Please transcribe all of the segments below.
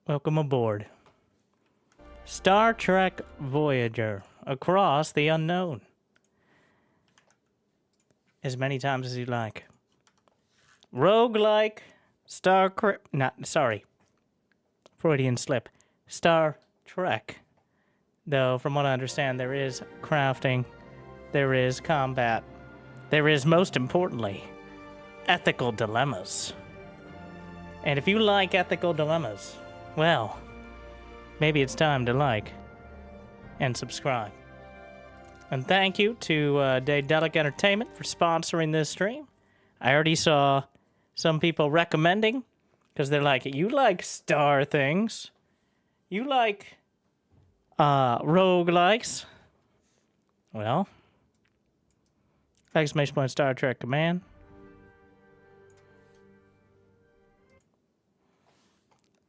Welcome aboard. Star Trek Voyager, across the unknown. As many times as you like. Roguelike, Freudian slip. Star Trek. Though, from what I understand, there is crafting, there is combat, there is, most importantly, ethical dilemmas. And if you like ethical dilemmas, well, maybe it's time to like and subscribe. And thank you to Daedalic Entertainment for sponsoring this stream. I already saw some people recommending, because they're like, you like star things. You like roguelikes. Well, exclamation point Star Trek Command.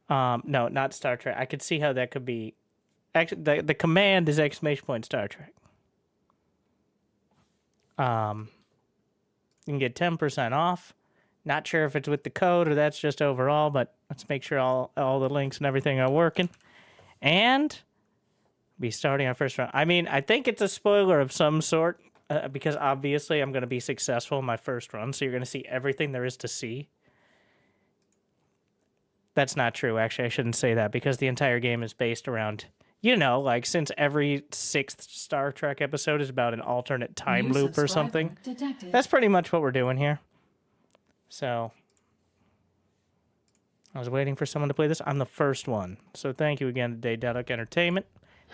No, not Star Trek. I could see how that could be. Actually, the command is exclamation point Star Trek. You can get 10% off. Not sure if it's with the code or that's just overall, but let's make sure all the links and everything are working. And be starting our first round. I mean, I think it's a spoiler of some sort, because obviously I'm going to be successful in my first run, so you're going to see everything there is to see. That's not true, actually. I shouldn't say that, because the entire game is based around, you know, like, since every 6th Star Trek episode is about an alternate time loop or something. Detected. That's pretty much what we're doing here. So, I was waiting for someone to play this. I'm the first one. So thank you again to Daedalic Entertainment.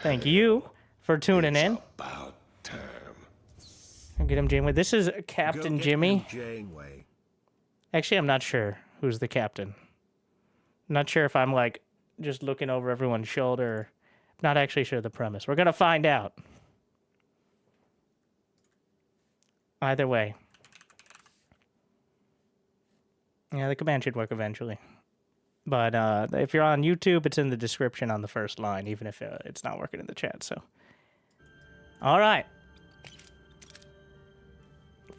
Thank you for tuning in. About time. Get him Janeway. This is Captain Jimmy. Janeway. Actually, I'm not sure who's the captain. I'm not sure if I'm, like, just looking over everyone's shoulder. Not actually sure the premise. We're going to find out. Either way. Yeah, the command should work eventually. But if you're on YouTube, it's in the description on the first line, even if it's not working in the chat, so. All right.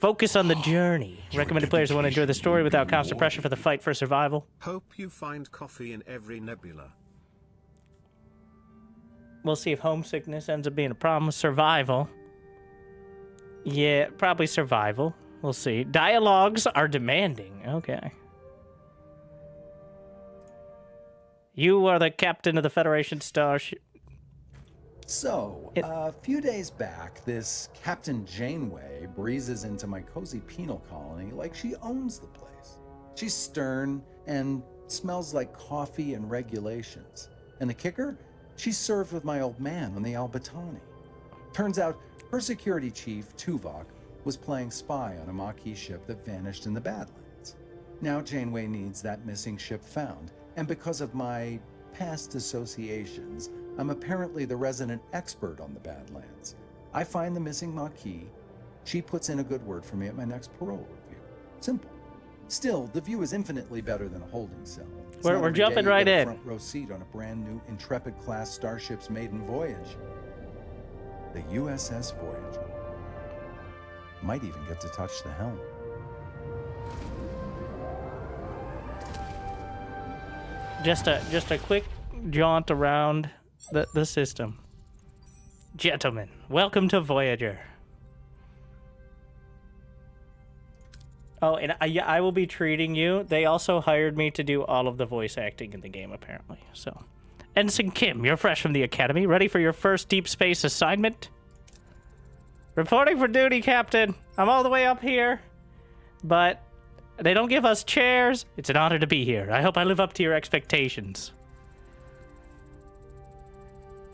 Focus on the journey. Recommended players who want to enjoy the story without constant pressure for the fight for survival. Hope you find coffee in every nebula. We'll see if homesickness ends up being a problem. Survival. Yeah, probably survival. We'll see. Dialogues are demanding. Okay. You are the captain of the Federation starship. So, a few days back, this Captain Janeway breezes into my cozy penal colony like she owns the place. She's stern and smells like coffee and regulations. And the kicker? She's served with my old man on the Albatani. Turns out, her security chief, Tuvok, was playing spy on a Maquis ship that vanished in the Badlands. Now Janeway needs that missing ship found, and because of my past associations, I'm apparently the resident expert on the Badlands. I find the missing Maquis. She puts in a good word for me at my next parole review. Simple. Still, the view is infinitely better than a holding cell. We're jumping right in. Front row seat on a brand new Intrepid-class starship's maiden voyage. The USS Voyager. Might even get to touch the helm. Just a quick jaunt around the system. Gentlemen, welcome to Voyager. Oh, and I will be treating you. They also hired me to do all of the voice acting in the game, apparently. So, Ensign Kim, you're fresh from the academy, ready for your first deep space assignment? Reporting for duty, Captain. I'm all the way up here, but they don't give us chairs. It's an honor to be here. I hope I live up to your expectations.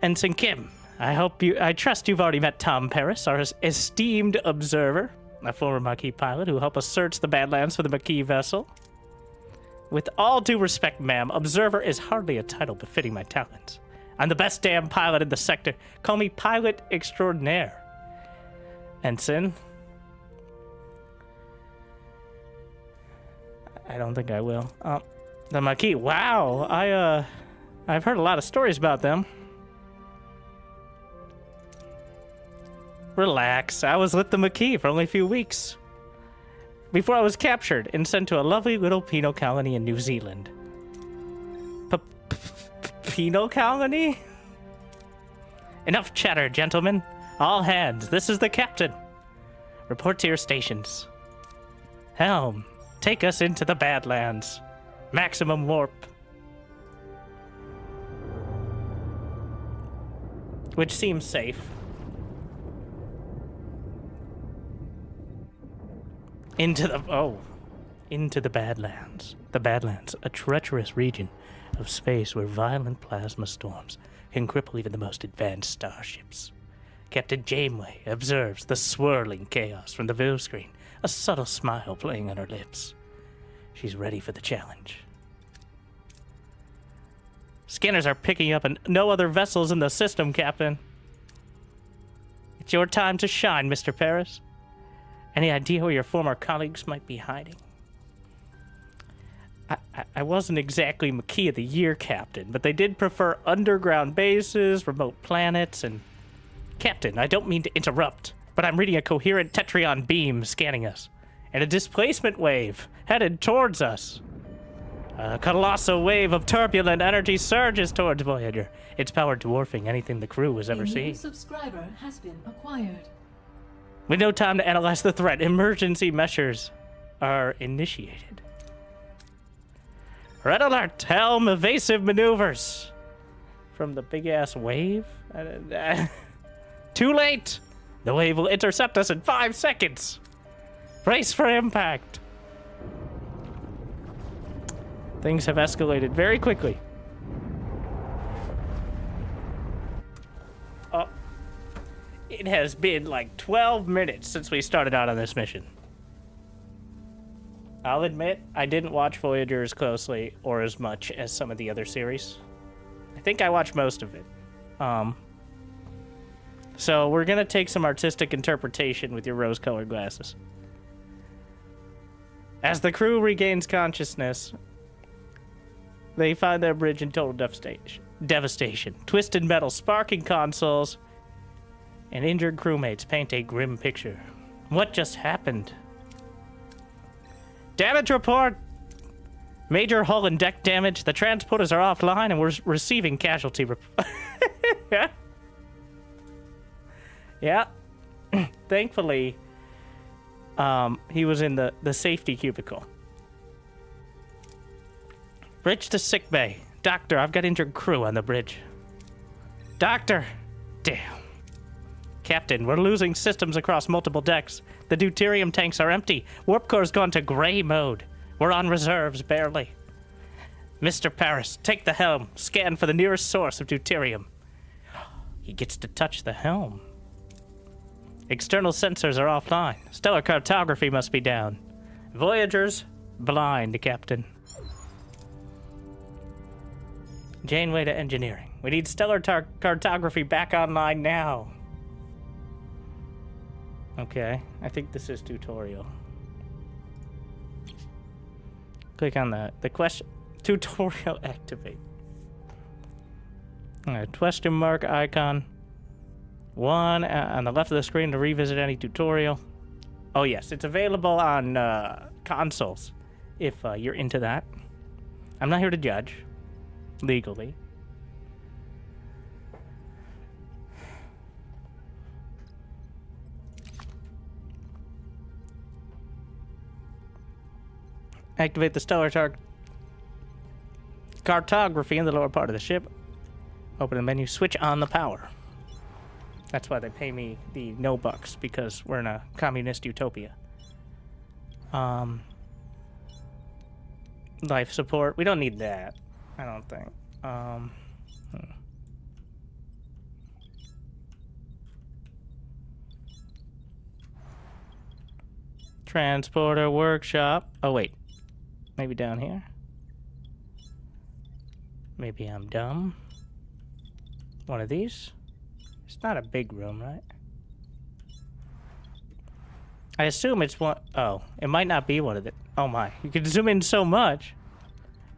Ensign Kim, I trust you've already met Tom Paris, our esteemed observer, a former Maquis pilot who helped us search the Badlands for the Maquis vessel. With all due respect, ma'am, observer is hardly a title befitting my talents. I'm the best damn pilot in the sector. Call me pilot extraordinaire. Ensign. I don't think I will. The Maquis. Wow, I've heard a lot of stories about them. Relax. I was with the Maquis for only a few weeks before I was captured and sent to a lovely little penal colony in New Zealand. penal colony? Enough chatter, gentlemen. All hands, this is the captain. Report to your stations. Helm, take us into the Badlands. Maximum warp. Which seems safe. Into the Badlands. The Badlands, a treacherous region of space where violent plasma storms can cripple even the most advanced starships. Captain Janeway observes the swirling chaos from the view screen, a subtle smile playing on her lips. She's ready for the challenge. Scanners are picking up no other vessels in the system, Captain. It's your time to shine, Mr. Paris. Any idea where your former colleagues might be hiding? I wasn't exactly McKee of the Year, Captain, but they did prefer underground bases, remote planets, and... Captain, I don't mean to interrupt, but I'm reading a coherent Tetrion beam scanning us, and a displacement wave headed towards us. A colossal wave of turbulent energy surges towards Voyager. It's power dwarfing anything the crew has ever seen. A new subscriber has been acquired. With no time to analyze the threat, emergency measures are initiated. Red alert! Helm evasive maneuvers! From the big-ass wave? Too late! The wave will intercept us in 5 seconds! Brace for impact! Things have escalated very quickly. Oh. It has been like 12 minutes since we started out on this mission. I'll admit, I didn't watch Voyager as closely or as much as some of the other series. I think I watched most of it. So we're gonna take some artistic interpretation with your rose-colored glasses. As the crew regains consciousness, they find their bridge in total devastation. Twisted metal sparking consoles and injured crewmates paint a grim picture. What just happened? Damage report! Major hull and deck damage. The transporters are offline and we're receiving casualty Yeah. Yeah. Thankfully, he was in the safety cubicle. Bridge to sickbay. Doctor, I've got injured crew on the bridge. Doctor! Damn. Captain, we're losing systems across multiple decks. The deuterium tanks are empty. Warp core's gone to gray mode. We're on reserves, barely. Mr. Paris, take the helm. Scan for the nearest source of deuterium. He gets to touch the helm. External sensors are offline. Stellar cartography must be down. Voyager's blind, Captain. Janeway to engineering. We need stellar cartography back online now. Okay, I think this is tutorial. Click on the question. Tutorial activate. Question mark icon. One on the left of the screen to revisit any tutorial. Oh yes, it's available on consoles if you're into that. I'm not here to judge legally. Activate the stellar cartography in the lower part of the ship. Open the menu, switch on the power. That's why they pay me the no bucks, because we're in a communist utopia. Life support, we don't need that, I don't think. Transporter workshop. Oh wait, maybe down here. Maybe I'm dumb. One of these. It's not a big room, right? I assume it's one. Oh, it might not be one of the. Oh my, you can zoom in so much.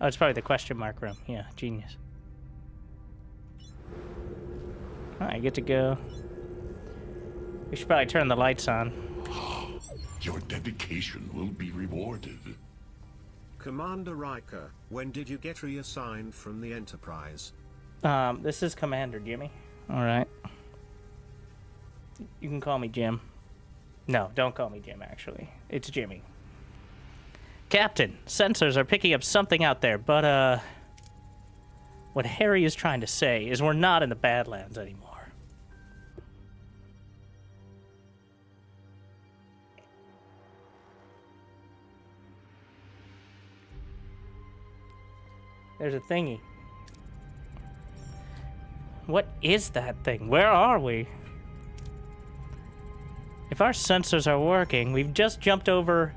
Oh, it's probably the question mark room. Yeah, genius. I get to go. We should probably turn the lights on. Your dedication will be rewarded. Commander Riker, when did you get reassigned from the Enterprise? This is Commander Jimmy. All right. You can call me Jim. No, don't call me Jim, actually. It's Jimmy. Captain, sensors are picking up something out there, but, what Harry is trying to say is we're not in the Badlands anymore. There's a thingy. What is that thing? Where are we? If our sensors are working, we've just jumped over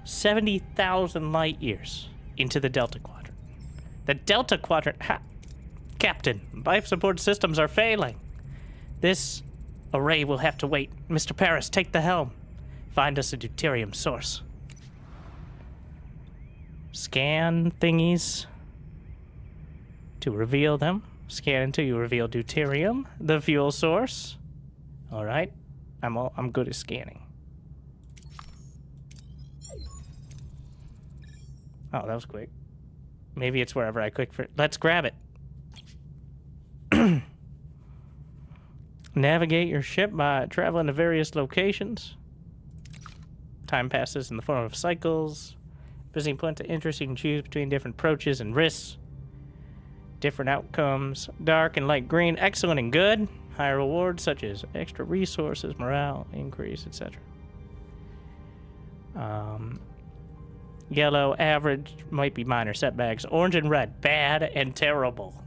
70,000 light years into the Delta Quadrant. The Delta Quadrant... Captain, life support systems are failing. This array will have to wait. Mr. Paris, take the helm. Find us a deuterium source. Scan thingies to reveal them. Scan until you reveal deuterium, the fuel source. All right, I'm good at scanning. Oh, that was quick. Maybe it's wherever I click for. Let's grab it. Navigate your ship by traveling to various locations. Time passes in the form of cycles. Visiting points of interest, you can choose between different approaches and risks. Different outcomes. Dark and light green, excellent and good. Higher rewards such as extra resources, morale, increase, etc. Yellow, average, might be minor setbacks. Orange and red, bad and terrible.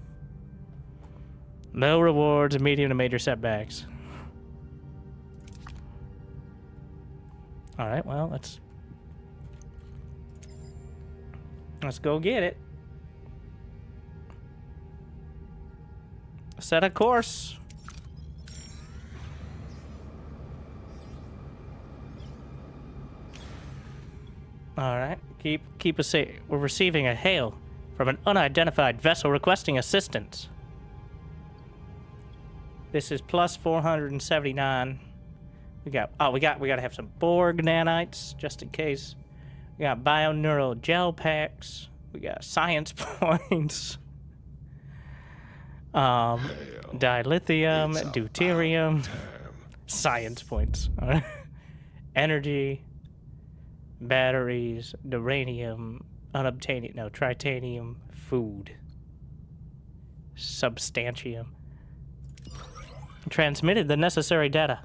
Low rewards, medium to major setbacks. Alright, well, let's go get it. Set a course. Alright, keep us safe. We're receiving a hail from an unidentified vessel requesting assistance. This is plus 479. We gotta have some Borg nanites, just in case. We got bioneural gel packs. We got science points. Dilithium, deuterium, science points. Energy, batteries, uranium, tritanium, food, substantium. Transmitted the necessary data,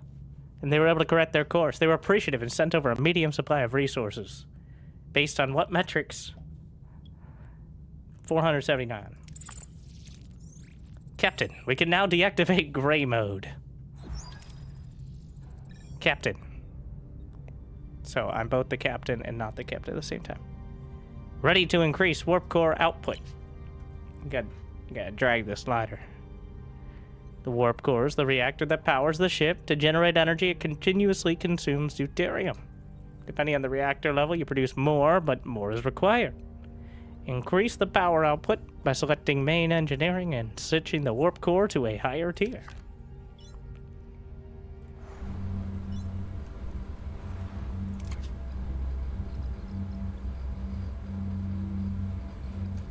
and they were able to correct their course. They were appreciative and sent over a medium supply of resources. Based on what metrics? 479. Captain, we can now deactivate gray mode. Captain. So I'm both the captain and not the captain at the same time. Ready to increase warp core output. Gotta drag the slider. The warp core is the reactor that powers the ship. To generate energy, it continuously consumes deuterium. Depending on the reactor level, you produce more, but more is required. Increase the power output by selecting main engineering and switching the warp core to a higher tier.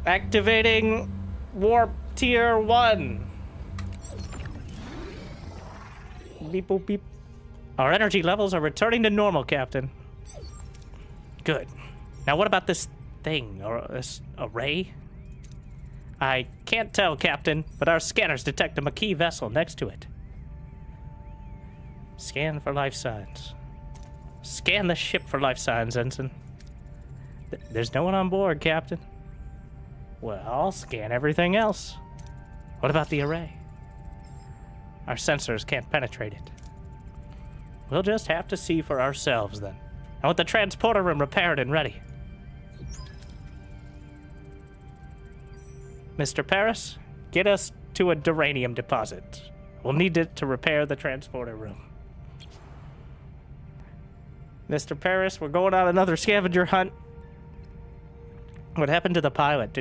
Activating warp tier 1. Beep boop beep. Our energy levels are returning to normal, Captain. Good. Now what about this thing, or this array? I can't tell, Captain, but our scanners detect a Maquis vessel next to it. Scan for life signs. Scan the ship for life signs, Ensign. There's no one on board, Captain. Well, I'll scan everything else. What about the array? Our sensors can't penetrate it. We'll just have to see for ourselves, then. I want the transporter room repaired and ready. Mr. Paris, get us to a duranium deposit. We'll need it to repair the transporter room. Mr. Paris, we're going on another scavenger hunt. What happened to the pilot?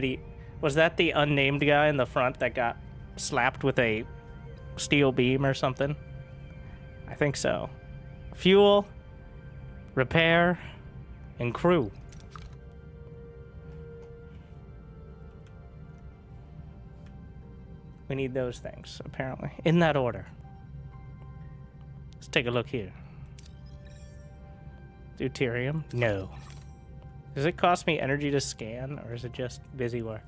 Was that the unnamed guy in the front that got slapped with a steel beam or something? I think so. Fuel, repair, and crew. We need those things, apparently. In that order. Let's take a look here. Deuterium? No. Does it cost me energy to scan, or is it just busy work?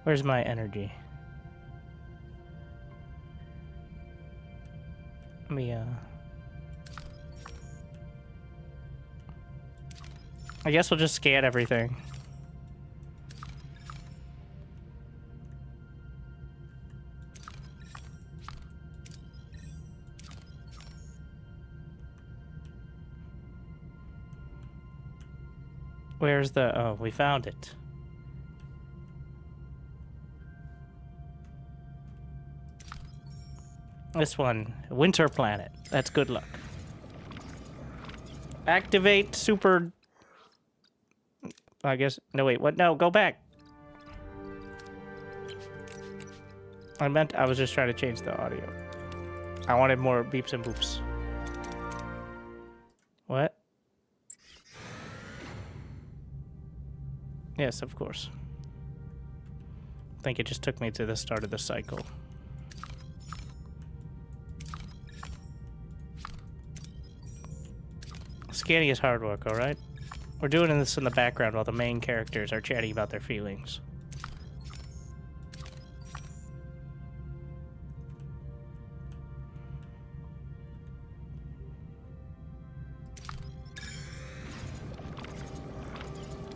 Where's my energy? Let me, I guess we'll just scan everything. Where's the... Oh, we found it. This one. Winter planet. That's good luck. Activate super... I guess... No, wait. What? No, go back. I was just trying to change the audio. I wanted more beeps and boops. What? Yes, of course. I think it just took me to the start of the cycle. Scanning is hard work, alright? We're doing this in the background while the main characters are chatting about their feelings.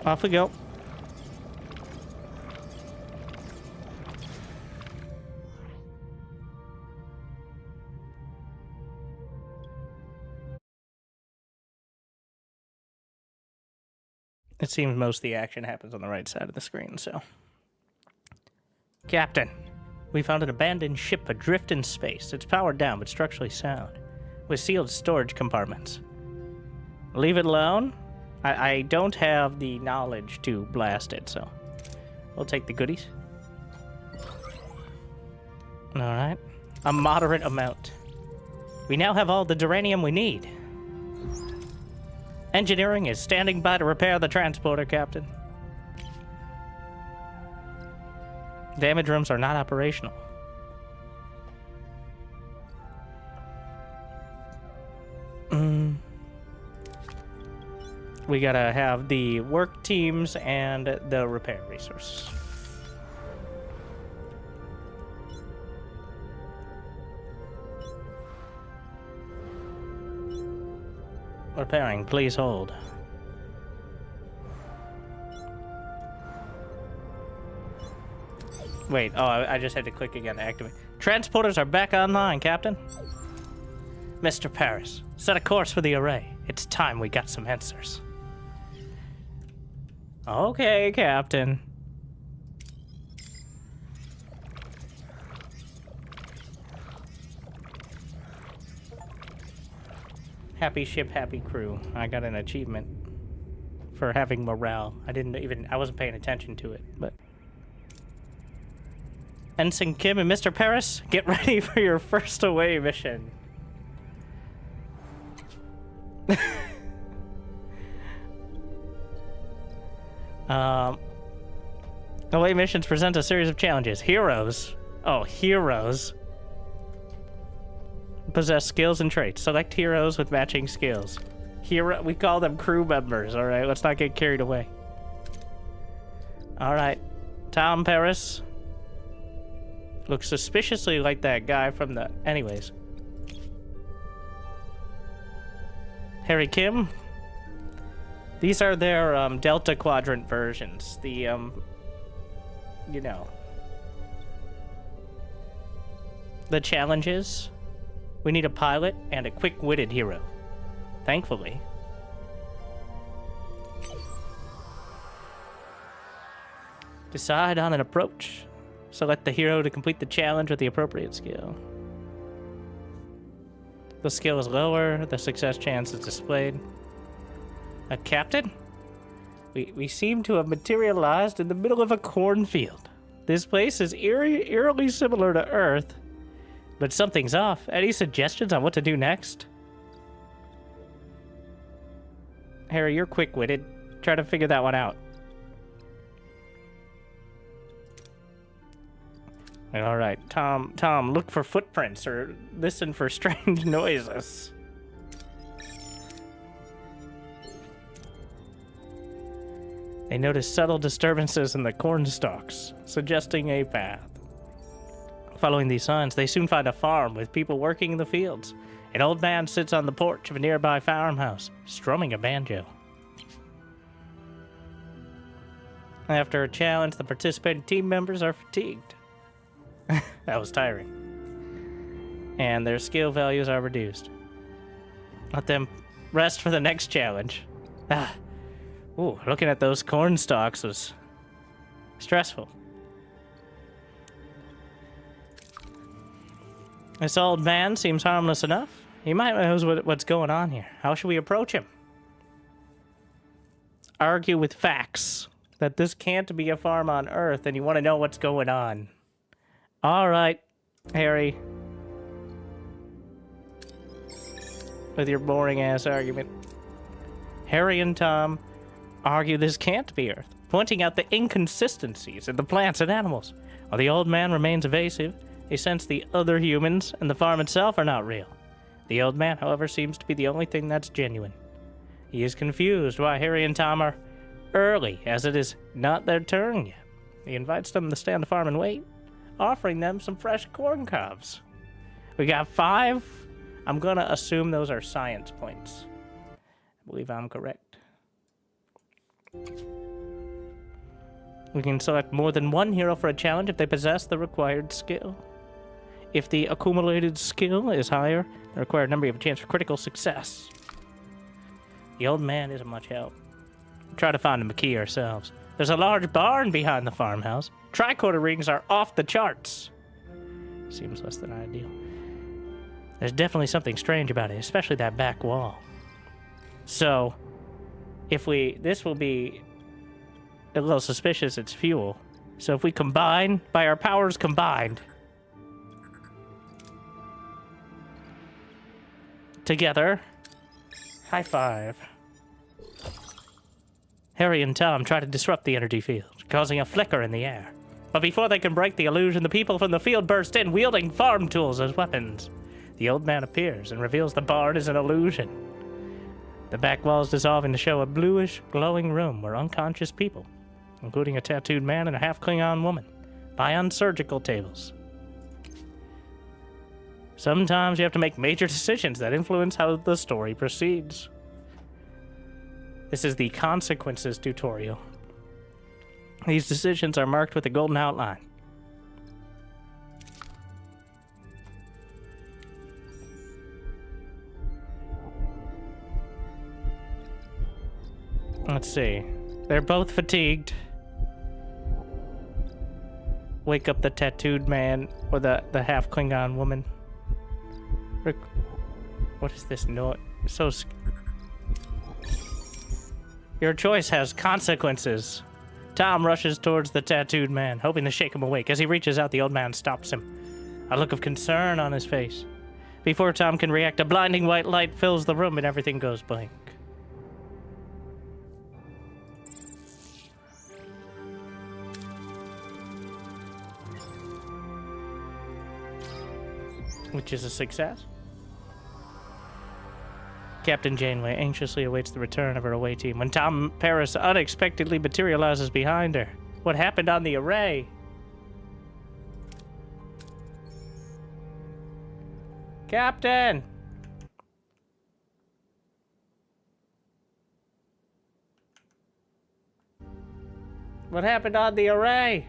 Off we go. It seems most of the action happens on the right side of the screen, so... Captain, we found an abandoned ship adrift in space. It's powered down, but structurally sound, with sealed storage compartments. Leave it alone? I don't have the knowledge to blast it, so... We'll take the goodies. Alright. A moderate amount. We now have all the duranium we need. Engineering is standing by to repair the transporter, Captain. Damage rooms are not operational. We gotta have the work teams and the repair resources. Repairing, please hold. Wait, oh, I just had to click again to activate. Transporters are back online, Captain. Mr. Paris, set a course for the array. It's time we got some answers. Okay, Captain. Happy ship, happy crew. I got an achievement for having morale. I wasn't paying attention to it, but... Ensign Kim and Mr. Paris, get ready for your first away mission. Away missions present a series of challenges. Heroes. Oh, heroes. Possess skills and traits. Select heroes with matching skills. We call them crew members, alright? Let's not get carried away. Alright. Tom Paris. Looks suspiciously like that guy from the... Anyways. Harry Kim. These are their Delta Quadrant versions. The, you know. The challenges. We need a pilot and a quick-witted hero. Thankfully. Decide on an approach. Select the hero to complete the challenge with the appropriate skill. The skill is lower, the success chance is displayed. A captain? We seem to have materialized in the middle of a cornfield. This place is eerily similar to Earth, but something's off. Any suggestions on what to do next? Harry, you're quick-witted. Try to figure that one out. All right, Tom, look for footprints or listen for strange noises. They notice subtle disturbances in the corn stalks, suggesting a path. Following these signs, they soon find a farm with people working in the fields. An old man sits on the porch of a nearby farmhouse, strumming a banjo. After a challenge, the participating team members are fatigued. That was tiring. And their skill values are reduced. Let them rest for the next challenge. Ooh, looking at those corn stalks was stressful. This old man seems harmless enough. He might know what's going on here. How should we approach him? Argue with facts that this can't be a farm on Earth and you want to know what's going on. All right, Harry. With your boring-ass argument. Harry and Tom argue this can't be Earth, pointing out the inconsistencies in the plants and animals. While the old man remains evasive, they sense the other humans and the farm itself are not real. The old man, however, seems to be the only thing that's genuine. He is confused why Harry and Tom are early, as it is not their turn yet. He invites them to stay on the farm and wait, offering them some fresh corn cobs. We got 5. I'm gonna assume those are science points. I believe I'm correct. We can select more than one hero for a challenge if they possess the required skill. If the accumulated skill is higher, the required number, you have a chance for critical success. The old man isn't much help. We'll try to find a key ourselves. There's a large barn behind the farmhouse. Tricorder rings are off the charts. Seems less than ideal. There's definitely something strange about it, especially that back wall. So, this will be a little suspicious, it's fuel. So if we combine, by our powers combined, together, high five. Harry and Tom try to disrupt the energy field, causing a flicker in the air. But before they can break the illusion, the people from the field burst in, wielding farm tools as weapons. The old man appears and reveals the barn is an illusion. The back walls dissolving to show a bluish, glowing room where unconscious people, including a tattooed man and a half-Klingon woman, lie on surgical tables. Sometimes you have to make major decisions that influence how the story proceeds. This is the consequences tutorial. These decisions are marked with a golden outline. Let's see. They're both fatigued. Wake up the tattooed man or the half Klingon woman. What is this noise? Your choice has consequences. Tom rushes towards the tattooed man, hoping to shake him awake. As he reaches out, the old man stops him, a look of concern on his face. Before Tom can react, a blinding white light fills the room and everything goes blank. Which is a success. Captain Janeway anxiously awaits the return of her away team when Tom Paris unexpectedly materializes behind her. What happened on the array? Captain! What happened on the array?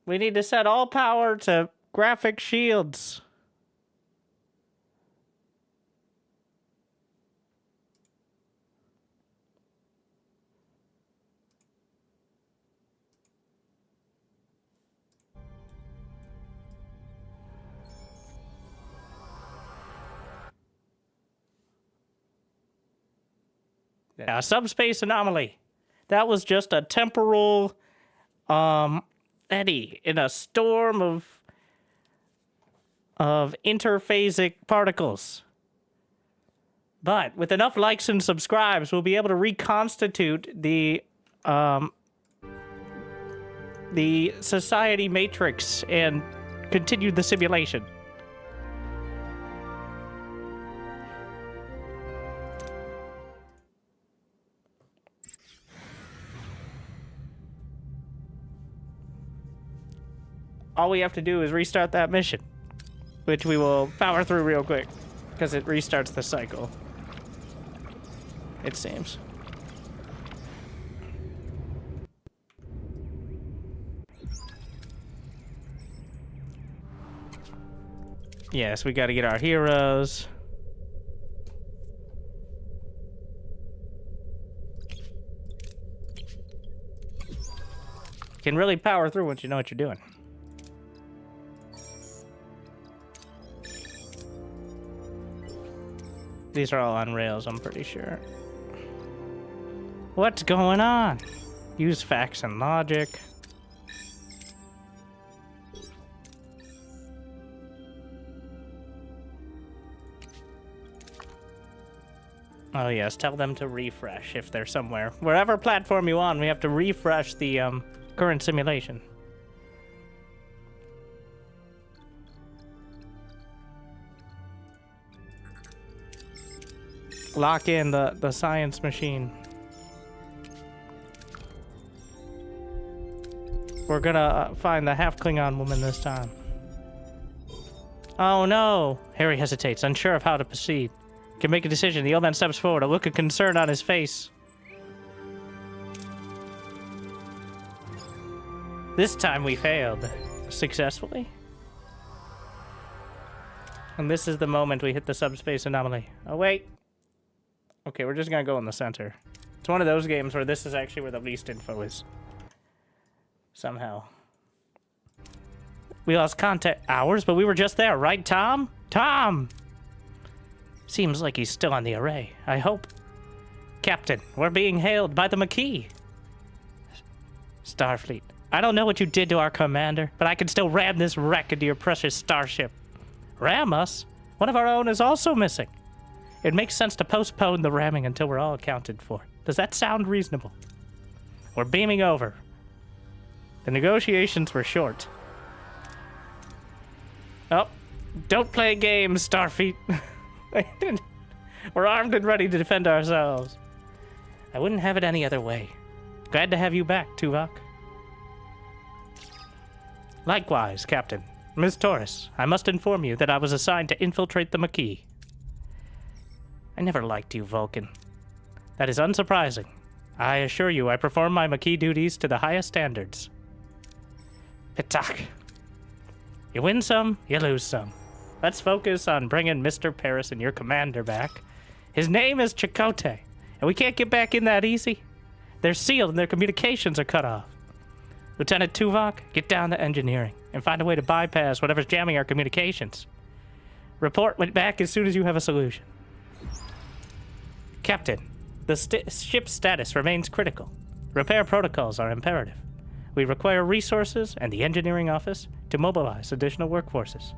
We need to set all power to graphic shields. Yeah, subspace anomaly. That was just a temporal eddy in a storm of of interphasic particles. But with enough likes and subscribes, we'll be able to reconstitute the society matrix and continue the simulation. All we have to do is restart that mission, which we will power through real quick, because it restarts the cycle, it seems. Yes, we gotta get our heroes. You can really power through once you know what you're doing. These are all on rails, I'm pretty sure. What's going on? Use facts and logic. Oh yes, tell them to refresh if they're somewhere. Wherever platform you're on, we have to refresh the current simulation. Lock in the science machine. We're gonna find the half-Klingon woman this time. Oh no! Harry hesitates, unsure of how to proceed. Can make a decision. The old man steps forward, a look of concern on his face. This time we failed. Successfully? And this is the moment we hit the subspace anomaly. Oh wait. Okay, we're just gonna go in the center. It's one of those games where this is actually where the least info is. Somehow. We lost contact hours, but we were just there, right, Tom? Tom! Seems like he's still on the array. I hope. Captain, we're being hailed by the Maquis. Starfleet. I don't know what you did to our commander, but I can still ram this wreck into your precious starship. Ram us? One of our own is also missing. It makes sense to postpone the ramming until we're all accounted for. Does that sound reasonable? We're beaming over. The negotiations were short. Oh, don't play games, Starfleet. We're armed and ready to defend ourselves. I wouldn't have it any other way. Glad to have you back, Tuvok. Likewise, Captain. Ms. Torres, I must inform you that I was assigned to infiltrate the Maquis. I never liked you, Vulcan. That is unsurprising. I assure you I perform my Maquis duties to the highest standards. Pitak. You win some, you lose some. Let's focus on bringing Mr. Paris and your commander back. His name is Chakotay, and we can't get back in that easy. They're sealed and their communications are cut off. Lieutenant Tuvok, get down to engineering and find a way to bypass whatever's jamming our communications. Report back as soon as you have a solution. Captain, the ship's status remains critical. Repair protocols are imperative. We require resources and the engineering office to mobilize additional workforces.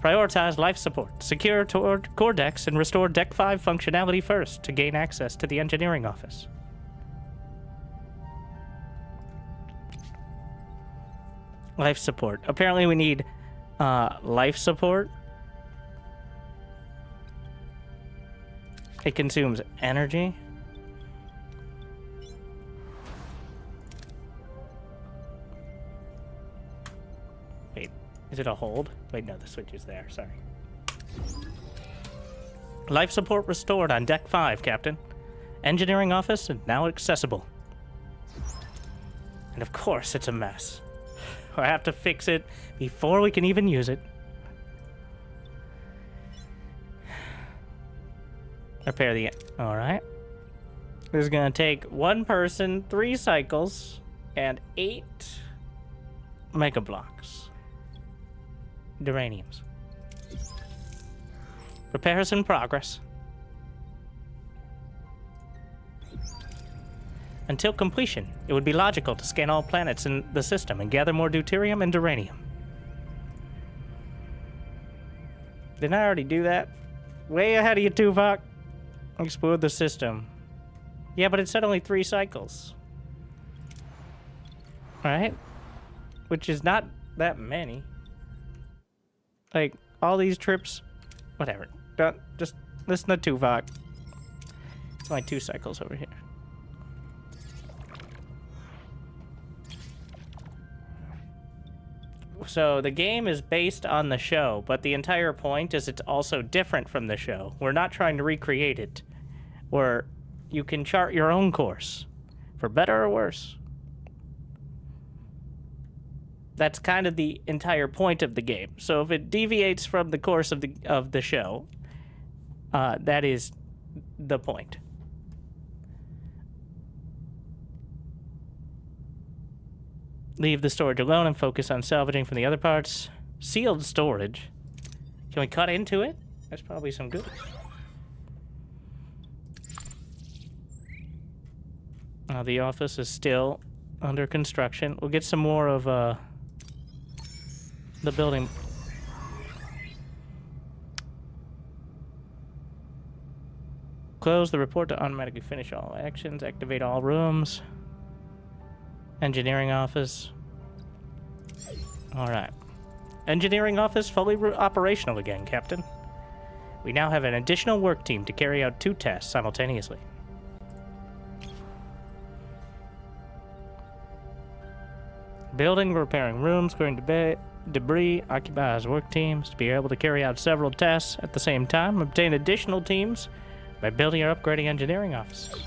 Prioritize life support. Secure core decks and restore Deck 5 functionality first to gain access to the engineering office. Life support. Apparently we need life support. It consumes energy. Wait, is it a hold? Wait, no, the switch is there, sorry. Life support restored on Deck 5, Captain. Engineering office is now accessible. And of course, it's a mess. I have to fix it before we can even use it. Repair the... Alright. This is gonna take 1 person, 3 cycles, and 8 mega blocks. Duraniums. Repairs in progress. Until completion, it would be logical to scan all planets in the system and gather more deuterium and duranium. Didn't I already do that? Way ahead of you, Tuvok. Explore the system. Yeah, but it said only 3 cycles. Right? Which is not that many. Like, all these trips... Whatever. Don't, just listen to Tuvok. It's only 2 cycles over here. So the game is based on the show, but the entire point is it's also different from the show. We're not trying to recreate it. You can chart your own course, for better or worse. That's kind of the entire point of the game. So if it deviates from the course of the show, that is the point. Leave the storage alone and focus on salvaging from the other parts. Sealed storage. Can we cut into it? That's probably some good. The office is still under construction. We'll get some more of the building. Close the report to automatically finish all actions. Activate all rooms. Engineering office. Alright. Engineering office fully operational again, Captain. We now have an additional work team to carry out 2 tests simultaneously. Building, repairing rooms, clearing debris, occupies work teams to be able to carry out several tests at the same time. Obtain additional teams by building or upgrading engineering offices.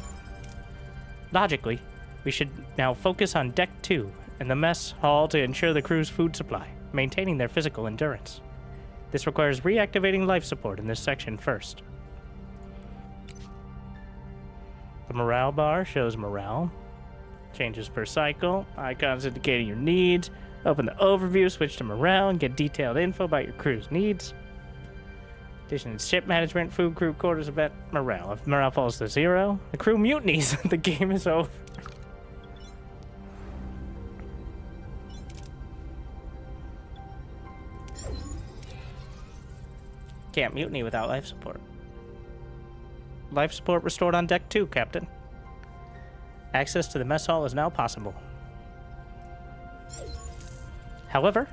Logically, we should now focus on Deck 2 and the mess hall to ensure the crew's food supply, maintaining their physical endurance. This requires reactivating life support in this section first. The morale bar shows morale. Changes per cycle. Icons indicating your needs. Open the overview, switch to morale, and get detailed info about your crew's needs. Addition ship management, food, crew quarters, event, morale. If morale falls to 0, the crew mutinies. The game is over. Can't mutiny without life support. Life support restored on Deck 2, Captain. Access to the mess hall is now possible. However,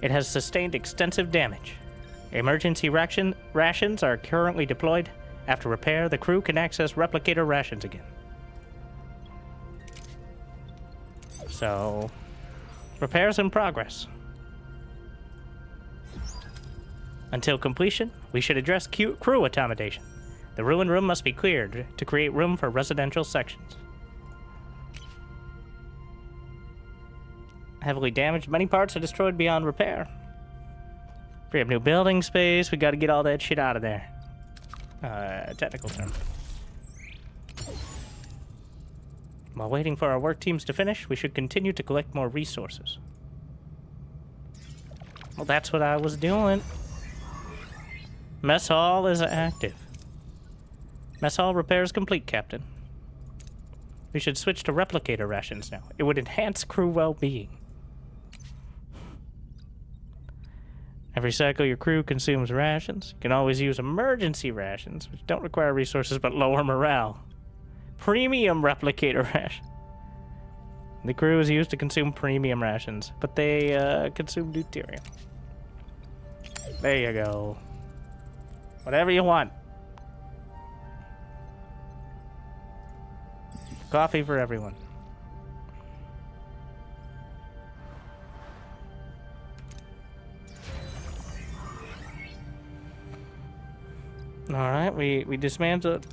it has sustained extensive damage. Emergency rations are currently deployed. After repair, the crew can access replicator rations again. So, repairs in progress. Until completion, we should address crew accommodation. The ruined room must be cleared to create room for residential sections. Heavily damaged, many parts are destroyed beyond repair. Free up new building space, we gotta get all that shit out of there. Technical term. While waiting for our work teams to finish, we should continue to collect more resources. Well, that's what I was doing. Mess hall is active. Mess hall repairs complete, Captain. We should switch to replicator rations now. It would enhance crew well-being. Every cycle your crew consumes rations. You can always use emergency rations, which don't require resources but lower morale. Premium replicator ration. The crew is used to consume premium rations, but they consume deuterium. There you go. Whatever you want. Coffee for everyone. Alright, we dismantled.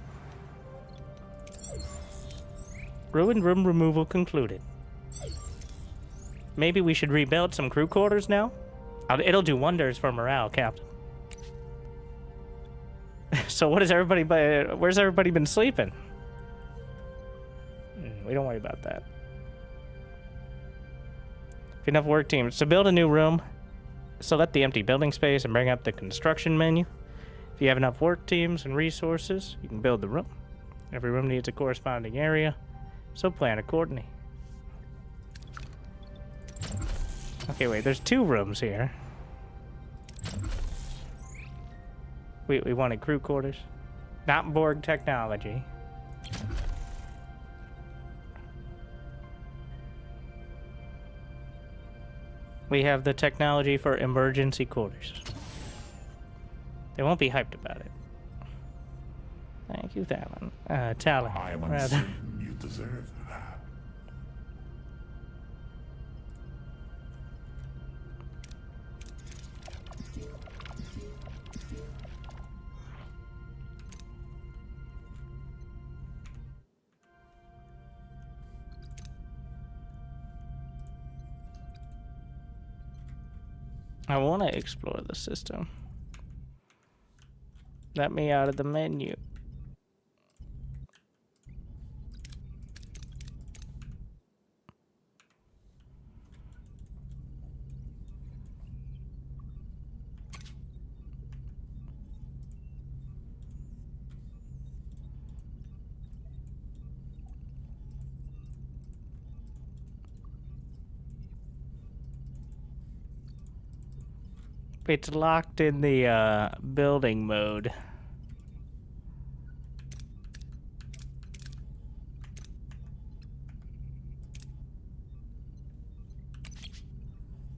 Ruined room removal concluded. Maybe we should rebuild some crew quarters now? It'll do wonders for morale, Captain. So what is everybody... Where's everybody been sleeping? We don't worry about that. Enough work teams. To build a new room, select the empty building space and bring up the construction menu. If you have enough work teams and resources, you can build the room. Every room needs a corresponding area, so plan accordingly. Okay, wait, there's 2 rooms here. We wanted crew quarters. Not Borg technology. We have the technology for emergency quarters. They won't be hyped about it. Thank you, Talon. Talon, I am rather. uncertain you deserve that. I want to explore the system. Let me out of the menu. It's locked in the building mode.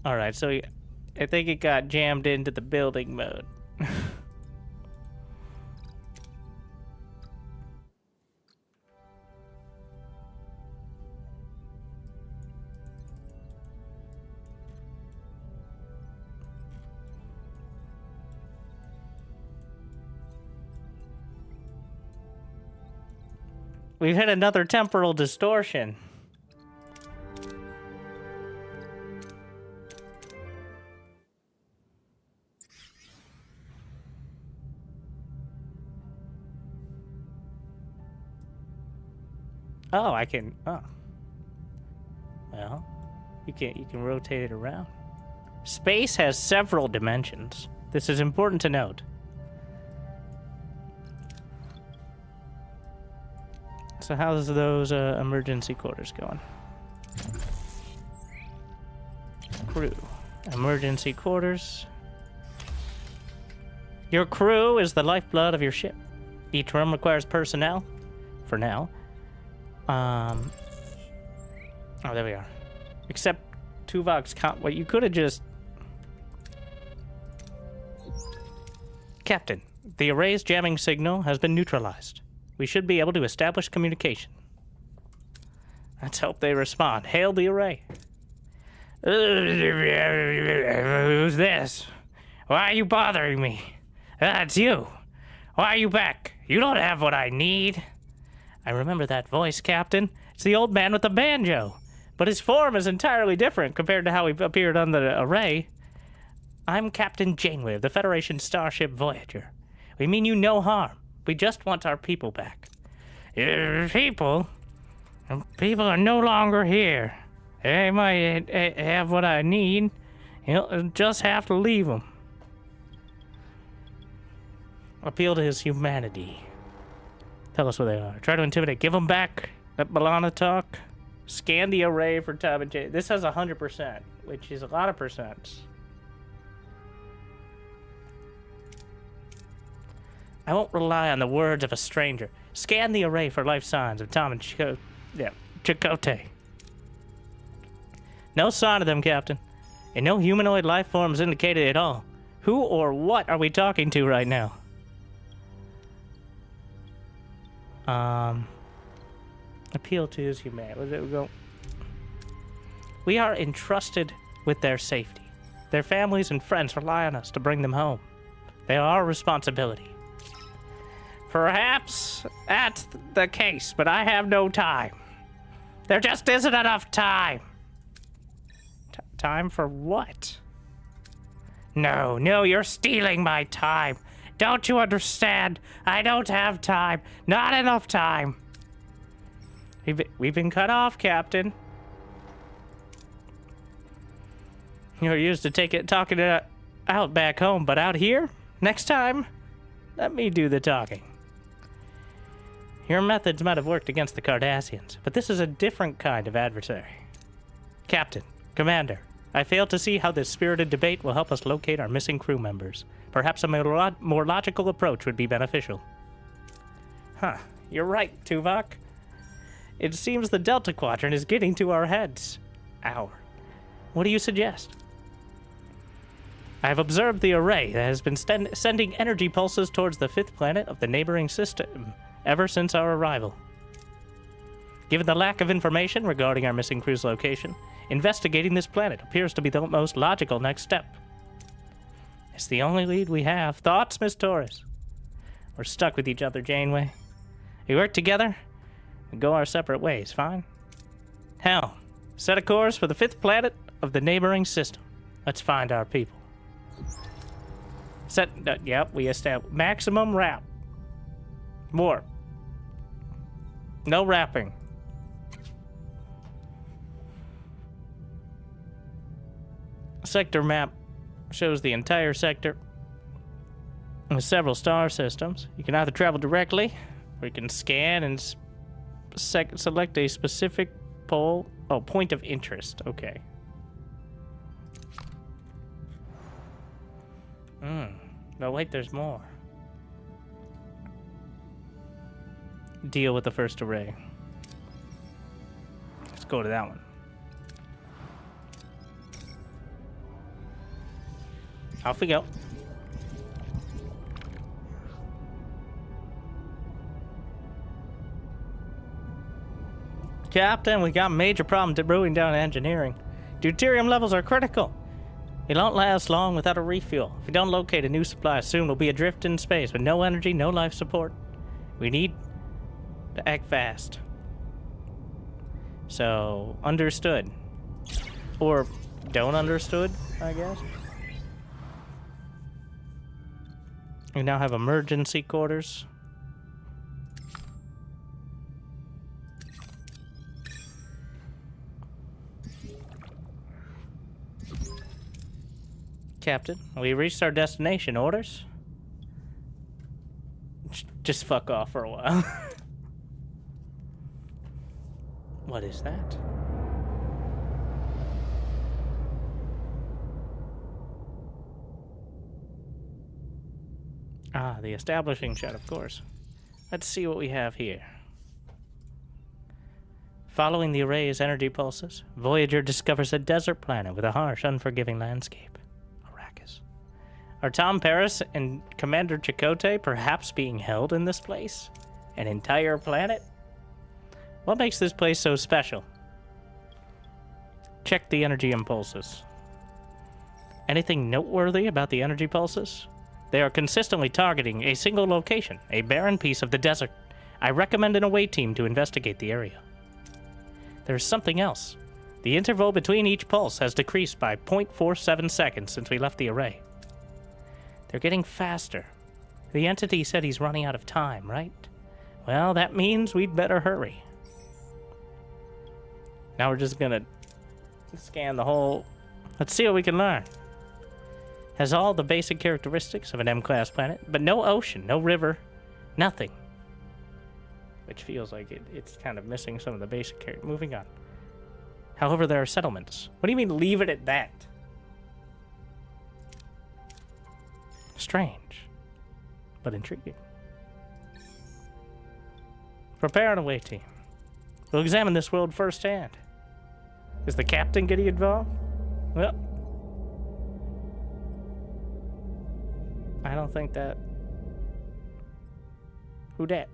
Alright, so I think it got jammed into the building mode. We've hit another temporal distortion. Oh, I can. Oh. Well, you can rotate it around. Space has several dimensions. This is important to note. So how's those emergency quarters going? Crew. Emergency quarters. Your crew is the lifeblood of your ship. Each room requires personnel. For now. Oh, there we are. Except Tuvok's well, you could have just... Captain, the array's jamming signal has been neutralized. We should be able to establish communication. Let's hope they respond. Hail the array. Who's this? Why are you bothering me? It's you. Why are you back? You don't have what I need. I remember that voice, Captain. It's the old man with the banjo. But his form is entirely different compared to how he appeared on the array. I'm Captain Janeway of the Federation starship Voyager. We mean you no harm. We just want our people back. People? People are no longer here. They might have what I need. You'll just have to leave them. Appeal to his humanity. Tell us where they are. Try to intimidate. Give them back. Let Balana talk. Scan the array for Tom and Jay. This has 100%, which is a lot of percents. I won't rely on the words of a stranger. Scan the array for life signs of Tom and Chakotay. No sign of them, Captain. And no humanoid life forms indicated at all. Who or what are we talking to right now? Appeal to his humanity. We are entrusted with their safety. Their families and friends rely on us to bring them home. They are our responsibility. Perhaps that's the case, but I have no time. There just isn't enough time. Time for what? No, you're stealing my time. Don't you understand? I don't have time. Not enough time. We've been cut off, Captain. You're used to talking it out back home, but out here? Next time, let me do the talking. Your methods might have worked against the Cardassians, but this is a different kind of adversary. Captain, Commander, I fail to see how this spirited debate will help us locate our missing crew members. Perhaps a more logical approach would be beneficial. Huh, you're right, Tuvok. It seems the Delta Quadrant is getting to our heads. What do you suggest? I have observed the array that has been sending energy pulses towards the 5th planet of the neighboring system ever since our arrival. Given the lack of information regarding our missing crew's location, investigating this planet appears to be the most logical next step. It's the only lead we have. Thoughts, Miss Torres? We're stuck with each other, Janeway. We work together and go our separate ways, fine? Hell, set a course for the 5th planet of the neighboring system. Let's find our people. Yep, we established maximum wrap. Warp. No wrapping. Sector map shows the entire sector with several star systems. You can either travel directly, or you can scan and select a specific point of interest. Okay. No, wait, there's more. Deal with the first array. Let's go to that one. Off we go. Captain, we got a major problem brewing down engineering. Deuterium levels are critical. It don't last long without a refuel. If we don't locate a new supply soon, we'll be adrift in space with no energy, no life support. We need to act fast. So, understood. Or don't understood, I guess. We now have emergency quarters. Captain, we reached our destination. Orders? Just fuck off for a while. What is that? Ah, the establishing shot, of course. Let's see what we have here. Following the array's energy pulses, Voyager discovers a desert planet with a harsh, unforgiving landscape. Arrakis. Are Tom Paris and Commander Chakotay perhaps being held in this place? An entire planet? What makes this place so special? Check the energy impulses. Anything noteworthy about the energy pulses? They are consistently targeting a single location, a barren piece of the desert. I recommend an away team to investigate the area. There's something else. The interval between each pulse has decreased by 0.47 seconds since we left the array. They're getting faster. The entity said he's running out of time, right? Well, that means we'd better hurry. Now we're just gonna scan the whole... Let's see what we can learn. Has all the basic characteristics of an M-class planet, but no ocean, no river, nothing. Which feels like it's kind of missing some of the basic characteristics. Moving on. However, there are settlements. What do you mean, leave it at that? Strange, but intriguing. Prepare an away team. We'll examine this world firsthand. Is the captain getting involved? Well, I don't think that... Who dat?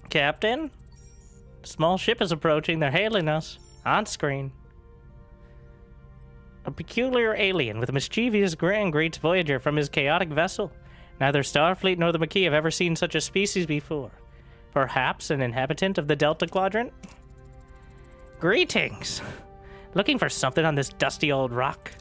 Captain? A small ship is approaching. They're hailing us. On screen. A peculiar alien with a mischievous grin greets Voyager from his chaotic vessel. Neither Starfleet nor the Maquis have ever seen such a species before. Perhaps an inhabitant of the Delta Quadrant? Greetings! Looking for something on this dusty old rock?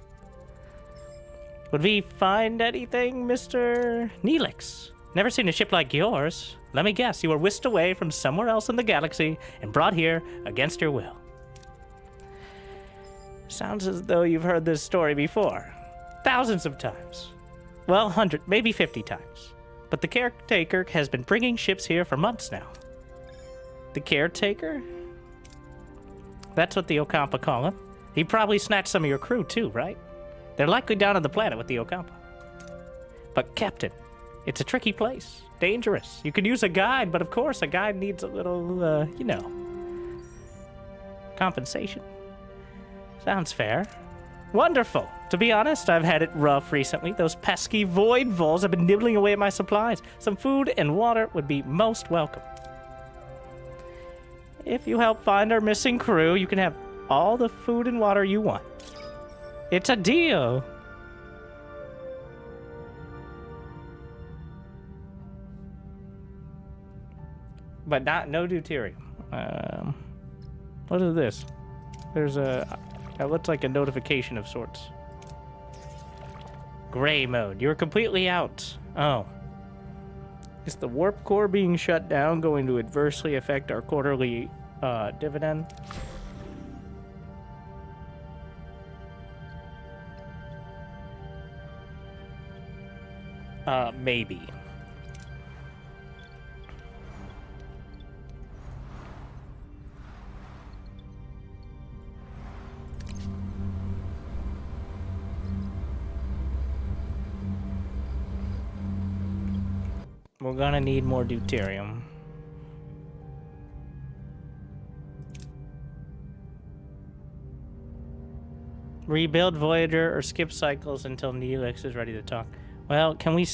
Would we find anything, Mr. Neelix? Never seen a ship like yours. Let me guess, you were whisked away from somewhere else in the galaxy and brought here against your will. Sounds as though you've heard this story before. Thousands of times. Well, 100, maybe 50 times. But the Caretaker has been bringing ships here for months now. The Caretaker? That's what the Okampa call him. He probably snatched some of your crew too, right? They're likely down on the planet with the Ocampa. But Captain, it's a tricky place. Dangerous. You could use a guide, but of course a guide needs a little, you know, compensation. Sounds fair. Wonderful. To be honest, I've had it rough recently. Those pesky void voles have been nibbling away at my supplies. Some food and water would be most welcome. If you help find our missing crew, you can have all the food and water you want. It's a deal. But no deuterium. What is this? There's a... That looks like a notification of sorts. Gray mode. You're completely out. Oh. Is the warp core being shut down going to adversely affect our quarterly dividend? Maybe. We're gonna need more deuterium. Rebuild Voyager or skip cycles until Neelix is ready to talk. Well, can we...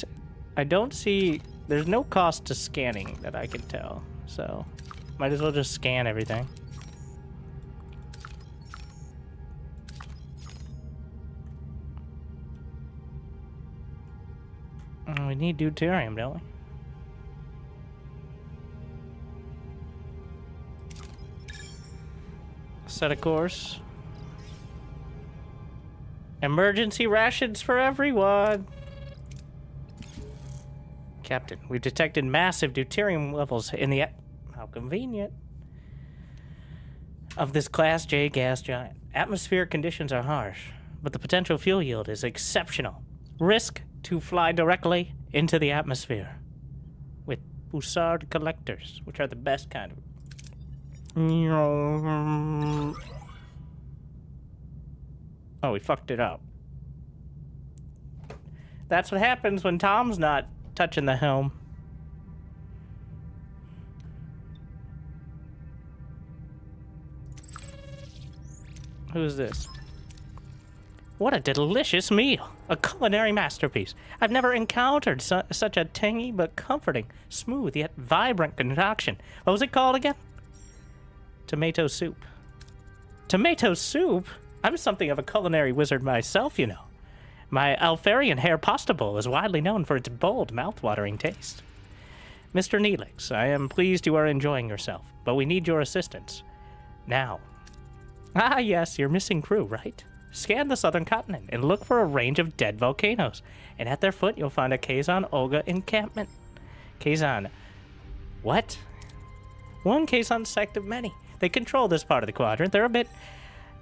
I don't see... There's no cost to scanning that I can tell. So, might as well just scan everything. We need deuterium, don't we? Set a course. Emergency rations for everyone. Captain, we've detected massive deuterium levels in the... How convenient. Of this Class J gas giant. Atmospheric conditions are harsh, but the potential fuel yield is exceptional. Risk to fly directly into the atmosphere with Bussard collectors, which are the best kind of... Oh, we fucked it up. That's what happens when Tom's not touching the helm. Who's this? What a delicious meal! A culinary masterpiece. I've never encountered such a tangy but comforting, smooth yet vibrant concoction. What was it called again? Tomato soup. Tomato soup? I'm something of a culinary wizard myself, you know. My Alfarian hair pasta bowl is widely known for its bold, mouth-watering taste. Mr. Neelix, I am pleased you are enjoying yourself, but we need your assistance. Now. Ah, yes, your missing crew, right? Scan the southern continent and look for a range of dead volcanoes, and at their foot you'll find a Kazon Olga encampment. Kazon. What? One Kazon sect of many. They control this part of the quadrant. They're a bit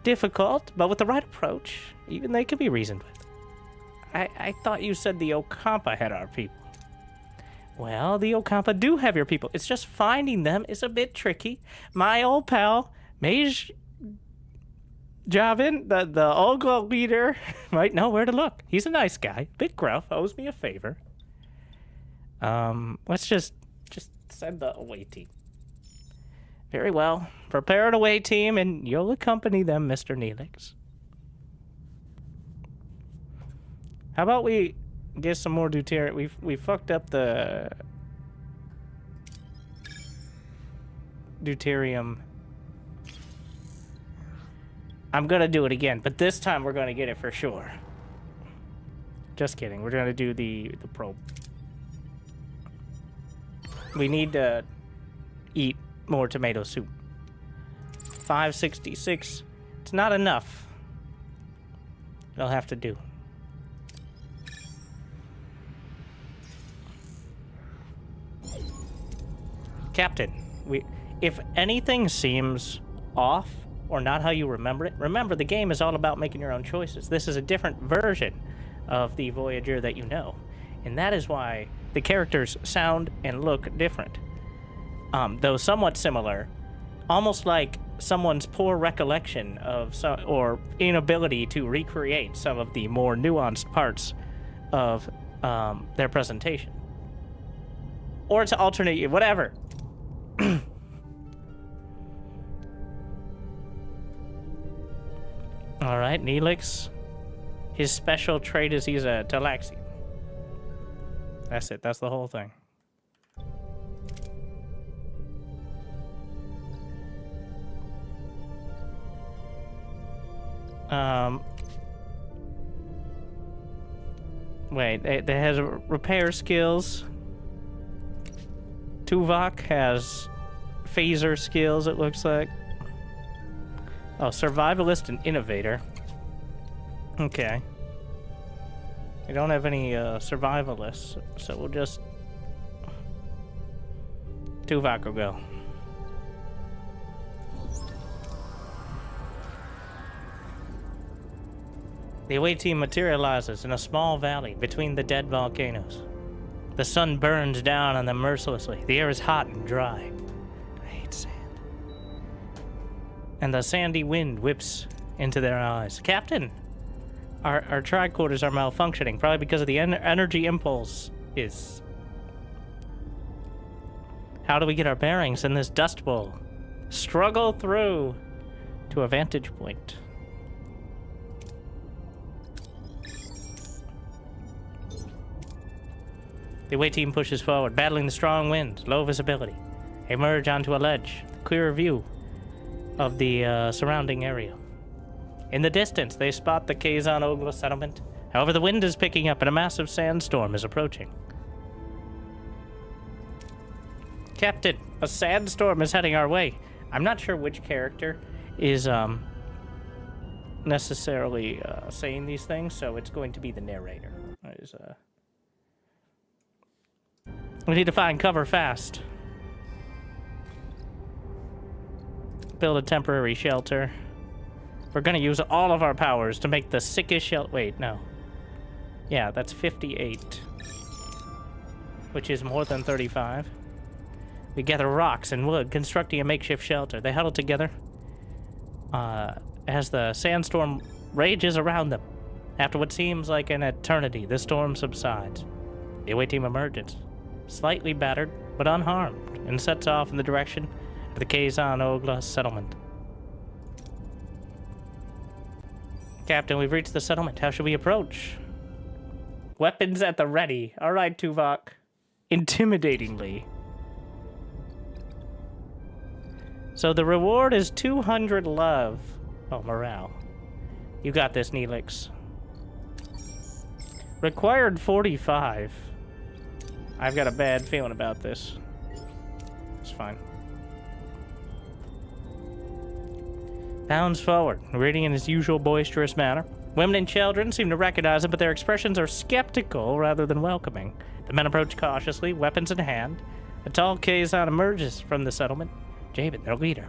difficult, but with the right approach, even they can be reasoned with. I thought you said the Ocampa had our people. Well, the Ocampa do have your people. It's just finding them is a bit tricky. My old pal, Mage Javin, the Olga leader, might know where to look. He's a nice guy. Bit gruff, owes me a favor. Let's just send the away team. Very well. Prepare an away team, and you'll accompany them, Mr. Neelix. How about we get some more deuterium? We fucked up the deuterium. I'm gonna do it again, but this time we're gonna get it for sure. Just kidding. We're gonna do the probe. We need to eat more tomato soup. 566. It's not enough. It'll have to do. Captain, if anything seems off or not how you remember it, remember the game is all about making your own choices. This is a different version of the Voyager that you know. And that is why the characters sound and look different. Though somewhat similar, almost like someone's poor recollection of some, or inability to recreate some of the more nuanced parts of their presentation. Or to alternate, whatever. Alright, Neelix. His special trait is he's a Talaxian. That's it, that's the whole thing. Wait, they has repair skills. Tuvok has phaser skills, it looks like. Oh, survivalist and innovator. Okay. We don't have any survivalists, so we'll just... Tuvok will go. The away team materializes in a small valley between the dead volcanoes. The sun burns down on them mercilessly. The air is hot and dry. I hate sand. And the sandy wind whips into their eyes. Captain, our tricorders are malfunctioning, probably because of the energy impulse is... How do we get our bearings in this dust bowl? Struggle through to a vantage point. The away team pushes forward, battling the strong winds, low visibility. They emerge onto a ledge, clearer view of the surrounding area. In the distance, they spot the Kazon Ogla settlement. However, the wind is picking up and a massive sandstorm is approaching. Captain, a sandstorm is heading our way. I'm not sure which character is necessarily saying these things, so it's going to be the narrator. We need to find cover fast. Build a temporary shelter. We're gonna use all of our powers to make the sickest shelter. Wait, no. Yeah, that's 58. Which is more than 35. We gather rocks and wood, constructing a makeshift shelter. They huddle together as the sandstorm rages around them. After what seems like an eternity, the storm subsides. The away team emerges, slightly battered, but unharmed, and sets off in the direction of the Kazon Ogla settlement. Captain, we've reached the settlement. How should we approach? Weapons at the ready. All right, Tuvok. Intimidatingly. So the reward is 200 love. Oh, morale. You got this, Neelix. Required 45. I've got a bad feeling about this. It's fine. Bounds forward, reading in his usual boisterous manner. Women and children seem to recognize him, but their expressions are skeptical rather than welcoming. The men approach cautiously, weapons in hand. A tall Kazon emerges from the settlement. Jabin, their leader.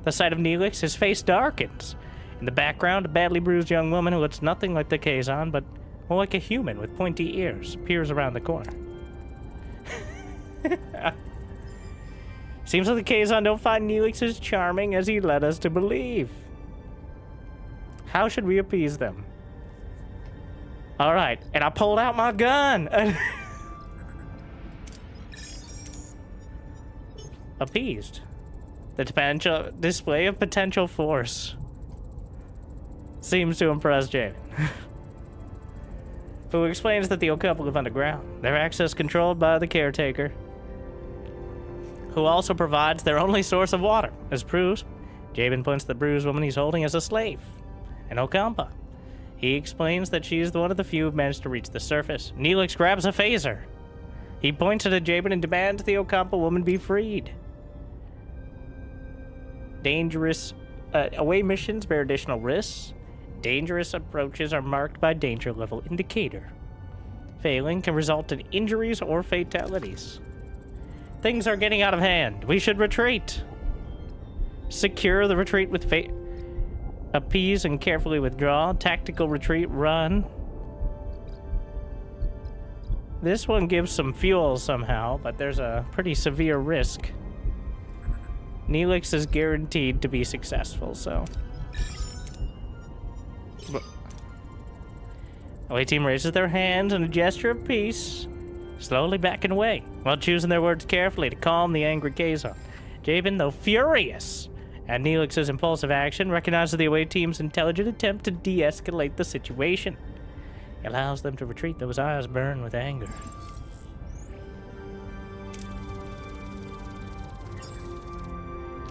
The sight of Neelix, his face darkens. In the background, a badly bruised young woman who looks nothing like the Kazon, but more like a human with pointy ears, peers around the corner. Seems like the Kazon don't find Neelix as charming as he led us to believe. How should we appease them? Alright, and I pulled out my gun! Appeased. The potential display of potential force seems to impress Jade. Who explains that the Occupy live underground. Their access controlled by the Caretaker, who also provides their only source of water. As proves, Jabin points the bruised woman he's holding as a slave, an Okampa. He explains that she is one of the few who managed to reach the surface. Neelix grabs a phaser. He points it at Jabin and demands the Okampa woman be freed. Dangerous away missions bear additional risks. Dangerous approaches are marked by danger level indicator. Failing can result in injuries or fatalities. Things are getting out of hand. We should retreat. Secure the retreat with appease and carefully withdraw. Tactical retreat, run. This one gives some fuel somehow, but there's a pretty severe risk. Neelix is guaranteed to be successful, so. Away team raises their hands in a gesture of peace, slowly backing away, while choosing their words carefully to calm the angry Kazon. Jabin, though furious at Neelix's impulsive action, recognizes the away team's intelligent attempt to de-escalate the situation. He allows them to retreat, though his eyes burn with anger.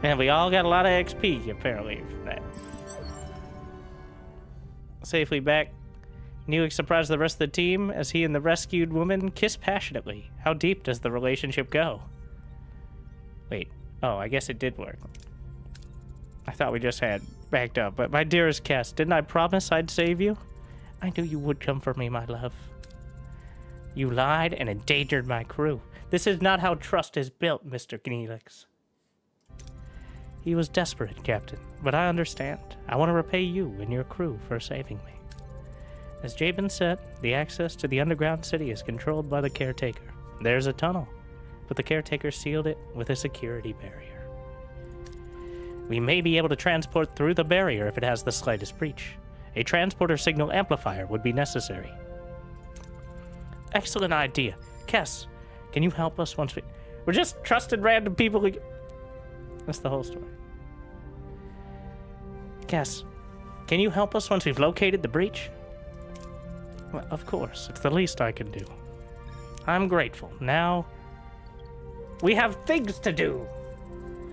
And we all got a lot of XP, apparently, for that. Safely back, Neelix surprises the rest of the team as he and the rescued woman kiss passionately. How deep does the relationship go? Wait. Oh, I guess it did work. I thought we just had backed up. But my dearest Cass, didn't I promise I'd save you? I knew you would come for me, my love. You lied and endangered my crew. This is not how trust is built, Mr. Neelix. He was desperate, Captain, but I understand. I want to repay you and your crew for saving me. As Jabin said, the access to the underground city is controlled by the Caretaker. There's a tunnel, but the Caretaker sealed it with a security barrier. We may be able to transport through the barrier if it has the slightest breach. A transporter signal amplifier would be necessary. Excellent idea. Kess, can you help us once we... We're just trusted random people. That's the whole story. Kess, can you help us once we've located the breach? Well, of course. It's the least I can do. I'm grateful. Now, we have things to do.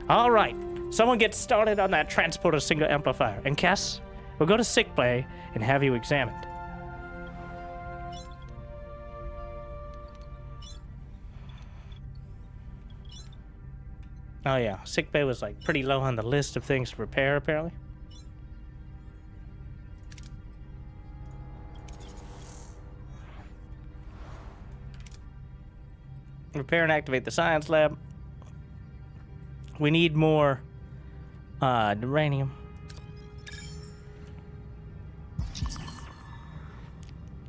All right. Someone get started on that transporter signal amplifier. And Kess, we'll go to sickbay and have you examined. Oh yeah, sickbay was like pretty low on the list of things to repair, apparently. Repair and activate the science lab. We need more uranium.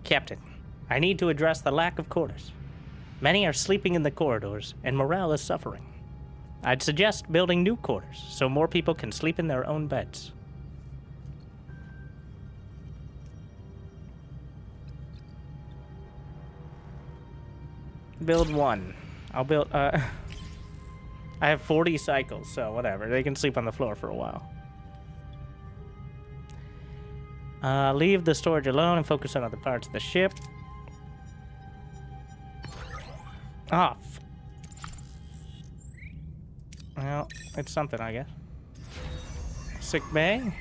Captain, I need to address the lack of quarters. Many are sleeping in the corridors, and morale is suffering. I'd suggest building new quarters so more people can sleep in their own beds. Build one. I'll build, I have 40 cycles, so whatever. They can sleep on the floor for a while. Leave the storage alone and focus on other parts of the ship. Ah, well, it's something, I guess. Sick bay.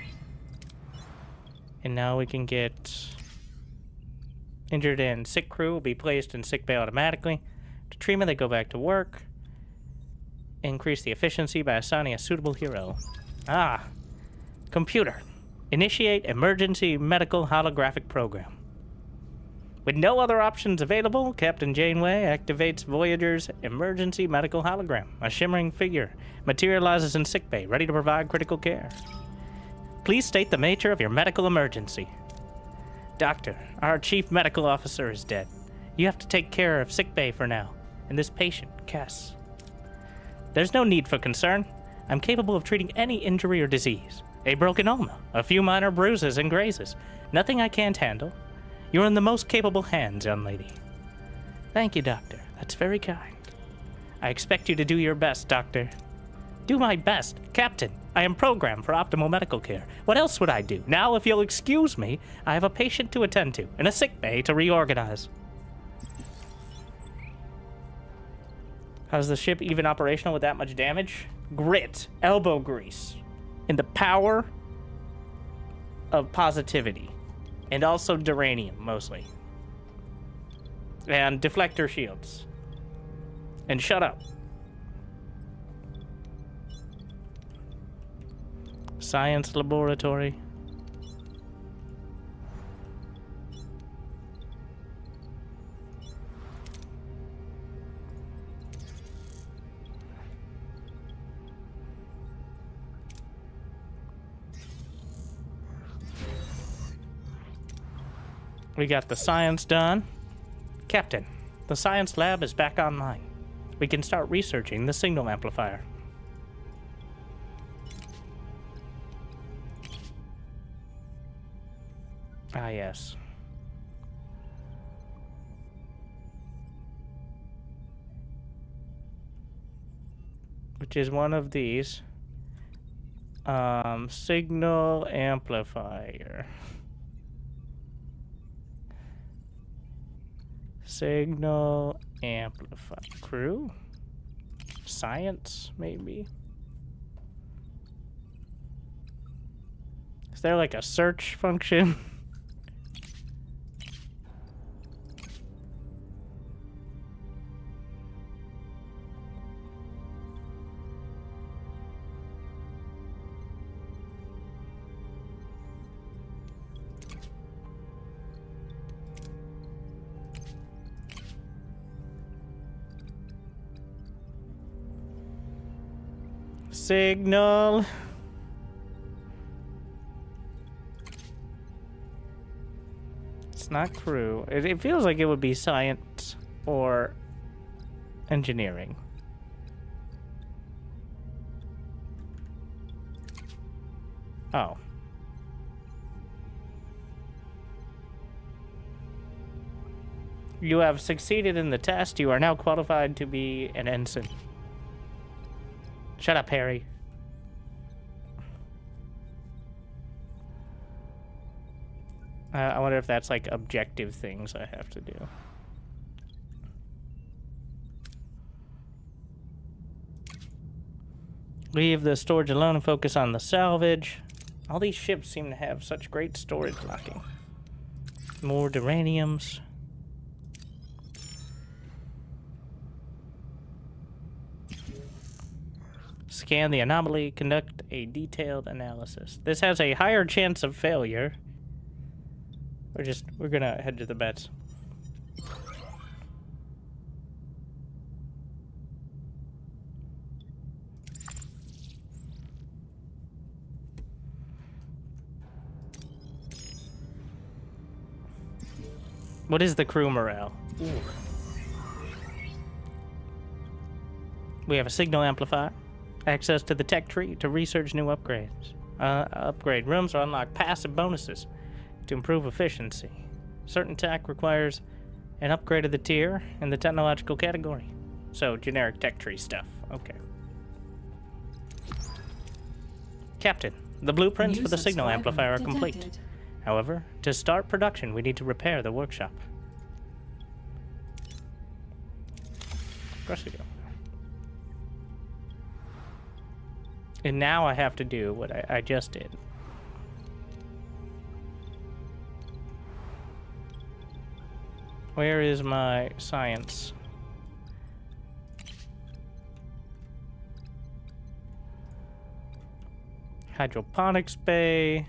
And now we can get injured and sick crew will be placed in sick bay automatically. To treatment, they go back to work. Increase the efficiency by assigning a suitable hero. Ah, computer. Initiate emergency medical holographic program. With no other options available, Captain Janeway activates Voyager's emergency medical hologram. A shimmering figure materializes in sickbay, ready to provide critical care. Please state the nature of your medical emergency. Doctor, our chief medical officer is dead. You have to take care of sickbay for now, and this patient, Cass. There's no need for concern. I'm capable of treating any injury or disease. A broken ulna, a few minor bruises and grazes. Nothing I can't handle. You're in the most capable hands, young lady. Thank you, Doctor. That's very kind. I expect you to do your best, Doctor. Do my best. Captain, I am programmed for optimal medical care. What else would I do? Now, if you'll excuse me, I have a patient to attend to and a sick bay to reorganize. How's the ship even operational with that much damage? Grit, elbow grease, and the power of positivity. And also duranium, mostly. And deflector shields. And shut up. Science laboratory. We got the science done. Captain, the science lab is back online. We can start researching the signal amplifier. Ah, yes. Which is one of these. Signal amplifier. Signal amplifier. Crew? Science, maybe? Is there like a search function? Signal. It's not crew. It feels like it would be science or engineering. Oh. You have succeeded in the test. You are now qualified to be an ensign. Shut up, Harry. I wonder if that's like objective things I have to do. Leave the storage alone and focus on the salvage. All these ships seem to have such great storage locking. More duraniums. Scan the anomaly, conduct a detailed analysis. This has a higher chance of failure. We're gonna head to the bets. What is the crew morale? Ooh. We have a signal amplifier. Access to the tech tree to research new upgrades. Upgrade rooms or unlock passive bonuses to improve efficiency. Certain tech requires an upgrade of the tier in the technological category. So, generic tech tree stuff. Okay. Captain, the blueprints for the signal amplifier are complete. However, to start production, we need to repair the workshop. Of course we do. And now I have to do what I just did. Where is my science? Hydroponics bay.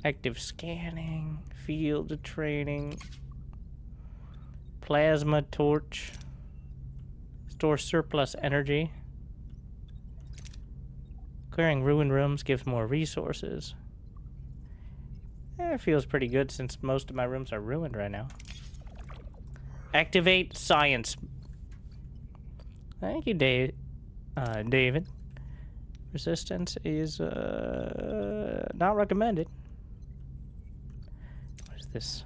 Active scanning. Field training. Plasma torch. Store surplus energy. Clearing ruined rooms gives more resources. It feels pretty good since most of my rooms are ruined right now. Activate science. Thank you, David. Resistance is not recommended. What is this?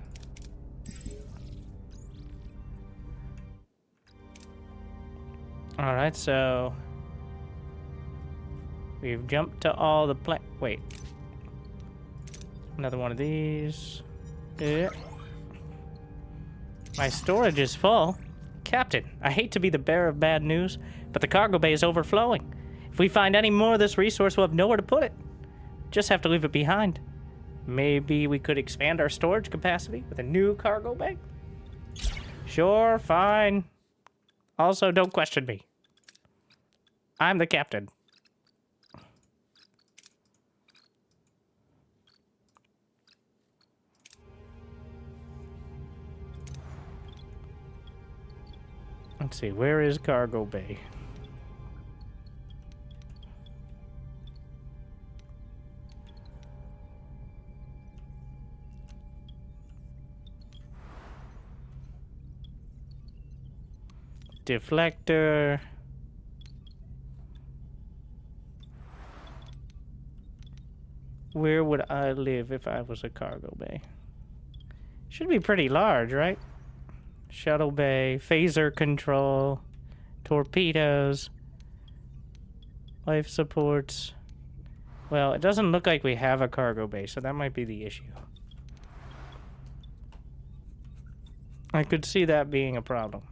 Alright, so we've jumped to all the wait. Another one of these. Yeah. My storage is full. Captain, I hate to be the bearer of bad news, but the cargo bay is overflowing. If we find any more of this resource, we'll have nowhere to put it. Just have to leave it behind. Maybe we could expand our storage capacity with a new cargo bay? Sure, fine. Also, don't question me. I'm the captain. Let's see, where is cargo bay? Deflector. Where would I live if I was a cargo bay? Should be pretty large, right? Shuttle bay, phaser control, torpedoes, life supports. Well, it doesn't look like we have a cargo bay, so that might be the issue. I could see that being a problem.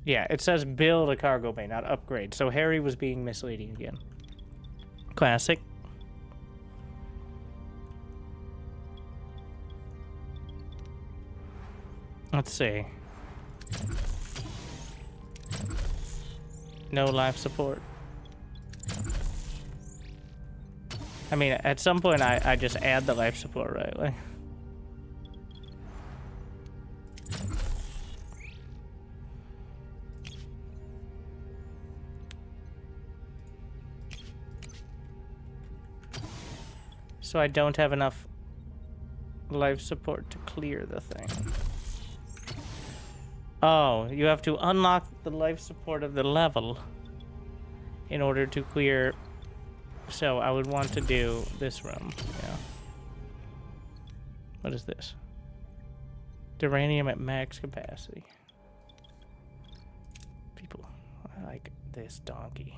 Yeah, it says build a cargo bay, not upgrade. So Harry was being misleading again. Classic. Let's see. No life support. I mean, at some point I just add the life support, right? Like, so I don't have enough life support to clear the thing. Oh, you have to unlock the life support of the level in order to clear. So I would want to do this room. Yeah. What is this? Duranium at max capacity. People, I like this donkey.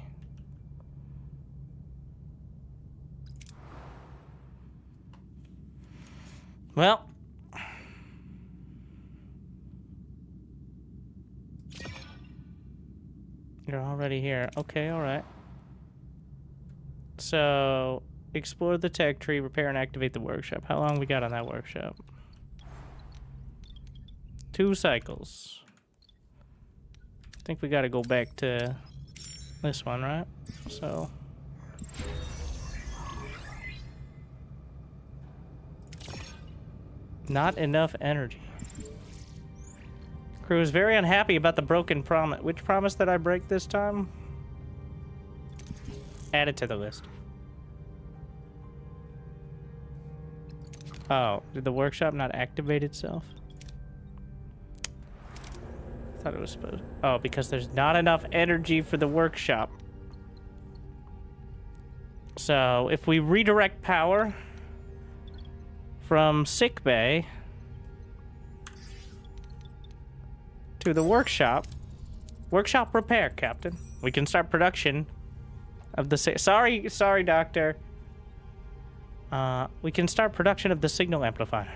Well. You're already here. Okay, alright. So, explore the tech tree, repair and activate the workshop. How long we got on that workshop? 2 cycles. I think we gotta go back to this one, right? So... not enough energy. Crew is very unhappy about the broken promise. Which promise did I break this time? Add it to the list. Oh, did the workshop not activate itself? I thought it was supposed to. Oh, because there's not enough energy for the workshop. So, if we redirect power from sickbay to the workshop repair, Captain. We can start production of the sorry, Doctor. We can start production of the signal amplifier.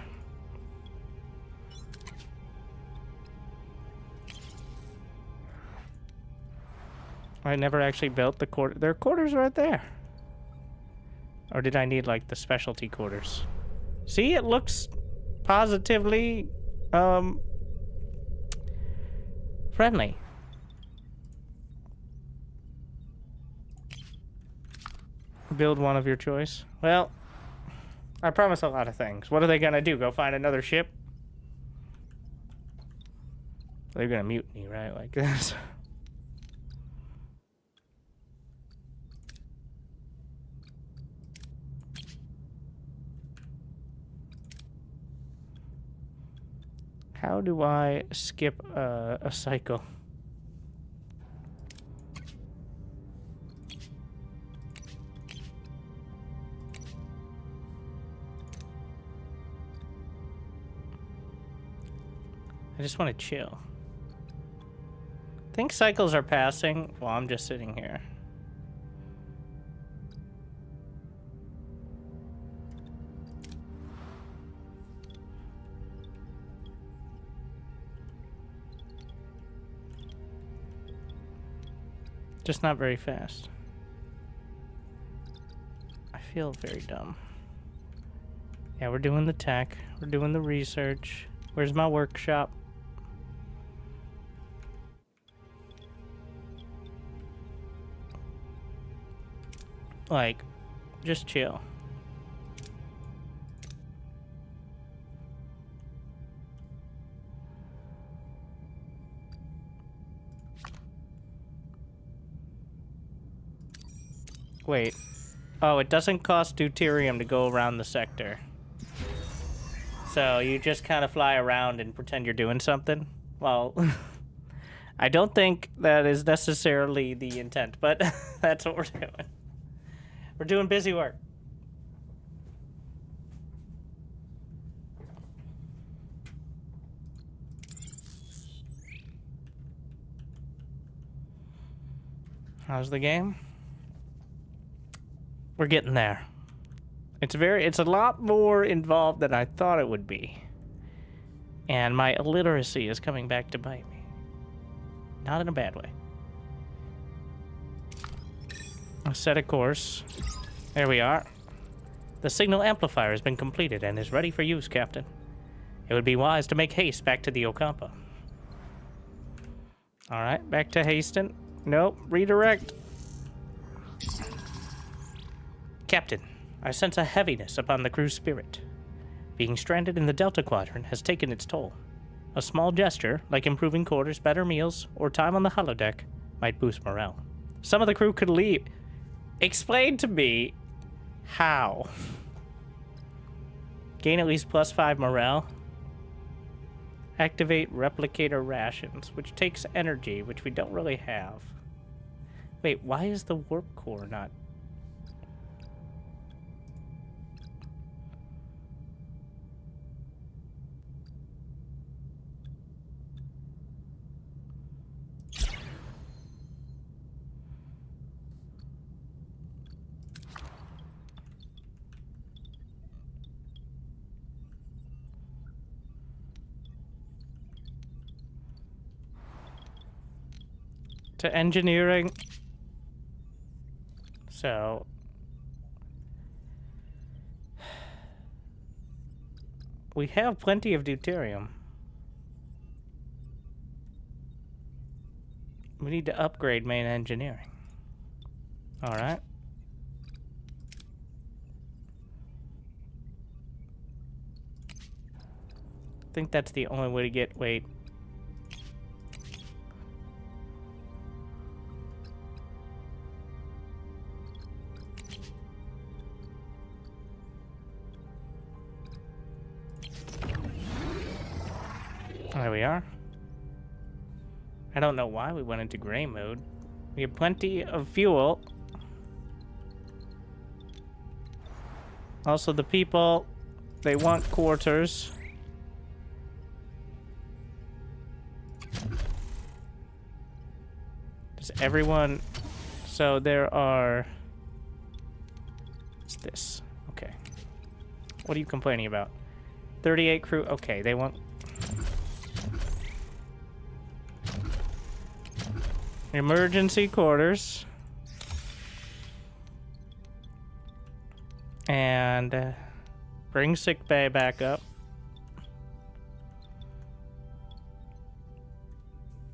I never actually built the quarter. There are quarters right there. Or did I need, like, the specialty quarters? See, it looks positively, friendly. Build one of your choice. Well, I promise a lot of things. What are they gonna do? Go find another ship? They're gonna mutiny, right? Like this. How do I skip a cycle? I just want to chill. I think cycles are passing while I'm just sitting here. Just not very fast. I feel very dumb. Yeah, we're doing the tech. We're doing the research. Where's my workshop? Like, just chill. Wait. Oh, it doesn't cost deuterium to go around the sector. So you just kind of fly around and pretend you're doing something. Well, I don't think that is necessarily the intent, but that's what we're doing. We're doing busy work. How's the game? We're getting there. It's a lot more involved than I thought it would be. And my illiteracy is coming back to bite me. Not in a bad way. I'll set a course. There we are. The signal amplifier has been completed and is ready for use, Captain. It would be wise to make haste back to the Ocampa. Alright, back to Haston. Nope, redirect. Captain, I sense a heaviness upon the crew's spirit. Being stranded in the Delta Quadrant has taken its toll. A small gesture, like improving quarters, better meals, or time on the holodeck, might boost morale. Some of the crew could leave. Explain to me how. Gain at least +5 morale. Activate replicator rations, which takes energy, which we don't really have. Wait, why is the warp core not... to engineering. So we have plenty of deuterium. We need to upgrade main engineering. All right. I think that's the only way to get... Wait. There we are. I don't know why we went into gray mode. We have plenty of fuel. Also, the people, they want quarters. Does everyone... So there are... What's this? Okay. What are you complaining about? 38 crew. Okay, they want... Emergency quarters. And bring sick bay back up.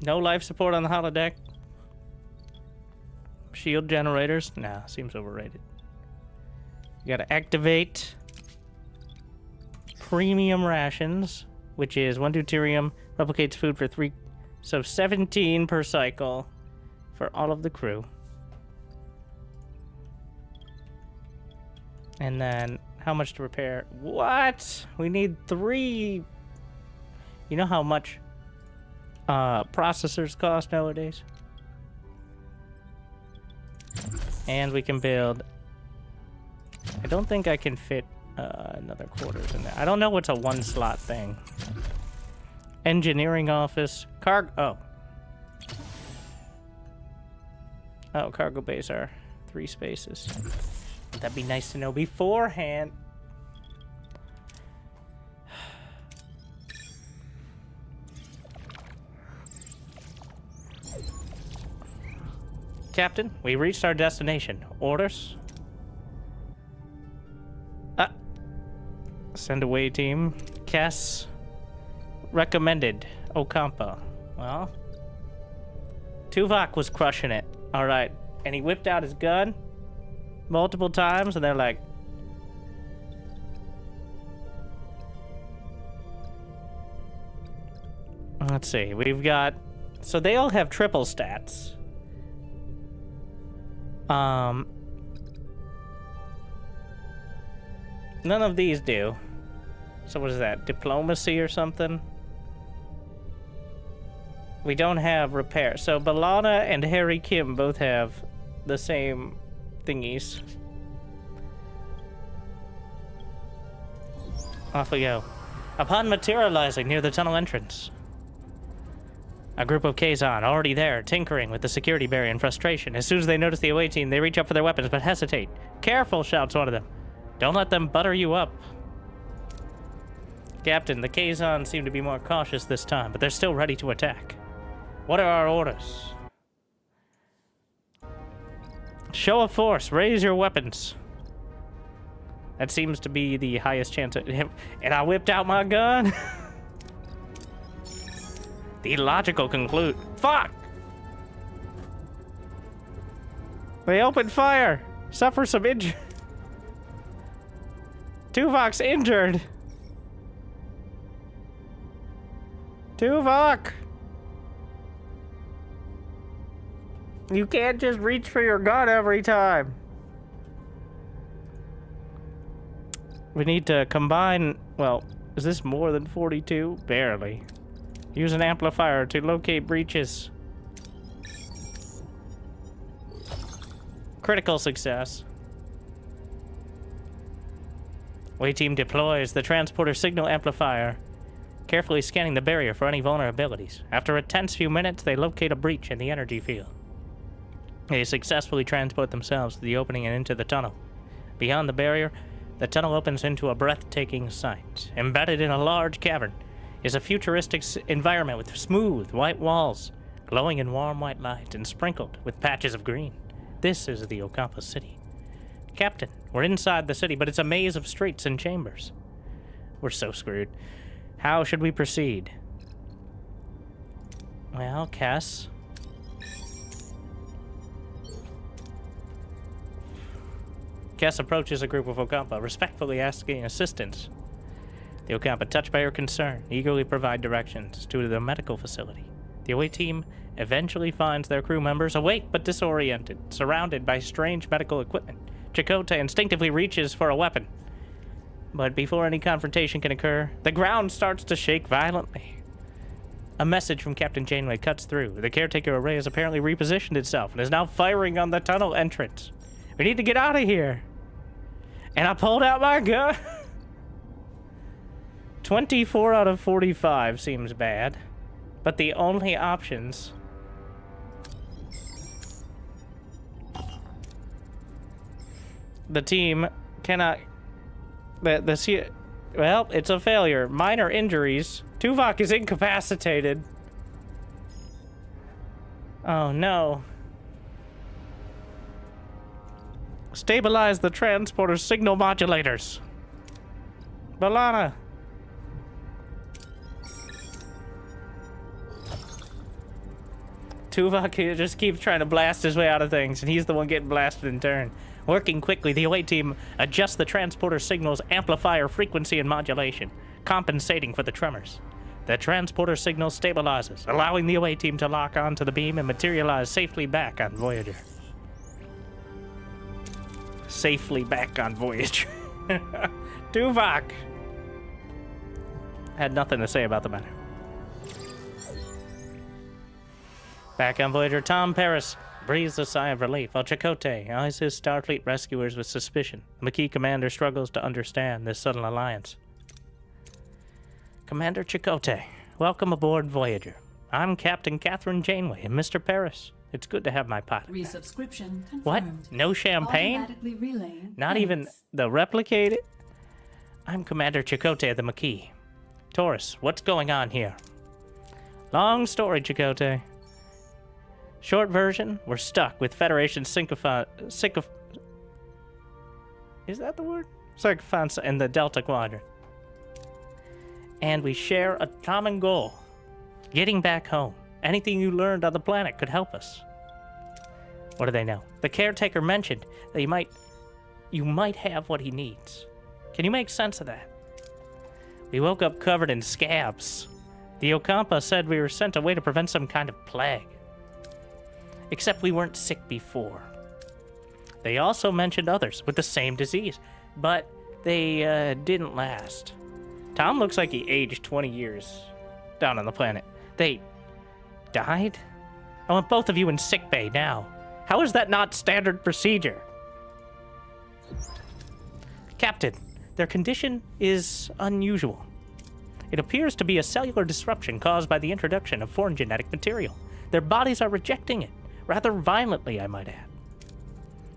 No life support on the holodeck. Shield generators. Nah, seems overrated. You gotta activate premium rations, which is 1 deuterium, replicates food for 3, so 17 per cycle. For all of the crew. And then, how much to repair? What? We need 3. You know how much processors cost nowadays? And we can build... I don't think I can fit another quarters in there. I don't know what's a 1-slot thing. Engineering office. Oh. Oh, cargo bays are 3 spaces. That'd be nice to know beforehand. Captain, we reached our destination. Orders? Send away team. Cass recommended Ocampa. Well, Tuvok was crushing it. All right, and he whipped out his gun multiple times, and they're like, let's see, we've got, so they all have triple stats. None of these do. So what is that? Diplomacy or something? We don't have repair. So Balana and Harry Kim both have the same thingies. Off we go. Upon materializing near the tunnel entrance, a group of Kazon already there, tinkering with the security barrier in frustration. As soon as they notice the away team, they reach up for their weapons, but hesitate. Careful, shouts one of them. Don't let them butter you up. Captain, the Kazon seem to be more cautious this time, but they're still ready to attack. What are our orders? Show of force. Raise your weapons. That seems to be the highest chance of him. And I whipped out my gun. The logical conclude. Fuck! They opened fire. Suffer some injury. Tuvok's injured. Tuvok! You can't just reach for your gun every time. We need to combine... Well, is this more than 42? Barely. Use an amplifier to locate breaches. Critical success. Way team deploys the transporter signal amplifier, carefully scanning the barrier for any vulnerabilities. After a tense few minutes, they locate a breach in the energy field. They successfully transport themselves to the opening and into the tunnel. Beyond the barrier, the tunnel opens into a breathtaking sight. Embedded in a large cavern is a futuristic environment with smooth white walls, glowing in warm white light and sprinkled with patches of green. This is the Ocampa City. Captain, we're inside the city, but it's a maze of streets and chambers. We're so screwed. How should we proceed? Well, Cass. Cass approaches a group of Ocampa, respectfully asking assistance. The Ocampa, touched by her concern, eagerly provide directions to the medical facility. The away team eventually finds their crew members awake but disoriented, surrounded by strange medical equipment. Chakotay instinctively reaches for a weapon. But before any confrontation can occur, the ground starts to shake violently. A message from Captain Janeway cuts through. The Caretaker array has apparently repositioned itself and is now firing on the tunnel entrance. We need to get out of here. And I pulled out my gun. 24 out of 45 seems bad. But the only options... The team cannot... Well, it's a failure. Minor injuries. Tuvok is incapacitated. Oh, no. Stabilize the transporter signal modulators. Balana. Tuvok just keeps trying to blast his way out of things, and he's the one getting blasted in turn. Working quickly, the away team adjusts the transporter signal's amplifier frequency and modulation, compensating for the tremors. The transporter signal stabilizes, allowing the away team to lock onto the beam and materialize safely back on Voyager. Safely back on Voyager. Tuvok had nothing to say about the matter. Back on Voyager, Tom Paris breathes a sigh of relief while Chakotay eyes his Starfleet rescuers with suspicion. The Maquis commander struggles to understand this sudden alliance. Commander Chakotay, welcome aboard Voyager. I'm Captain Catherine Janeway and Mr. Paris. It's good to have my pilot. Resubscription confirmed. What? No champagne? Automatically relay. Not even the replicated? I'm Commander Chakotay of the Maquis. Taurus, what's going on here? Long story, Chakotay. Short version, we're stuck with Federation is that the word? Sycophants in the Delta Quadrant. And we share a common goal. Getting back home. Anything you learned on the planet could help us. What do they know? The Caretaker mentioned that you might have what he needs. Can you make sense of that? We woke up covered in scabs. The Ocampa said we were sent away to prevent some kind of plague. Except we weren't sick before. They also mentioned others with the same disease, but they didn't last. Tom looks like he aged 20 years down on the planet. They died? I want both of you in sickbay now. How is that not standard procedure? Captain, their condition is unusual. It appears to be a cellular disruption caused by the introduction of foreign genetic material. Their bodies are rejecting it, rather violently, I might add.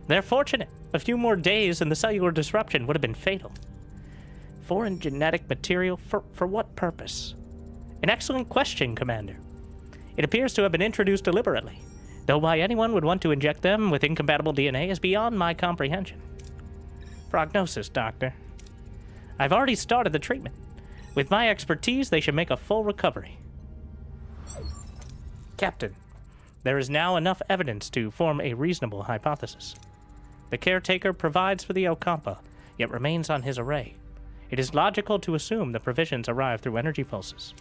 They're fortunate. A few more days and the cellular disruption would have been fatal. Foreign genetic material? For what purpose? An excellent question, Commander. It appears to have been introduced deliberately, though why anyone would want to inject them with incompatible DNA is beyond my comprehension. Prognosis, Doctor. I've already started the treatment. With my expertise, they should make a full recovery. Captain, there is now enough evidence to form a reasonable hypothesis. The Caretaker provides for the Ocampa, yet remains on his array. It is logical to assume the provisions arrive through energy pulses.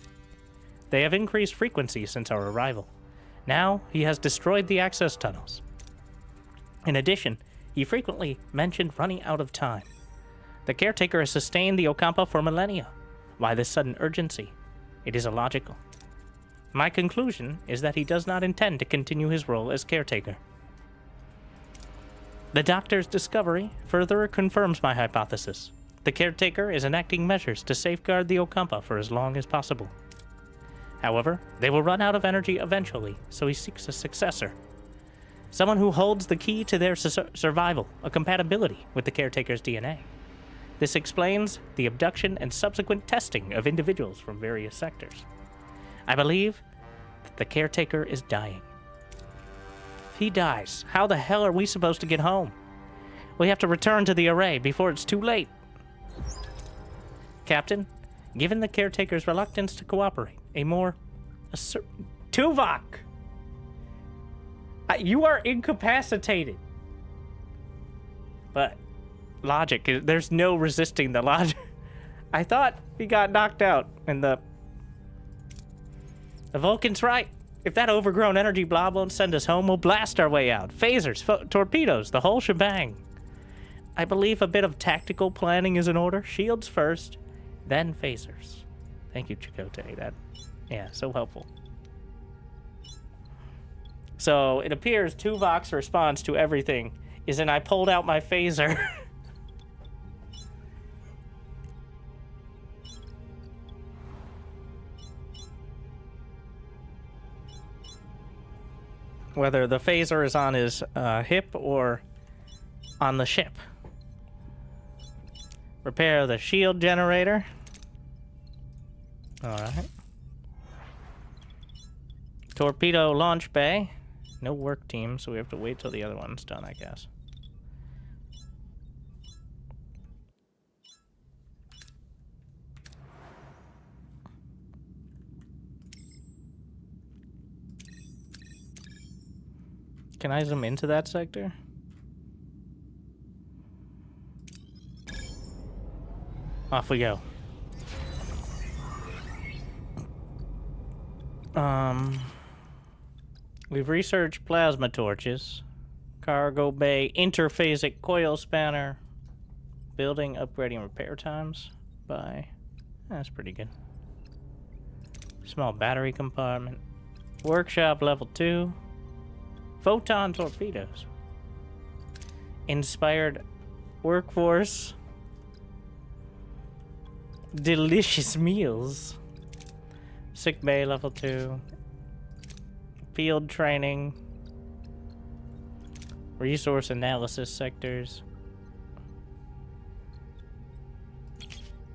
They have increased frequency since our arrival. Now, he has destroyed the access tunnels. In addition, he frequently mentioned running out of time. The Caretaker has sustained the Ocampa for millennia. Why this sudden urgency? It is illogical. My conclusion is that he does not intend to continue his role as Caretaker. The Doctor's discovery further confirms my hypothesis. The Caretaker is enacting measures to safeguard the Ocampa for as long as possible. However, they will run out of energy eventually, so he seeks a successor. Someone who holds the key to their survival, a compatibility with the Caretaker's DNA. This explains the abduction and subsequent testing of individuals from various sectors. I believe that the Caretaker is dying. If he dies, how the hell are we supposed to get home? We have to return to the array before it's too late. Captain, given the Caretaker's reluctance to cooperate, Tuvok! You are incapacitated. But logic, there's no resisting the logic. I thought he got knocked out, and the Vulcan's right. If that overgrown energy blob won't send us home, we'll blast our way out. Phasers, torpedoes, the whole shebang. I believe a bit of tactical planning is in order. Shields first, then phasers. Thank you, Chakotay. Yeah, so helpful. So it appears Tuvok's response to everything is I pulled out my phaser. Whether the phaser is on his hip or on the ship. Repair the shield generator. Alright. Torpedo launch bay. No work team, so we have to wait till the other one's done, I guess. Can I zoom into that sector? Off we go. We've researched plasma torches, cargo bay, interphasic coil spanner, building, upgrading repair times by... That's pretty good. Small battery compartment, workshop level 2, photon torpedoes, inspired workforce, delicious meals, sick bay level 2, field training, resource analysis sectors,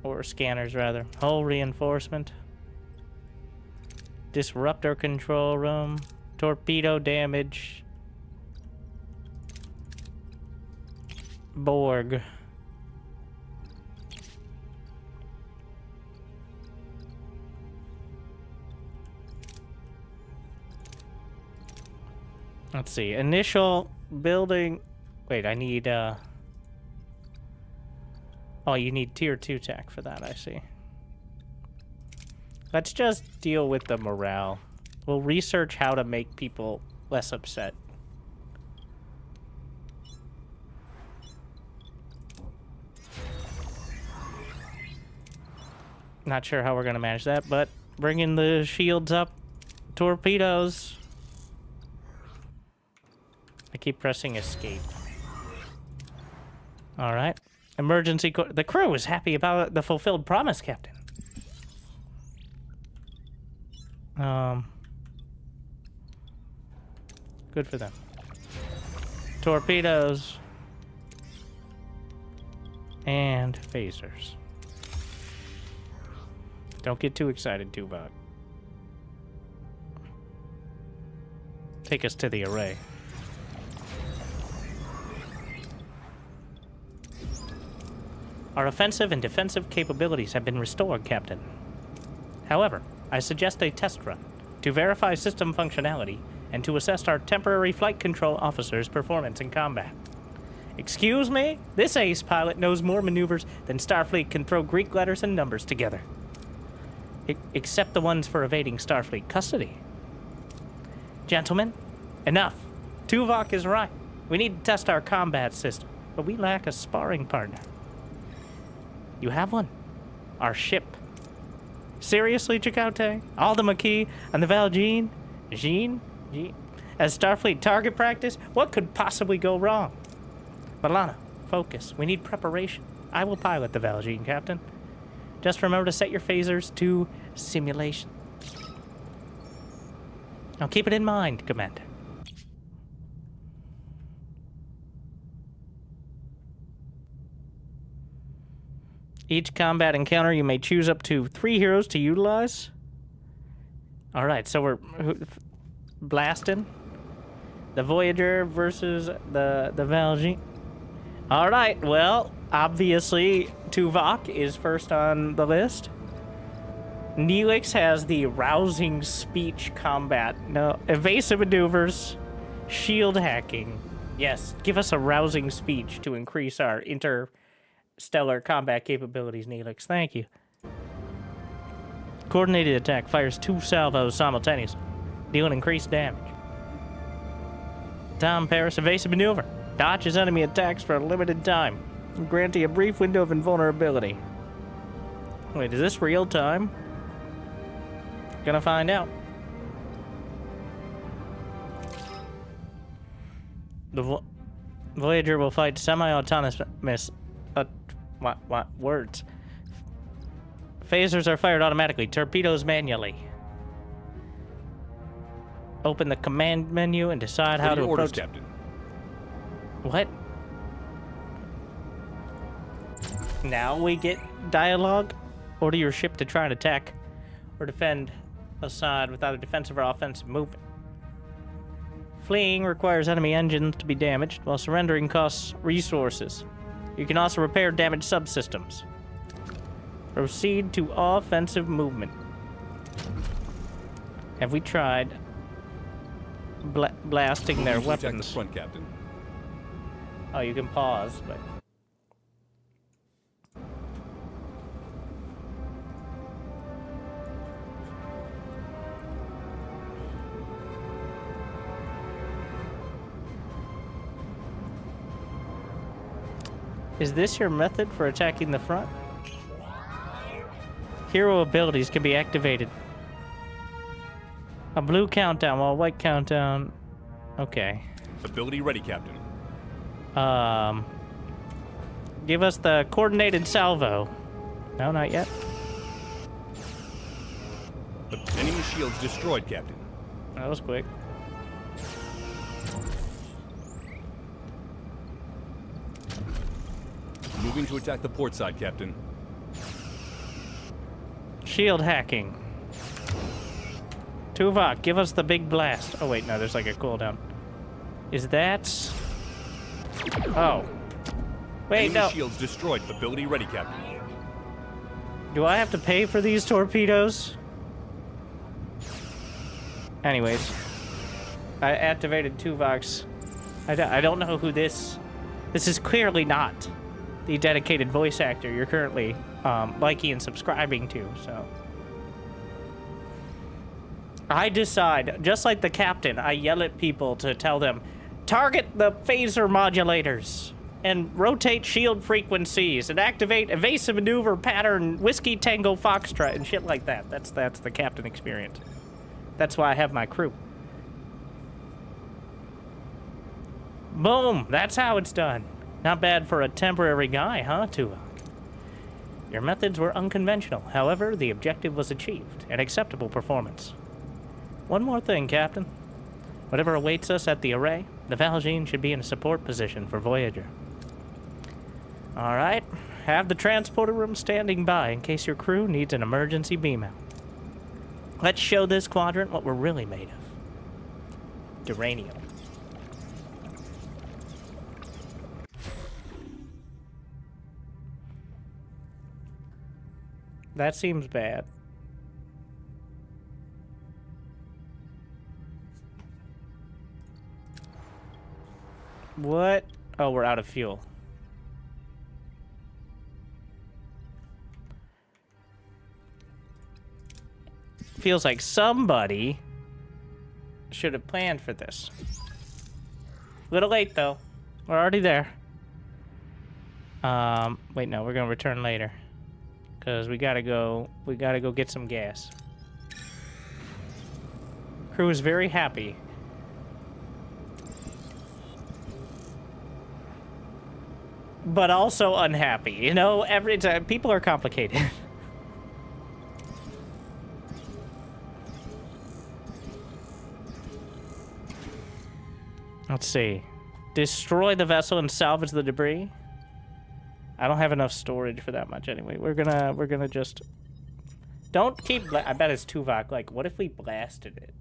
or scanners rather, hull reinforcement, disruptor control room, torpedo damage, Borg. Let's see, initial building. Wait, I need, oh, you need tier 2 tech for that, I see. Let's just deal with the morale. We'll research how to make people less upset. Not sure how we're gonna manage that, but bringing the shields up. Torpedoes. I keep pressing escape. All right. Emergency. The crew is happy about the fulfilled promise, Captain. Good for them. Torpedoes. And phasers. Don't get too excited, Tuvok. Take us to the array. Our offensive and defensive capabilities have been restored, Captain. However, I suggest a test run to verify system functionality and to assess our temporary flight control officer's performance in combat. Excuse me? This ace pilot knows more maneuvers than Starfleet can throw Greek letters and numbers together. Except the ones for evading Starfleet custody. Gentlemen, enough. Tuvok is right. We need to test our combat system, but we lack a sparring partner. You have one. Our ship. Seriously, Chakotay? Alda McKee and the Valjean? Jean? As Starfleet target practice? What could possibly go wrong? Milana, focus. We need preparation. I will pilot the Valjean, Captain. Just remember to set your phasers to simulation. Now keep it in mind, Commander. Each combat encounter, you may choose up to 3 heroes to utilize. All right, so we're blasting the Voyager versus the Valjean. All right, well, obviously Tuvok is first on the list. Neelix has the rousing speech combat. No, evasive maneuvers, shield hacking. Yes, give us a rousing speech to increase our interstellar combat capabilities, Neelix. Thank you. Coordinated attack fires 2 salvos simultaneously, dealing increased damage. Tom Paris, evasive maneuver. Dodges enemy attacks for a limited time, granting a brief window of invulnerability. Wait, is this real time? Gonna find out. The Voyager will fight semi-autonomous... what words? Phasers are fired automatically. Torpedoes manually. Open the command menu and decide how to approach... Captain. What? Now we get dialogue? Order your ship to try and attack or defend a side without a defensive or offensive movement. Fleeing requires enemy engines to be damaged, while surrendering costs resources. You can also repair damaged subsystems. Proceed to offensive movement. Have we tried blasting their weapons? The front, Captain. Oh, you can pause, but... Is this your method for attacking the front? Hero abilities can be activated. A blue countdown while a white countdown... Okay. Ability ready, Captain. Give us the coordinated salvo. No, not yet. The enemy shields destroyed, Captain. That was quick. Moving to attack the port side, Captain. Shield hacking. Tuvok, give us the big blast. Oh wait, no, there's like a cooldown. Is that... Oh. Wait, enemy no. shields destroyed. Ability ready, Captain. Do I have to pay for these torpedoes? Anyways. I activated Tuvok's. I don't know who this... This is clearly not the dedicated voice actor you're currently liking and subscribing to, so... I decide, just like the captain, I yell at people to tell them, target the phaser modulators and rotate shield frequencies and activate evasive maneuver pattern, whiskey tango foxtrot, and shit like that. That's the captain experience. That's why I have my crew. Boom! That's how it's done. Not bad for a temporary guy, huh, Tuvok? Your methods were unconventional. However, the objective was achieved. An acceptable performance. One more thing, Captain. Whatever awaits us at the array, the Valjean should be in a support position for Voyager. Alright, have the transporter room standing by in case your crew needs an emergency beam out. Let's show this quadrant what we're really made of. Duranium. That seems bad. What? Oh, we're out of fuel. Feels like somebody should have planned for this. Little late, though. We're already there. Wait, no, we're gonna return later. Because we gotta go get some gas. Crew is very happy. But also unhappy. You know, every time people are complicated. Let's see. Destroy the vessel and salvage the debris. I don't have enough storage for that much anyway. We're gonna just... Don't keep... I bet it's Tuvok. Like, what if we blasted it?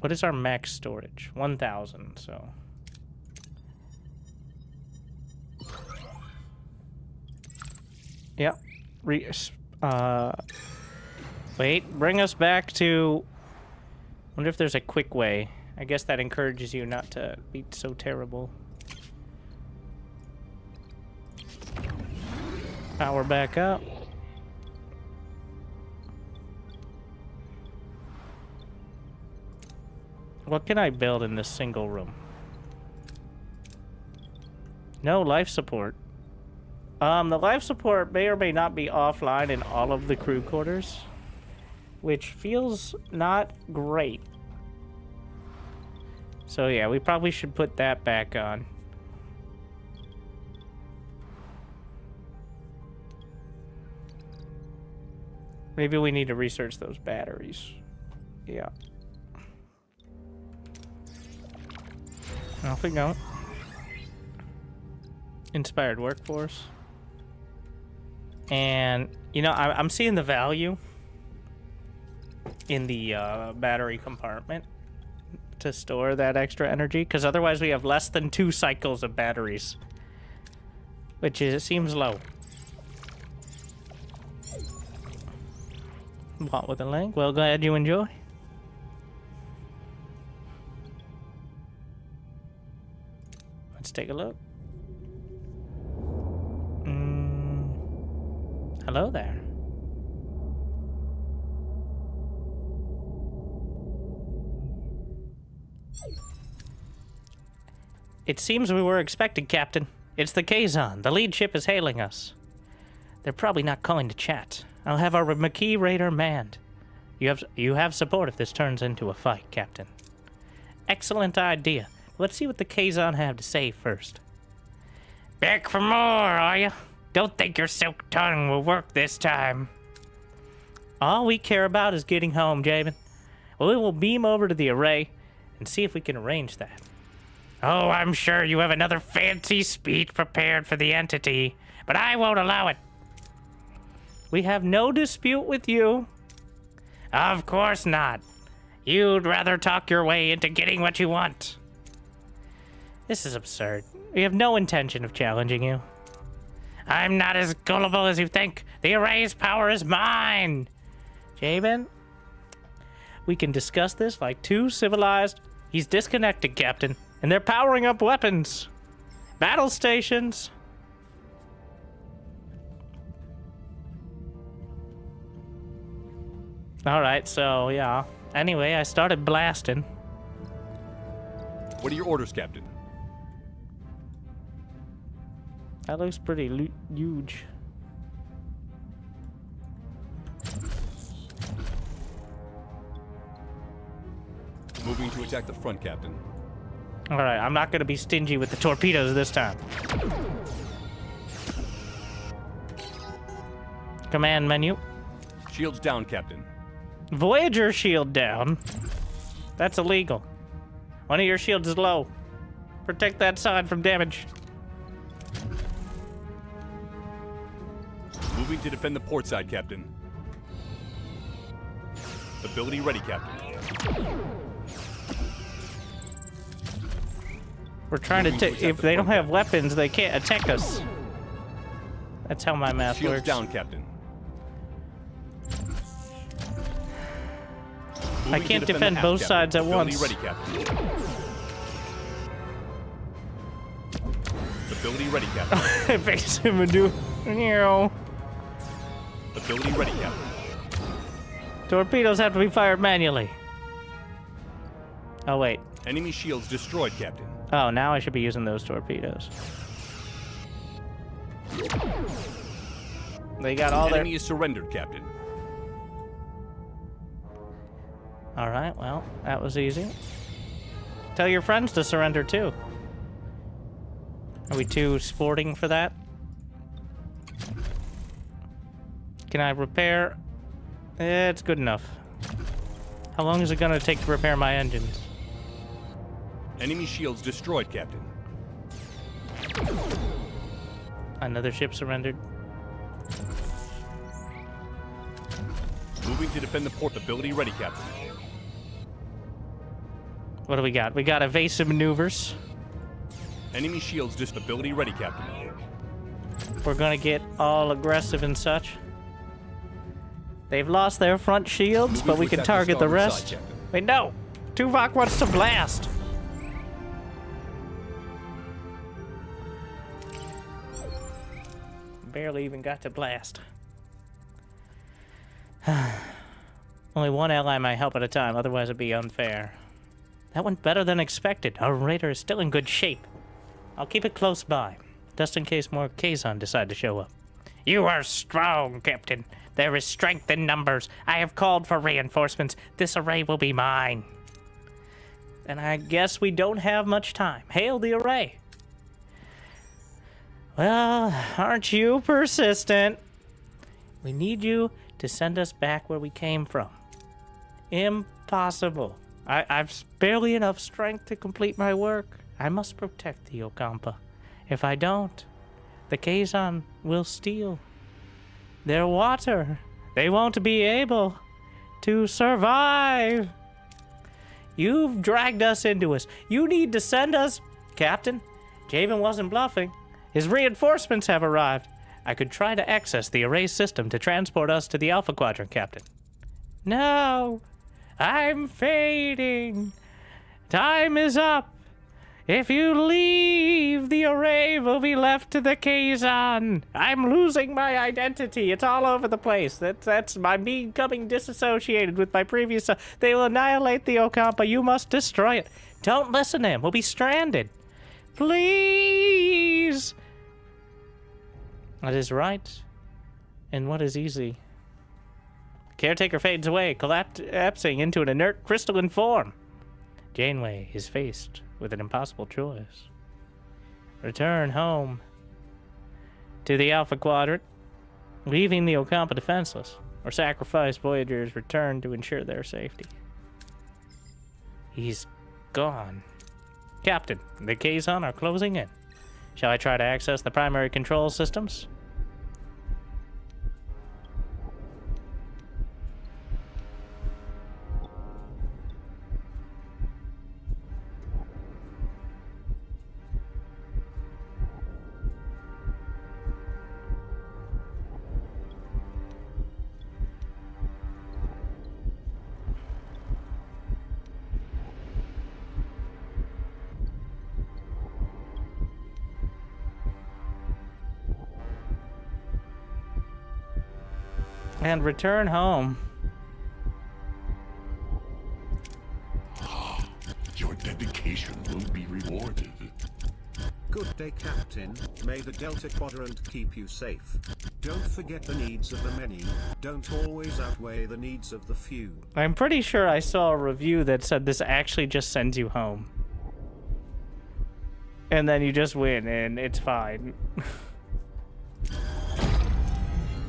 What is our max storage? 1,000, so... Yep. Wait, bring us back to... Wonder if there's a quick way. I guess that encourages you not to be so terrible. Power back up. What can I build in this single room? No life support. The life support may or may not be offline in all of the crew quarters, which feels not great. So yeah, we probably should put that back on. Maybe we need to research those batteries. Yeah. Off we go. Inspired workforce. And, you know, I'm seeing the value in the battery compartment to store that extra energy, because otherwise we have less than 2 cycles of batteries, which is, seems low. Bought with a link. Well, glad you enjoy. Let's take a look. Hello there. It seems we were expected, Captain. It's the Kazon. The lead ship is hailing us. They're probably not calling to chat. I'll have our McKee Raider manned. You have support if this turns into a fight, Captain. Excellent idea. Let's see what the Kazon have to say first. Back for more, are you? Don't think your silk tongue will work this time. All we care about is getting home, Jabin. Well, we will beam over to the array and see if we can arrange that. Oh, I'm sure you have another fancy speech prepared for the entity, but I won't allow it. We have no dispute with you. Of course not. You'd rather talk your way into getting what you want. This is absurd. We have no intention of challenging you. I'm not as gullible as you think. The array's power is mine. Jabin, we can discuss this like 2 civilized... He's disconnected, Captain, and they're powering up weapons. Battle stations. Alright, so, yeah. Anyway, I started blasting. What are your orders, Captain? That looks pretty huge. Moving to attack the front, Captain. Alright, I'm not gonna be stingy with the torpedoes this time. Command menu. Shields down, Captain. Voyager shield down. That's illegal. One of your shields is low. Protect that side from damage. Moving to defend the port side, Captain. Ability ready, Captain. We're trying to take. If they don't have weapons, they can't attack us. That's how my math Shields works. down, Captain. I Moving can't to defend the both half, sides at Ability once. ready, Captain. Ability ready, Captain. Evasive maneuver. Ability ready, Captain. Torpedoes have to be fired manually. Oh wait. Enemy shields destroyed, Captain. Oh, now I should be using those torpedoes. They got all their. Enemy is surrendered, Captain. All right. Well, that was easy. Tell your friends to surrender too. Are we too sporting for that? Can I repair? It's good enough. How long is it gonna take to repair my engines? Enemy shields destroyed, Captain. Another ship surrendered. Moving to defend the port. Ability ready, Captain. What do we got? We got evasive maneuvers. Enemy shields ability ready, Captain. We're gonna get all aggressive and such. They've lost their front shields, Moving but to we can attack the target the starboard rest. side, Captain. Wait, no! Tuvok wants to blast! Barely even got to blast. Only one ally might help at a time, otherwise it'd be unfair. That went better than expected. Our raider is still in good shape. I'll keep it close by, just in case more Kazon decide to show up. You are strong, Captain. There is strength in numbers. I have called for reinforcements. This array will be mine. And I guess we don't have much time. Hail the array. Well, aren't you persistent? We need you to send us back where we came from. Impossible. I've barely enough strength to complete my work. I must protect the Ocampa. If I don't, the Kazon will steal their water. They won't be able to survive. You've dragged us into this. You need to send us... Captain, Javen wasn't bluffing. His reinforcements have arrived. I could try to access the array system to transport us to the Alpha Quadrant, Captain. No, I'm fading. Time is up. If you leave, the array will be left to the Kazon. I'm losing my identity. It's all over the place. That's my me becoming disassociated with my previous... They will annihilate the Ocampa. You must destroy it. Don't listen to him. We'll be stranded. Please. What is right and what is easy. Caretaker fades away, collapsing into an inert crystalline form. Janeway is faced with an impossible choice. Return home to the Alpha Quadrant, leaving the Ocampa defenseless, or sacrifice Voyager's return to ensure their safety. He's gone. Captain, the Kazon are closing in. Shall I try to access the primary control systems? And return home. Good day, Captain. May the Delta Quadrant keep you safe. Don't forget the needs of the many don't always outweigh the needs of the few. I'm pretty sure I saw a review that said this actually just sends you home. And then you just win, and it's fine.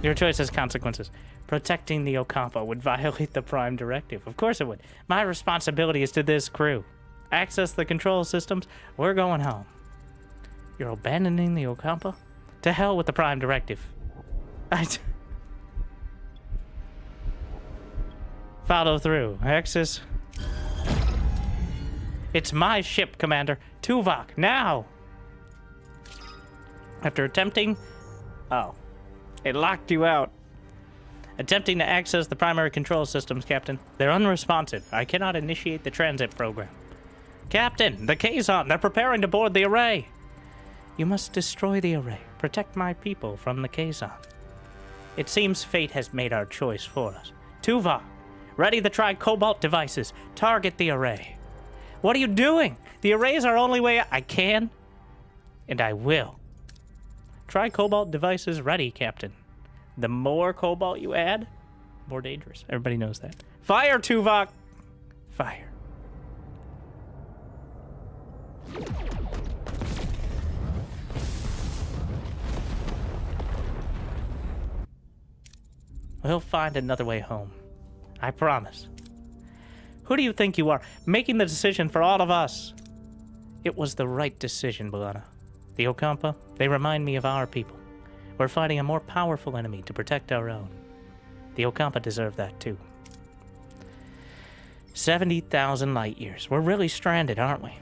Your choice has consequences. Protecting the Ocampo would violate the Prime Directive. Of course it would. My responsibility is to this crew. Access the control systems. We're going home. You're abandoning the Ocampo? To hell with the Prime Directive. Follow through. Access. It's my ship, Commander. Tuvok, now! After attempting... Oh. It locked you out. Attempting to access the primary control systems, Captain. They're unresponsive. I cannot initiate the transit program. Captain, the Kazon, they're preparing to board the array. You must destroy the array. Protect my people from the Kazon. It seems fate has made our choice for us. Tuvok, ready the tri-cobalt devices. Target the array. What are you doing? The array is our only way. I can, and I will. Tri-cobalt devices ready, Captain. The more cobalt you add, more dangerous. Everybody knows that. Fire, Tuvok! Fire. We'll find another way home. I promise. Who do you think you are, making the decision for all of us? It was the right decision, B'Elanna. The Ocampo, they remind me of our people. We're fighting a more powerful enemy to protect our own. The Ocampo deserve that too. 70,000 light years. We're really stranded, aren't we?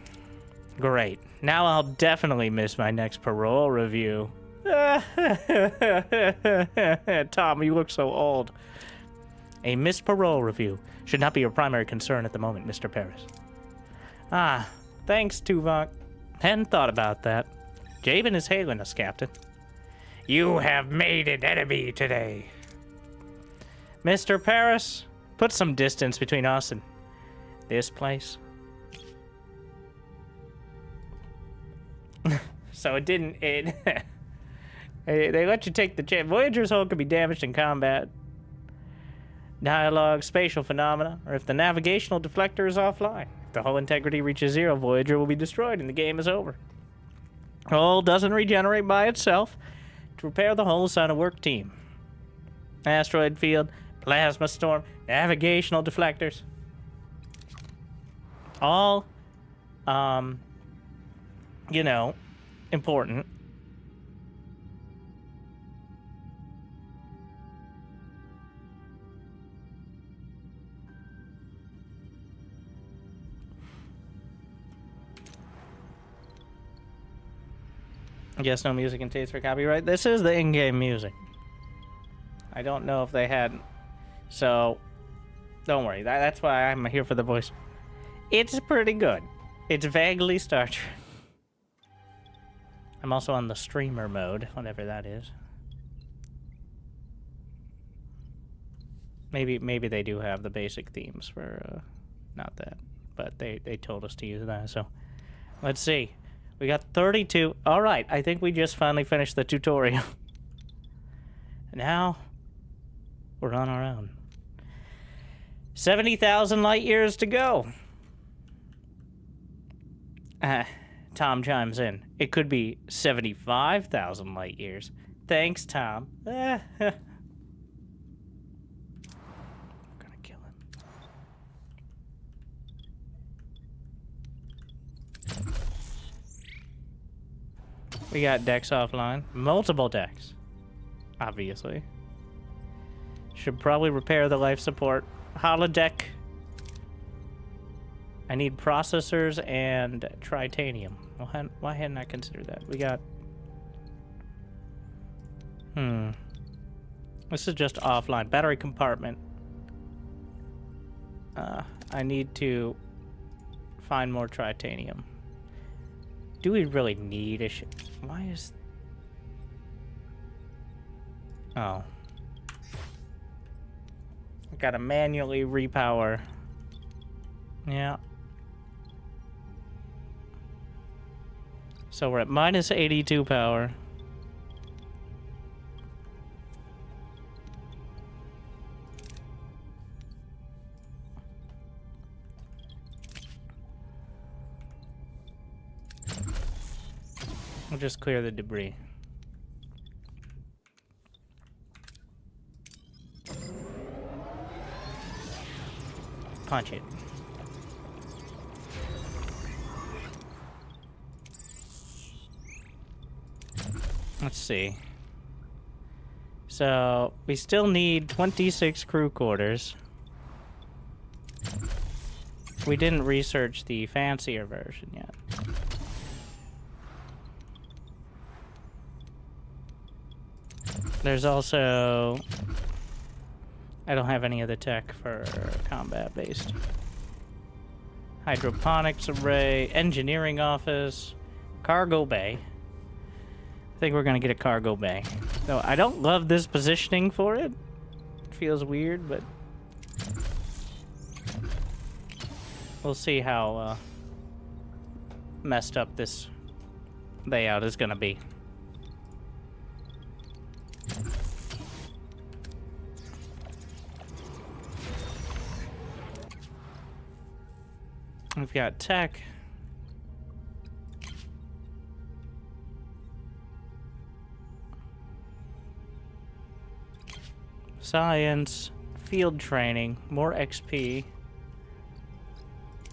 Great. Now I'll definitely miss my next parole review. Tom, you look so old. A missed parole review should not be your primary concern at the moment, Mr. Paris. Ah, thanks, Tuvok. Hadn't thought about that. Jabin is hailing us, Captain. You have made an enemy today. Mr. Paris, put some distance between us and this place. So it didn't... They let you take the chance. Voyager's hull could be damaged in combat. Dialogue, spatial phenomena, or if the navigational deflector is offline. If the hull integrity reaches 0, Voyager will be destroyed and the game is over. Hull doesn't regenerate by itself. To repair the hull, assign a work team. Asteroid field, plasma storm, navigational deflectors. All, you know, important. I guess no music and tapes for copyright. This is the in-game music. I don't know if they had, so don't worry. That's why I'm here for the voice. It's pretty good. It's vaguely Star Trek. I'm also on the streamer mode, whatever that is. Maybe they do have the basic themes for not that, but they told us to use that. So let's see. We got 32. All right, I think we just finally finished the tutorial. Now we're on our own. 70,000 light years to go. Tom chimes in. It could be 75,000 light years. Thanks, Tom. I'm gonna kill him. We got decks offline. Multiple decks. Obviously. Should probably repair the life support. Holodeck. I need processors and tritanium. Why hadn't I considered that? We got... This is just offline. Battery compartment. I need to find more tritanium. Do we really need a ship? Why is... Oh. I gotta manually repower. Yeah. So we're at minus 82 power. We'll just clear the debris. Punch it. Let's see. So, we still need 26 crew quarters. We didn't research the fancier version yet. There's also... I don't have any of the tech for combat-based. Hydroponics array, engineering office, cargo bay. I think we're gonna get a cargo bay. So I don't love this positioning for it. It feels weird, but we'll see how messed up this layout is gonna be. We've got tech. Science, field training, more XP,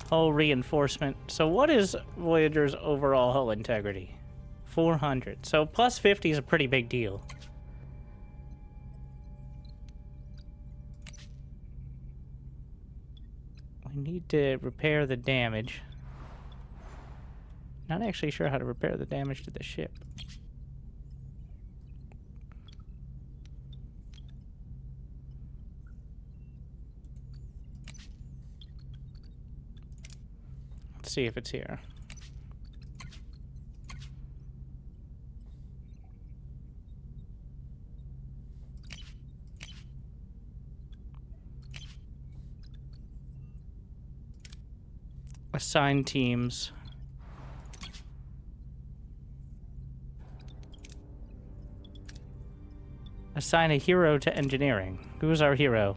hull reinforcement. So what is Voyager's overall hull integrity? 400. So plus 50 is a pretty big deal. We need to repair the damage. Not actually sure how to repair the damage to the ship. Let's see if it's here. Assign teams. Assign a hero to engineering. Who's our hero?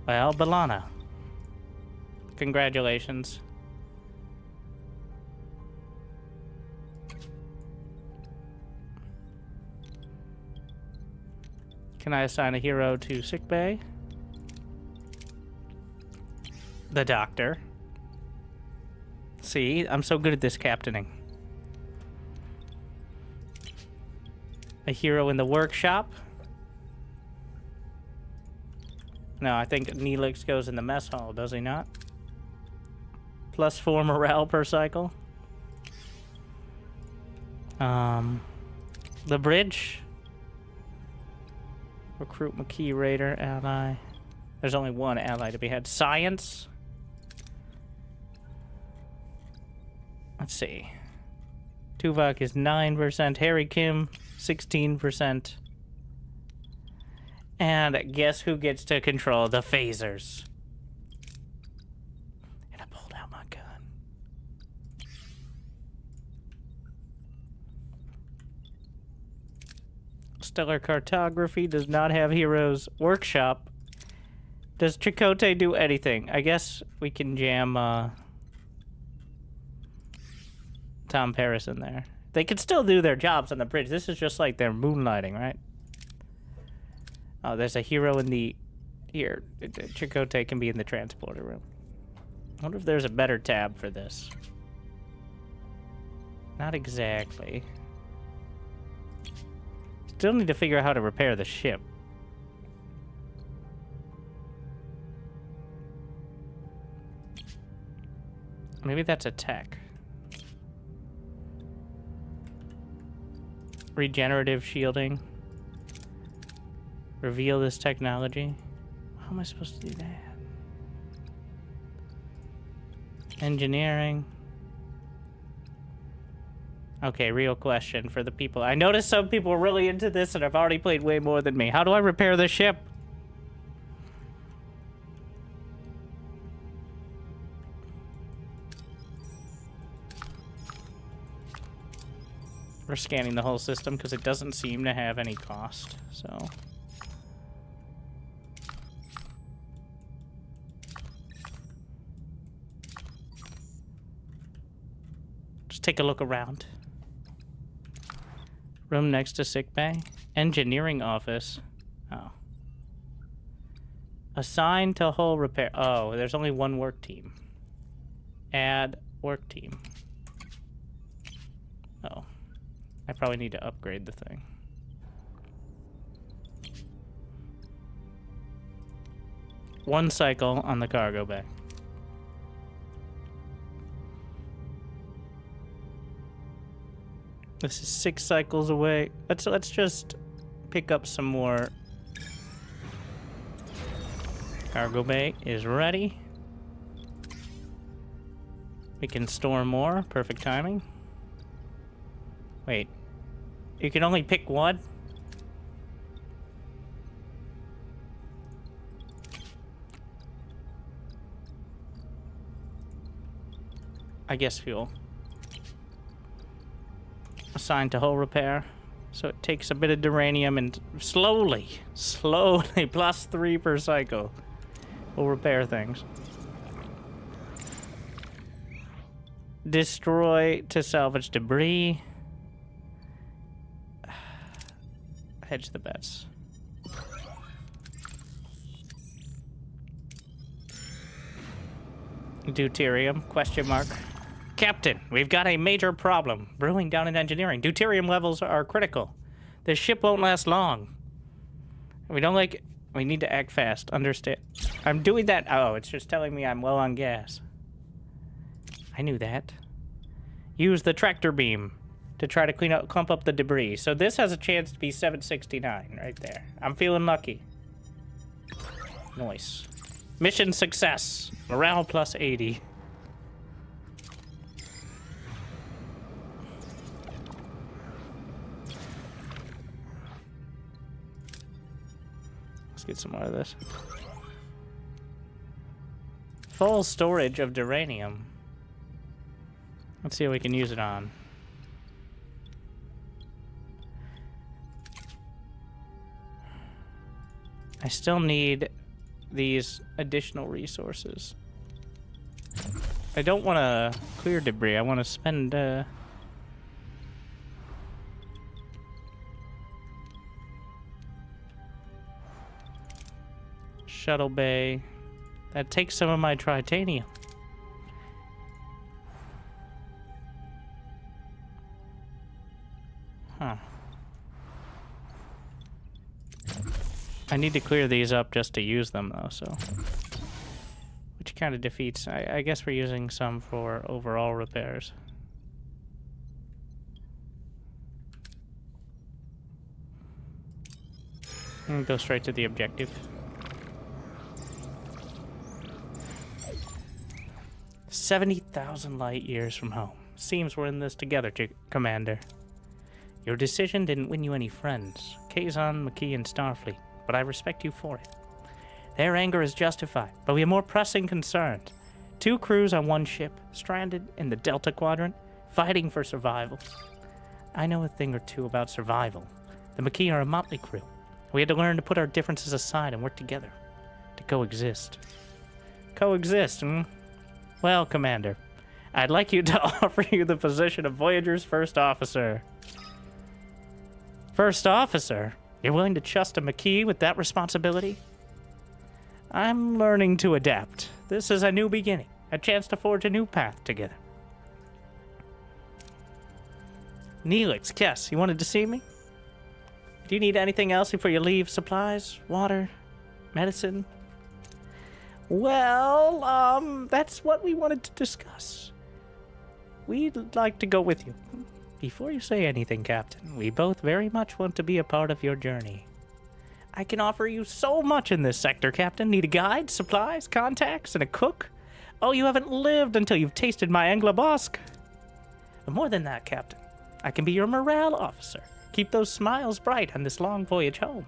Well, Balana. Congratulations. Can I assign a hero to sickbay? The doctor. See, I'm so good at this captaining. A hero in the workshop. No, I think Neelix goes in the mess hall, does he not? +4 morale per cycle. The bridge. Recruit McKee Raider ally. There's only one ally to be had. Science. Let's see. Tuvok is 9%. Harry Kim, 16%. And guess who gets to control the phasers? And I pulled out my gun. Stellar Cartography does not have heroes. Workshop. Does Chakotay do anything? I guess we can jam Tom Paris in there. They could still do their jobs on the bridge. This is just like their moonlighting, right? Oh, there's a hero in the... Here, Chakotay can be in the transporter room. I wonder if there's a better tab for this. Not exactly. Still need to figure out how to repair the ship. Maybe that's a tech. Regenerative shielding. Reveal this technology. How am I supposed to do that? Engineering. Okay, real question for the people. I noticed some people are really into this and have already played way more than me. How do I repair the ship? We're scanning the whole system because it doesn't seem to have any cost, so... Just take a look around. Room next to sickbay. Engineering office. Oh. Assigned to hull repair. Oh, there's only one work team. Add work team. Oh. I probably need to upgrade the thing. One cycle on the cargo bay. This is 6 cycles away. Let's just pick up some more. Cargo bay is ready. We can store more. Perfect timing. Wait. You can only pick one? I guess fuel. Assigned to hull repair. So it takes a bit of duranium and slowly, +3 per cycle. We'll repair things. Destroy to salvage debris. Hedge the bets. Deuterium, question mark. Captain, we've got a major problem brewing down in engineering. Deuterium levels are critical. This ship won't last long. We need to act fast. Understand? I'm doing that. Oh, it's just telling me I'm low on gas. I knew that. Use the tractor beam to try to clump up the debris. So this has a chance to be 769 right there. I'm feeling lucky. Nice. Mission success. Morale plus 80. Let's get some more of this. Full storage of duranium. Let's see what we can use it on. I still need these additional resources. I don't want to clear debris. I want to spend... Shuttle bay. That takes some of my tritanium. Huh. I need to clear these up just to use them, though, so... Which kind of defeats... I guess we're using some for overall repairs. And go straight to the objective. 70,000 light years from home. Seems we're in this together, Commander. Your decision didn't win you any friends. Kazon, McKee, and Starfleet. But I respect you for it. Their anger is justified, but we have more pressing concerns. 2 crews on one ship, stranded in the Delta Quadrant, fighting for survival. I know a thing or two about survival. The McKee are a motley crew. We had to learn to put our differences aside and work together. To coexist. Coexist, hmm? Well, Commander, I'd like you to offer you the position of Voyager's first officer. First officer? You're willing to trust a McKee with that responsibility? I'm learning to adapt. This is a new beginning, a chance to forge a new path together. Neelix, Kess, you wanted to see me? Do you need anything else before you leave? Supplies? Water? Medicine? Well, that's what we wanted to discuss. We'd like to go with you. Before you say anything, Captain, we both very much want to be a part of your journey. I can offer you so much in this sector, Captain. Need a guide, supplies, contacts, and a cook? Oh, you haven't lived until you've tasted my Englabosk. But more than that, Captain, I can be your morale officer. Keep those smiles bright on this long voyage home.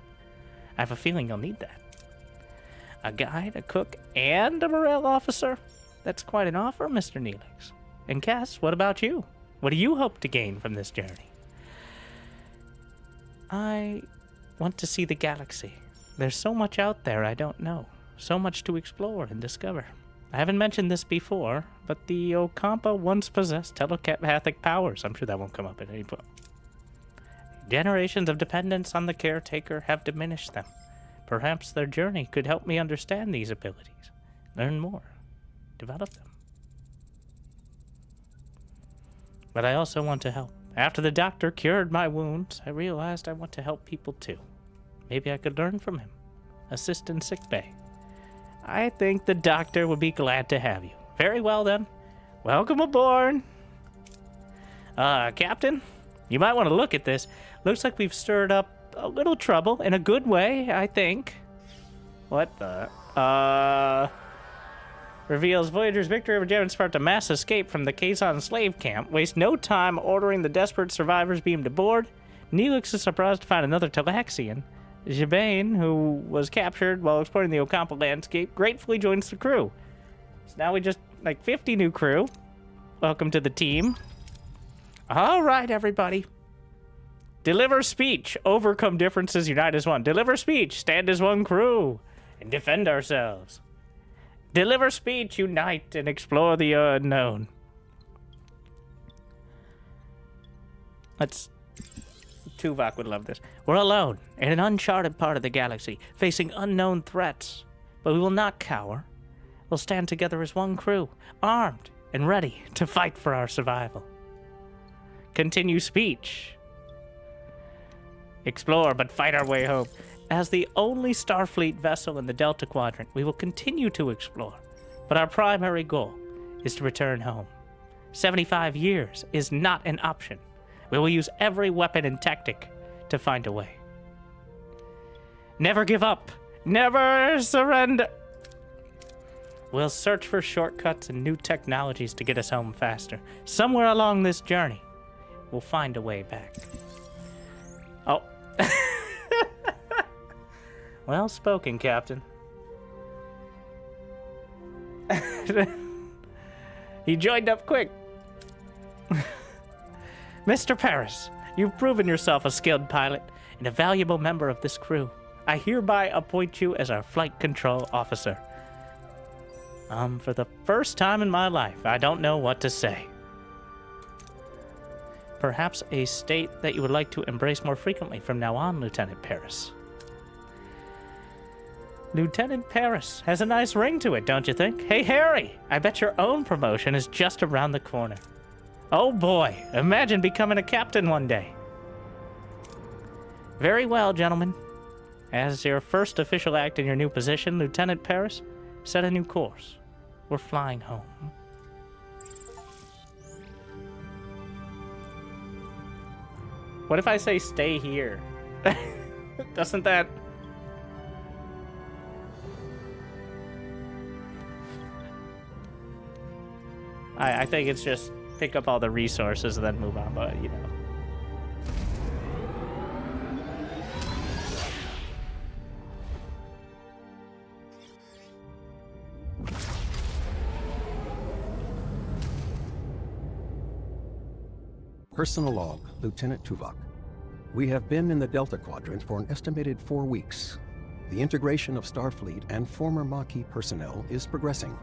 I have a feeling you'll need that. A guide, a cook, and a morale officer? That's quite an offer, Mr. Neelix. And Cass, what about you? What do you hope to gain from this journey? I want to see the galaxy. There's so much out there I don't know. So much to explore and discover. I haven't mentioned this before, but the Ocampa once possessed telepathic powers. I'm sure that won't come up at any point. Generations of dependence on the Caretaker have diminished them. Perhaps their journey could help me understand these abilities, learn more, develop them. But I also want to help. After the doctor cured my wounds, I realized I want to help people too. Maybe I could learn from him, assist in sickbay. I think the doctor would be glad to have you. Very well then. Welcome aboard. Captain, you might want to look at this. Looks like we've stirred up a little trouble in a good way, I think. What the? Reveals Voyager's victory over Jevon sparked a mass escape from the Kazon slave camp. Waste no time ordering the desperate survivors beamed aboard. Neelix is surprised to find another Talaxian. Jabane, who was captured while exploring the Ocampa landscape, gratefully joins the crew. So now we just, 50 new crew. Welcome to the team. All right, everybody. Deliver speech. Overcome differences, unite as one. Deliver speech. Stand as one crew. And defend ourselves. Deliver speech. Unite and explore the unknown. Tuvok would love this. We're alone in an uncharted part of the galaxy, facing unknown threats. But we will not cower. We'll stand together as one crew, armed and ready to fight for our survival. Continue speech. Explore, but fight our way home. As the only Starfleet vessel in the Delta Quadrant, we will continue to explore. But our primary goal is to return home. 75 years is not an option. We will use every weapon and tactic to find a way. Never give up. Never surrender. We'll search for shortcuts and new technologies to get us home faster. Somewhere along this journey, we'll find a way back. Oh. Well spoken, Captain. He joined up quick. Mr. Paris, you've proven yourself a skilled pilot and a valuable member of this crew. I hereby appoint you as our flight control officer. For the first time in my life, I don't know what to say. Perhaps a state that you would like to embrace more frequently from now on, Lieutenant Paris. Lieutenant Paris has a nice ring to it, don't you think? Hey, Harry, I bet your own promotion is just around the corner. Oh boy, imagine becoming a captain one day. Very well, gentlemen. As your first official act in your new position, Lieutenant Paris, set a new course. We're flying home. What if I say stay here? Doesn't that... I think it's just pick up all the resources and then move on, but you know. Personal log, Lieutenant Tuvok. We have been in the Delta Quadrant for an estimated 4 weeks. The integration of Starfleet and former Maquis personnel is progressing.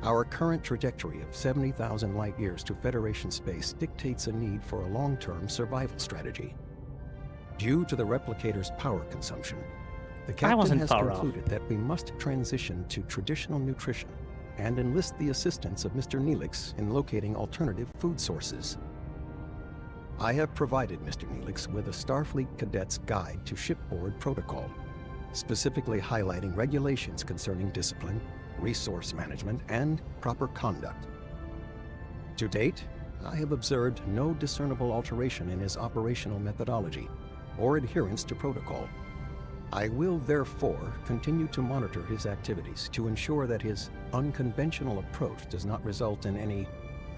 Our current trajectory of 70,000 light-years to Federation space dictates a need for a long-term survival strategy. Due to the replicator's power consumption, the captain has concluded that we must transition to traditional nutrition and enlist the assistance of Mr. Neelix in locating alternative food sources. I have provided Mr. Neelix with a Starfleet Cadet's Guide to Shipboard Protocol, specifically highlighting regulations concerning discipline, resource management, and proper conduct. To date, I have observed no discernible alteration in his operational methodology or adherence to protocol. I will therefore continue to monitor his activities to ensure that his unconventional approach does not result in any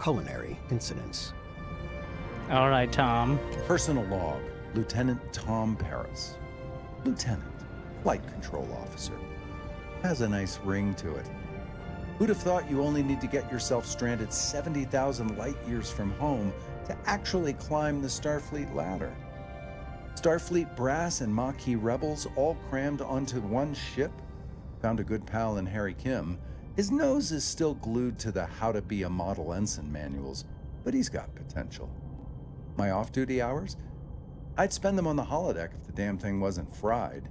culinary incidents. All right, Tom. Personal log, Lieutenant Tom Paris. Lieutenant, Flight Control Officer. Has a nice ring to it. Who'd have thought you only need to get yourself stranded 70,000 light years from home to actually climb the Starfleet ladder? Starfleet brass and Maquis rebels all crammed onto one ship? Found a good pal in Harry Kim. His nose is still glued to the How to Be a Model Ensign manuals, but he's got potential. My off-duty hours? I'd spend them on the holodeck if the damn thing wasn't fried.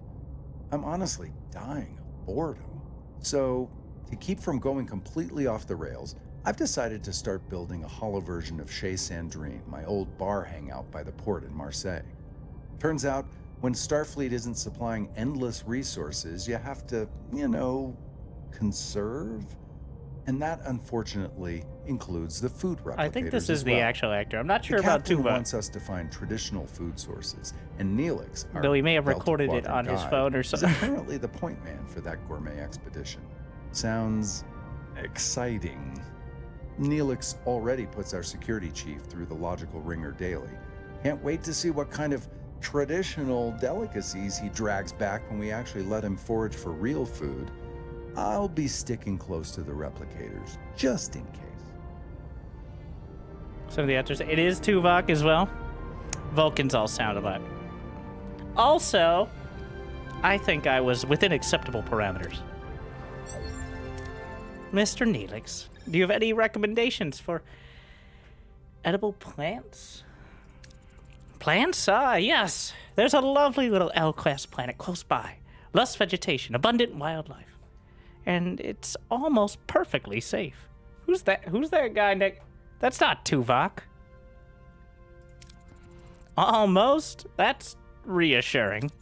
I'm honestly dying of boredom. So, to keep from going completely off the rails, I've decided to start building a hollow version of Chez Sandrine, my old bar hangout by the port in Marseille. Turns out, when Starfleet isn't supplying endless resources, you have to, conserve. And that, unfortunately, includes the food replicators. I think this is as the well. actual actor. I'm not sure The about captain Tuvok. wants us to find traditional food sources, and Neelix, our Though he may have Delta recorded it Quadrant on his guide, phone or is something. apparently the point man for that gourmet expedition. Sounds exciting. Neelix already puts our security chief through the logical ringer daily. Can't wait to see what kind of traditional delicacies he drags back when we actually let him forage for real food. I'll be sticking close to the replicators, just in case. Some of the answers. It is Tuvok as well. Vulcans all sound alike. Also, I think I was within acceptable parameters. Mr. Neelix, do you have any recommendations for edible plants? Plants? Ah, yes. There's a lovely little L-class planet close by. Less vegetation, abundant wildlife. And it's almost perfectly safe. Who's that? Who's that guy next? That's not Tuvok. Almost? That's reassuring.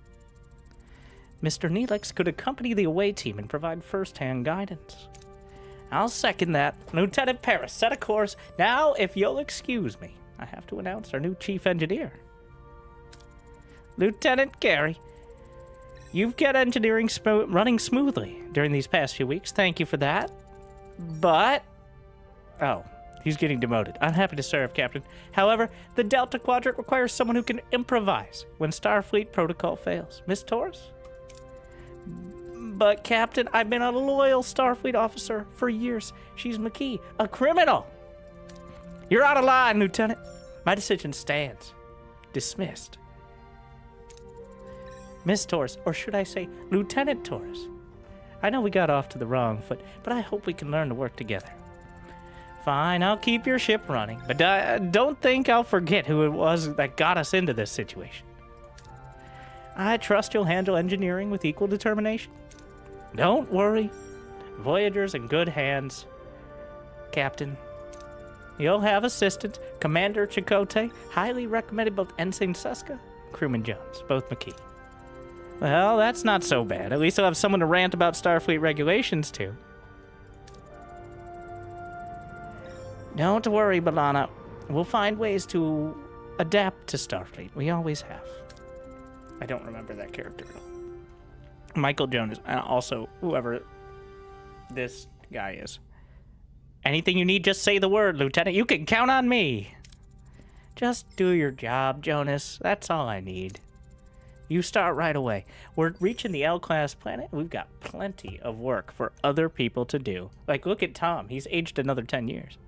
Mr. Neelix could accompany the away team and provide first-hand guidance. I'll second that. Lieutenant Paris, set a course. Now, if you'll excuse me, I have to announce our new chief engineer. Lieutenant Gary, you've got engineering running smoothly during these past few weeks. Thank you for that. But... oh, he's getting demoted. I'm happy to serve, Captain. However, the Delta Quadrant requires someone who can improvise when Starfleet protocol fails. Miss Torres? But, Captain, I've been a loyal Starfleet officer for years. She's McKee, a criminal. You're out of line, Lieutenant. My decision stands. Dismissed. Miss Torres, or should I say Lieutenant Torres? I know we got off to the wrong foot, but I hope we can learn to work together. Fine, I'll keep your ship running, but don't think I'll forget who it was that got us into this situation. I trust you'll handle engineering with equal determination. Don't worry. Voyager's in good hands, Captain. You'll have assistant, Commander Chakotay, highly recommended both Ensign Seska and Crewman Jones, both McKee. Well, that's not so bad. At least I'll have someone to rant about Starfleet regulations to. Don't worry, B'Elanna. We'll find ways to adapt to Starfleet. We always have. I don't remember that character at all. Michael Jonas, and also whoever this guy is. Anything you need, just say the word, Lieutenant. You can count on me. Just do your job, Jonas. That's all I need. You start right away. We're reaching the L-class planet. We've got plenty of work for other people to do. Like, look at Tom. He's aged another 10 years.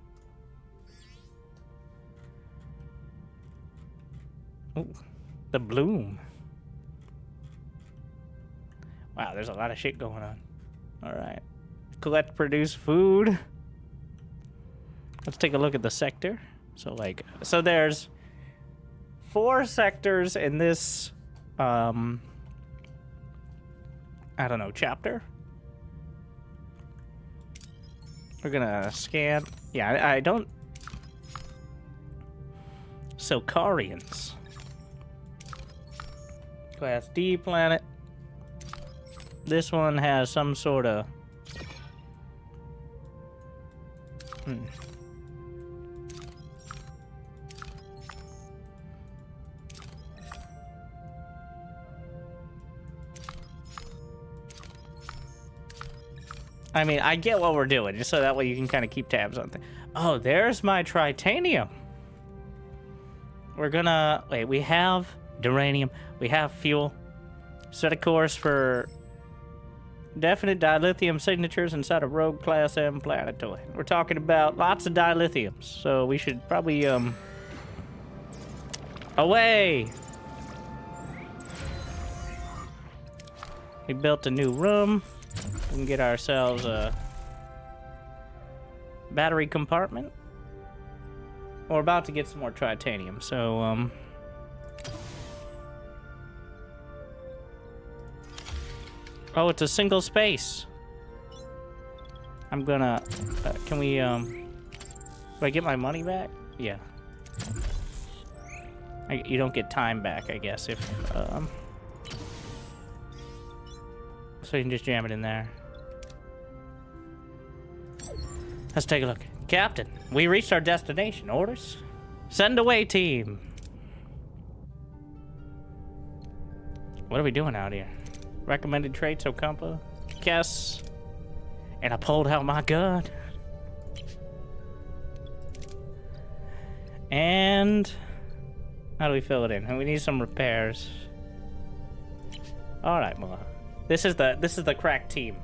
Ooh, the bloom. Wow, there's a lot of shit going on. All right. Collect, produce food. Let's take a look at the sector. So there's 4 sectors in this... I don't know, chapter? We're gonna scan. Yeah, I don't... So, Carians. Class D planet. This one has some sort of... I mean, I get what we're doing, just so that way you can kind of keep tabs on things. Oh, there's my tritanium. We're gonna... Wait, we have duranium. We have fuel. Set a course for definite dilithium signatures inside a Rogue Class M planetoid. We're talking about lots of dilithiums, so we should probably, away! We built a new room. We can get ourselves a battery compartment. We're about to get some more titanium, so, Oh, it's a single space. I'm gonna... can we, do I get my money back? Yeah. You don't get time back, I guess, if, so you can just jam it in there. Let's take a look. Captain, we reached our destination. Orders? Send away, team. What are we doing out here? Recommended traits, Ocampa. Guess. And I pulled out my gun. And how do we fill it in? We need some repairs. All right, Mula. This is the crack team.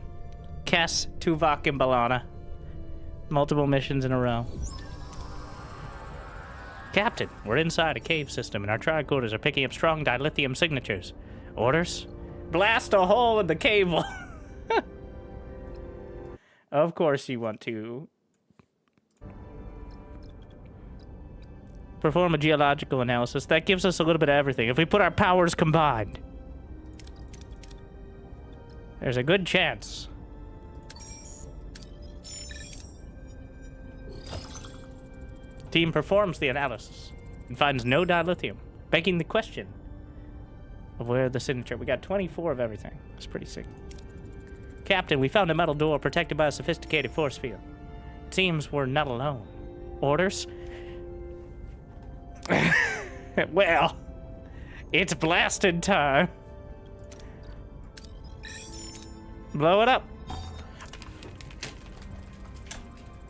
Cass, Tuvok, and Balana. Multiple missions in a row. Captain, we're inside a cave system, and our tricorders are picking up strong dilithium signatures. Orders? Blast a hole in the cable. Of course you want to. Perform a geological analysis. That gives us a little bit of everything. If we put our powers combined, there's a good chance. Team performs the analysis and finds no dilithium, begging the question of where the signature. We got 24 of everything. That's pretty sick. Captain, we found a metal door protected by a sophisticated force field. It seems we're not alone. Orders? Well, it's blasted time. Blow it up.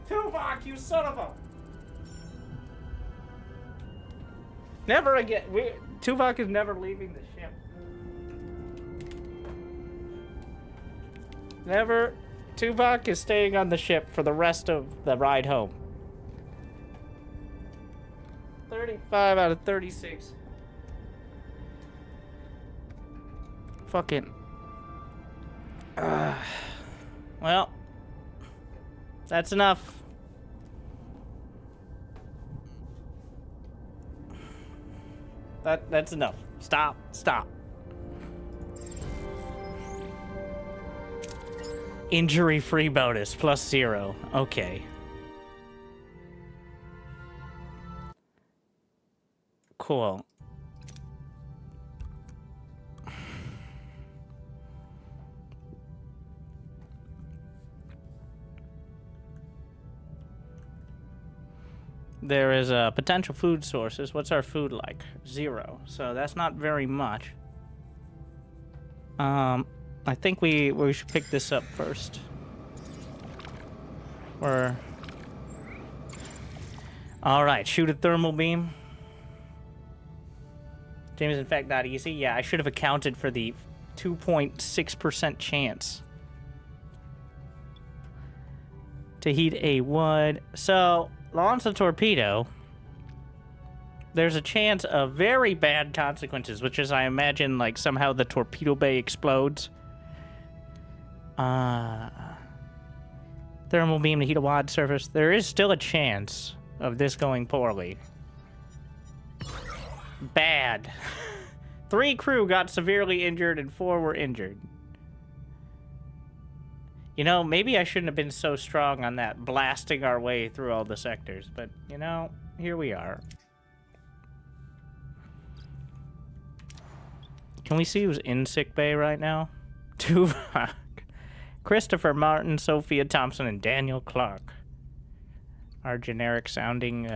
Tuvok, you son of a... Never again. Tuvok is never leaving the ship. Never. Tuvok is staying on the ship for the rest of the ride home. 35 out of 36. Fucking. Well, that's enough. That's enough. Stop. Injury-free bonus +0. Okay. Cool. There is potential food sources. What's our food like? 0. So that's not very much. I think we should pick this up first. All right, shoot a thermal beam. Game is in fact not easy. Yeah, I should have accounted for the 2.6% chance to heat a wood. So, launch the torpedo. There's a chance of very bad consequences, which is, I imagine, like somehow the torpedo bay explodes. Thermal beam to heat a wad surface. There is still a chance of this going poorly. Bad. 3 crew got severely injured and 4 were injured. You know, maybe I shouldn't have been so strong on that, blasting our way through all the sectors, but, you know, here we are. Can we see who's in sick bay right now? Tuvok, Christopher Martin, Sophia Thompson, and Daniel Clark. Our generic sounding,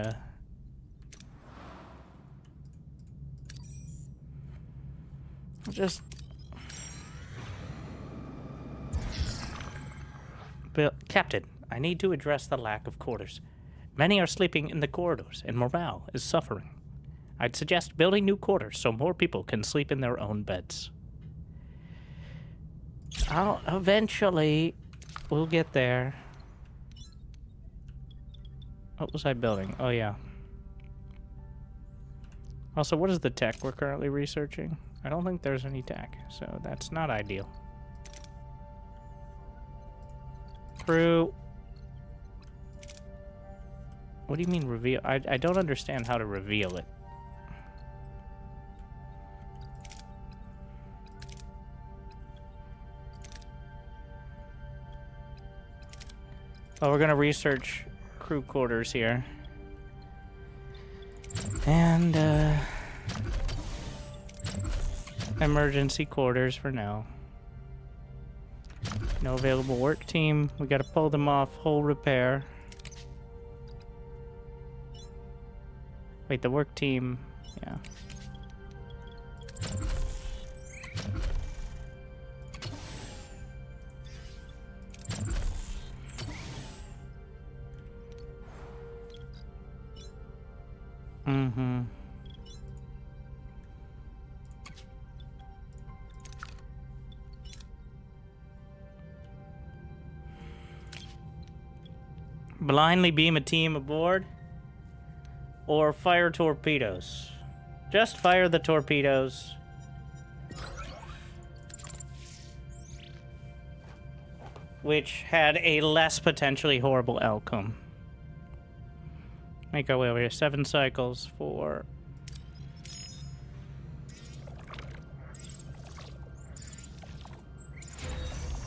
Captain, I need to address the lack of quarters. Many are sleeping in the corridors, and morale is suffering. I'd suggest building new quarters so more people can sleep in their own beds. Eventually, we'll get there. What was I building? Oh, yeah. Also, what is the tech we're currently researching? I don't think there's any tech, so that's not ideal. Crew. What do you mean reveal? I don't understand how to reveal it. Well, we're gonna research crew quarters here. And, emergency quarters for now. No available work team. We gotta pull them off hull repair. Wait, the work team, yeah. Mm-hmm. Blindly beam a team aboard or fire torpedoes. Just fire the torpedoes. Which had a less potentially horrible outcome. Make our way over here. 7 cycles for...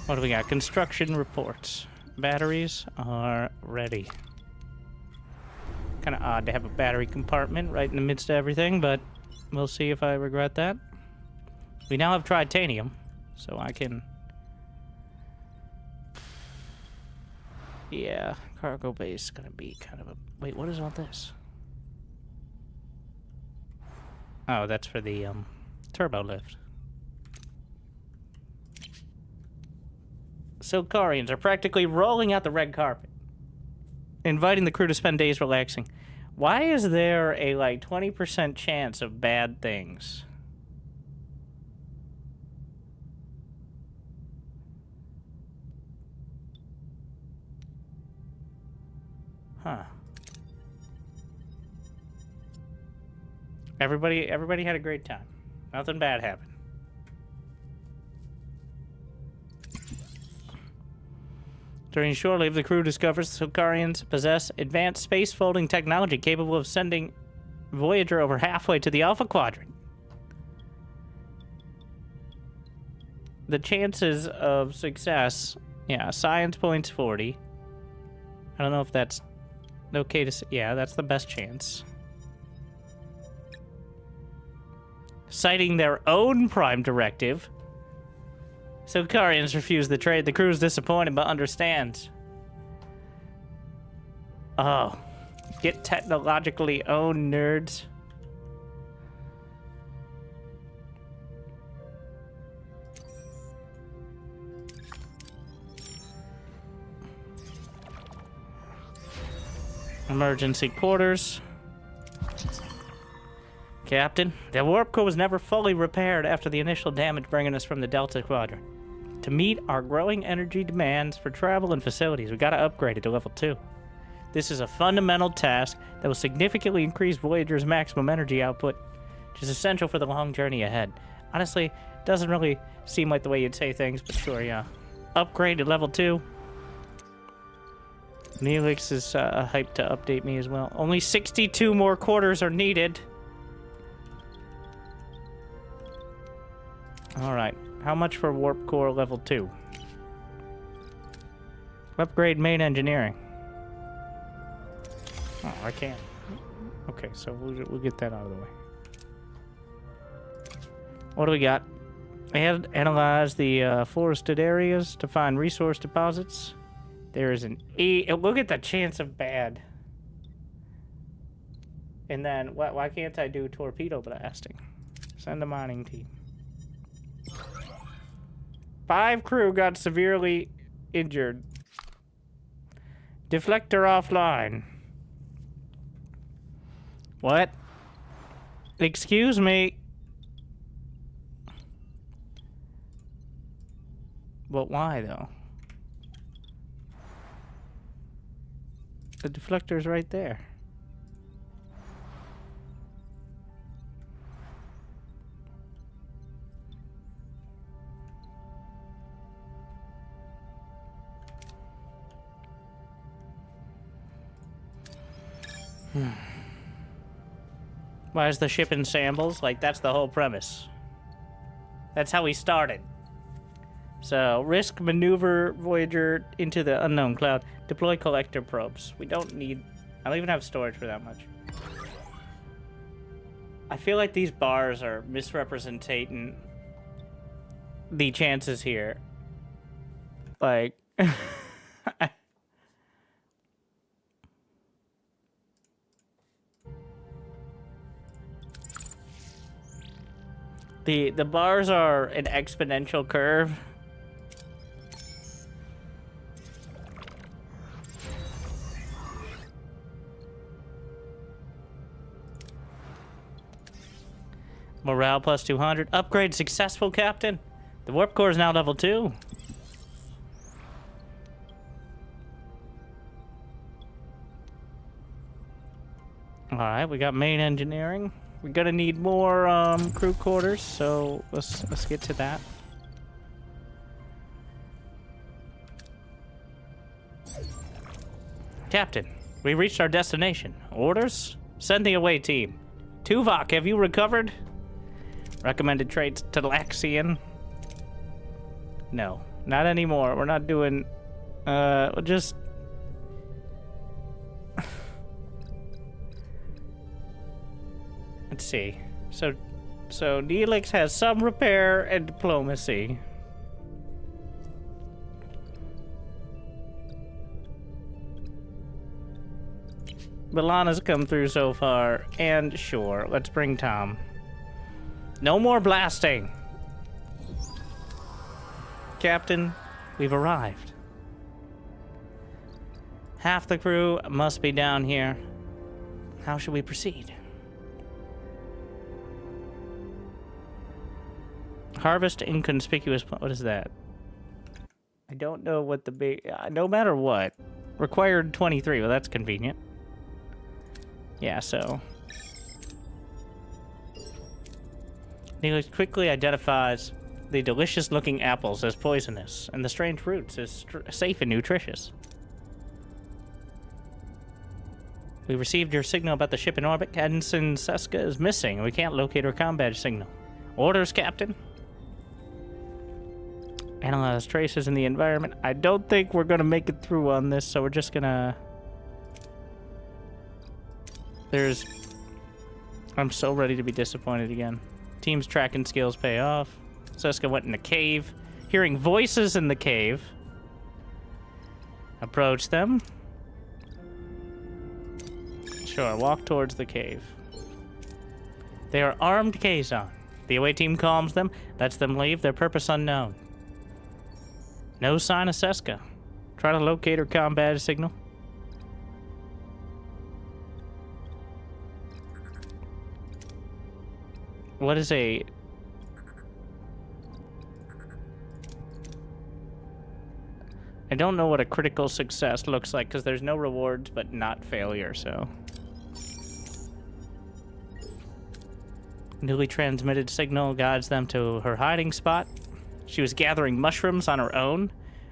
What do we got? Construction reports. Batteries are ready. Kind of odd to have a battery compartment right in the midst of everything, but we'll see if I regret that. We now have titanium, so I can... Yeah, cargo bay is gonna be kind of a... Wait, what is all this? Oh, that's for the, turbo lift. Silkarians are practically rolling out the red carpet, inviting the crew to spend days relaxing. Why is there a, like, 20% chance of bad things? Huh. Everybody had a great time. Nothing bad happened. During shore leave, the crew discovers the Silkarians possess advanced space folding technology capable of sending Voyager over halfway to the Alpha Quadrant. The chances of success, yeah, science points 40. I don't know if that's okay to say. Yeah, that's the best chance. Citing their own prime directive, Silkarians refuse the trade. The crew is disappointed, but understands. Oh. Get technologically owned, nerds. Emergency quarters. Captain, the warp core was never fully repaired after the initial damage bringing us from the Delta Quadrant. To meet our growing energy demands for travel and facilities, we gotta upgrade it to level 2. This is a fundamental task that will significantly increase Voyager's maximum energy output, which is essential for the long journey ahead. Honestly, it doesn't really seem like the way you'd say things, but sure, yeah. Upgrade to level 2. Neelix is hyped to update me as well. Only 62 more quarters are needed. Alright, how much for warp core level 2? Upgrade main engineering. Oh, I can't. Okay, so we'll get that out of the way. What do we got? Analyze the forested areas to find resource deposits. There is an 8. Look at the chance of bad. And then, why can't I do torpedo blasting? Send a mining team. 5 crew got severely injured. Deflector offline. What? Excuse me. But why, though? The deflector's right there. Why is the ship in shambles? Like, that's the whole premise. That's how we started. So, risk maneuver Voyager into the unknown cloud. Deploy collector probes. We don't need... I don't even have storage for that much. I feel like these bars are misrepresenting the chances here. Like... The bars are an exponential curve. Morale plus 200. Upgrade successful, Captain. The warp core is now level 2. Alright, we got main engineering. We're gonna need more crew quarters, so let's get to that. Captain, we reached our destination. Orders? Send the away team. Tuvok, have you recovered? Recommended traits to Laxian? No, not anymore. We're not doing... we'll just... Let's see. So Neelix has some repair and diplomacy. Milana's come through so far, and sure, let's bring Tom. No more blasting! Captain, we've arrived. Half the crew must be down here. How should we proceed? Harvest inconspicuous... What is that? I don't know what the big... no matter what. Required 23. Well, that's convenient. Yeah, so... Neelix quickly identifies the delicious-looking apples as poisonous, and the strange roots as safe and nutritious. We received your signal about the ship in orbit. Ensign Seska is missing. We can't locate her comm badge signal. Orders, Captain? Analyze traces in the environment. I don't think we're gonna make it through on this, so we're just gonna... I'm so ready to be disappointed again. Team's tracking skills pay off. Seska went in a cave. Hearing voices in the cave. Approach them. Sure, walk towards the cave. They are armed Kazon. The away team calms them, lets them leave, their purpose unknown. No sign of Seska. Try to locate her comm badge signal. What is a... I don't know what a critical success looks like because there's no rewards but not failure, so... Newly transmitted signal guides them to her hiding spot. She was gathering mushrooms on her own.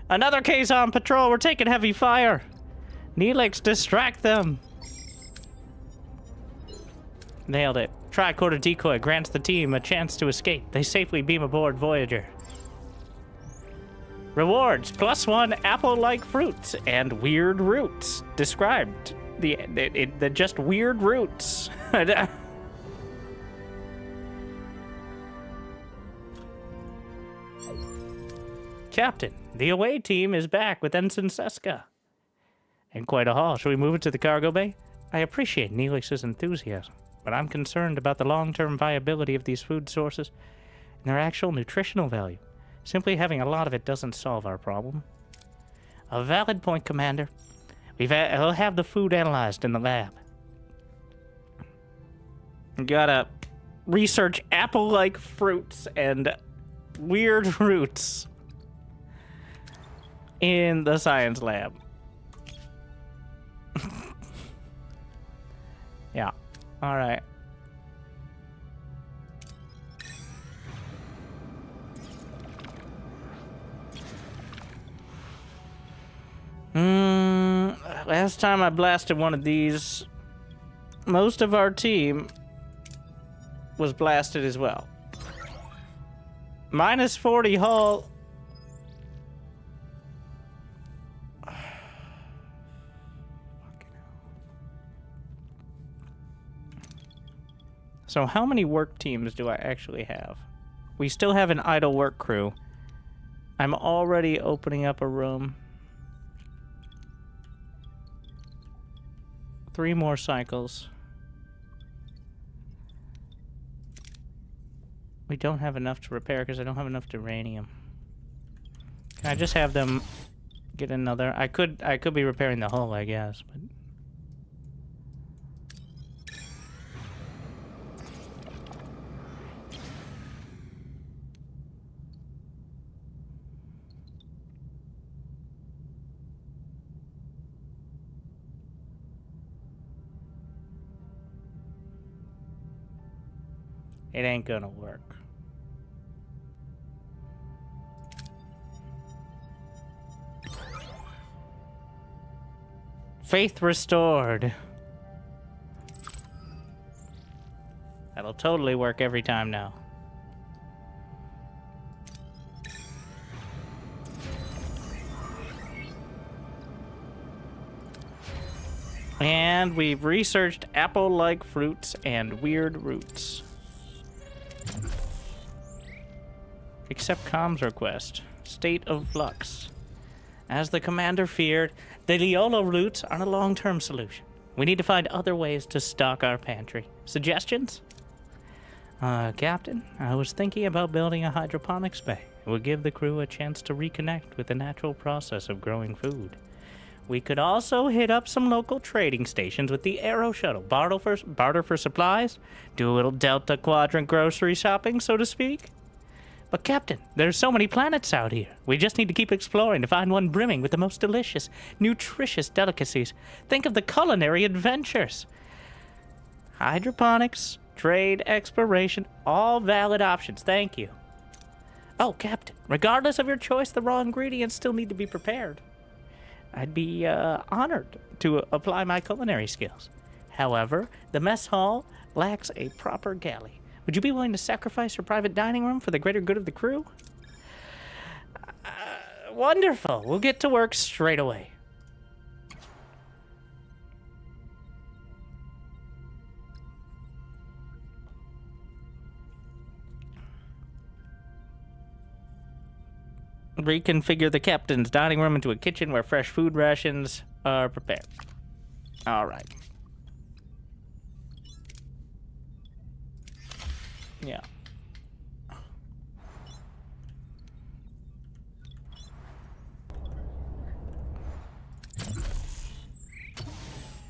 Another Kazon patrol! We're taking heavy fire! Neelix, distract them! Nailed it. Tricorder decoy grants the team a chance to escape. They safely beam aboard Voyager. Rewards, +1 apple-like fruits and weird roots. Described. The just weird roots. Captain, the away team is back with Ensign Seska. And quite a haul. Shall we move it to the cargo bay? I appreciate Neelix's enthusiasm, but I'm concerned about the long-term viability of these food sources and their actual nutritional value. Simply having a lot of it doesn't solve our problem. A valid point, Commander. We'll have the food analyzed in the lab. We gotta research apple-like fruits and weird roots in the science lab. Yeah. All right. Last time I blasted one of these, most of our team was blasted as well. Minus 40 hull. So how many work teams do I actually have? We still have an idle work crew. I'm already opening up a room. 3 more cycles. We don't have enough to repair because I don't have enough uranium. Can I just have them get another? I could be repairing the hull, I guess, but it ain't gonna work. Faith restored. That'll totally work every time now. And we've researched apple-like fruits and weird roots. Accept comms request. State of flux. As the commander feared, the Liolo roots aren't a long-term solution. We need to find other ways to stock our pantry. Suggestions? Captain, I was thinking about building a hydroponics bay. It would give the crew a chance to reconnect with the natural process of growing food. We could also hit up some local trading stations with the Aero Shuttle. Barter for supplies? Do a little Delta Quadrant grocery shopping, so to speak? But Captain, there's so many planets out here. We just need to keep exploring to find one brimming with the most delicious, nutritious delicacies. Think of the culinary adventures. Hydroponics, trade, exploration, all valid options. Thank you. Oh, Captain, regardless of your choice, the raw ingredients still need to be prepared. I'd be honored to apply my culinary skills. However, the mess hall lacks a proper galley. Would you be willing to sacrifice your private dining room for the greater good of the crew? Wonderful. We'll get to work straight away. Reconfigure the captain's dining room into a kitchen where fresh food rations are prepared. All right. Yeah.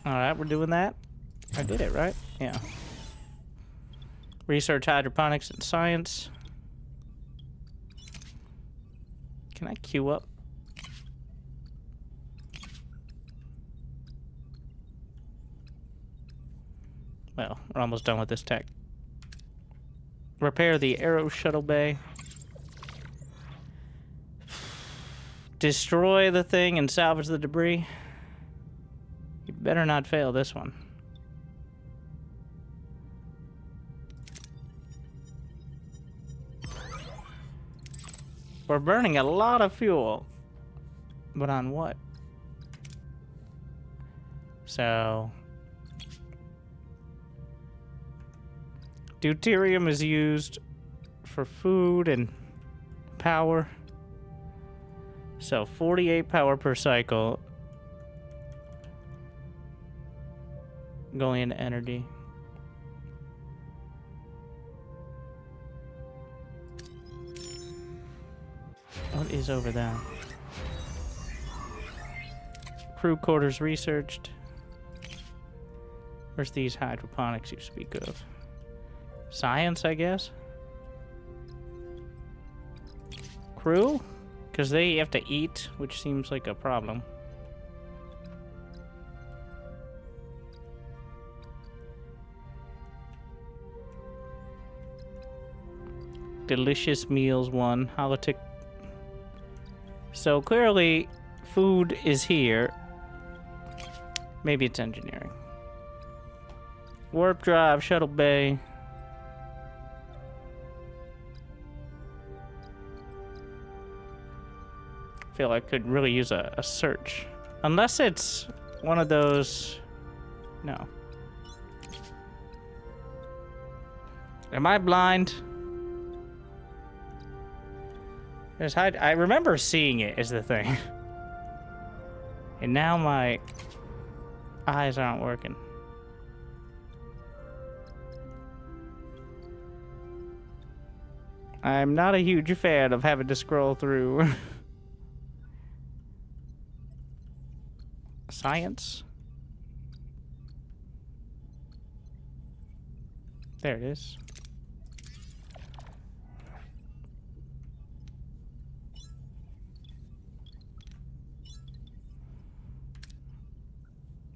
All right, we're doing that. I did it, right? Yeah. Research hydroponics and science. Can I queue up? Well, we're almost done with this tech. Repair the Aero Shuttle Bay. Destroy the thing and salvage the debris. You better not fail this one. We're burning a lot of fuel. But on what? So... deuterium is used for food and power. So 48 power per cycle going into energy. What is over there? Crew quarters researched. Where's these hydroponics you speak of? Science, I guess? Crew? Because they have to eat, which seems like a problem. Delicious meals 1. Holotic. So clearly, food is here. Maybe it's engineering. Warp drive, shuttle bay. I feel I could really use a search. Unless it's one of those... No. Am I blind? I remember seeing it is the thing. And now my eyes aren't working. I'm not a huge fan of having to scroll through. Science. There it is.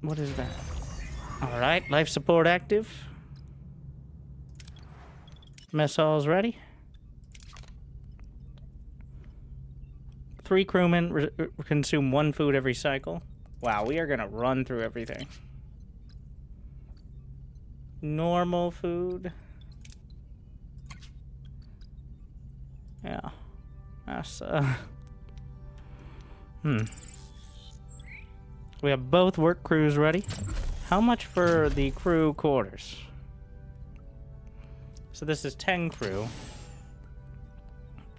What is that? All right, life support active. Mess hall's ready. 3 crewmen consume 1 food every cycle. Wow, we are gonna run through everything. Normal food. Yeah. That's, We have both work crews ready. How much for the crew quarters? So this is 10 crew.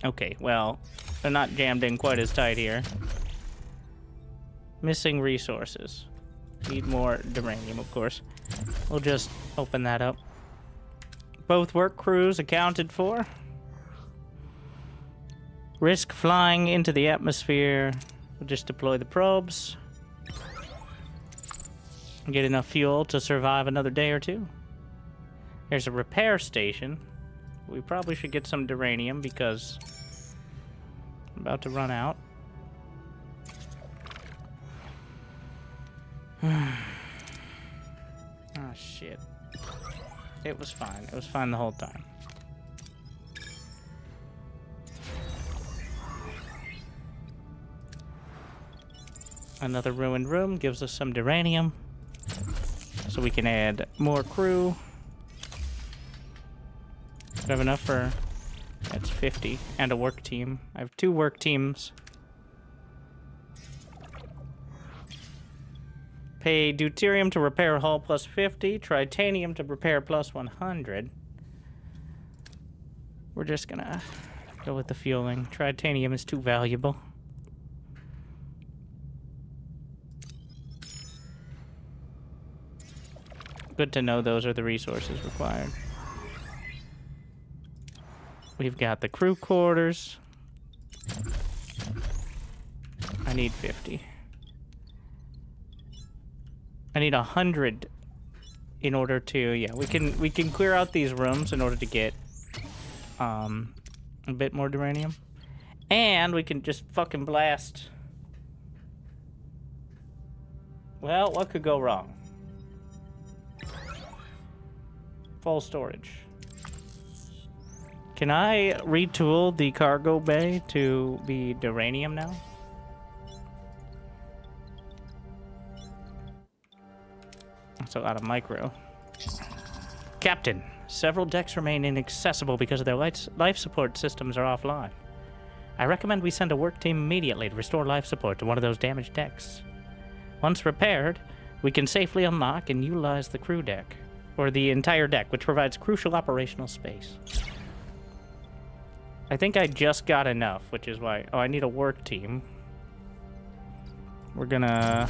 Okay, well, they're not jammed in quite as tight here. Missing resources. Need more duranium, of course. We'll just open that up. Both work crews accounted for. Risk flying into the atmosphere. We'll just deploy the probes. Get enough fuel to survive another day or two. There's a repair station. We probably should get some duranium because I'm about to run out. Oh shit. It was fine. It was fine the whole time. Another ruined room gives us some duranium. So we can add more crew. Do I have enough for... That's 50. And a work team. I have 2 work teams. Pay deuterium to repair hull plus 50. Tritanium to repair plus 100. We're just gonna go with the fueling. Tritanium is too valuable. Good to know those are the resources required. We've got the crew quarters. I need 50. I need 100 in order to, yeah, we can clear out these rooms in order to get a bit more duranium. And we can just fucking blast. Well, what could go wrong? Full storage. Can I retool the cargo bay to be duranium now? So out of micro. Captain, several decks remain inaccessible because their life support systems are offline. I recommend we send a work team immediately to restore life support to one of those damaged decks. Once repaired, we can safely unlock and utilize the crew deck. Or the entire deck, which provides crucial operational space. I think I just got enough, which is why... Oh, I need a work team. We're gonna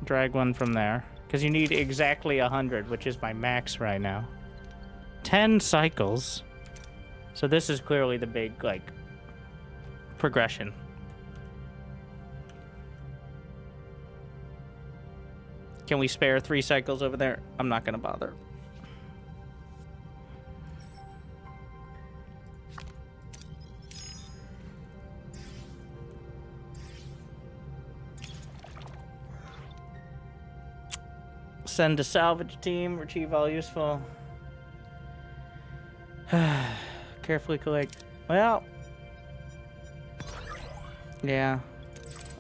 drag one from there. Because you need exactly 100, which is my max right now. 10 cycles. So this is clearly the big, like, progression. Can we spare 3 cycles over there? I'm not gonna bother. Send a salvage team, retrieve all useful. Carefully collect. Well, yeah,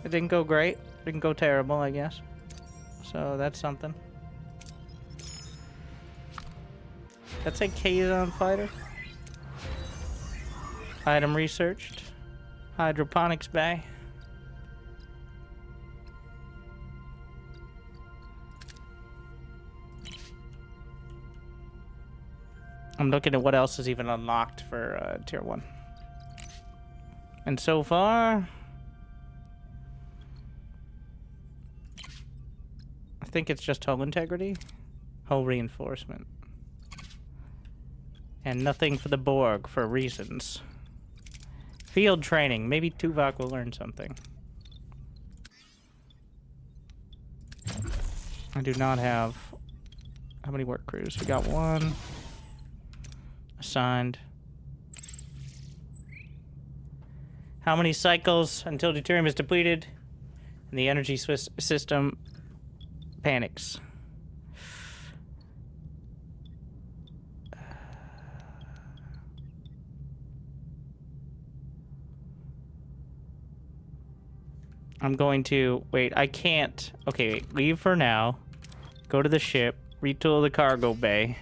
it didn't go great. It didn't go terrible, I guess. So that's something. That's a Kazon fighter. Item researched. Hydroponics bay. I'm looking at what else is even unlocked for tier 1. And so far, I think it's just hull integrity, hull reinforcement, and nothing for the Borg for reasons. Field training. Maybe Tuvok will learn something. I do not have... How many work crews? We got 1 assigned. How many cycles until deuterium is depleted and the energy system panics? I'm going to... Wait, I can't... Okay, wait, leave for now. Go to the ship. Retool the cargo bay.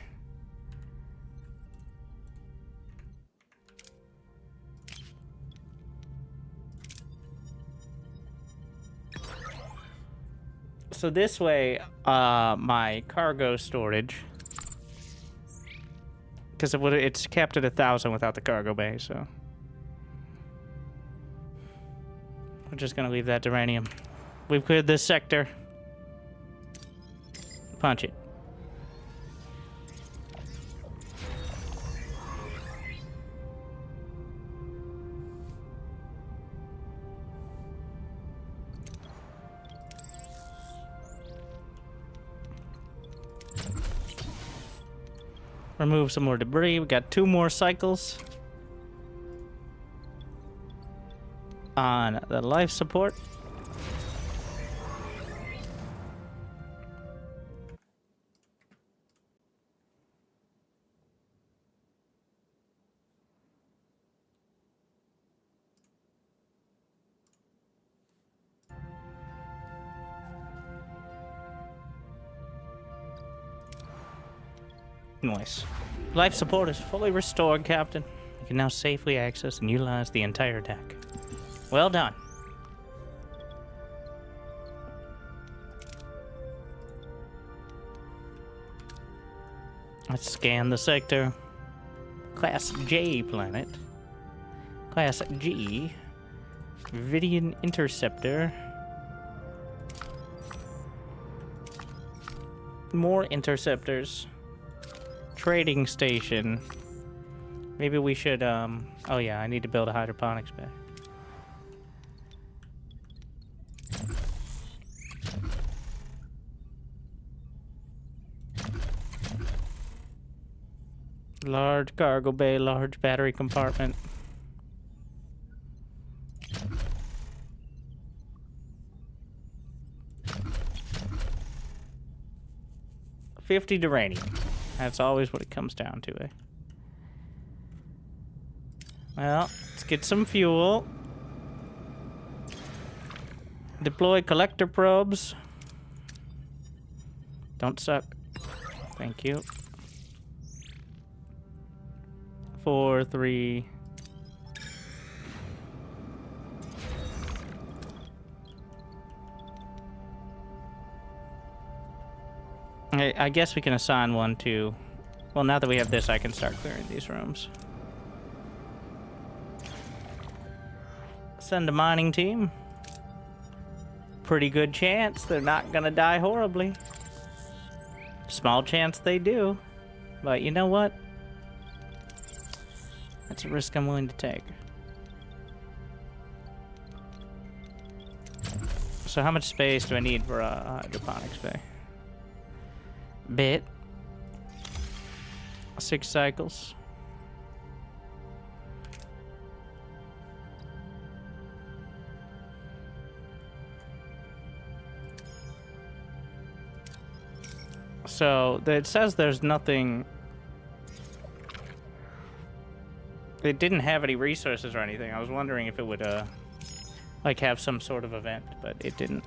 So this way, my cargo storage... Because it's capped at 1,000 without the cargo bay, so... We're just gonna leave that to uranium. We've cleared this sector. Punch it. Remove some more debris. We got 2 more cycles on the life support. Nice. Life support is fully restored, Captain. You can now safely access and utilize the entire deck. Well done. Let's scan the sector. Class J planet. Class G. Vidian Interceptor. More interceptors. Trading station. Maybe we should, oh yeah, I need to build a hydroponics bay. Large cargo bay, large battery compartment. $50 uranium. That's always what it comes down to, eh? Well, let's get some fuel. Deploy collector probes. Don't suck. Thank you. 4, 3. I guess we can assign one to... Well, now that we have this, I can start clearing these rooms. Send a mining team. Pretty good chance they're not gonna die horribly. Small chance they do. But you know what? That's a risk I'm willing to take. So how much space do I need for a hydroponics bay? Bit. 6 cycles. So it says there's nothing. It didn't have any resources or anything. I was wondering if it would like have some sort of event, but it didn't.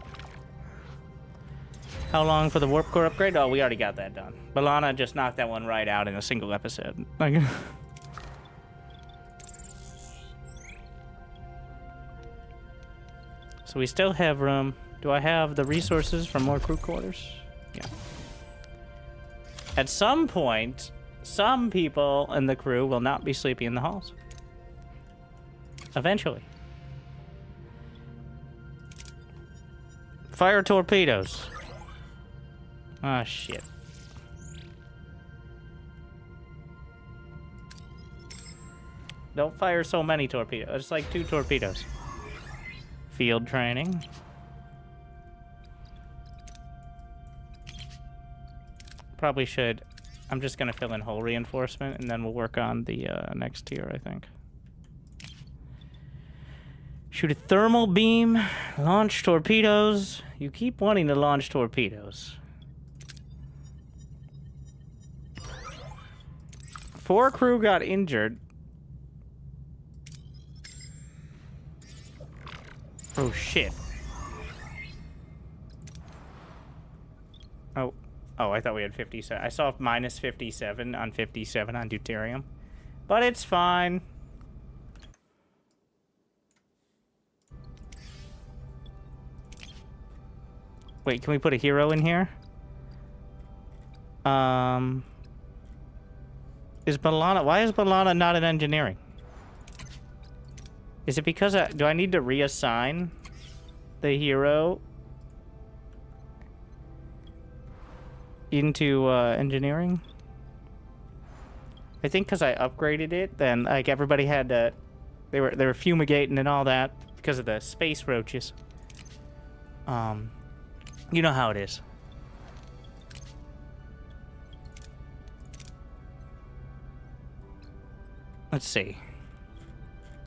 How long for the warp core upgrade? Oh, we already got that done. Balana just knocked that one right out in a single episode. Like, so we still have room. Do I have the resources for more crew quarters? Yeah. At some point, some people in the crew will not be sleeping in the halls. Eventually. Fire torpedoes. Ah, shit. Don't fire so many torpedoes. It's like 2 torpedoes. Field training. Probably should. I'm just gonna fill in hull reinforcement, and then we'll work on the next tier, I think. Shoot a thermal beam. Launch torpedoes. You keep wanting to launch torpedoes. 4 crew got injured. Oh, shit. Oh, I thought we had 57. I saw minus 57 on 57 on deuterium. But it's fine. Wait, can we put a hero in here? Is Balana... Why is Balana not in engineering? Is it because... do I need to reassign the hero into engineering? I think because I upgraded it, then like everybody had to... They were fumigating and all that because of the space roaches. You know how it is. Let's see.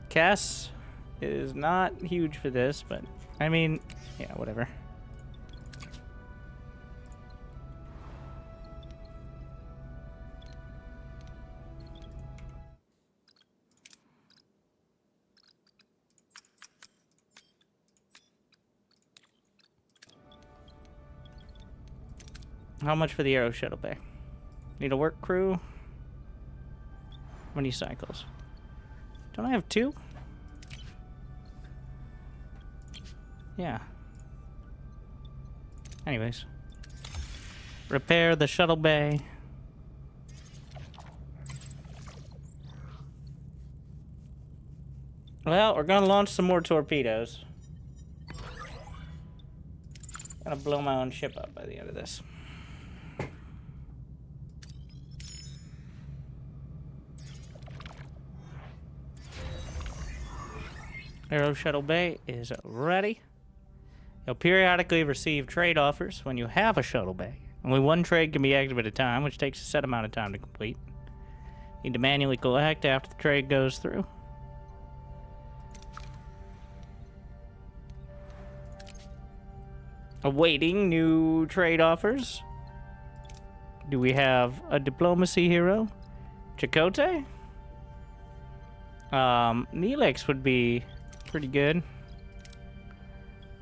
Cass is not huge for this, but I mean, yeah, whatever. How much for the Aero Shuttle Bay? Need a work crew? How many cycles? Don't I have 2? Yeah. Anyways. Repair the shuttle bay. Well, we're gonna launch some more torpedoes. Gonna blow my own ship up by the end of this. Aero Shuttle Bay is ready. You'll periodically receive trade offers when you have a shuttle bay. Only 1 trade can be active at a time, which takes a set amount of time to complete. You need to manually collect after the trade goes through. Awaiting new trade offers. Do we have a diplomacy hero? Chakotay? Neelix would be pretty good.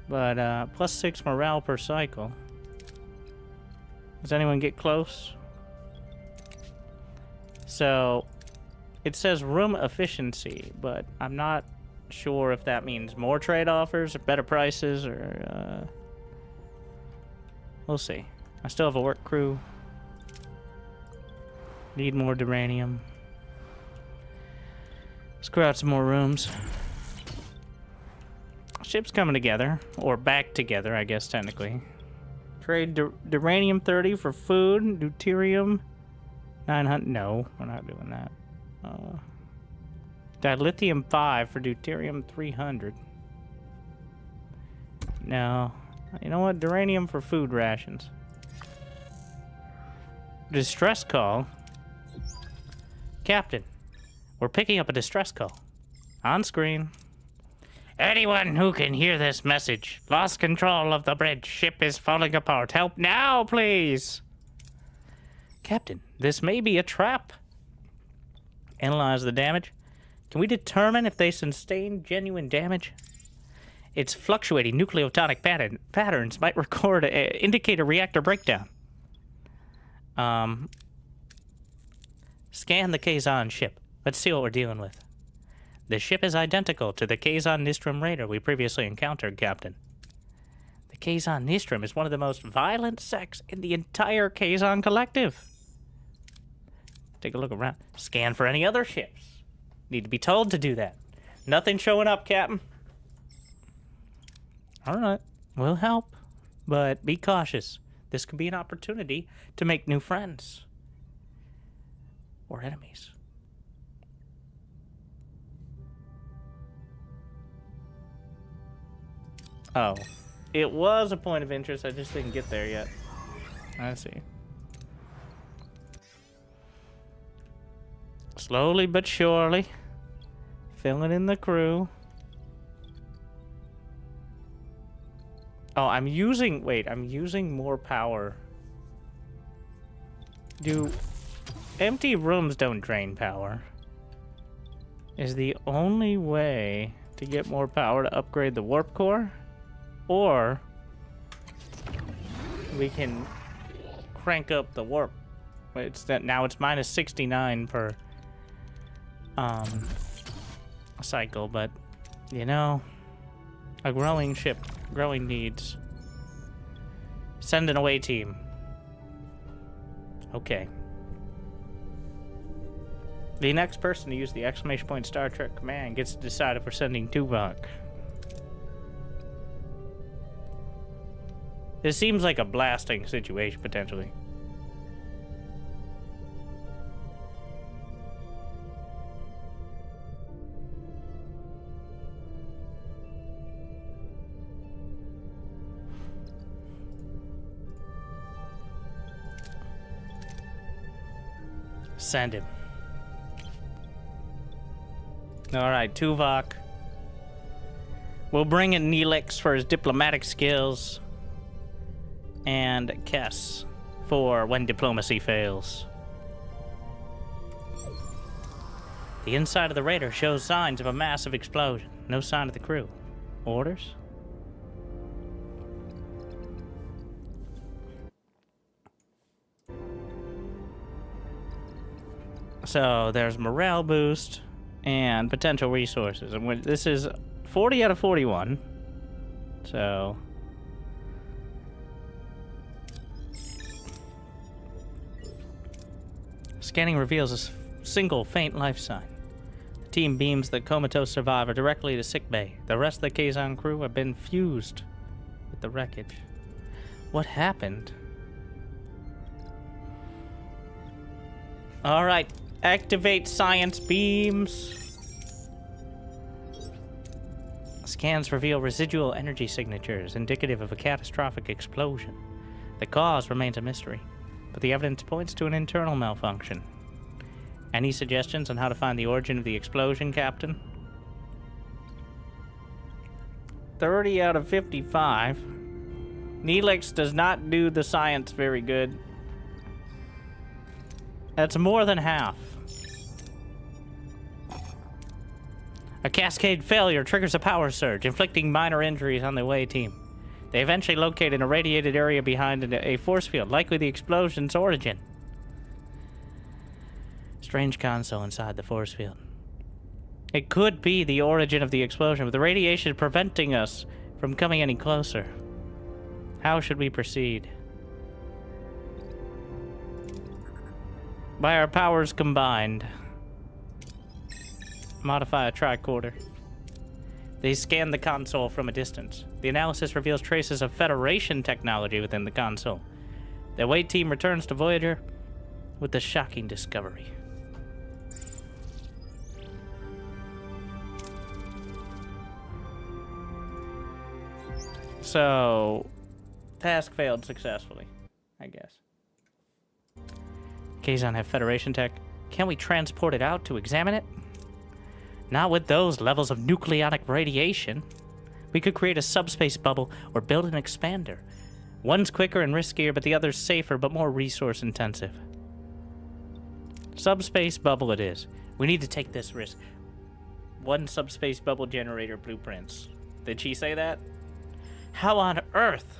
But, +6 morale per cycle. Does anyone get close? So, it says room efficiency, but I'm not sure if that means more trade offers or better prices or, we'll see. I still have a work crew. Need more duranium. Let's clear out some more rooms. Ship's coming together, or back together, I guess, technically. Trade duranium 30 for food, deuterium 900. No, we're not doing that. Dilithium 5 for deuterium 300. No. You know what? Duranium for food rations. Distress call. Captain, we're picking up a distress call. On screen. Anyone who can hear this message. Lost control of the bridge. Ship is falling apart. Help now, please. Captain, this may be a trap. Analyze the damage. Can we determine if they sustained genuine damage? Its fluctuating nucleotonic patterns might indicate a reactor breakdown. Scan the Kazon ship. Let's see what we're dealing with. The ship is identical to the Kazon Nistrum raider we previously encountered, Captain. The Kazon Nistrum is one of the most violent sects in the entire Kazon collective. Take a look around. Scan for any other ships. Need to be told to do that. Nothing showing up, Captain. Alright, we'll help. But be cautious. This could be an opportunity to make new friends. Or enemies. Oh. It was a point of interest, I just didn't get there yet. I see. Slowly but surely. Filling in the crew. Oh, I'm using more power. Empty rooms don't drain power. Is the only way to get more power to upgrade the warp core? Or we can crank up the warp. Now it's minus 69 per cycle, but you know, a growing ship, growing needs. Send an away team. Okay. The next person to use the exclamation point Star Trek command gets to decide if we're sending Tuvok. This seems like a blasting situation, potentially. Send him. Alright, Tuvok. We'll bring in Neelix for his diplomatic skills. And Kess for when diplomacy fails. The inside of the raider shows signs of a massive explosion. No sign of the crew. Orders? So there's morale boost and potential resources. And this is 40 out of 41. So scanning reveals a single faint life sign. The team beams the comatose survivor directly to sickbay. The rest of the Kazon crew have been fused with the wreckage. What happened? Alright, activate science beams. Scans reveal residual energy signatures indicative of a catastrophic explosion. The cause remains a mystery, but the evidence points to an internal malfunction. Any suggestions on how to find the origin of the explosion, Captain? 30 out of 55. Neelix does not do the science very good. That's more than half. A cascade failure triggers a power surge, inflicting minor injuries on the away team. They eventually locate an irradiated area behind a force field, likely the explosion's origin. Strange console inside the force field. It could be the origin of the explosion, but the radiation is preventing us from coming any closer. How should we proceed? By our powers combined. Modify a tricorder. They scan the console from a distance. The analysis reveals traces of Federation technology within the console. The away team returns to Voyager with the shocking discovery. So, task failed successfully, I guess. Kazon have Federation tech. Can we transport it out to examine it? Not with those levels of nucleonic radiation. We could create a subspace bubble or build an expander. One's quicker and riskier, but the other's safer but more resource intensive. Subspace bubble it is. We need to take this risk. 1 subspace bubble generator blueprints. Did she say that? How on earth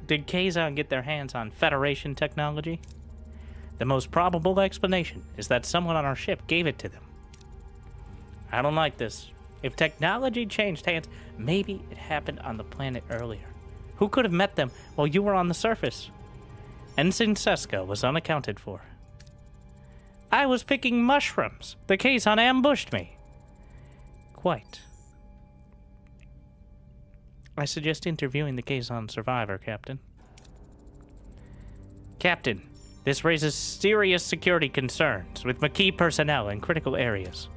did Kazon get their hands on Federation technology? The most probable explanation is that someone on our ship gave it to them. I don't like this. If technology changed hands, maybe it happened on the planet earlier. Who could have met them while you were on the surface? Ensign Seska was unaccounted for. I was picking mushrooms. The Kazon ambushed me. Quite. I suggest interviewing the Kazon survivor, Captain. Captain, this raises serious security concerns with Maquis personnel in critical areas.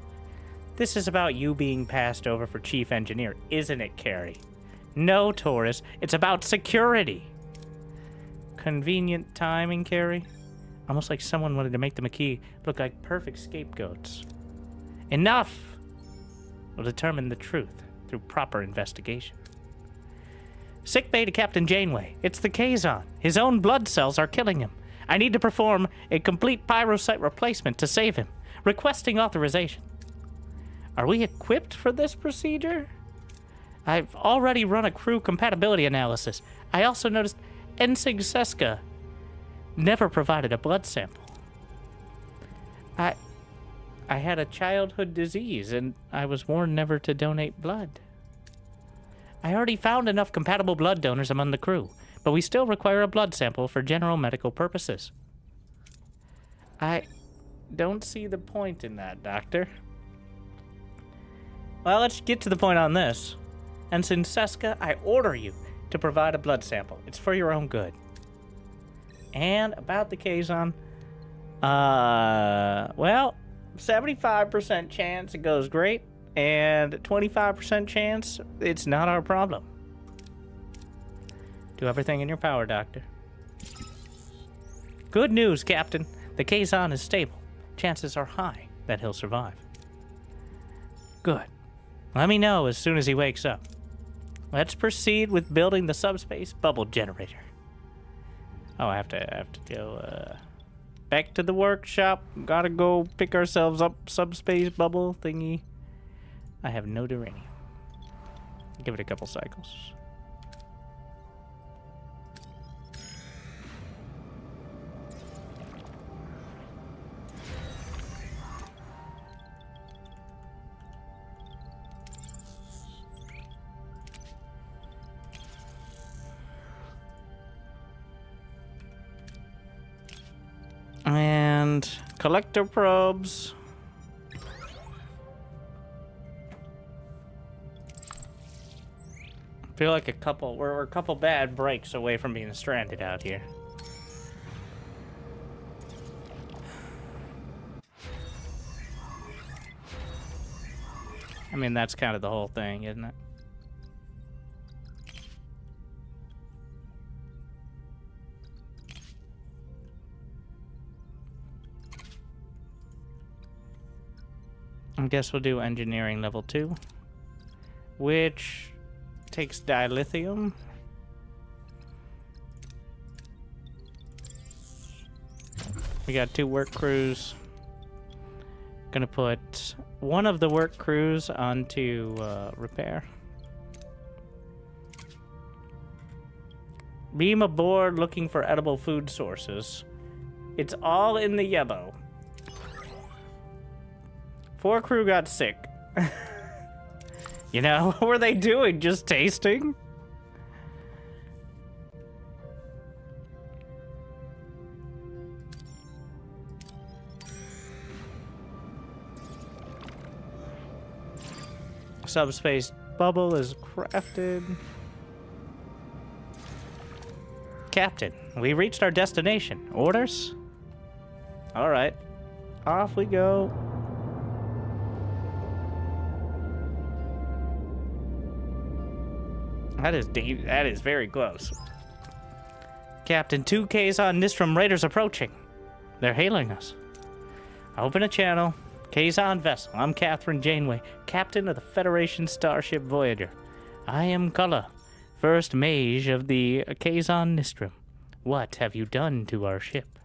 This is about you being passed over for chief engineer, isn't it, Carrie? No, Taurus, it's about security. Convenient timing, Carrie. Almost like someone wanted to make the Maquis look like perfect scapegoats. Enough! We'll determine the truth through proper investigation. Sickbay to Captain Janeway. It's the Kazon. His own blood cells are killing him. I need to perform a complete pyrocyte replacement to save him. Requesting authorization. Are we equipped for this procedure? I've already run a crew compatibility analysis. I also noticed Ensign Seska never provided a blood sample. I had a childhood disease, and I was warned never to donate blood. I already found enough compatible blood donors among the crew, but we still require a blood sample for general medical purposes. I don't see the point in that, Doctor. Well, let's get to the point on this. Ensign Seska, I order you to provide a blood sample. It's for your own good. And about the Kazon, well, 75% chance it goes great, and 25% chance it's not our problem. Do everything in your power, Doctor. Good news, Captain. The Kazon is stable. Chances are high that he'll survive. Good. Let me know as soon as he wakes up. Let's proceed with building the subspace bubble generator. Oh, I have to go back to the workshop. Gotta go pick ourselves up subspace bubble thingy. I have no duranium. Give it a couple cycles. And collector probes. I feel like we're a couple bad breaks away from being stranded out here. I mean, that's kind of the whole thing, isn't it? I guess we'll do engineering level 2, which takes dilithium. We got 2 work crews. Gonna put one of the work crews onto repair. Beam aboard looking for edible food sources. It's all in the yellow. 4 crew got sick. You know, what were they doing? Just tasting? Subspace bubble is crafted. Captain, we reached our destination. Orders? All right. Off we go. That is very close. Captain, 2 Kazon Nistrum raiders approaching. They're hailing us. Open a channel. Kazon vessel. I'm Catherine Janeway, captain of the Federation starship Voyager. I am Cullah, first mage of the Kazon Nistrum. What have you done to our ship?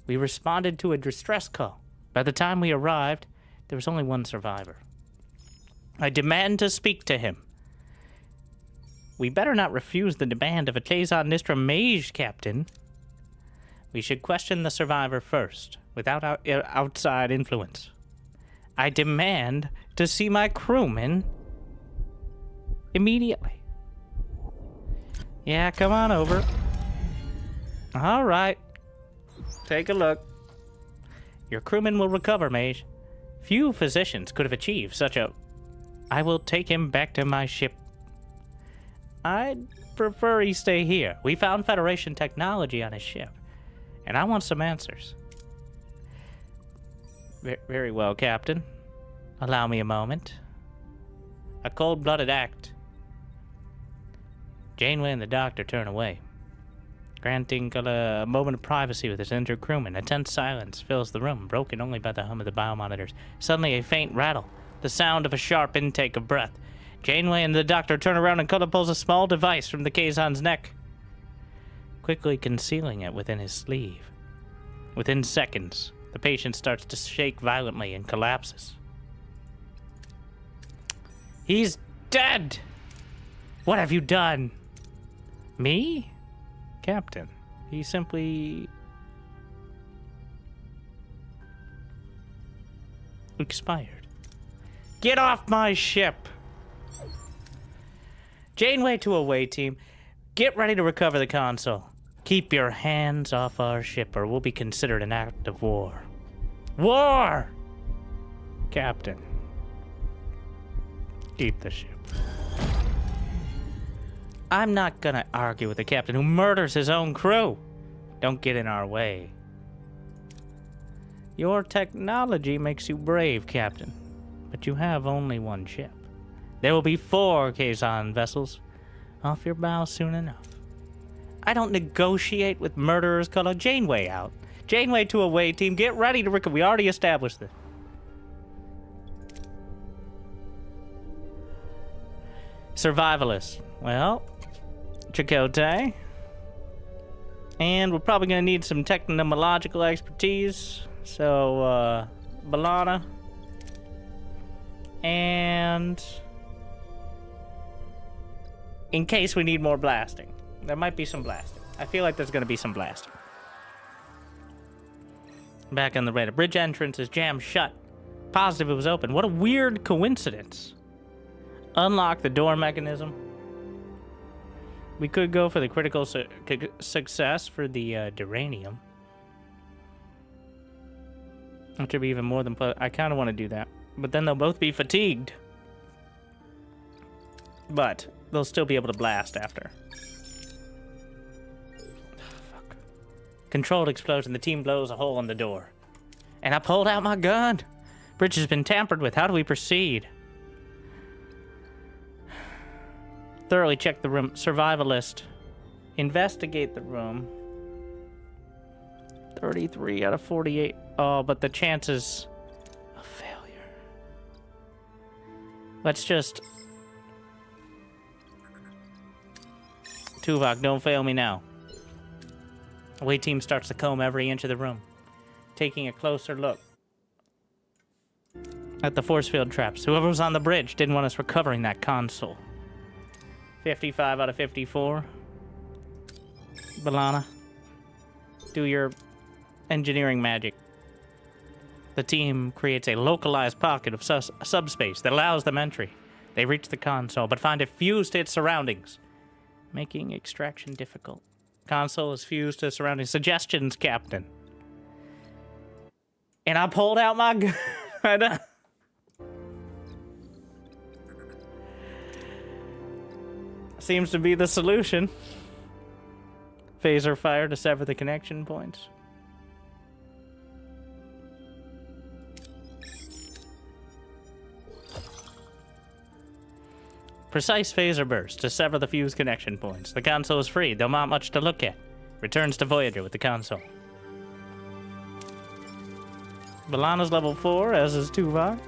We responded to a distress call. By the time we arrived, there was only 1 survivor. I demand to speak to him. We better not refuse the demand of a Kazon Nistra mage, Captain. We should question the survivor first, without outside influence. I demand to see my crewman immediately. Yeah, come on over. All right. Take a look. Your crewman will recover, mage. Few physicians could have achieved such a... I will take him back to my ship. I'd prefer he stay here. We found Federation technology on his ship, and I want some answers. Very well, Captain. Allow me a moment. A cold-blooded act. Janeway and the doctor turn away, granting a moment of privacy with his injured crewman. A tense silence fills the room, broken only by the hum of the biomonitors. Suddenly, a faint rattle, the sound of a sharp intake of breath. Janeway and the doctor turn around and Kula pulls a small device from the Kazon's neck, quickly concealing it within his sleeve. Within seconds, the patient starts to shake violently and collapses. He's dead! What have you done? Me? Captain, he simply... expired. Get off my ship! Janeway to away team. Get ready to recover the console. Keep your hands off our ship or we'll be considered an act of war. War! Captain. Keep the ship. I'm not gonna argue with a captain who murders his own crew. Don't get in our way. Your technology makes you brave, Captain, but you have only one ship. There will be 4 Kazon vessels off your bow soon enough. I don't negotiate with murderers. Call a Janeway out. Janeway to away team. Get ready to recover. We already established this. Survivalists. Well, Chakotay. And we're probably going to need some technological expertise. So, Balana. And... in case we need more blasting. There might be some blasting. I feel like there's going to be some blasting. Back on the radar. Bridge entrance is jammed shut. Positive it was open. What a weird coincidence. Unlock the door mechanism. We could go for the critical success for the duranium. Which would be even more than... I kind of want to do that. But then they'll both be fatigued. But they'll still be able to blast after. Fuck. Controlled explosion. The team blows a hole in the door. And I pulled out my gun. Bridge has been tampered with. How do we proceed? Thoroughly check the room. Survivalist. Investigate the room. 33 out of 48. Oh, but the chances of failure. Let's just... Tuvok, don't fail me now. Away team starts to comb every inch of the room, taking a closer look at the force field traps. Whoever was on the bridge didn't want us recovering that console. 55 out of 54. Balana, do your engineering magic. The team creates a localized pocket of subspace that allows them entry. They reach the console, but find it fused to its surroundings, making extraction difficult. Console is fused to surrounding. Suggestions, Captain. And I pulled out my gun. Seems to be the solution. Phaser fire to sever the connection points. Precise phaser burst to sever the fused connection points. The console is free, though not much to look at. Returns to Voyager with the console. Balana's level 4, as is Tuvok.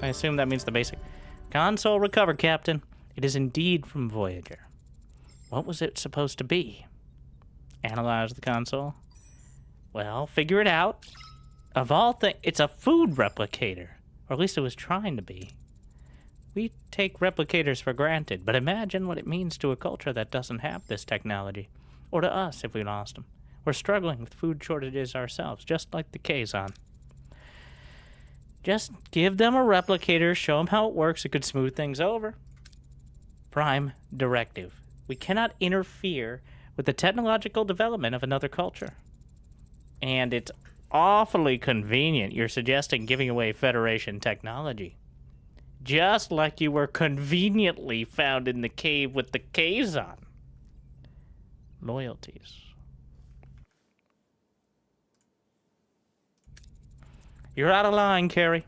I assume that means the basic. Console recovered, Captain. It is indeed from Voyager. What was it supposed to be? Analyze the console. Well, figure it out. Of all things, it's a food replicator. Or at least it was trying to be. We take replicators for granted, but imagine what it means to a culture that doesn't have this technology. Or to us if we lost them. We're struggling with food shortages ourselves, just like the Kazon. Just give them a replicator, show them how it works, it could smooth things over. Prime directive. We cannot interfere with the technological development of another culture. And it's awfully convenient you're suggesting giving away Federation technology. Just like you were conveniently found in the cave with the Kazon. Loyalties. You're out of line, Carrie.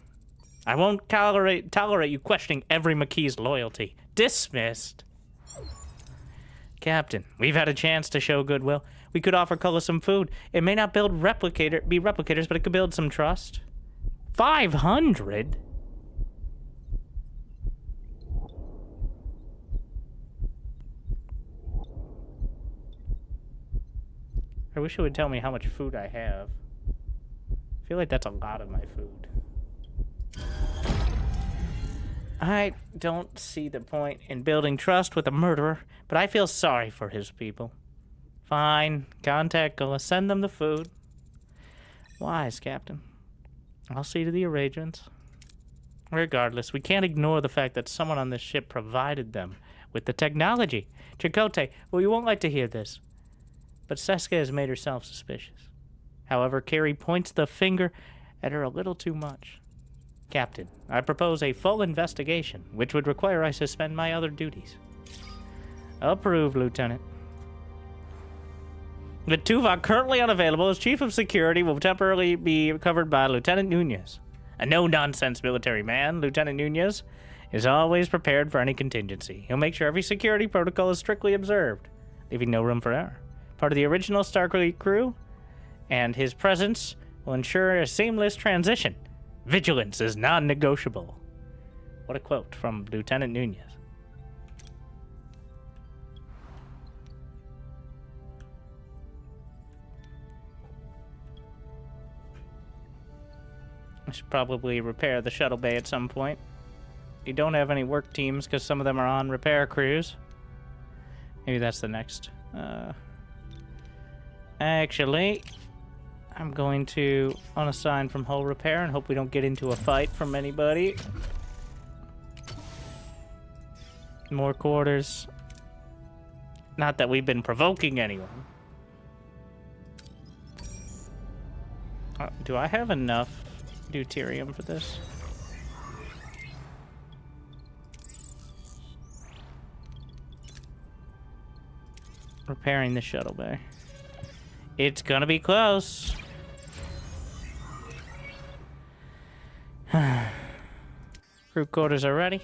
I won't tolerate you questioning every Maquis loyalty. Dismissed. Captain, we've had a chance to show goodwill. We could offer Cullis some food. It may not be replicators, but it could build some trust. 500? I wish it would tell me how much food I have. I feel like that's a lot of my food. I don't see the point in building trust with a murderer, but I feel sorry for his people. Fine, contact Gullah, send them the food. Wise, Captain. I'll see to the arrangements. Regardless, we can't ignore the fact that someone on this ship provided them with the technology. Chakotay, well, you won't like to hear this, but Seska has made herself suspicious. However, Carrie points the finger at her a little too much. Captain, I propose a full investigation, which would require I suspend my other duties. Approved, Lieutenant. The Tuvok, currently unavailable as Chief of Security, will temporarily be covered by Lieutenant Nunez. A no-nonsense military man, Lieutenant Nunez is always prepared for any contingency. He'll make sure every security protocol is strictly observed, leaving no room for error. Part of the original Starfleet crew, and his presence will ensure a seamless transition. Vigilance is non-negotiable. What a quote from Lieutenant Nunez. I should probably repair the shuttle bay at some point. You don't have any work teams because some of them are on repair crews. Maybe that's the next. Actually, I'm going to unassign from hull repair and hope we don't get into a fight from anybody. More quarters. Not that we've been provoking anyone. Do I have enough deuterium for this? Repairing the shuttle bay. It's gonna be close. Crew quarters are ready.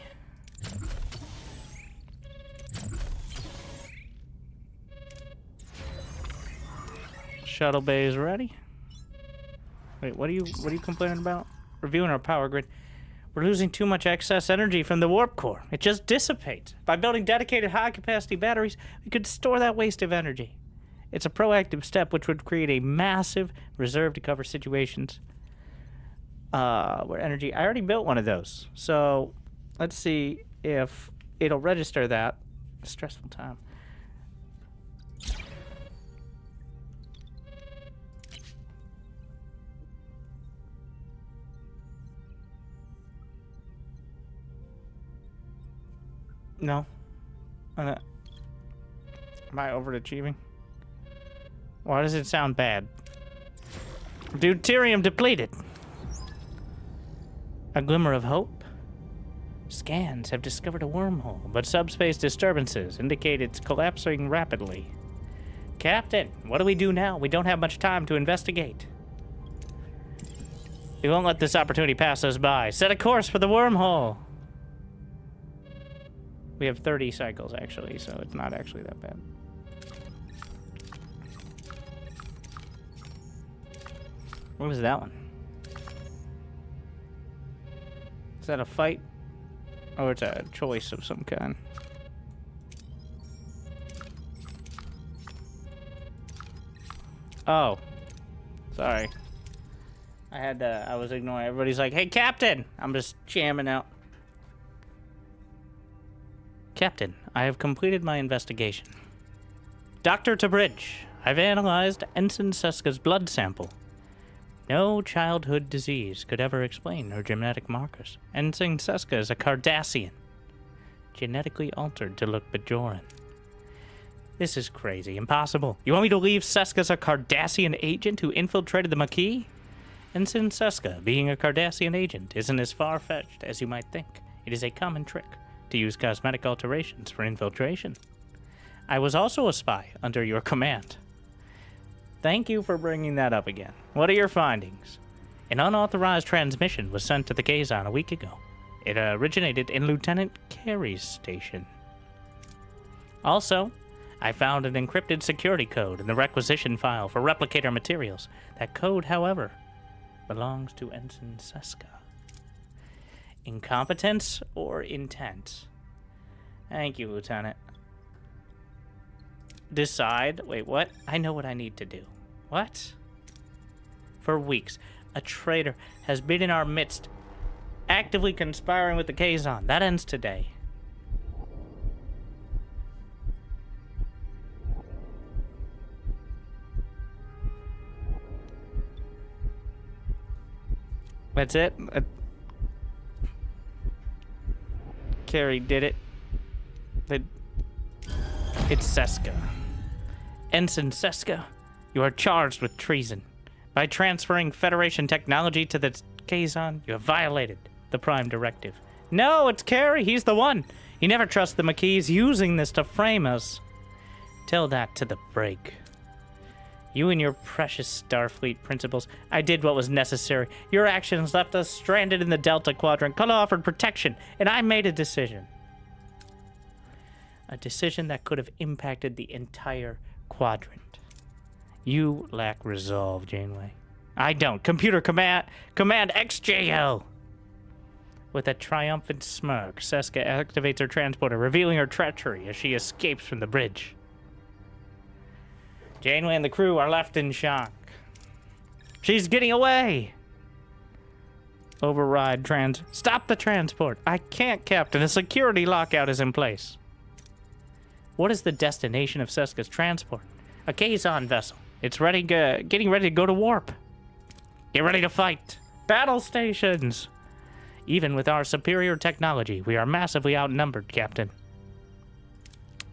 Shuttle bay is ready. Wait, what are you complaining about? Reviewing our power grid. We're losing too much excess energy from the warp core. It just dissipates. By building dedicated high-capacity batteries, we could store that waste of energy. It's a proactive step which would create a massive reserve to cover situations where energy... I already built one of those. So let's see if it'll register that. Stressful time. No. Am I overachieving? Why does it sound bad? Deuterium depleted. A glimmer of hope. Scans have discovered a wormhole, but subspace disturbances indicate it's collapsing rapidly. Captain, what do we do now? We don't have much time to investigate. We won't let this opportunity pass us by. Set a course for the wormhole. We have 30 cycles, actually, so it's not actually that bad. What was that one? Is that a fight? Or it's a choice of some kind? Oh. Sorry. I was ignoring. Everybody's like, hey, Captain! I'm just jamming out. Captain, I have completed my investigation. Doctor to Bridge, I've analyzed Ensign Seska's blood sample. No childhood disease could ever explain her genetic markers. Ensign Seska is a Cardassian, genetically altered to look Bajoran. This is crazy. Impossible. You want me to believe Seska's a Cardassian agent who infiltrated the Maquis? Ensign Seska, being a Cardassian agent, isn't as far-fetched as you might think. It is a common trick to use cosmetic alterations for infiltration. I was also a spy under your command. Thank you for bringing that up again. What are your findings? An unauthorized transmission was sent to the Kazon a week ago. It originated in Lieutenant Carey's station. Also, I found an encrypted security code in the requisition file for replicator materials. That code, however, belongs to Ensign Seska. Incompetence or intent? Thank you, Lieutenant. Decide. Wait, what? I know what I need to do. What? For weeks, a traitor has been in our midst, actively conspiring with the Kazon. That ends today. That's it? Carey did it. It's Seska. Ensign Seska, you are charged with treason. By transferring Federation technology to the Kazon, you have violated the Prime Directive. No, it's Carey. He's the one. He never trusts the Maquis using this to frame us. Tell that to the brig. You and your precious Starfleet principles. I did what was necessary. Your actions left us stranded in the Delta Quadrant. Kala offered protection, and I made a decision. A decision that could have impacted the entire quadrant. You lack resolve, Janeway. I don't. Computer command XJL. With a triumphant smirk, Seska activates her transporter, revealing her treachery as she escapes from the bridge. Janeway and the crew are left in shock. She's getting away! Override Stop the transport! I can't, Captain. A security lockout is in place. What is the destination of Seska's transport? A Kazon vessel. It's getting ready to go to warp. Get ready to fight. Battle stations! Even with our superior technology, we are massively outnumbered, Captain.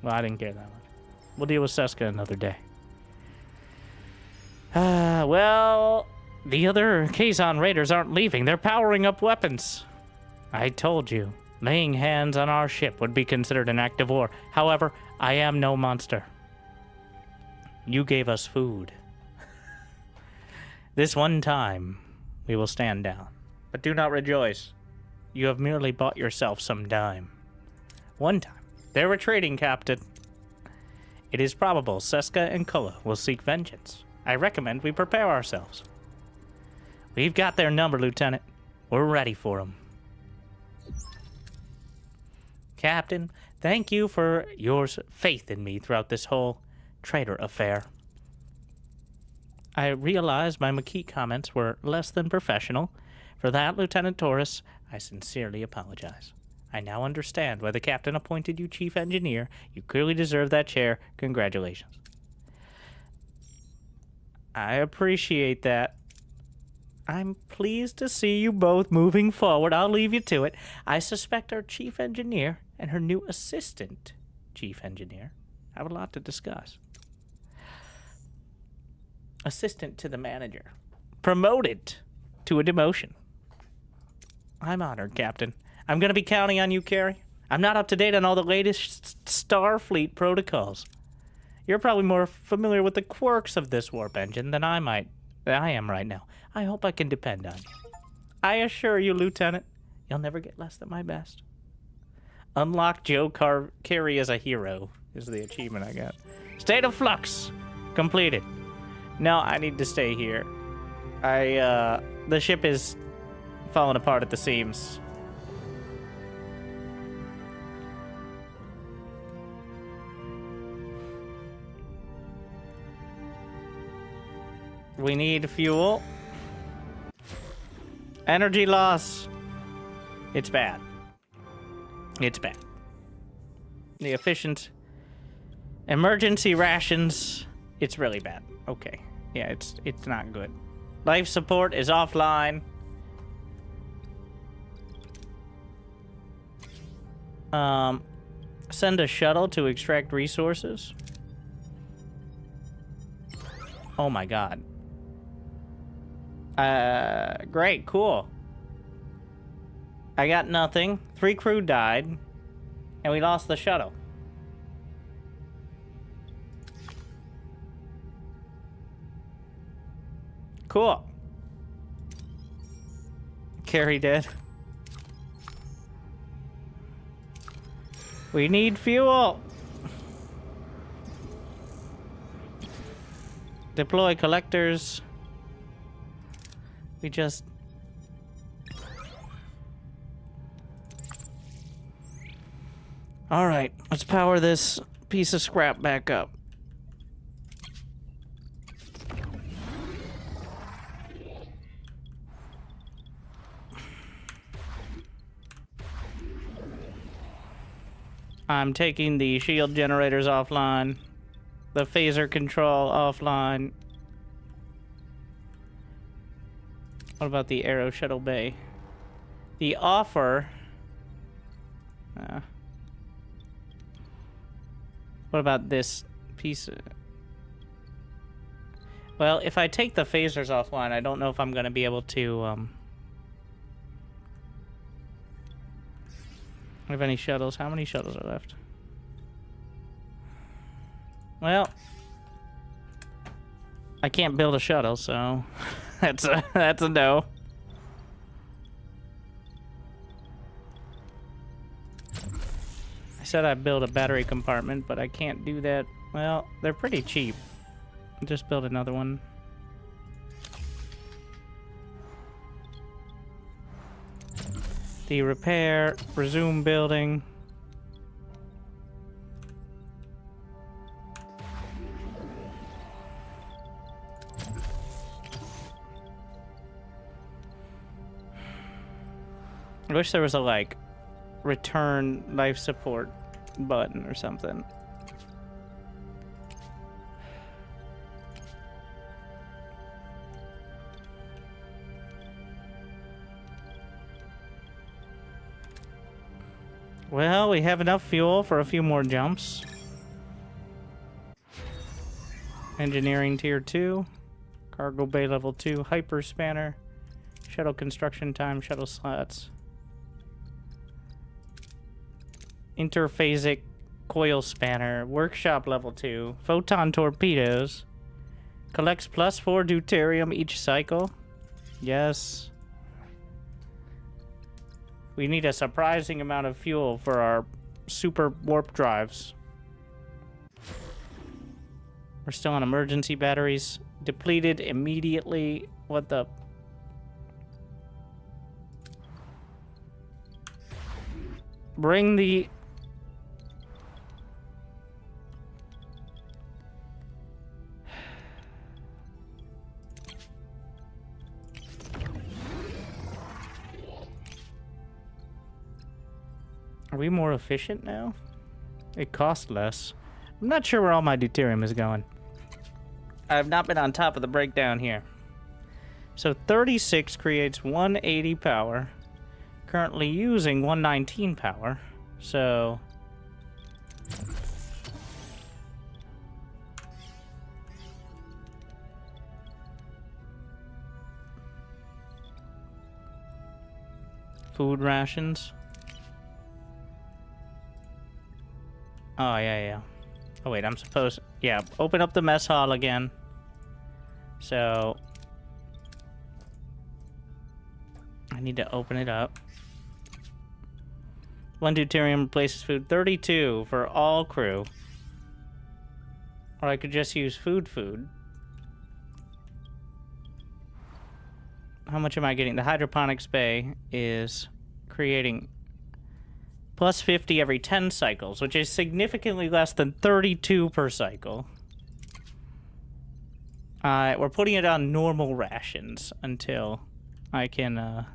Well, I didn't care that much. We'll deal with Seska another day. Well, the other Kazon raiders aren't leaving. They're powering up weapons. I told you, laying hands on our ship would be considered an act of war. However, I am no monster. You gave us food. This one time, we will stand down. But do not rejoice. You have merely bought yourself some time. One time. They're retreating, Captain. It is probable Seska and Kula will seek vengeance. I recommend we prepare ourselves. We've got their number, Lieutenant. We're ready for them. Captain, thank you for your faith in me throughout this whole traitor affair. I realized my Maquis comments were less than professional. For that, Lieutenant Taurus, I sincerely apologize. I now understand why the captain appointed you chief engineer. You clearly deserve that chair. Congratulations. I appreciate that. I'm pleased to see you both moving forward. I'll leave you to it. I suspect our chief engineer and her new assistant chief engineer have a lot to discuss. Assistant to the manager. Promoted to a demotion. I'm honored, Captain. I'm going to be counting on you, Carey. I'm not up to date on all the latest Starfleet protocols. You're probably more familiar with the quirks of this warp engine than I am right now. I hope I can depend on you. I assure you, Lieutenant, you'll never get less than my best. Unlock Joe Carey as a hero is the achievement I got. State of Flux. Completed. No, I need to stay here. The ship is falling apart at the seams. We need fuel. Energy loss. It's bad. It's bad. The efficient emergency rations. It's really bad. Okay. Yeah, it's not good. Life support is offline. Send a shuttle to extract resources. Oh my god. Great, cool. I got nothing. 3 crew died. And we lost the shuttle. Cool. Carrie dead. We need fuel. Deploy collectors. We just... Alright, let's power this piece of scrap back up. I'm taking the shield generators offline. The phaser control offline. What about the Aero Shuttle Bay? The offer... what about this piece? Well, if I take the phasers offline, I don't know if I'm going to be able to... have any shuttles? How many shuttles are left? Well, I can't build a shuttle, so that's a no. I said I'd build a battery compartment, but I can't do that. Well, they're pretty cheap. Just build another one. The repair, resume building. I wish there was a, like, return life support button or something. Well, we have enough fuel for a few more jumps. Engineering tier 2. Cargo bay level 2. Hyper spanner. Shuttle construction time. Shuttle slots. Interphasic coil spanner. Workshop level 2. Photon torpedoes. Collects +4 deuterium each cycle. Yes. We need a surprising amount of fuel for our super warp drives. We're still on emergency batteries. Depleted immediately. What the... Bring the... Are we more efficient now? It costs less. I'm not sure where all my deuterium is going. I have not been on top of the breakdown here. So 36 creates 180 power. Currently using 119 power. So... Food rations. Oh, yeah. Oh, wait, I'm supposed... Yeah, open up the mess hall again. So... I need to open it up. 1 deuterium replaces food. 32 for all crew. Or I could just use food. How much am I getting? The hydroponics bay is creating... plus 50 every 10 cycles, which is significantly less than 32 per cycle. We're putting it on normal rations until I can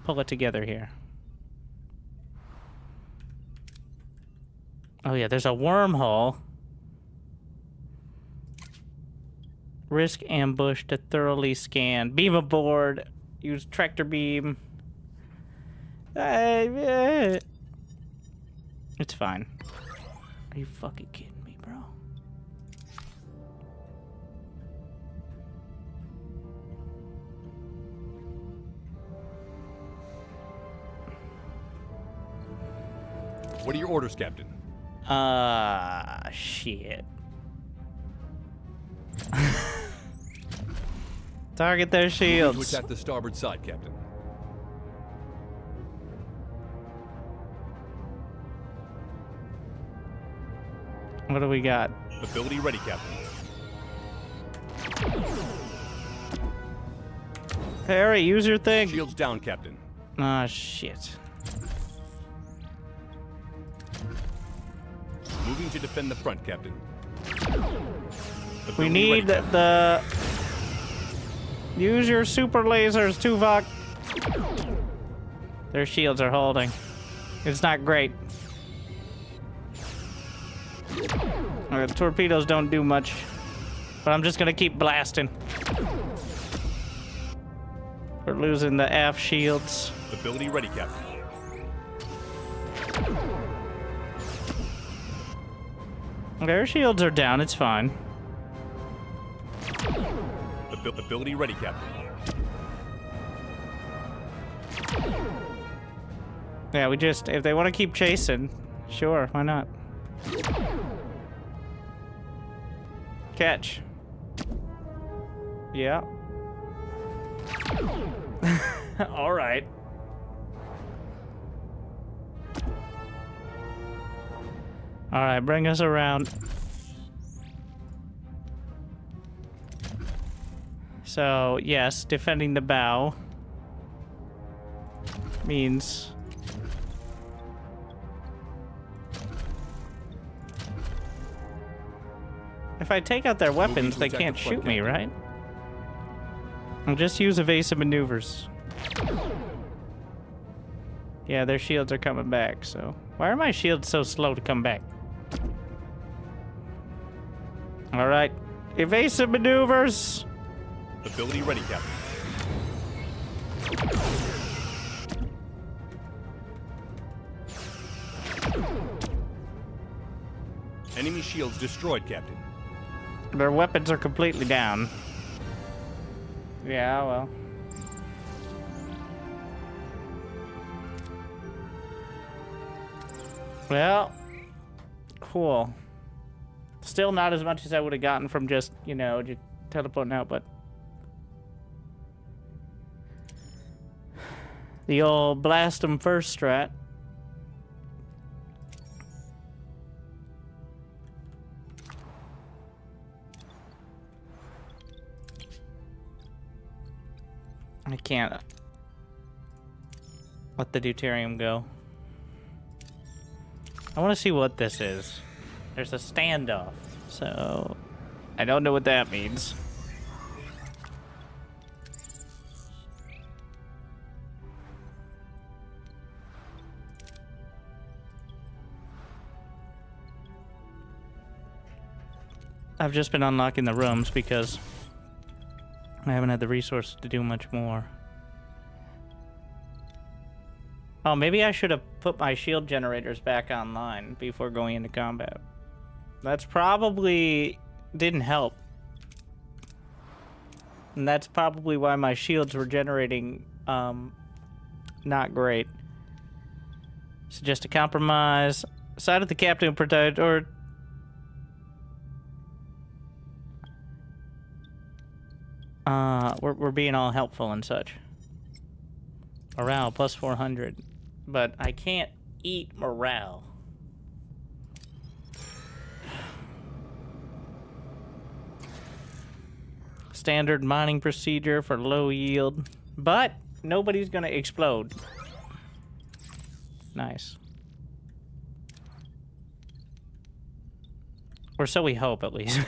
pull it together here. Oh yeah, there's a wormhole. Risk ambush to thoroughly scan. Beam aboard. Use tractor beam. It's fine. Are you fucking kidding me, bro? What are your orders, Captain? Shit. Target their To shields. attack the starboard side, Captain. What do we got? Ability ready, Captain. Harry, use your thing. Shields down, Captain. Ah, shit. Moving to defend the front, Captain. We Ability need ready, Captain. the... Use your super lasers, Tuvok. Their shields are holding. It's not great. Torpedoes don't do much. But I'm just gonna keep blasting. We're losing the aft shields. Ability ready, Captain. Their shields are down, it's fine. Ability ready, Captain. Yeah, we just... If they want to keep chasing, sure, why not? Catch. Yeah. All right. All right, bring us around. So, yes, defending the bow means... If I take out their weapons, they attack can't the front, shoot me, Captain. right? I'll just use evasive maneuvers. Yeah, their shields are coming back, so... Why are my shields so slow to come back? Alright. Evasive maneuvers! Ability ready, Captain. Enemy shields destroyed, Captain. Their weapons are completely down. Yeah, well. Well, cool. Still not as much as I would have gotten from just, you know, just teleporting out, but... The old blast 'em first strat. I can't let the deuterium go. I want to see what this is. There's a standoff, so I don't know what that means. I've just been unlocking the rooms because I haven't had the resources to do much more. Oh, maybe I should have put my shield generators back online before going into combat. That's probably didn't help. And that's probably why my shields were generating not great. So just a compromise. Side of the captain protect or we're being all helpful and such. Morale plus 400. But I can't eat morale. Standard mining procedure for low yield. But nobody's gonna explode. Nice. Or so we hope, at least.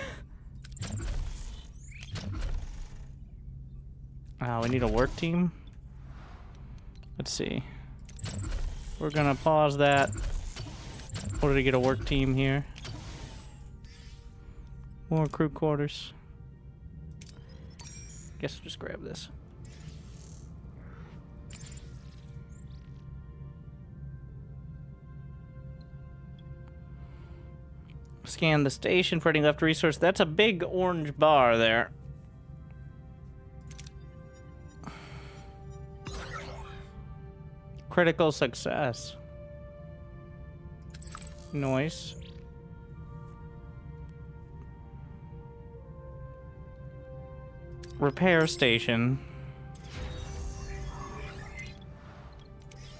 We need a work team. Let's see. We're gonna pause that. Order to get a work team here. More crew quarters. Guess we'll just grab this. Scan the station for any left resource. That's a big orange bar there. Critical success. Noise. Repair station.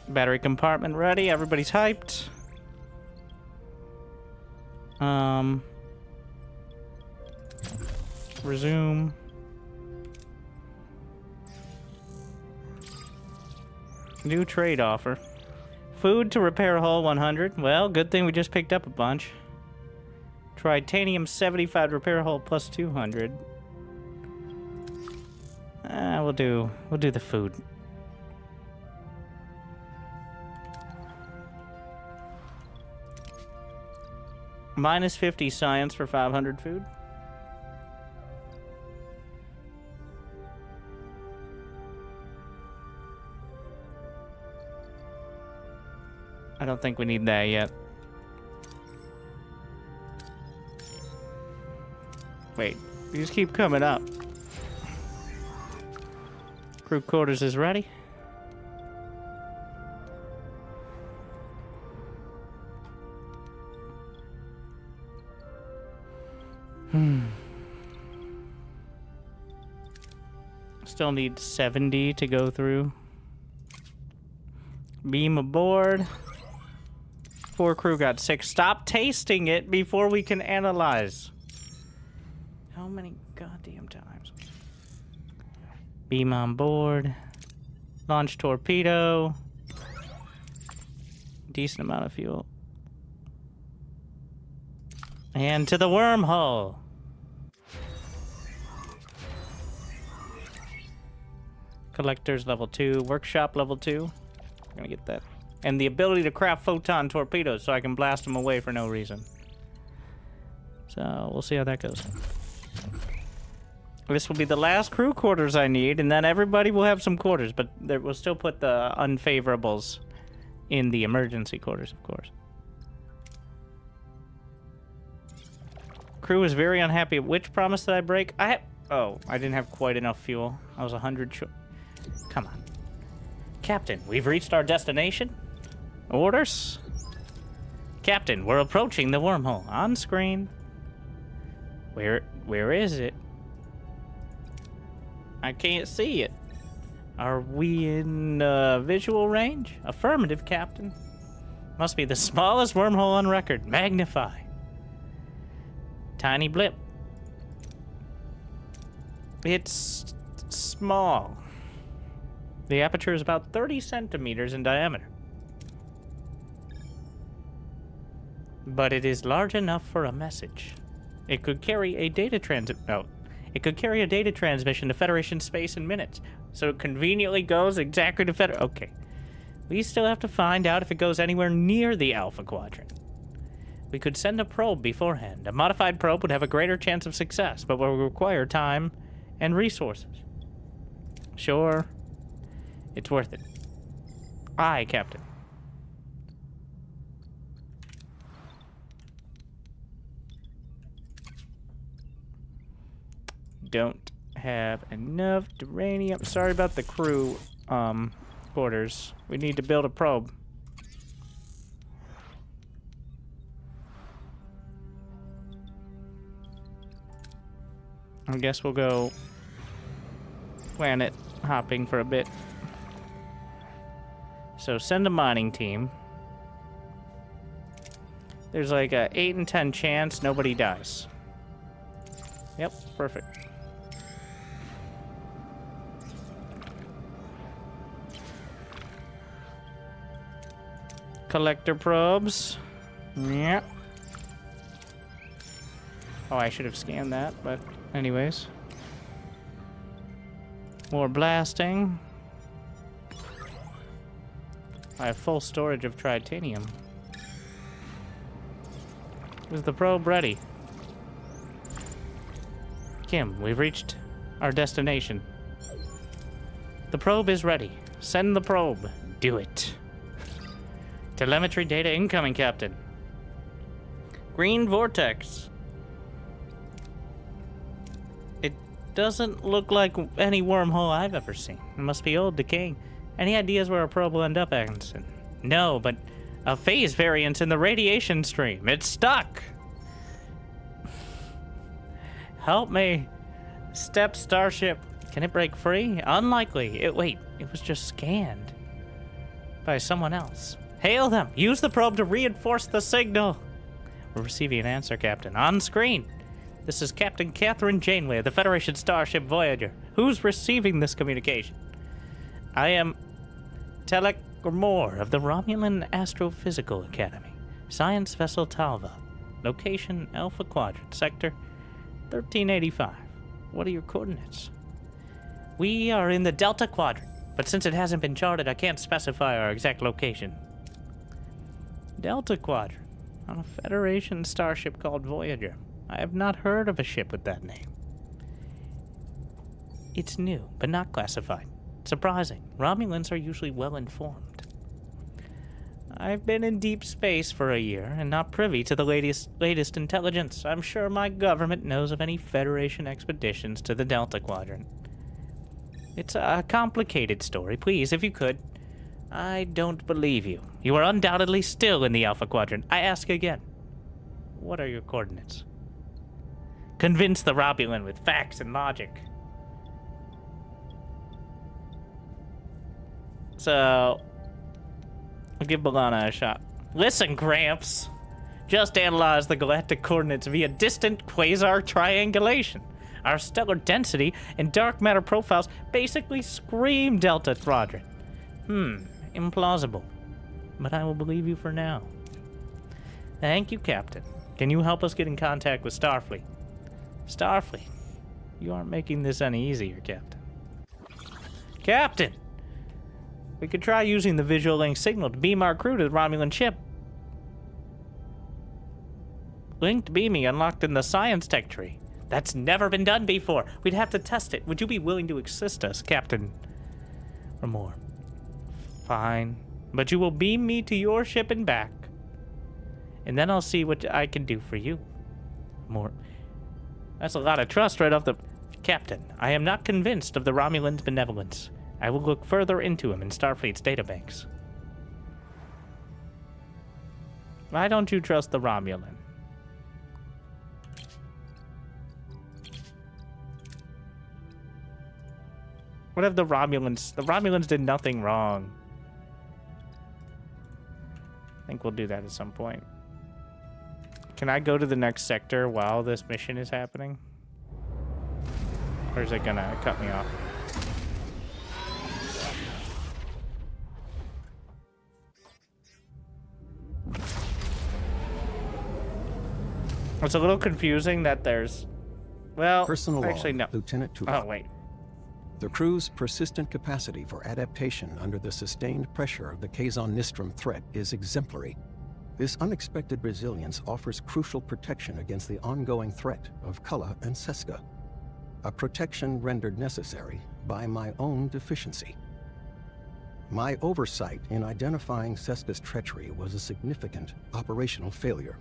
Battery compartment ready. Everybody's hyped. Resume. New trade offer. Food to repair hull 100. Well, good thing we just picked up a bunch. Tritanium 75 to repair hull plus 200. We'll do the food. Minus 50 science for 500 food. I don't think we need that yet. Wait, these keep coming up. Crew quarters is ready. Still need 70 to go through. Beam aboard. 4 crew got 6. Stop tasting it before we can analyze. How many goddamn times? Beam on board. Launch torpedo. Decent amount of fuel. And to the wormhole. Collectors level 2. Workshop level 2. I'm gonna get that. And the ability to craft photon torpedoes so I can blast them away for no reason. So we'll see how that goes. This will be the last crew quarters I need, and then everybody will have some quarters, but we'll still put the unfavorables in the emergency quarters, of course. Crew is very unhappy. Which promise did I break? I didn't have quite enough fuel. I was 100 short. Come on. Captain, we've reached our destination. Orders? Captain, we're approaching the wormhole. On screen. Where is it? I can't see it. Are we in visual range? Affirmative, Captain. Must be the smallest wormhole on record. Magnify. Tiny blip. It's small. The aperture is about 30 centimeters in diameter. But it is large enough for a message. It could carry a data It could carry a data transmission to Federation space in minutes. So it conveniently goes exactly to Federation. Okay. We still have to find out if it goes anywhere near the Alpha Quadrant. We could send a probe beforehand. A modified probe would have a greater chance of success, but will require time and resources. Sure. It's worth it. Aye, Captain. Don't have enough uranium. Sorry about the crew quarters. We need to build a probe. I guess we'll go planet hopping for a bit. So send a mining team. There's like a 8 in 10 chance nobody dies. Yep, perfect. Collector probes. Yep. Oh, I should have scanned that, but anyways. More blasting. I have full storage of tritanium. Is the probe ready? Kim, we've reached our destination. The probe is ready. Send the probe. Do it. Telemetry data incoming, Captain. Green vortex. It doesn't look like any wormhole I've ever seen. It must be old, decaying. Any ideas where a probe will end up, Atkinson? No, but a phase variance in the radiation stream. It's stuck. Help me. Step starship. Can it break free? Unlikely. Wait, it was just scanned by someone else. Hail them. Use the probe to reinforce the signal. We're receiving an answer, Captain. On screen. This is Captain Catherine Janeway of the Federation starship Voyager. Who's receiving this communication? I am Telek Moore of the Romulan Astrophysical Academy. Science vessel Talva. Location Alpha Quadrant. Sector 1385. What are your coordinates? We are in the Delta Quadrant, but since it hasn't been charted, I can't specify our exact location. Delta Quadrant, on a Federation starship called Voyager. I have not heard of a ship with that name. It's new, but not classified. Surprising. Romulans are usually well informed. I've been in deep space for a year and not privy to the latest intelligence. I'm sure my government knows of any Federation expeditions to the Delta Quadrant. It's a complicated story. Please, if you could. I don't believe you. You are undoubtedly still in the Alpha Quadrant. I ask again. What are your coordinates? Convince the Romulan with facts and logic. So, I'll give Balana a shot. Listen, Gramps. Just analyze the galactic coordinates via distant quasar triangulation. Our stellar density and dark matter profiles basically scream Delta Quadrant. Implausible. But I will believe you for now. Thank you, Captain. Can you help us get in contact with Starfleet? Starfleet, you aren't making this any easier, Captain. Captain! We could try using the visual link signal to beam our crew to the Romulan ship. Linked beaming unlocked in the science tech tree. That's never been done before. We'd have to test it. Would you be willing to assist us, Captain? Or more? Fine. But you will beam me to your ship and back. And then I'll see what I can do for you. More. That's a lot of trust right off the... Captain, I am not convinced of the Romulan's benevolence. I will look further into him in Starfleet's databanks. Why don't you trust the Romulan? What have the Romulans... The Romulans did nothing wrong. I think we'll do that at some point. Can I go to the next sector while this mission is happening? Or is it gonna cut me off? It's a little confusing that there's... Well, Personal actually, log, no. Lieutenant Tuvok. Oh, wait. The crew's persistent capacity for adaptation under the sustained pressure of the Kazon Nistrum threat is exemplary. This unexpected resilience offers crucial protection against the ongoing threat of Kulla and Seska, a protection rendered necessary by my own deficiency. My oversight in identifying Seska's treachery was a significant operational failure.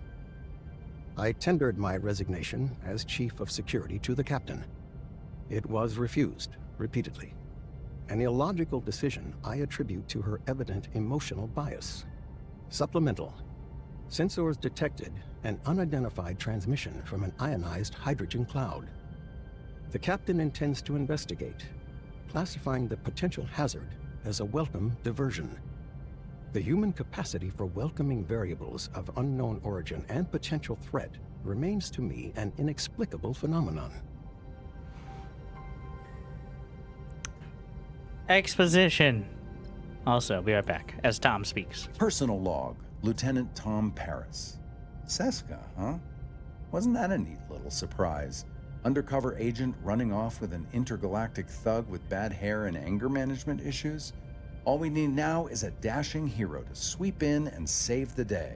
I tendered my resignation as Chief of Security to the Captain. It was refused repeatedly, an illogical decision I attribute to her evident emotional bias. Supplemental. Sensors detected an unidentified transmission from an ionized hydrogen cloud. The Captain intends to investigate, classifying the potential hazard as a welcome diversion. The human capacity for welcoming variables of unknown origin and potential threat remains to me an inexplicable phenomenon. Exposition. Also, be right back as Tom speaks. Personal log, Lieutenant Tom Paris. Seska, huh? Wasn't that a neat little surprise? Undercover agent running off with an intergalactic thug with bad hair and anger management issues? All we need now is a dashing hero to sweep in and save the day.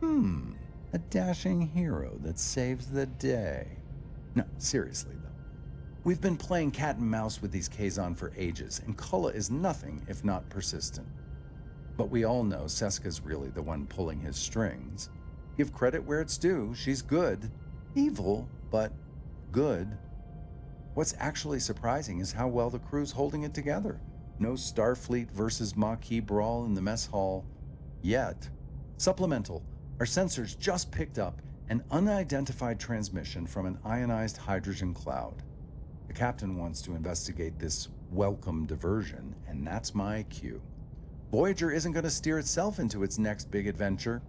A dashing hero that saves the day. No, seriously though. We've been playing cat and mouse with these Kazon for ages, and Kulla is nothing if not persistent. But we all know Seska's really the one pulling his strings. Give credit where it's due, she's good. Evil, but good. What's actually surprising is how well the crew's holding it together. No Starfleet versus Maquis brawl in the mess hall yet. Supplemental, our sensors just picked up an unidentified transmission from an ionized hydrogen cloud. The captain wants to investigate this welcome diversion, and that's my cue. Voyager isn't going to steer itself into its next big adventure.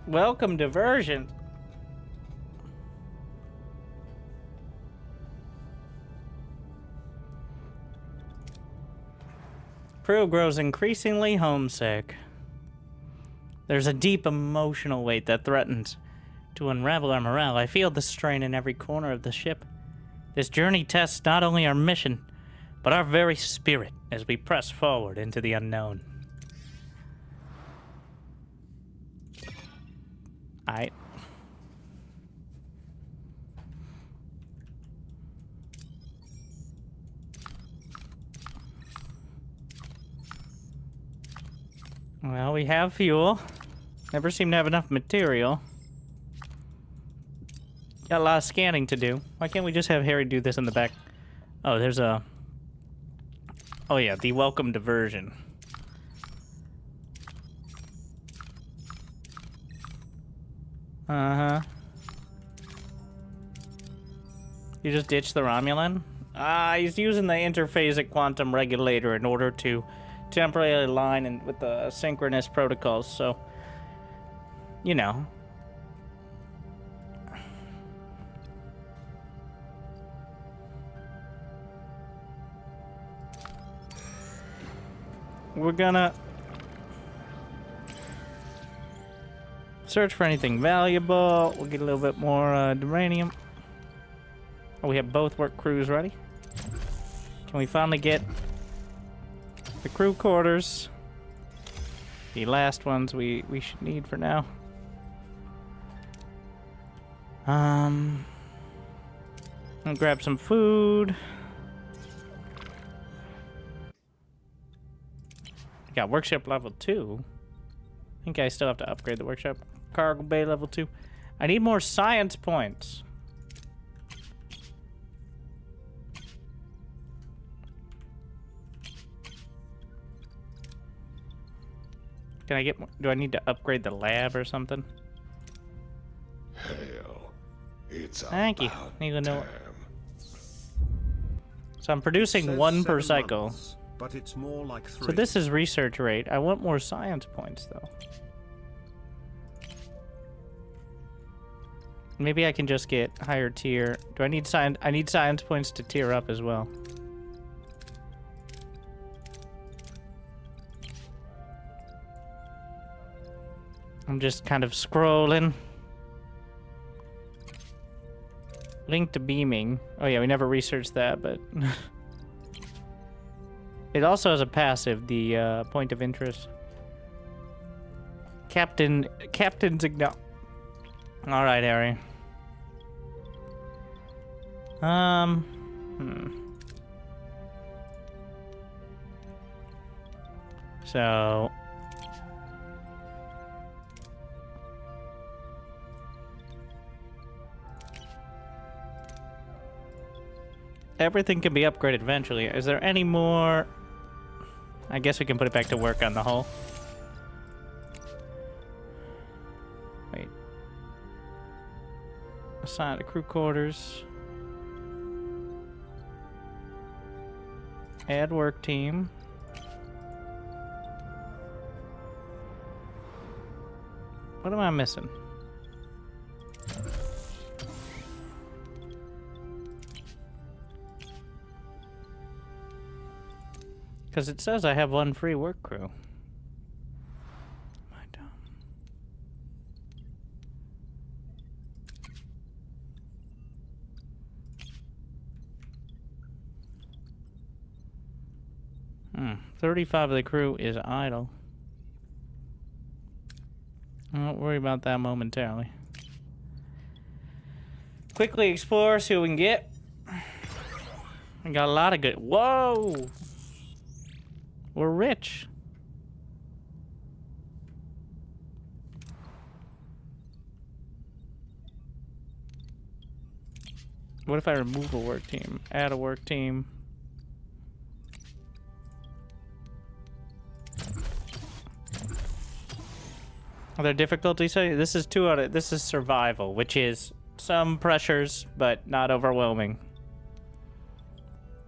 Welcome diversion. Crew grows increasingly homesick. There's a deep emotional weight that threatens to unravel our morale. I feel the strain in every corner of the ship. This journey tests not only our mission, but our very spirit as we press forward into the unknown. Well, we have fuel. Never seem to have enough material. Got a lot of scanning to do. Why can't we just have Harry do this in the back? Oh, there's a... Oh yeah, the welcome diversion. Uh-huh. You just ditched the Romulan? He's using the interphasic quantum regulator in order to temporarily align in with the synchronous protocols, so... You know. We're gonna... search for anything valuable. We'll get a little bit more uranium. Oh, we have both work crews ready. Can we finally get the crew quarters? The last ones we should need for now. I'll grab some food. I got workshop level 2. I think I still have to upgrade the workshop. Cargo bay level 2. I need more science points. Can I get more? Do I need to upgrade the lab or something? Hell, it's Thank you. Need to know. time. So I'm producing Says 1 per 7 cycle. months, but it's more like 3. So this is research rate. I want more science points though. Maybe I can just get higher tier. Do I need science? I need science points to tier up as well. I'm just kind of scrolling. Link to beaming. Oh yeah, we never researched that, but... It also has a passive, the point of interest. Captain's ignore. Alright, Harry. So... Everything can be upgraded eventually. Is there any more... I guess we can put it back to work on the hull. Wait. Assign to crew quarters. Add work team. What am I missing? Because it says I have one free work crew. I don't. 35 of the crew is idle. I won't worry about that momentarily. Quickly explore, see what we can get. I got a lot of good. Whoa! We're rich. What if I remove a work team? Add a work team. Are there difficulties? This is this is survival, which is some pressures, but not overwhelming.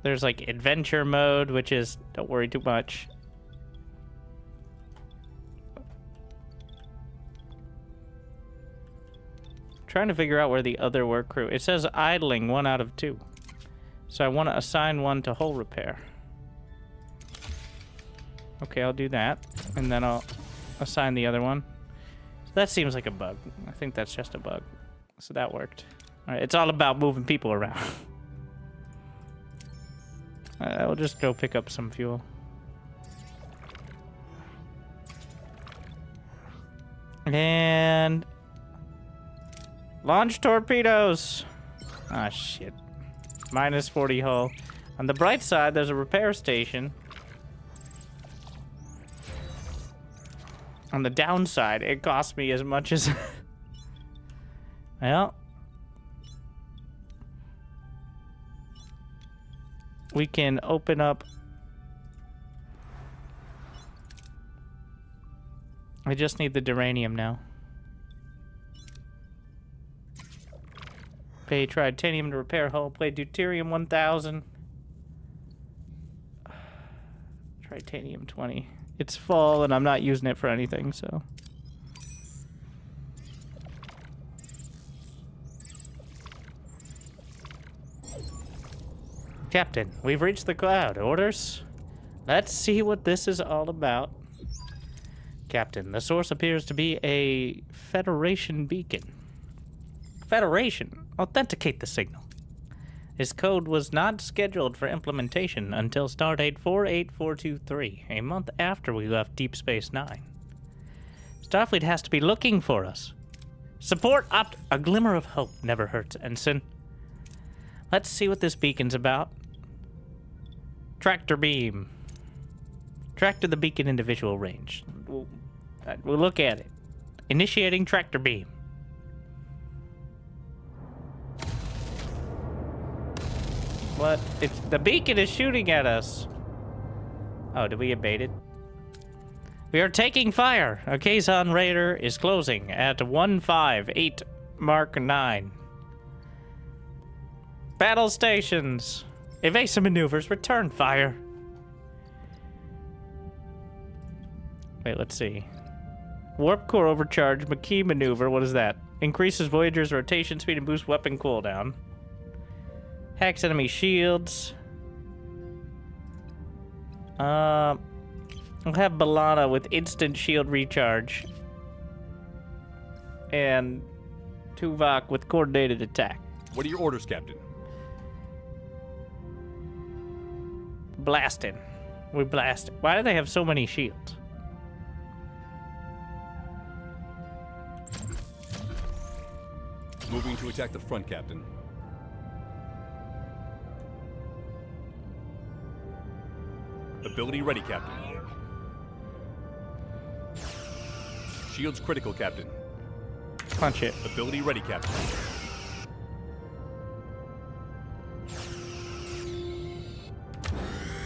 There's like adventure mode, which is don't worry too much. Trying to figure out where the other work crew. It says idling 1 out of 2. So I want to assign one to hull repair. Okay, I'll do that. And then I'll assign the other one. So that seems like a bug. I think that's just a bug. So that worked. Alright, it's all about moving people around. I'll just go pick up some fuel. And... launch torpedoes! Ah, shit. Minus 40 hull. On the bright side, there's a repair station. On the downside, it cost me as much as... well... we can open up... I just need the duranium now. Pay tritanium to repair hull. Play deuterium 1000. Tritanium 20. It's full and I'm not using it for anything, so... Captain, we've reached the cloud. Orders? Let's see what this is all about. Captain, the source appears to be a Federation beacon. Federation? Authenticate the signal. His code was not scheduled for implementation until stardate 48423, a month after we left Deep Space Nine. Starfleet has to be looking for us. Support a glimmer of hope never hurts, Ensign. Let's see what this beacon's about. Tractor beam. Track to the beacon in visual range. We'll look at it. Initiating tractor beam. What? The beacon is shooting at us. Oh, did we get baited? We are taking fire. A Kazon raider is closing at 158 Mark 9. Battle stations. Evasive maneuvers. Return fire. Wait, let's see. Warp core overcharge. McKee maneuver. What is that? Increases Voyager's rotation speed and boosts weapon cooldown. Hacks enemy shields. I'll have Balana with instant shield recharge. and Tuvok with coordinated attack. What are your orders, Captain? Blasting. We blast. Why do they have so many shields? Moving to attack the front, Captain. Ability ready, Captain. Shields critical, Captain. Punch it. Ability ready, Captain.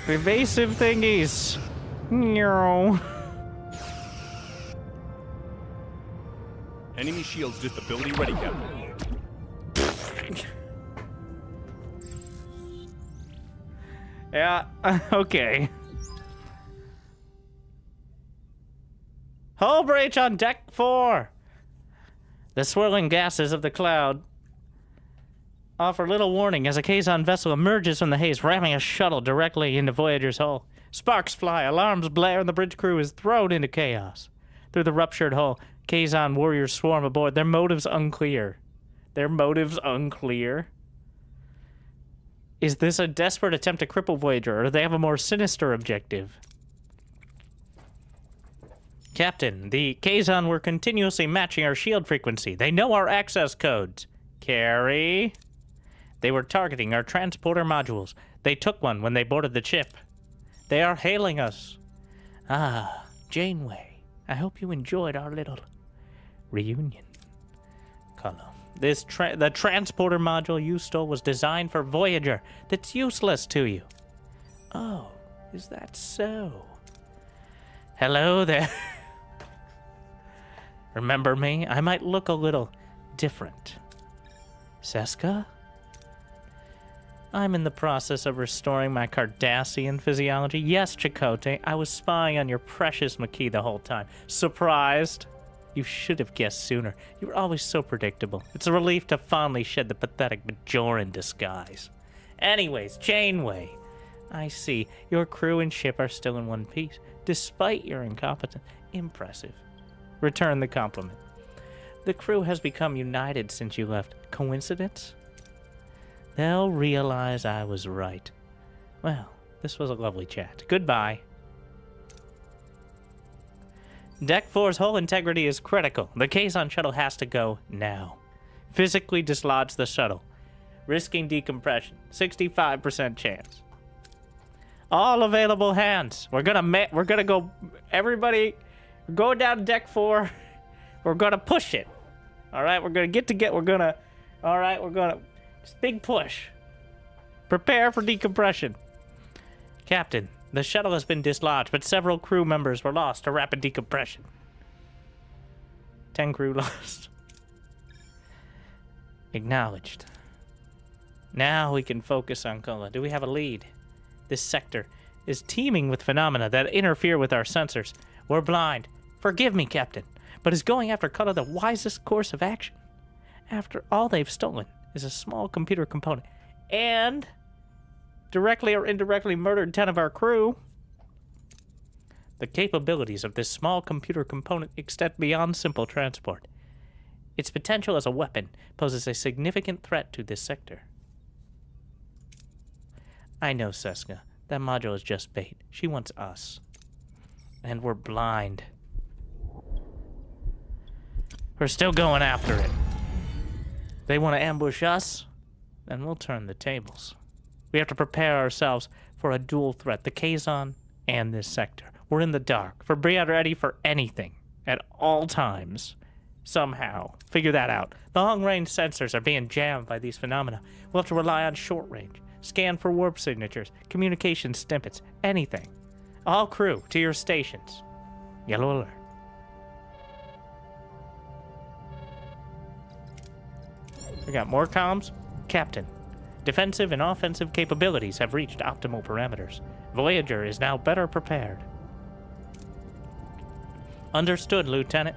Evasive thingies. No. Enemy shields just ability ready, Captain. Yeah, okay. Hull breach on deck 4. The swirling gases of the cloud offer little warning as a Kazon vessel emerges from the haze, ramming a shuttle directly into Voyager's hull. Sparks fly, alarms blare, and the bridge crew is thrown into chaos. Through the ruptured hull, Kazon warriors swarm aboard, their motives unclear. Their motives unclear? Is this a desperate attempt to cripple Voyager, or do they have a more sinister objective? Captain, the Kazon were continuously matching our shield frequency. They know our access codes. Carry. They were targeting our transporter modules. They took one when they boarded the ship. They are hailing us. Ah, Janeway. I hope you enjoyed our little reunion. Color. The transporter module you stole was designed for Voyager. That's useless to you. Oh, is that so? Hello there. Remember me? I might look a little different. Seska? I'm in the process of restoring my Cardassian physiology. Yes, Chakotay, I was spying on your precious Maquis the whole time. Surprised? You should have guessed sooner. You were always so predictable. It's a relief to fondly shed the pathetic Bajoran disguise. Anyways, Janeway. I see. Your crew and ship are still in one piece, despite your incompetence. Impressive. Return the compliment. The crew has become united since you left. Coincidence? They'll realize I was right. Well, this was a lovely chat. Goodbye. Deck 4's hull integrity is critical. The Kazon shuttle has to go now. Physically dislodge the shuttle. Risking decompression. 65% chance. All available hands. We're gonna go. Everybody, go down to deck 4. We're gonna push it. All right, we're gonna We're gonna. All right, we're gonna. Just big push. Prepare for decompression. Captain, the shuttle has been dislodged, but several crew members were lost to rapid decompression. 10 crew lost. Acknowledged. Now we can focus on Kola. Do we have a lead? This sector is teeming with phenomena that interfere with our sensors. We're blind. Forgive me, Captain, but is going after Kola the wisest course of action? After all they've stolen is a small computer component, and directly or indirectly murdered 10 of our crew. The capabilities of this small computer component extend beyond simple transport. Its potential as a weapon poses a significant threat to this sector. I know, Seska. That module is just bait. She wants us. And we're blind. We're still going after it. They want to ambush us, then we'll turn the tables. We have to prepare ourselves for a dual threat, the Kazon and this sector. We're in the dark. Be ready for anything at all times. Somehow. Figure that out. The long-range sensors are being jammed by these phenomena. We'll have to rely on short-range. Scan for warp signatures, communication snippets, anything. All crew, to your stations. Yellow alert. We got more comms. Captain. Defensive and offensive capabilities have reached optimal parameters. Voyager is now better prepared. Understood, Lieutenant.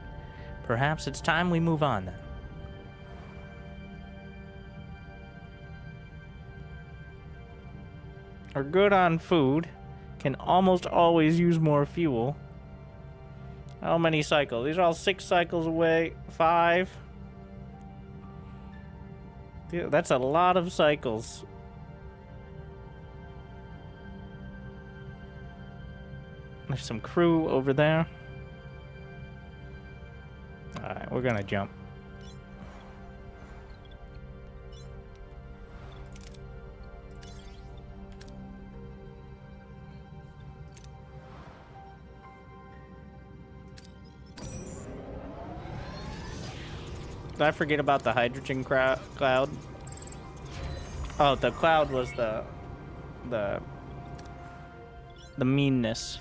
Perhaps it's time we move on, then. Are good on food. Can almost always use more fuel. How many cycles? These are all 6 cycles away. 5. Dude, that's a lot of cycles. There's some crew over there. Alright, we're gonna jump. Did I forget about the hydrogen cloud? Oh, the cloud was the meanness.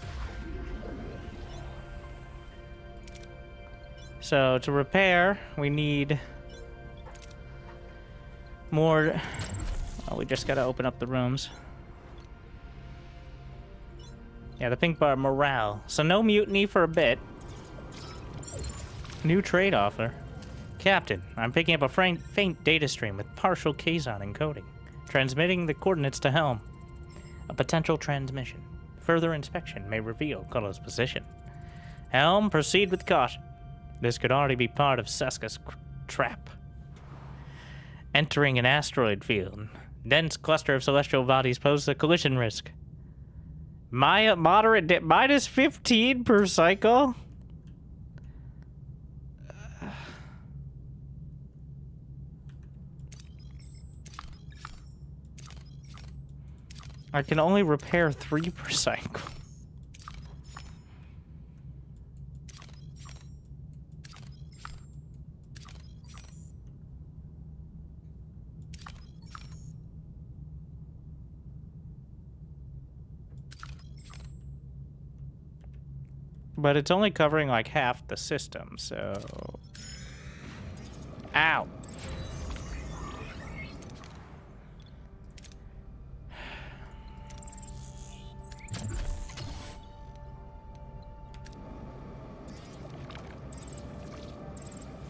So to repair, we need more. Oh, we just gotta open up the rooms. Yeah, the pink bar, morale. So no mutiny for a bit. New trade offer. Captain, I'm picking up a faint data stream with partial Kazon encoding, transmitting the coordinates to helm. A potential transmission. Further inspection may reveal Kolo's position. Helm, proceed with caution. This could already be part of Seska's trap. Entering an asteroid field. Dense cluster of celestial bodies pose a collision risk. Moderate minus 15 per cycle? I can only repair 3 per cycle. But it's only covering like half the system, so... Ow!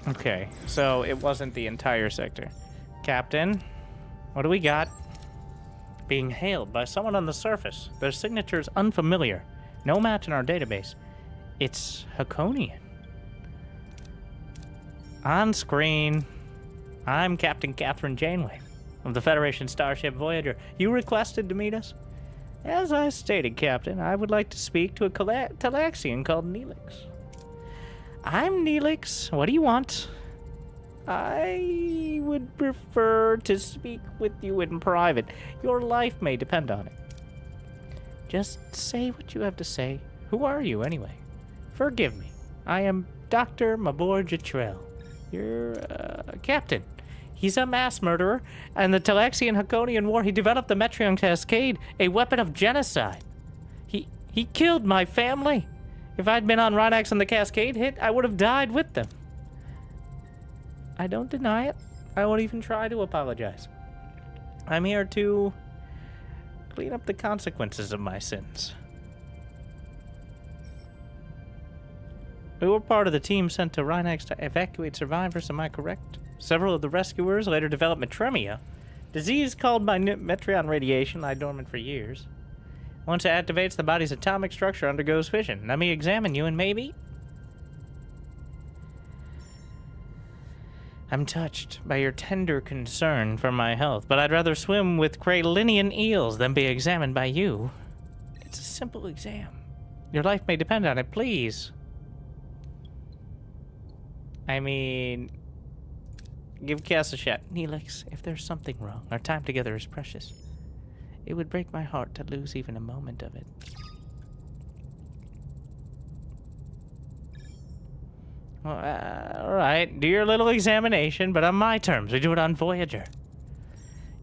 Okay, so it wasn't the entire sector. Captain, what do we got? Being hailed by someone on the surface. Their signature is unfamiliar. No match in our database. It's Hakonian. On screen, I'm Captain Catherine Janeway of the Federation starship Voyager. You requested to meet us? As I stated, Captain, I would like to speak to a Talaxian called Neelix. I'm Neelix. What do you want? I would prefer to speak with you in private. Your life may depend on it. Just say what you have to say. Who are you, anyway? Forgive me. I am Dr. Mabor Jatrell. Your captain. He's a mass murderer, and the Talaxian Hakonian War, he developed the Metreon Cascade, a weapon of genocide. He killed my family. If I'd been on Rhinax and the Cascade hit, I would have died with them. I don't deny it. I won't even try to apologize. I'm here to clean up the consequences of my sins. We were part of the team sent to Rhinax to evacuate survivors, am I correct? Several of the rescuers later developed metremia, disease called by Metreon radiation, lie dormant for years. Once it activates, the body's atomic structure undergoes fission. Let me examine you and maybe... I'm touched by your tender concern for my health, but I'd rather swim with Kralinian eels than be examined by you. It's a simple exam. Your life may depend on it, please. I mean... Give Cass a shot. Neelix, if there's something wrong, our time together is precious. It would break my heart to lose even a moment of it. Well, alright, do your little examination, but on my terms. We do it on Voyager.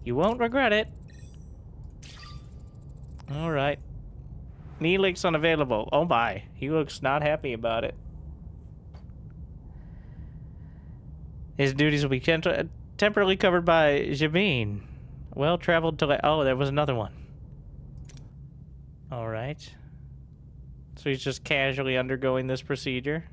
You won't regret it. Alright. Neelix unavailable. Oh my, he looks not happy about it. His duties will be temporarily covered by Jabin. Well traveled to... Oh, there was another one. Alright. So he's just casually undergoing this procedure.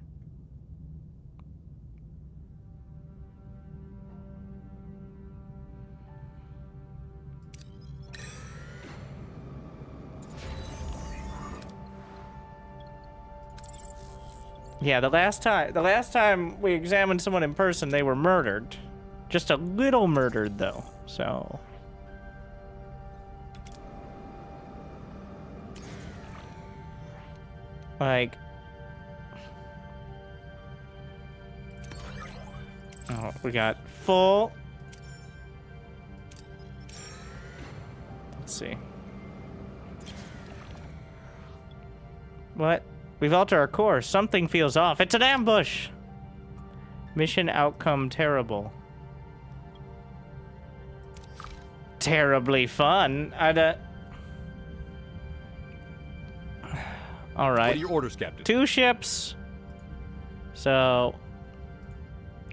Yeah, the last time we examined someone in person, they were murdered. Just a little murdered, though, so... Like... Oh, we got full... Let's see. What? We've altered our course. Something feels off. It's an ambush! Mission outcome terrible. Terribly fun. All right. What are your orders, Captain? 2 ships. So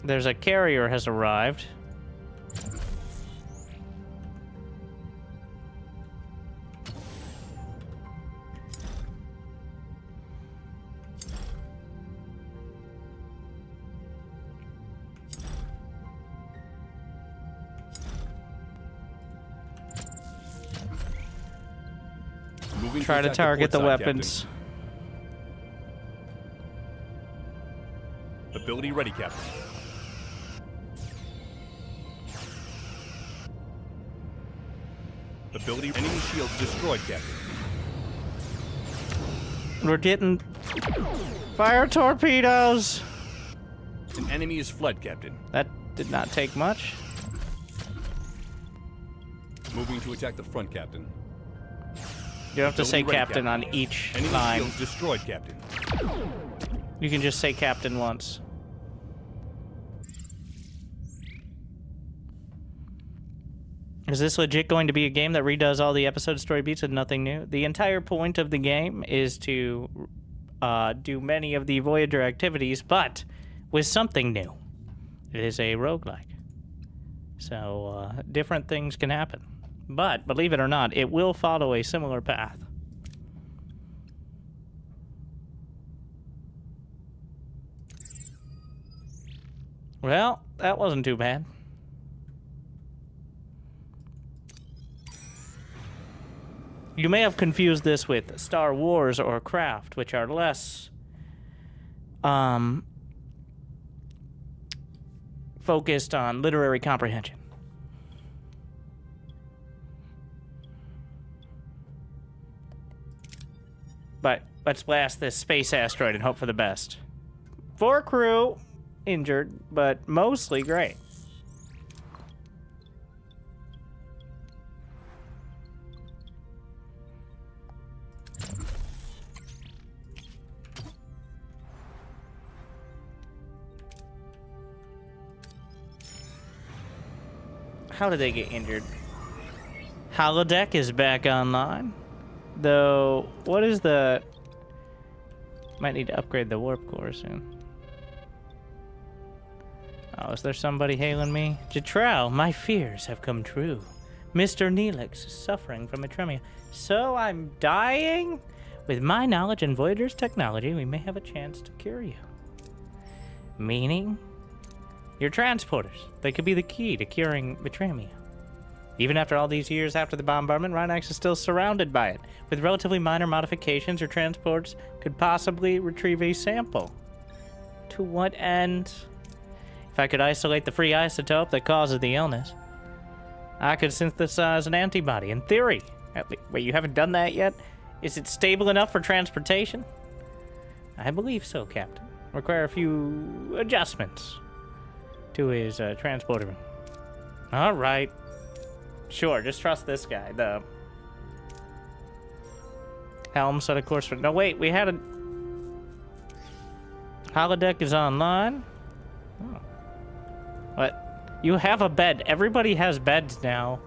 there's a carrier has arrived. Moving Try to attack the target the port side, weapons. Captain. Ability ready, Captain. Ability enemy shields destroyed, Captain. We're getting fire torpedoes. An enemy is fled, Captain. That did not take much. Moving to attack the front, Captain. You don't have to say Ability ready, captain on each Enemy line. shields destroyed, Captain. You can just say captain once. Is this legit going to be a game that redoes all the episode story beats with nothing new? The entire point of the game is to do many of the Voyager activities, but with something new. It is a roguelike. So different things can happen. But, believe it or not, it will follow a similar path. Well, that wasn't too bad. You may have confused this with Star Wars or Craft, which are less focused on literary comprehension. But let's blast this space asteroid and hope for the best. 4 crew injured, but mostly great. How did they get injured? Holodeck is back online. Though, what is the... Might need to upgrade the warp core soon. Oh, is there somebody hailing me? Jatral, my fears have come true. Mr. Neelix is suffering from atremia. So I'm dying? With my knowledge and Voyager's technology, we may have a chance to cure you. Meaning? Your transporters. They could be the key to curing atremia. Even after all these years after the bombardment, Rhinox is still surrounded by it. With relatively minor modifications, your transports could possibly retrieve a sample. To what end? If I could isolate the free isotope that causes the illness, I could synthesize an antibody, in theory. Wait, you haven't done that yet? Is it stable enough for transportation? I believe so, Captain. Require a few adjustments to his transporter room. All right. Sure, just trust this guy. The helm set a course for... No, wait, we had a... Holodeck is online. Oh. What? You have a bed. Everybody has beds now.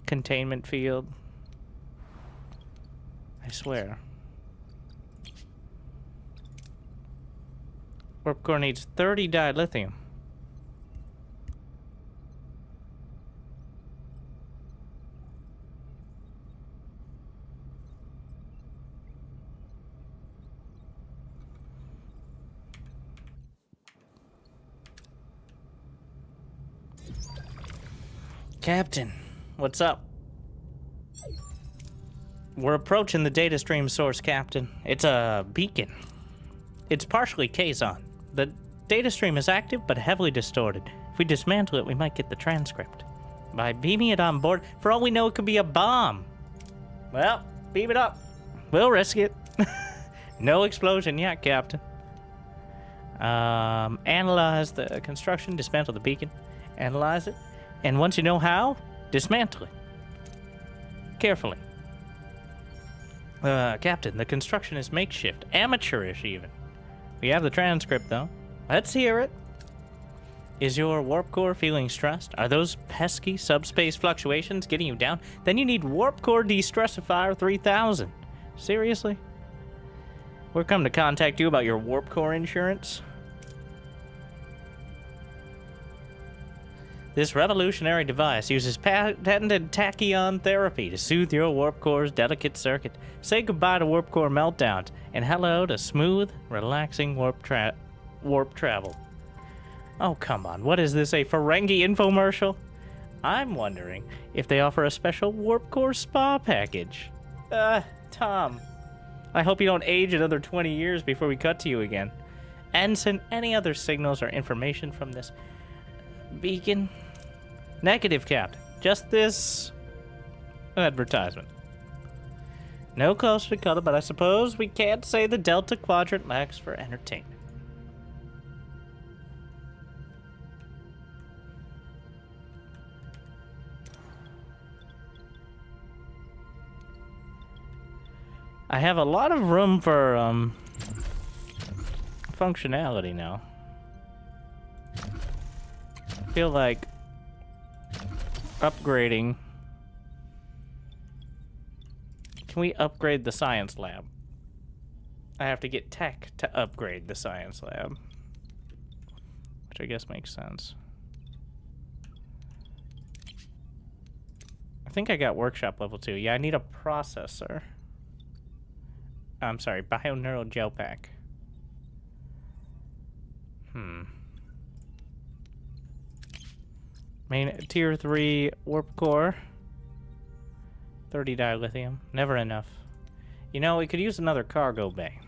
Containment field. I swear. Warp core needs 30 dilithium. Captain, what's up? We're approaching the data stream source, Captain. It's a beacon. It's partially Kazon. The data stream is active but heavily distorted. If we dismantle it, we might get the transcript. By beaming it on board, for all we know, it could be a bomb. Well, beam it up. We'll risk it. No explosion yet, Captain. Analyze the construction, dismantle the beacon, analyze it, and once you know how, dismantle it. Carefully. Captain, the construction is makeshift, amateurish even. We have the transcript, though. Let's hear it. Is your warp core feeling stressed? Are those pesky subspace fluctuations getting you down? Then you need Warp Core De-Stressifier 3000. Seriously? We're come to contact you about your Warp Core insurance. This revolutionary device uses patented tachyon therapy to soothe your Warp Core's delicate circuit. Say goodbye to Warp Core meltdowns and hello to smooth, relaxing warp travel. Oh, come on. What is this, a Ferengi infomercial? I'm wondering if they offer a special Warp Core spa package. Tom, I hope you don't age another 20 years before we cut to you again. Ensign, any other signals or information from this beacon? Negative, Captain. Just this advertisement. No closer to color, but I suppose we can't say the Delta Quadrant lacks for entertainment. I have a lot of room for functionality now. I feel like upgrading. Can we upgrade the science lab? I have to get tech to upgrade the science lab, which I guess makes sense. I think I got workshop level 2. Yeah, I need a processor. I'm sorry, bioneural gel pack. Main tier 3 warp core. 30 dilithium. Never enough. You know, we could use another cargo bay.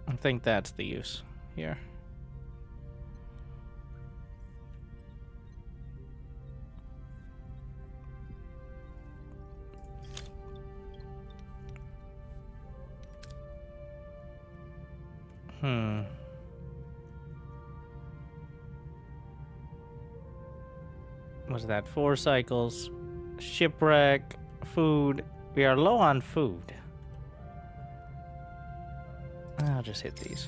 I think that's the use here. Was that 4 cycles? Shipwreck, food. We are low on food. I'll just hit these.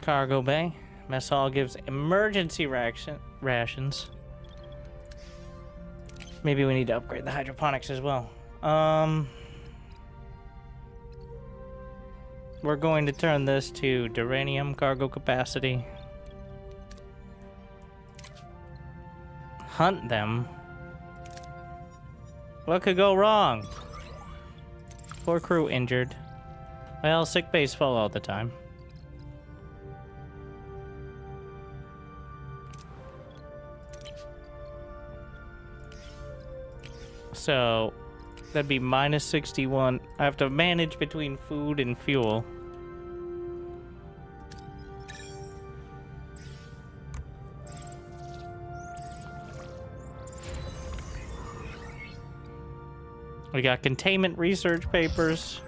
Cargo bay. Mess hall gives emergency rations. Maybe we need to upgrade the hydroponics as well. We're going to turn this to duranium cargo capacity. Hunt them. What could go wrong? 4 crew injured. Well, sick bays full all the time. So, that'd be minus 61. I have to manage between food and fuel. We got containment research papers.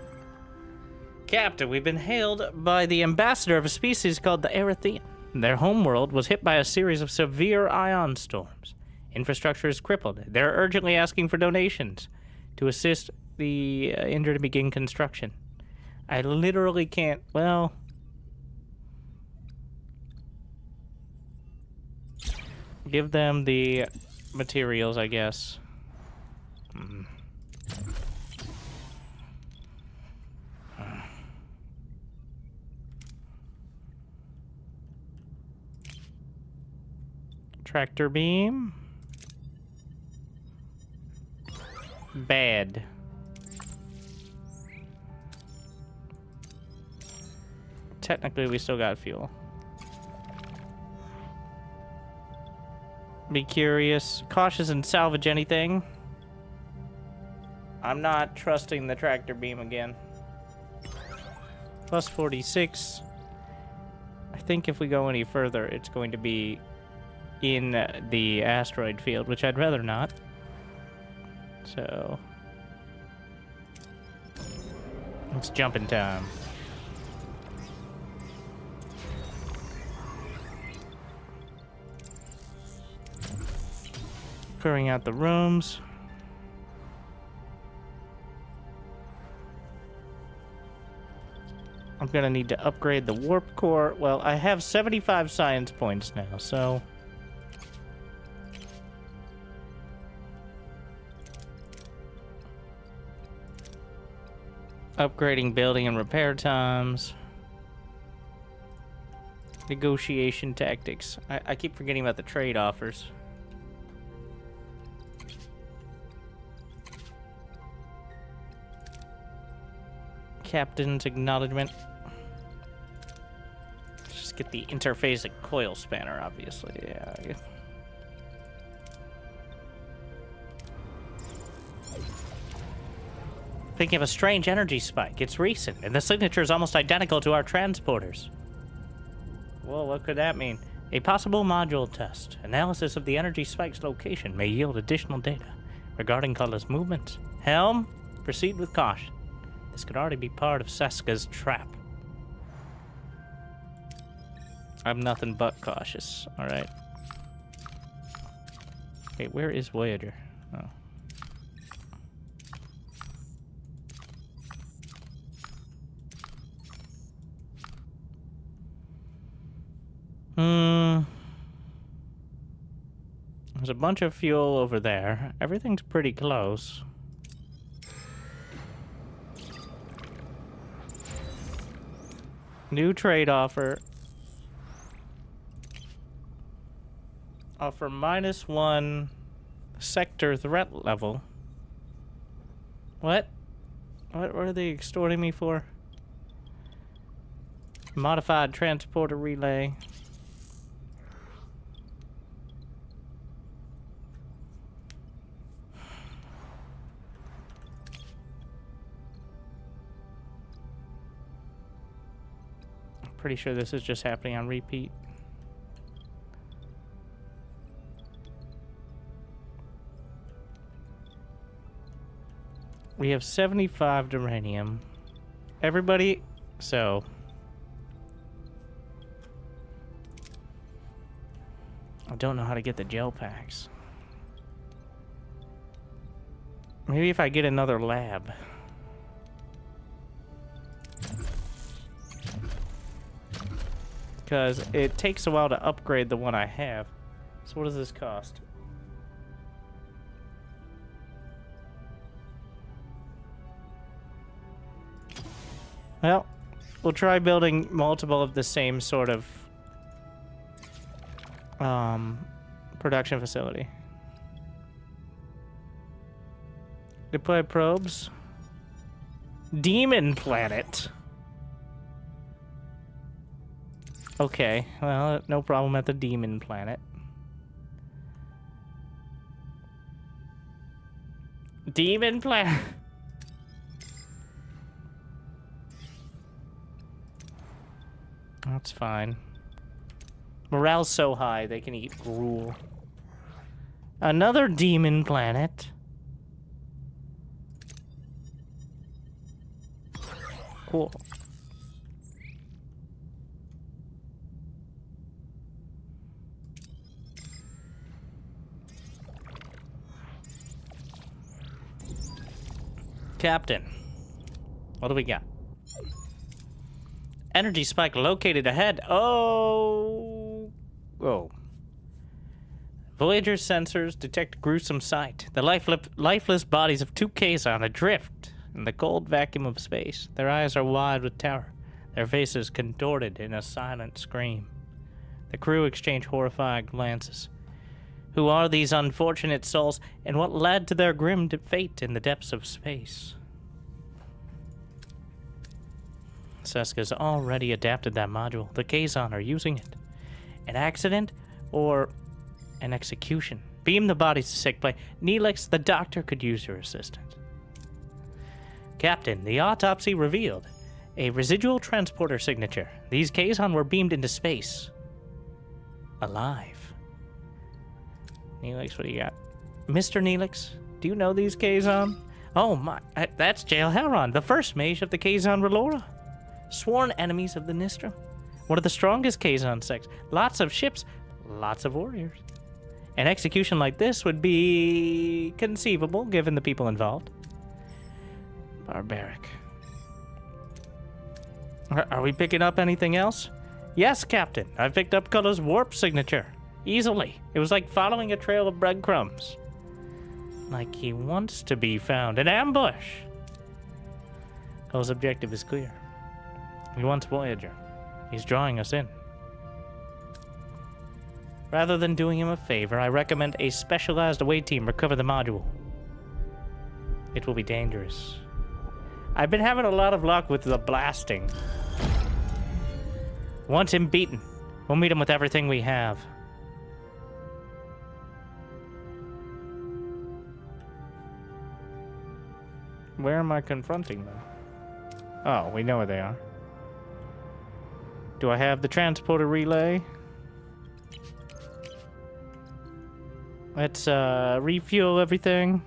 Captain, we've been hailed by the ambassador of a species called the Erythean. Their homeworld was hit by a series of severe ion storms. Infrastructure is crippled. They're urgently asking for donations to assist the injured to begin construction. I literally can't, well... give them the materials, I guess. Tractor beam. Bad. Technically, we still got fuel. Be curious. Cautious and salvage anything. I'm not trusting the tractor beam again. Plus 46. I think if we go any further, it's going to be in the asteroid field, which I'd rather not. So let's jump in time. Clearing out the rooms. I'm gonna need to upgrade the warp core. Well, I have 75 science points now, so upgrading building and repair times. Negotiation tactics. I keep forgetting about the trade offers. Captain's acknowledgement. Let's just get the interphasic coil spanner, obviously. Yeah. Thinking of a strange energy spike. It's recent, and the signature is almost identical to our transporters. Well, what could that mean? A possible module test. Analysis of the energy spike's location may yield additional data regarding colorless movements. Helm, proceed with caution. This could already be part of Seska's trap. I'm nothing but cautious. Alright. Wait, where is Voyager? Oh. There's a bunch of fuel over there. Everything's pretty close. New trade offer. Offer -1 sector threat level. What? What are they extorting me for? Modified transporter relay. Pretty sure this is just happening on repeat. We have 75 duranium. Everybody, so I don't know how to get the gel packs. Maybe if I get another lab. Because it takes a while to upgrade the one I have. So what does this cost? Well, we'll try building multiple of the same sort of production facility. Deploy probes. Demon planet. Okay, well, no problem at the demon planet. Demon planet. That's fine. Morale's so high, they can eat gruel. Another demon planet. Cool. Captain, what do we got? Energy spike located ahead. Oh. Whoa. Voyager sensors detect gruesome sight. The lifeless bodies of 2 Kazon adrift in the cold vacuum of space. Their eyes are wide with terror. Their faces contorted in a silent scream. The crew exchange horrified glances. Who are these unfortunate souls, and what led to their grim fate in the depths of space? Seska's already adapted that module. The Kazon are using it. An accident or an execution? Beam the bodies to sick bay. Neelix, the doctor, could use your assistance. Captain, the autopsy revealed a residual transporter signature. These Kazon were beamed into space. Alive. Neelix, what do you got? Mr. Neelix, do you know these Kazon? Oh my, that's Jael Heron, the first mage of the Kazon Relora. Sworn enemies of the Nistrum. One of the strongest Kazon sects. Lots of ships, lots of warriors. An execution like this would be conceivable, given the people involved. Barbaric. Are we picking up anything else? Yes, Captain. I've picked up Kulla's warp signature. Easily. It was like following a trail of breadcrumbs. Like he wants to be found. An ambush! Kulla's objective is clear. He wants Voyager. He's drawing us in. Rather than doing him a favor, I recommend a specialized away team recover the module. It will be dangerous. I've been having a lot of luck with the blasting. Want him beaten. We'll meet him with everything we have. Where am I confronting them? Oh, we know where they are. Do I have the transporter relay? Let's refuel everything.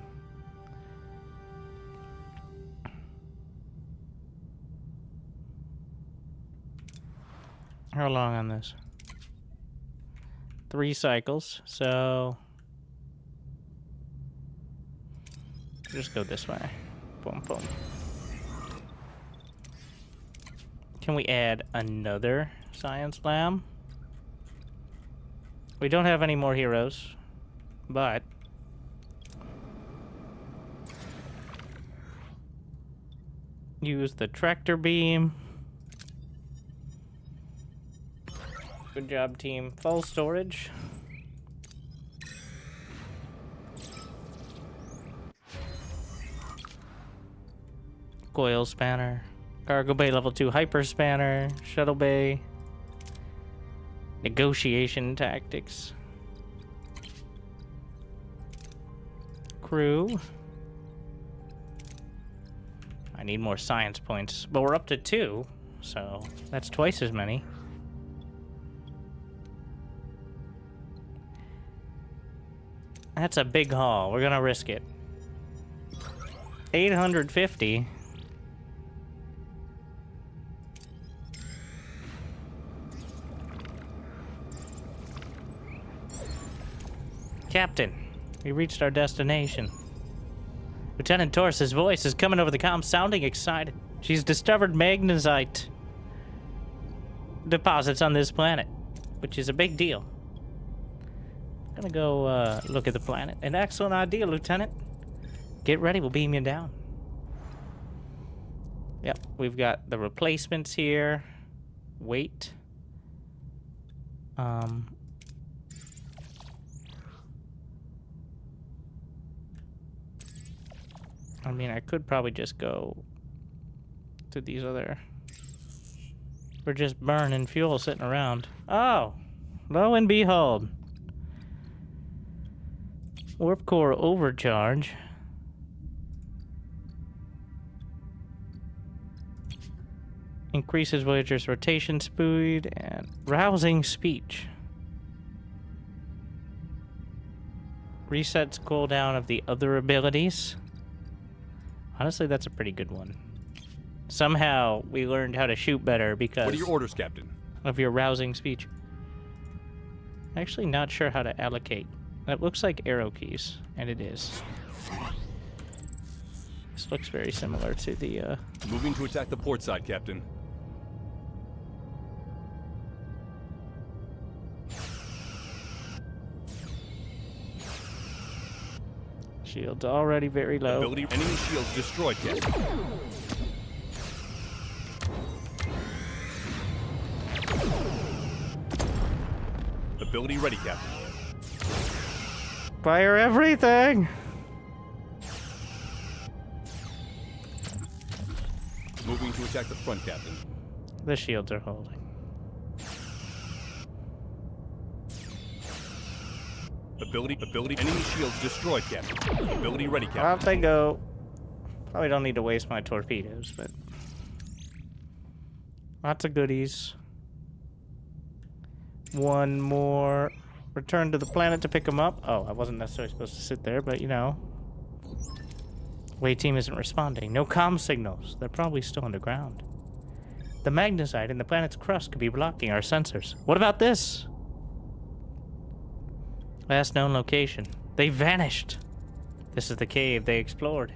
How long on this? 3 cycles, so just go this way. Boom, boom. Can we add another science lab? We don't have any more heroes, but use the tractor beam. Good job, team. Full storage. Coil spanner. Cargo bay level 2 hyper spanner. Shuttle bay. Negotiation tactics. Crew. I need more science points, but we're up to 2, so that's twice as many. That's a big haul. We're gonna risk it. 850. Captain, we reached our destination. Lieutenant Taurus's voice is coming over the comm, sounding excited. She's discovered magnesite deposits on this planet, which is a big deal. Gonna go look at the planet. An excellent idea, Lieutenant. Get ready, we'll beam you down. Yep, we've got the replacements here. Wait. I mean, I could probably just go to these other... We're just burning fuel sitting around. Oh, lo and behold. Warp core overcharge. Increases Voyager's rotation speed and rousing speech. Resets cooldown of the other abilities. Honestly, that's a pretty good one. Somehow we learned how to shoot better because What are your orders, Captain? of your rousing speech. Actually not sure how to allocate. That looks like arrow keys, and it is. This looks very similar to the Moving to attack the port side, Captain. shield's already very low. Ability enemy shields destroyed, Captain. Ability ready, Captain. Fire everything! Moving to attack the front, Captain. The shields are holding. Ability. Enemy shields destroyed, Captain. Ability ready, Captain. Off they go. Probably don't need to waste my torpedoes, but lots of goodies. One more. Return to the planet to pick them up. Oh, I wasn't necessarily supposed to sit there, but you know. Way team isn't responding. No comm signals. They're probably still underground. The magnesite in the planet's crust could be blocking our sensors. What about this? Last known location. They vanished. This is the cave they explored.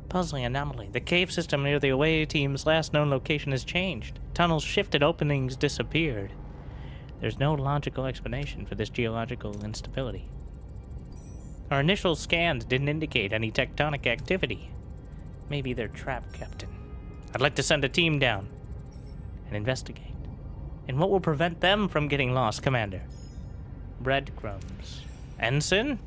Puzzling anomaly. The cave system near the away team's last known location has changed. Tunnels shifted, openings disappeared. There's no logical explanation for this geological instability. Our initial scans didn't indicate any tectonic activity. Maybe they're trapped, Captain. I'd like to send a team down and investigate. And what will prevent them from getting lost, Commander? Breadcrumbs. Ensign?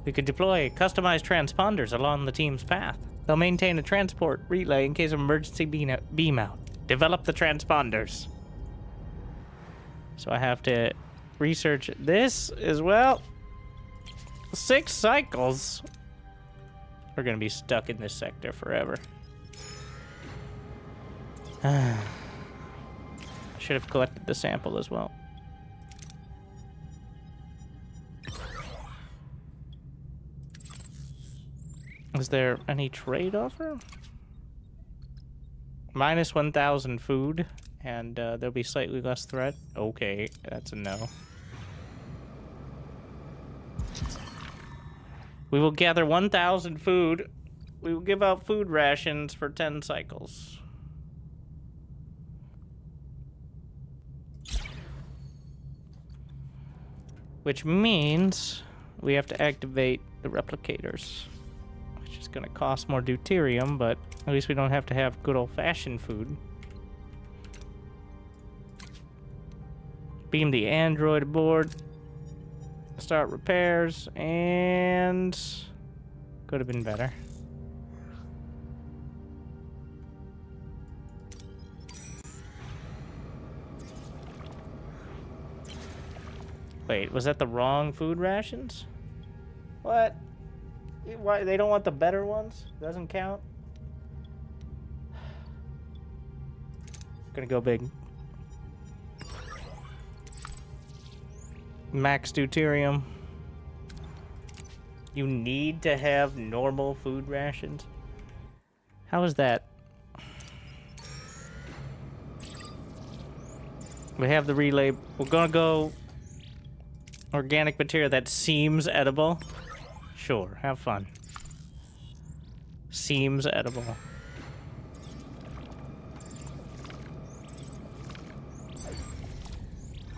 We could deploy customized transponders along the team's path. They'll maintain a transport relay in case of emergency beam out. Develop the transponders. So I have to research this as well. 6 cycles. We're gonna be stuck in this sector forever. Should have collected the sample as well. Is there any trade offer? Minus 1,000 food, and there'll be slightly less threat. Okay, that's a no. We will gather 1,000 food. We will give out food rations for 10 cycles. Which means we have to activate the replicators. Which is going to cost more deuterium, but at least we don't have to have good old-fashioned food. Beam the android aboard. Start repairs, and could have been better. Wait, was that the wrong food rations? What? Why they don't want the better ones? Doesn't count? Gonna go big. Max deuterium. You need to have normal food rations? How is that? We have the relay. We're gonna go organic material that seems edible. Sure, have fun. Seems edible.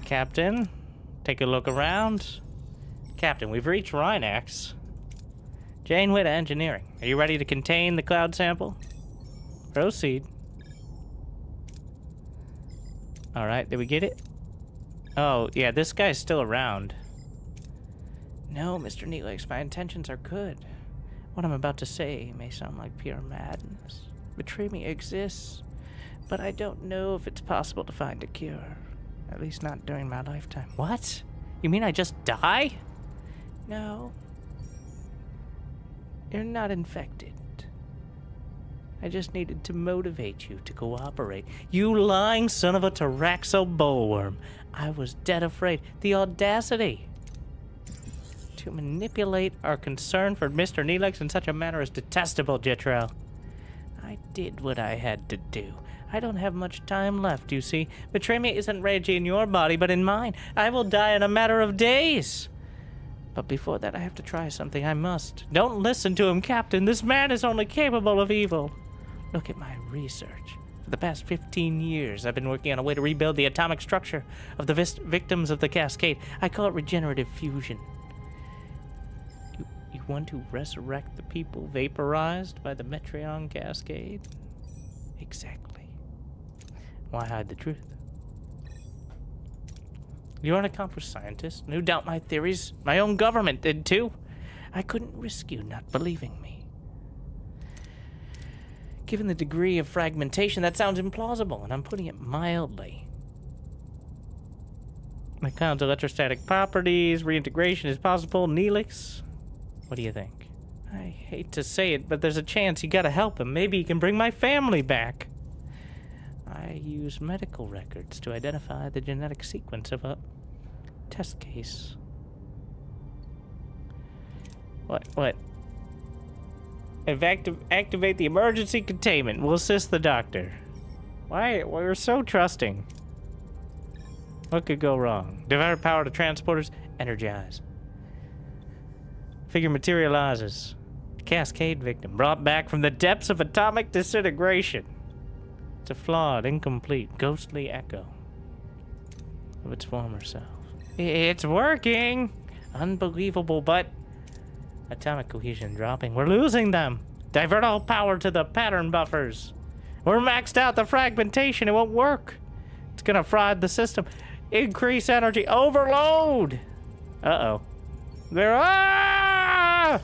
Captain, take a look around. Captain, we've reached Rhinax. Janeway to engineering. Are you ready to contain the cloud sample? Proceed. Alright, did we get it? Oh, yeah, this guy's still around. No, Mr. Neelix, my intentions are good. What I'm about to say may sound like pure madness. Treachery exists, but I don't know if it's possible to find a cure. At least not during my lifetime. What? You mean I just die? No. You're not infected. I just needed to motivate you to cooperate. You lying son of a Taraxo bullworm. I was dead afraid. The audacity to manipulate our concern for Mr. Neelix in such a manner is detestable, Jetrel. I did what I had to do. I don't have much time left, you see. Betrayme isn't raging in your body, but in mine. I will die in a matter of days. But before that, I have to try something. I must. Don't listen to him, Captain. This man is only capable of evil. Look at my research. For the past 15 years, I've been working on a way to rebuild the atomic structure of the victims of the Cascade. I call it regenerative fusion. You want to resurrect the people vaporized by the Metreon Cascade? Exactly. Why hide the truth? You're an accomplished scientist, and who doubt my theories? My own government did too. I couldn't risk you not believing me. Given the degree of fragmentation, that sounds implausible, and I'm putting it mildly. Accounts electrostatic properties, reintegration is possible, Neelix. What do you think? I hate to say it, but there's a chance you gotta help him. Maybe he can bring my family back. I use medical records to identify the genetic sequence of a test case. What? Activate the emergency containment. We'll assist the doctor. Why? We're so trusting. What could go wrong? Divert power to transporters. Energize. Figure materializes. Cascade victim brought back from the depths of atomic disintegration. It's a flawed, incomplete, ghostly echo of its former self. It's working! Unbelievable, but atomic cohesion dropping. We're losing them. Divert all power to the pattern buffers. We're maxed out the fragmentation. It won't work. It's gonna fry the system. Increase energy overload. Uh-oh. There are a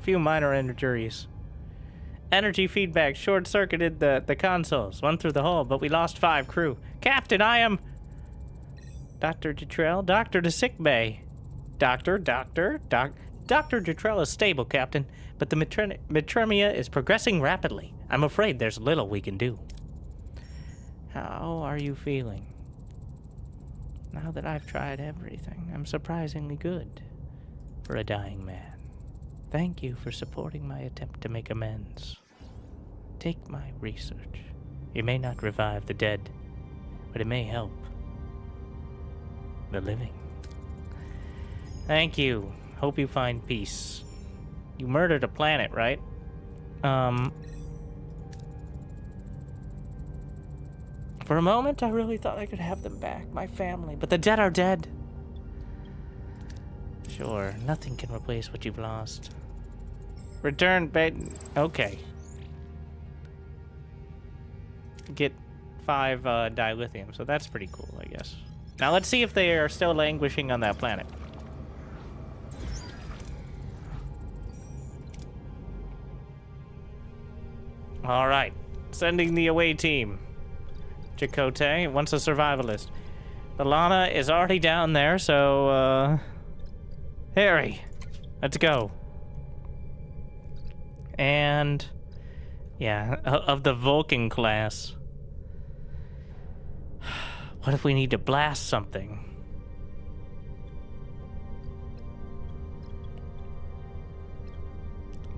few minor injuries. Energy feedback short-circuited the consoles. One through the hull, but we lost 5 crew. Captain, I am Dr. Dutrell. Doctor to sick bay. Dr. Dutrell is stable, Captain, but the metremia is progressing rapidly. I'm afraid there's little we can do. How are you feeling? Now that I've tried everything, I'm surprisingly good for a dying man. Thank you for supporting my attempt to make amends. Take my research. It may not revive the dead, but it may help the living. Thank you. Hope you find peace. You murdered a planet, right? For a moment, I really thought I could have them back, my family, but the dead are dead. Sure, nothing can replace what you've lost. Return bed. Okay. Get 5 dilithium, so that's pretty cool, I guess. Now let's see if they are still languishing on that planet. All right, sending the away team. Chakotay wants a survivalist. Balana is already down there, so, Harry, let's go. And, yeah, of the Vulcan class. What if we need to blast something?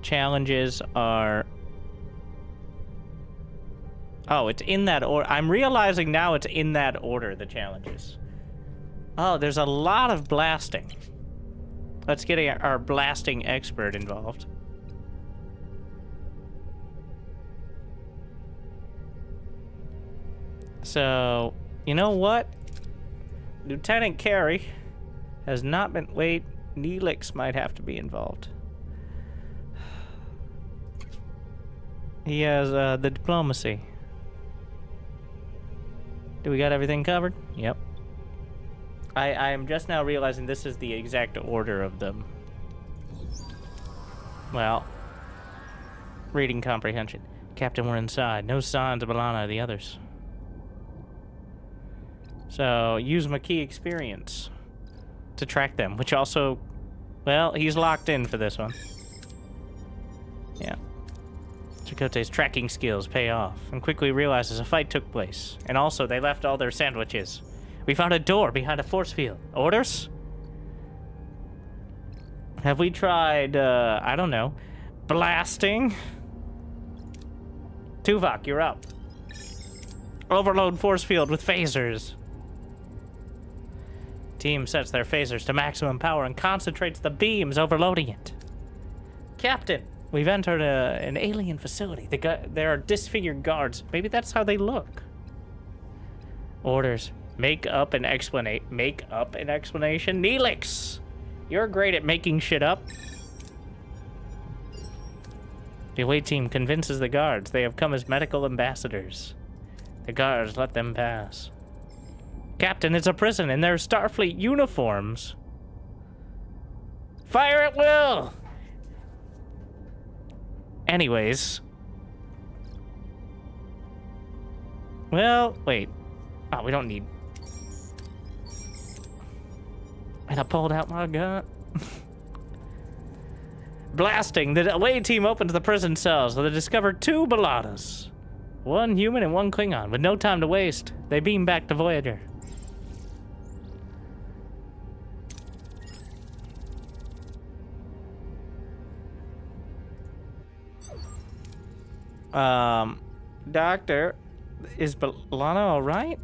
Challenges are... Oh, it's in that order. I'm realizing now it's in that order, the challenges. Oh, there's a lot of blasting. Let's get our blasting expert involved. So, you know what? Lieutenant Carey has not been... Wait, Neelix might have to be involved. He has the diplomacy. Do we got everything covered? Yep. I am just now realizing this is the exact order of them. Well, reading comprehension. Captain, we're inside. No signs of Balana or the others. So, use my key experience to track them, which also... Well, he's locked in for this one. Yeah. Chakotay's tracking skills pay off, and quickly realizes a fight took place. And also, they left all their sandwiches. We found a door behind a force field. Orders? Have we tried, I don't know, blasting? Tuvok, you're up. Overload force field with phasers. Team sets their phasers to maximum power and concentrates the beams, overloading it. Captain, we've entered an alien facility. There are disfigured guards. Maybe that's how they look. Orders. Make up an explanation. Neelix! You're great at making shit up. The away team convinces the guards they have come as medical ambassadors. The guards let them pass. Captain, it's a prison, and there's Starfleet uniforms. Fire at will! Anyways. Well, wait. Oh, we don't need... And I pulled out my gun. Blasting, the away team opens the prison cells where they discover 2 Baladas. 1 human and 1 Klingon. With no time to waste, they beam back to Voyager. Doctor, is Balana all right?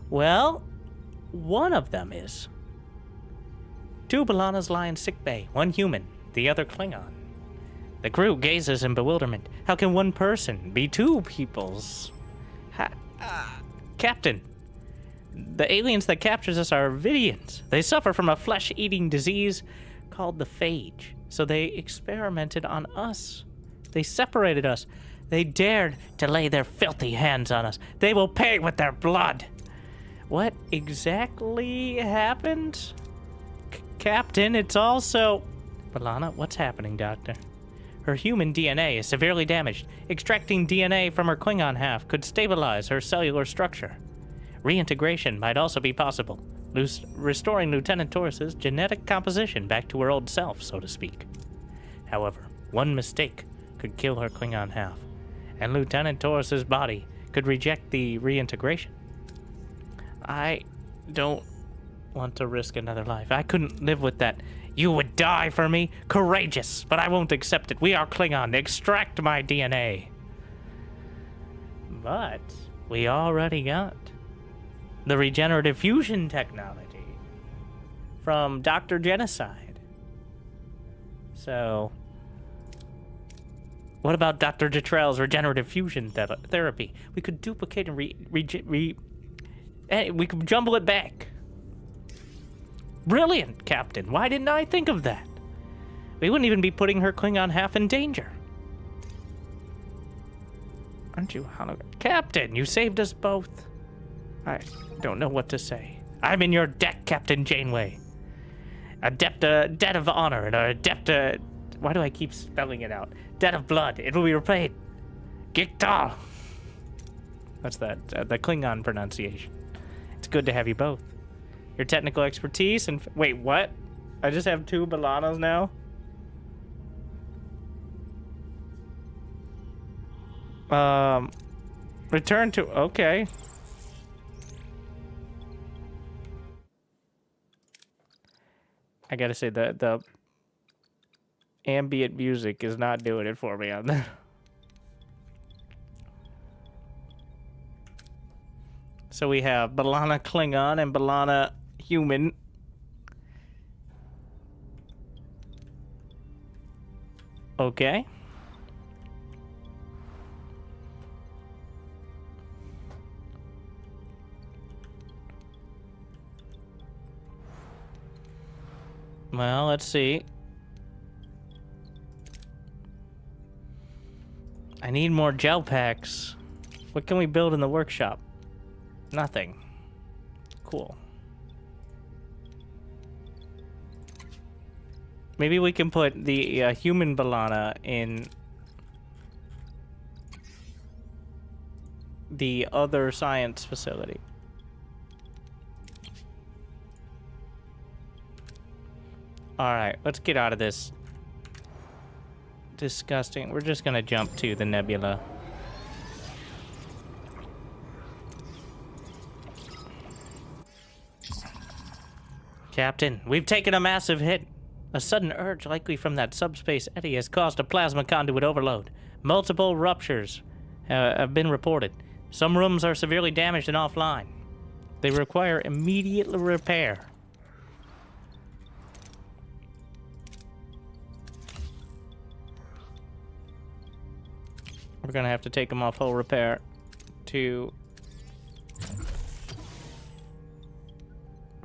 Well, one of them is. 2 Balanas lie in sickbay, 1 human, the other Klingon. The crew gazes in bewilderment. How can 1 person be 2 peoples? Captain, the aliens that captures us are Vidians. They suffer from a flesh-eating disease called the phage. So they experimented on us. They separated us. They dared to lay their filthy hands on us. They will pay with their blood. What exactly happened? Captain, it's also... Balana, what's happening, Doctor? Her human DNA is severely damaged. Extracting DNA from her Klingon half could stabilize her cellular structure. Reintegration might also be possible, restoring Lieutenant Torres's genetic composition back to her old self, so to speak. However, 1 mistake could kill her Klingon half, and Lieutenant Torres's body could reject the reintegration. I don't want to risk another life. I couldn't live with that. You would die for me? Courageous, but I won't accept it. We are Klingon. Extract my DNA. But we already got the regenerative fusion technology from Dr. Genocide. So, what about Dr. Detrell's regenerative fusion therapy? We could duplicate and we could jumble it back. Brilliant, Captain. Why didn't I think of that? We wouldn't even be putting her Klingon half in danger. Aren't you, Captain? You saved us both. I don't know what to say. I'm in your debt, Captain Janeway. A debt of honor and a debt. Why do I keep spelling it out? Debt of blood. It will be repaid. Giktal. What's that? The Klingon pronunciation. It's good to have you both. Your technical expertise and... Wait, what? I just have 2 Balanas now? Return to... Okay. I gotta say, the ambient music is not doing it for me on that. So we have Balana Klingon and Balana human. Okay. Well, let's see. I need more gel packs. What can we build in the workshop? Nothing. Cool. Maybe we can put the human Balana in the other science facility. Alright, let's get out of this. Disgusting. We're just gonna jump to the nebula. Captain, we've taken a massive hit. A sudden urge, likely from that subspace eddy, has caused a plasma conduit overload. Multiple ruptures have been reported. Some rooms are severely damaged and offline. They require immediate repair. We're gonna have to take them off full repair to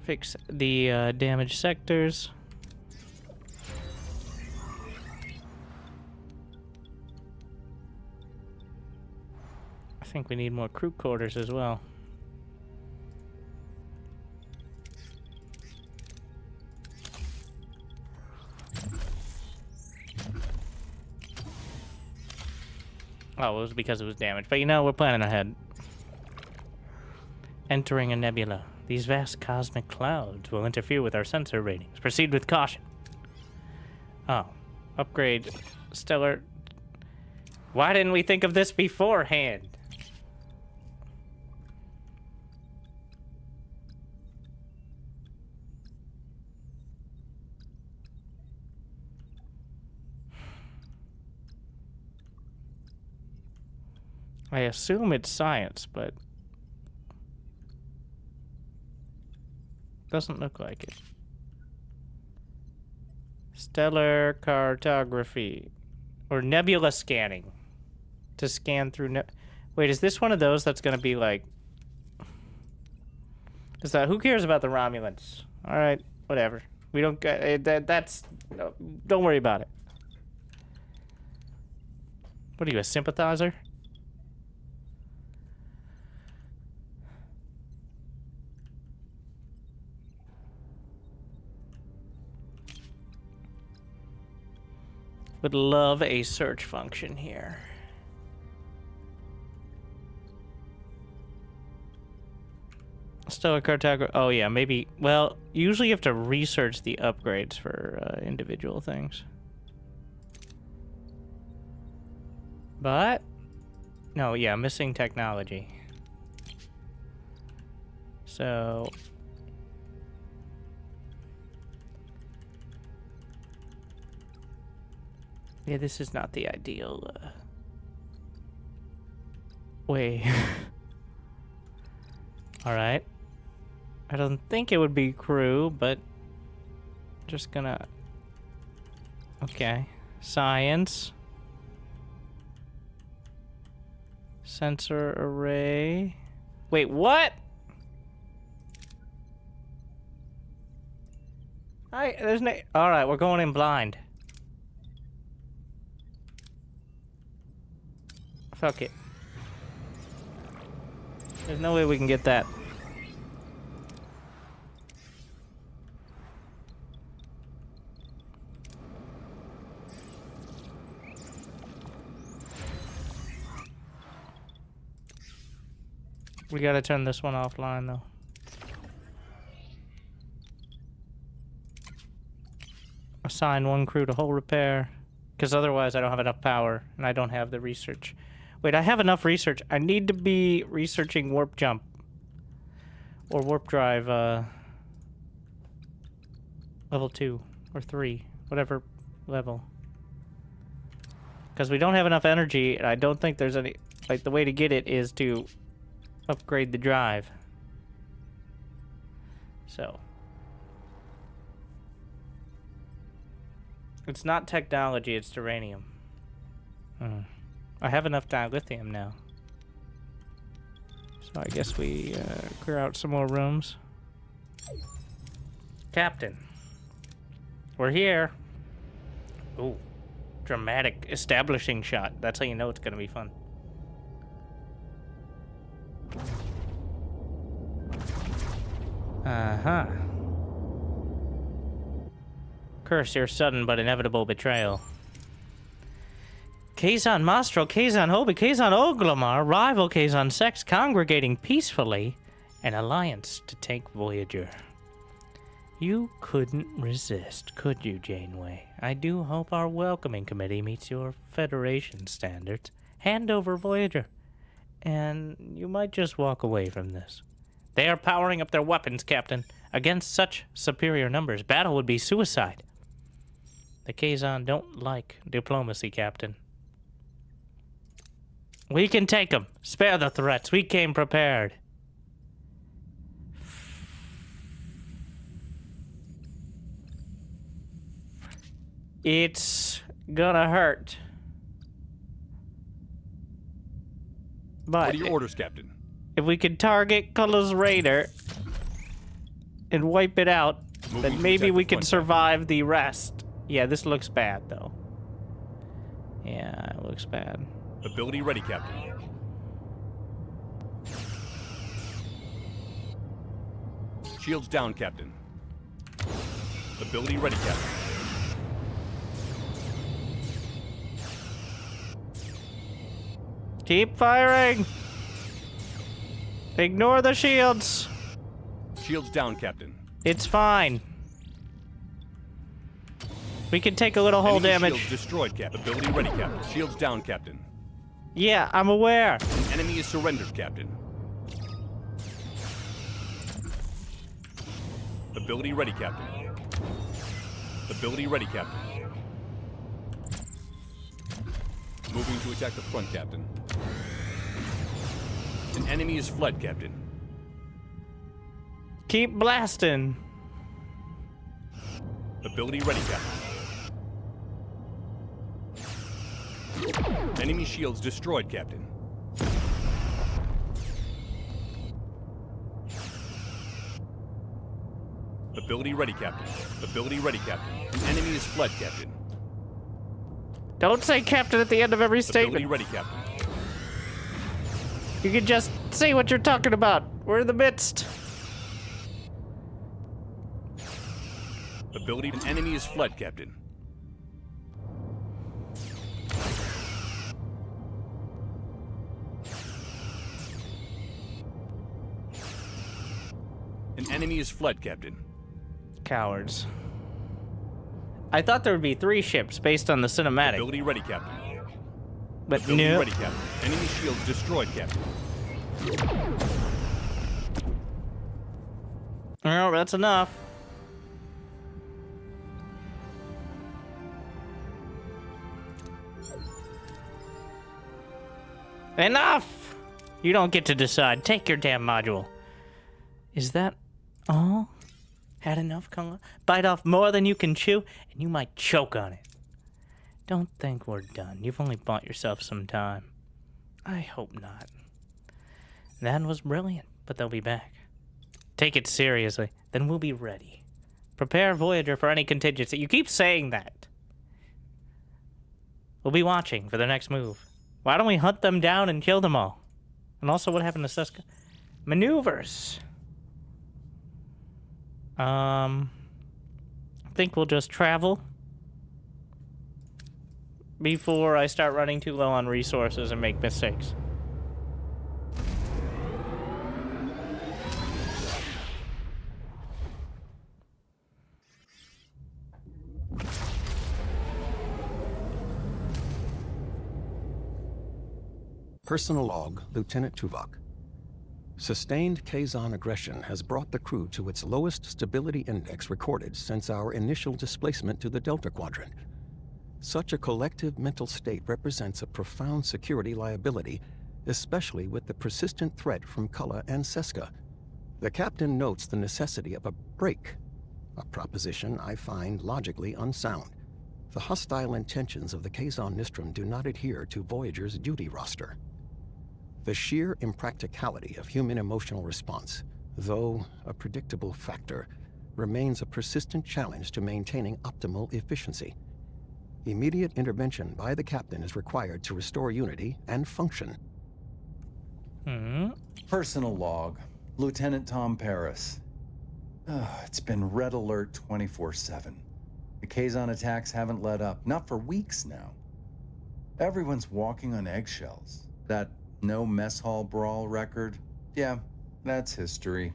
fix the damaged sectors. I think we need more crew quarters as well. Oh, it was because it was damaged. But you know, we're planning ahead. Entering a nebula. These vast cosmic clouds will interfere with our sensor ratings. Proceed with caution. Oh. Upgrade stellar. Why didn't we think of this beforehand? I assume it's science, but doesn't look like it. Stellar cartography or nebula scanning to scan through. Wait, is this one of those that's gonna be like? Is that who cares about the Romulans? All right, whatever. We don't get that's. No, don't worry about it. What are you, a sympathizer? Would love a search function here. Stellar cartography. Oh yeah, maybe. Well, usually you have to research the upgrades for individual things. But no, yeah, missing technology. So. Yeah, this is not the ideal way. Alright. I don't think it would be crew, but just gonna... Okay. Science. Sensor array. Wait, what? There's no... Alright, we're going in blind. Fuck it. There's no way we can get that. We gotta turn this one offline though. Assign one crew to hull repair. Because otherwise I don't have enough power and I don't have the research. Wait, I have enough research. I need to be researching warp jump. Or warp drive, level 2 or 3. Whatever level. Because we don't have enough energy, and I don't think there's any... Like, the way to get it is to upgrade the drive. So. It's not technology, it's uranium. I have enough dilithium now. So I guess we clear out some more rooms. Captain. We're here. Ooh. Dramatic establishing shot. That's how you know it's gonna be fun. Uh-huh. Curse your sudden but inevitable betrayal. Kazon Mastro, Kazon Hobi, Kazon Oglamar, rival Kazon sects congregating peacefully, an alliance to take Voyager. You couldn't resist, could you, Janeway? I do hope our welcoming committee meets your Federation standards. Hand over Voyager, and you might just walk away from this. They are powering up their weapons, Captain. Against such superior numbers, battle would be suicide. The Kazon don't like diplomacy, Captain. We can take them. Spare the threats. We came prepared. It's gonna hurt. But what are your orders, Captain? If we could target Culler's Raider and wipe it out, then maybe we can survive the rest. Yeah, this looks bad, though. Yeah, it looks bad. Ability ready, Captain. Shields down, Captain. Ability ready, Captain. Keep firing. Ignore the shields. Shields down, Captain. It's fine. We can take a little hull Enemy damage. Shields destroyed, Captain. Ability ready, Captain. Shields down, Captain. Yeah, I'm aware. Enemy is surrendered, Captain. Ability ready, Captain. Ability ready, Captain. Moving to attack the front, Captain. An enemy is fled, Captain. Keep blasting. Ability ready, Captain. Enemy shields destroyed, Captain. Ability ready, Captain. Ability ready, Captain. An enemy is fled, Captain. Don't say captain at the end of every statement. Ability ready, Captain. You can just say what you're talking about. We're in the midst. Ability. An enemy is fled, Captain. An enemy is fled, Captain. Cowards. I thought there would be 3 ships based on the cinematic, Ability ready, Captain. but Ability no. ready, Captain. Enemy shields destroyed, Captain. Well, that's enough. Enough! You don't get to decide. Take your damn module. Is that all? Had enough, Kung? Bite off more than you can chew, and you might choke on it. Don't think we're done. You've only bought yourself some time. I hope not. That was brilliant, but they'll be back. Take it seriously, then we'll be ready. Prepare Voyager for any contingency. You keep saying that. We'll be watching for their next move. Why don't we hunt them down and kill them all? And also, what happened to Seska? Maneuvers. I think we'll just travel before I start running too low on resources and make mistakes. Personal log, Lieutenant Tuvok. Sustained Kazon aggression has brought the crew to its lowest stability index recorded since our initial displacement to the Delta Quadrant. Such a collective mental state represents a profound security liability, especially with the persistent threat from Cullen and Seska. The captain notes the necessity of a break, a proposition I find logically unsound. The hostile intentions of the Kazon Nistrum do not adhere to Voyager's duty roster. The sheer impracticality of human emotional response, though a predictable factor, remains a persistent challenge to maintaining optimal efficiency. Immediate intervention by the captain is required to restore unity and function. Personal log, Lieutenant Tom Paris. It's been red alert 24/7. The Kazon attacks haven't let up, not for weeks now. Everyone's walking on eggshells. That no mess hall brawl record? Yeah, that's history.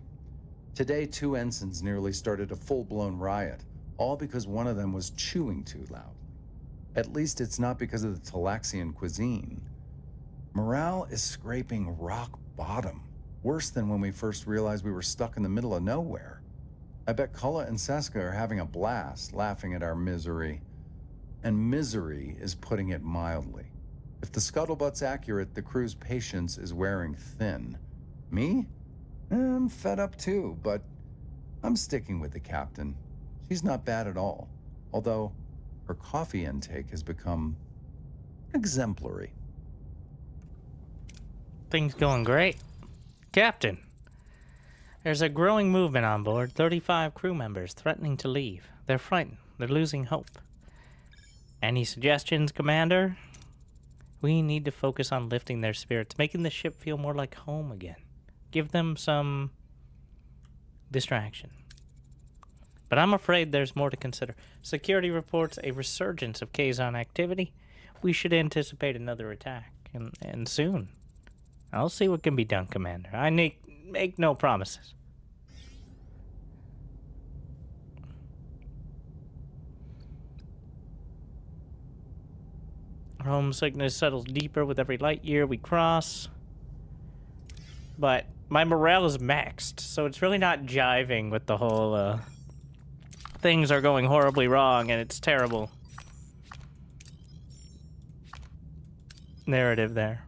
Today, 2 ensigns nearly started a full-blown riot, all because one of them was chewing too loudly. At least it's not because of the Talaxian cuisine. Morale is scraping rock bottom, worse than when we first realized we were stuck in the middle of nowhere. I bet Cullen and Seska are having a blast, laughing at our misery. And misery is putting it mildly. If the scuttlebutt's accurate, the crew's patience is wearing thin. Me? I'm fed up too, but I'm sticking with the captain. She's not bad at all, although her coffee intake has become exemplary. Things going great. Captain, there's a growing movement on board. 35 crew members threatening to leave. They're frightened. They're losing hope. Any suggestions, Commander? We need to focus on lifting their spirits, making the ship feel more like home again. Give them some distraction. But I'm afraid there's more to consider. Security reports a resurgence of Kazon activity. We should anticipate another attack. and soon. I'll see what can be done, Commander. I make no promises. Homesickness settles deeper with every light year we cross. But my morale is maxed, so it's really not jiving with the whole, things are going horribly wrong and it's terrible narrative there.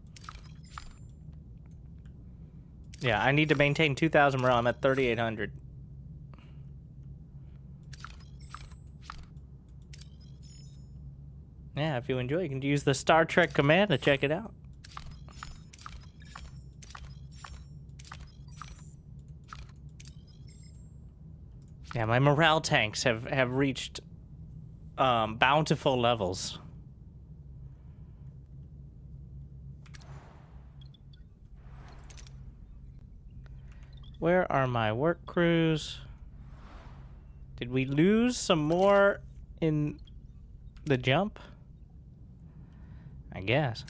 Yeah, I need to maintain 2,000 morale. I'm at 3,800. Yeah, if you enjoy, you can use the Star Trek command to check it out. Yeah, my morale tanks have reached bountiful levels. Where are my work crews? Did we lose some more in the jump? I guess.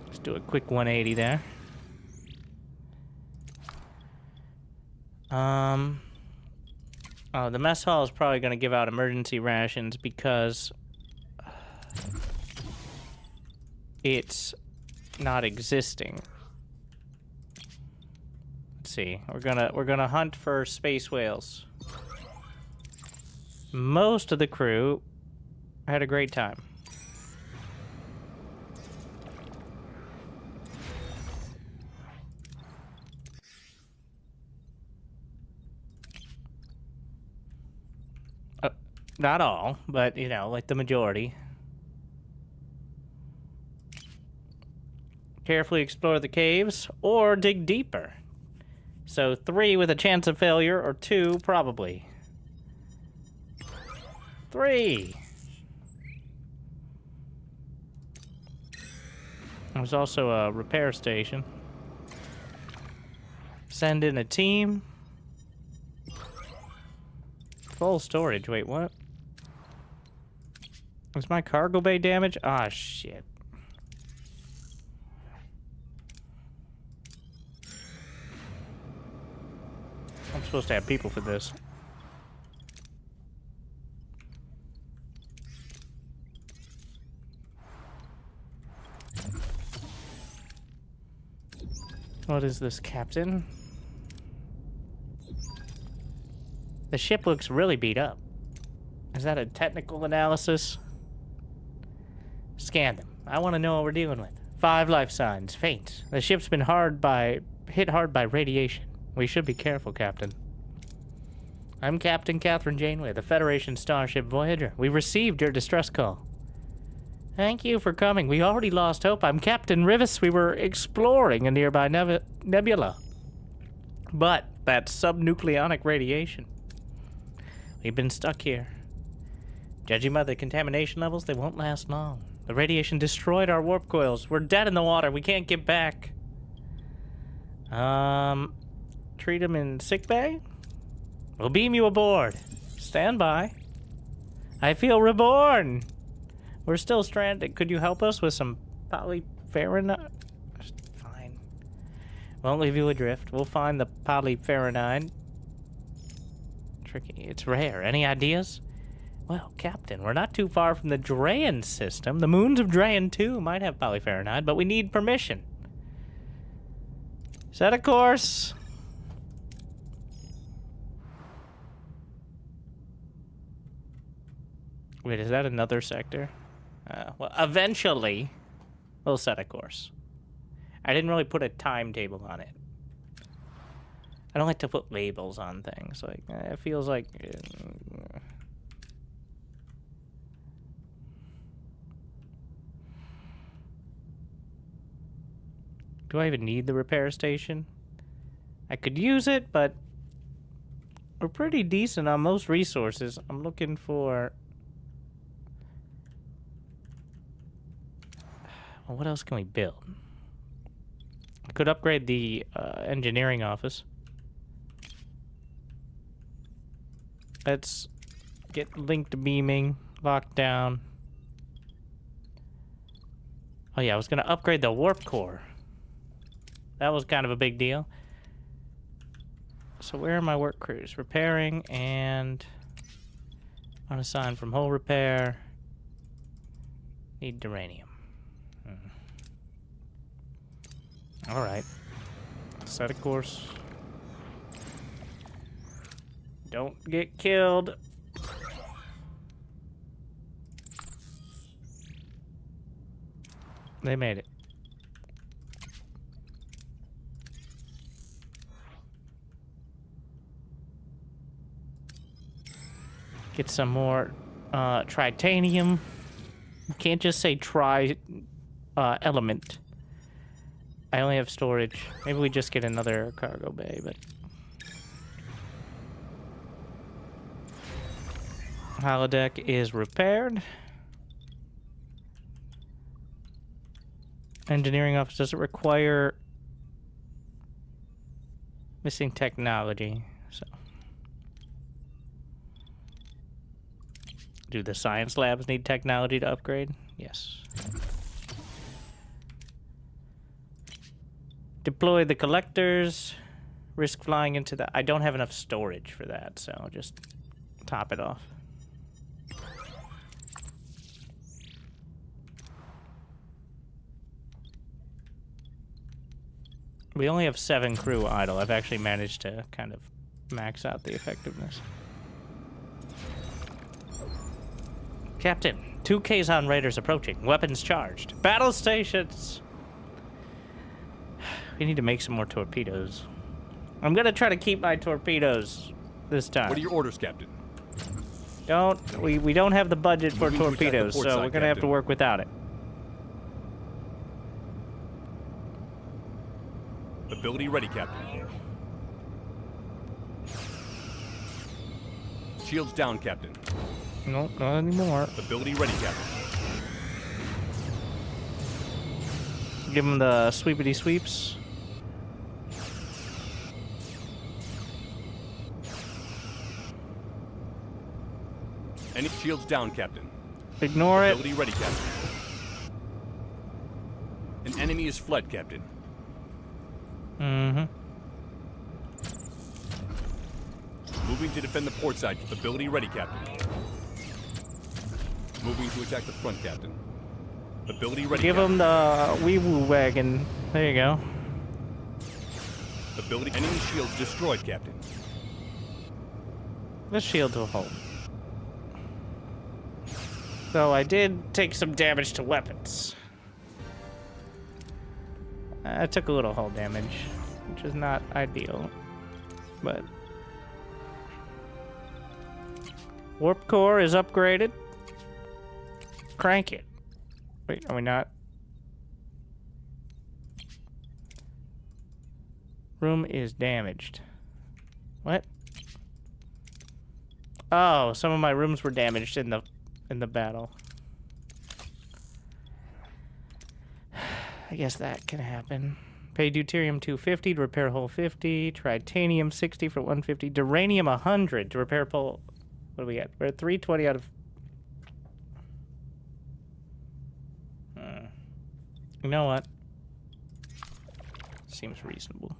Let's do a quick 180 there. Oh, the mess hall is probably going to give out emergency rations because it's not existing. Let's see. We're gonna hunt for space whales. Most of the crew had a great time. Not all, but, you know, like the majority. Carefully explore the caves, or dig deeper. So 3 with a chance of failure, or 2 probably. 3! There's also a repair station. Send in a team. Full storage, wait, what? Was my cargo bay damaged? Ah, shit. I'm supposed to have people for this. What is this, Captain? The ship looks really beat up. Is that a technical analysis? Scan them. I want to know what we're dealing with. 5 life signs. Faint. The ship's been hit hard by radiation. We should be careful, Captain. I'm Captain Catherine Janeway, the Federation starship Voyager. We received your distress call. Thank you for coming. We already lost hope. I'm Captain Rivas. We were exploring a nearby nebula. But that's subnucleonic radiation. We've been stuck here. Judging by the contamination levels, they won't last long. The radiation destroyed our warp coils. We're dead in the water. We can't get back. Treat them in sickbay? We'll beam you aboard. Stand by. I feel reborn. We're still stranded. Could you help us with some polyferronite? Fine. Won't leave you adrift. We'll find the polyferronite. Tricky. It's rare. Any ideas? Well, Captain, we're not too far from the Drayan system. The moons of Drayan, too, might have polyferronite, but we need permission. Set a course. Wait, is that another sector? Well, eventually, we'll set a course. I didn't really put a timetable on it. I don't like to put labels on things. Like, it feels like... Do I even need the repair station? I could use it, but we're pretty decent on most resources. I'm looking for... Well, what else can we build? I could upgrade the engineering office. Let's get linked beaming locked down. Oh yeah, I was gonna upgrade the warp core. That was kind of a big deal. So where are my work crews? Repairing and unassigned from hull repair. Need duranium. All right. Set a course. Don't get killed. They made it. Get some more tritanium. You can't just say element. I only have storage. Maybe we just get another cargo bay, but... Holodeck is repaired. Engineering office doesn't require missing technology, so... Do the science labs need technology to upgrade? Yes. Deploy the collectors. Risk flying into the... I don't have enough storage for that, so I'll just top it off. We only have 7 crew idle. I've actually managed to kind of max out the effectiveness. Captain, 2 Kazon raiders approaching. Weapons charged. Battle stations! We need to make some more torpedoes. I'm gonna try to keep my torpedoes this time. What are your orders, Captain? We don't have the budget for Moving to attack the torpedoes, port so side, we're gonna have to Captain. work without it. Ability ready, Captain. Shields down, Captain. Nope, not anymore. Ability ready, Captain. Give them the sweepity sweeps. Any shields down, Captain. Ignore it. Ability ready, Captain. An enemy is fled, Captain. Mm-hmm. Moving to defend the port side. Ability ready, Captain. Moving to attack the front, Captain. Ability ready, Give Captain. them the wee-woo wagon. There you go. Ability enemy shields destroyed, Captain. Let's shield to a hole. So I did take some damage to weapons. I took a little hull damage, which is not ideal, but... Warp core is upgraded. Crank it. Wait, are we not? Room is damaged. What? Oh, some of my rooms were damaged in the battle. I guess that can happen. Pay deuterium 250 to repair hull 50. Tritanium 60 for 150. Duranium 100 to repair hull. What do we get? We're at 320 out of... You know what? Seems reasonable.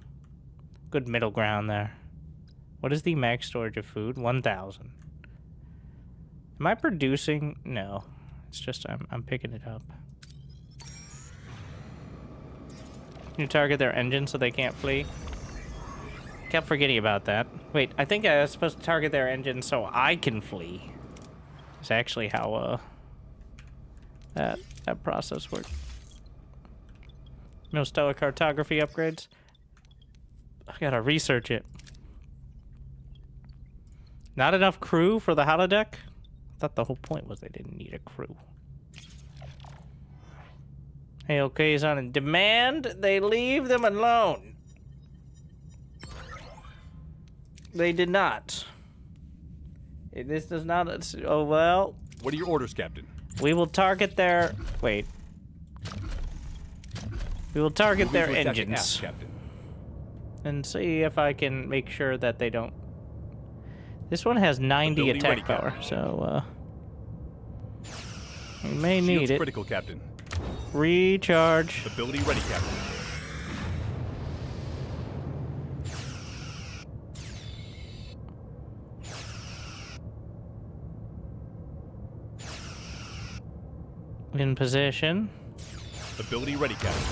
Good middle ground there. What is the max storage of food? 1,000. Am I producing? No. It's just I'm picking it up. Can you target their engine so they can't flee? Kept forgetting about that. Wait, I think I was supposed to target their engine so I can flee. It's actually how that process works. No stellar cartography upgrades. I gotta research it. Not enough crew for the holodeck? I thought the whole point was they didn't need a crew. Hey, okay, is on in demand. They leave them alone. They did not. This does not... Oh, well... What are your orders, Captain? We will target their... Wait. We will target Moving their to attack the engines. aft, Captain. And see if I can make sure that they don't... This one has 90 Ability attack ready, power, Captain. so, we may need Shields it. critical, Captain. Recharge. Ability ready, Captain. In position. Ability ready, Captain.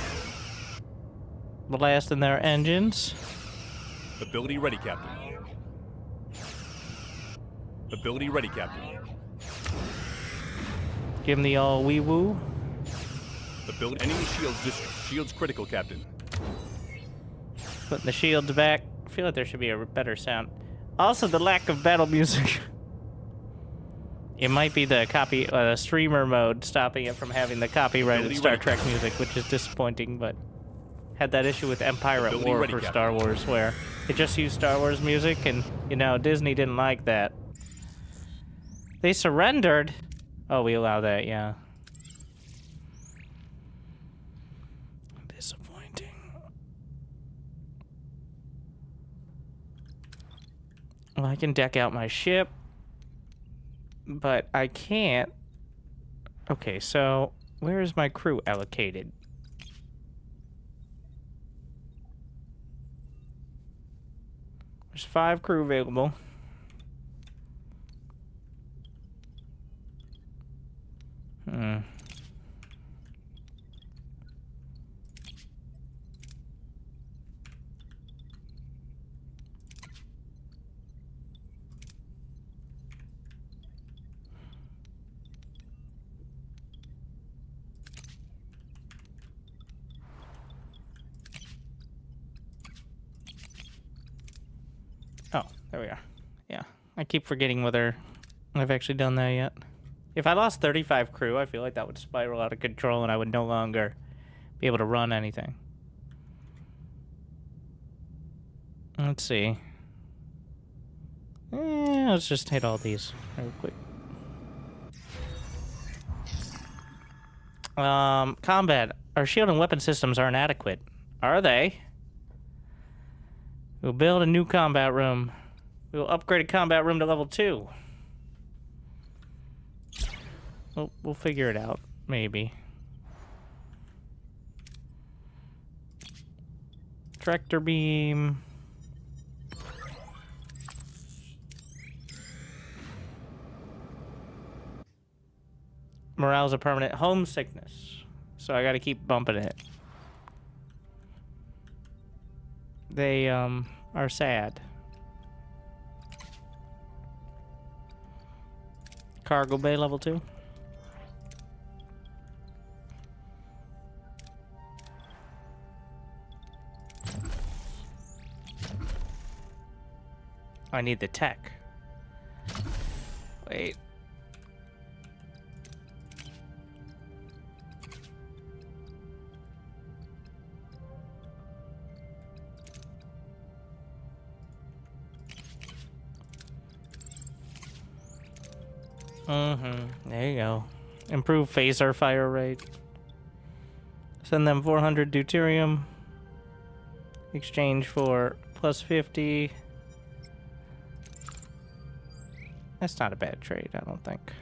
Blasting their engines. Ability ready, Captain. Ability ready, Captain. Give them the all wee woo. Ability enemy shields critical, Captain. Putting the shields back. I feel like there should be a better sound. Also, the lack of battle music. It might be the streamer mode stopping it from having the copyrighted Star Trek music, which is disappointing, but had that issue with Empire at War for Star Wars, where it just used Star Wars music, and, you know, Disney didn't like that. They surrendered. Oh, we allow that, yeah. Disappointing. Well, I can deck out my ship. But I can't. Okay, so where is my crew allocated? There's 5 crew available. Oh, there we are. Yeah, I keep forgetting whether I've actually done that yet. If I lost 35 crew, I feel like that would spiral out of control and I would no longer be able to run anything. Let's see. Let's just hit all these real quick. Combat. Our shield and weapon systems are inadequate. Are they? We'll build a new combat room. We'll upgrade a combat room to level 2. We'll figure it out, maybe. Tractor beam. Morale's a permanent homesickness, so I gotta keep bumping it. They, are sad. Cargo bay level 2. I need the tech. Wait. There you go. Improve phaser fire rate. Send them 400 deuterium. Exchange for plus 50. That's not a bad trade, I don't think.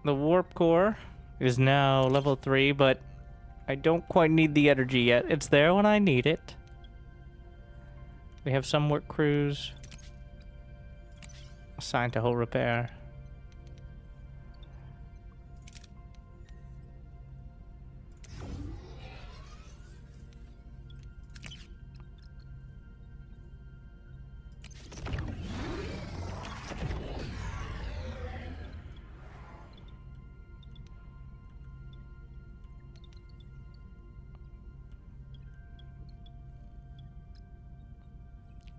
The warp core is now level 3, but I don't quite need the energy yet. It's there when I need it. We have some work crews assigned to hull repair.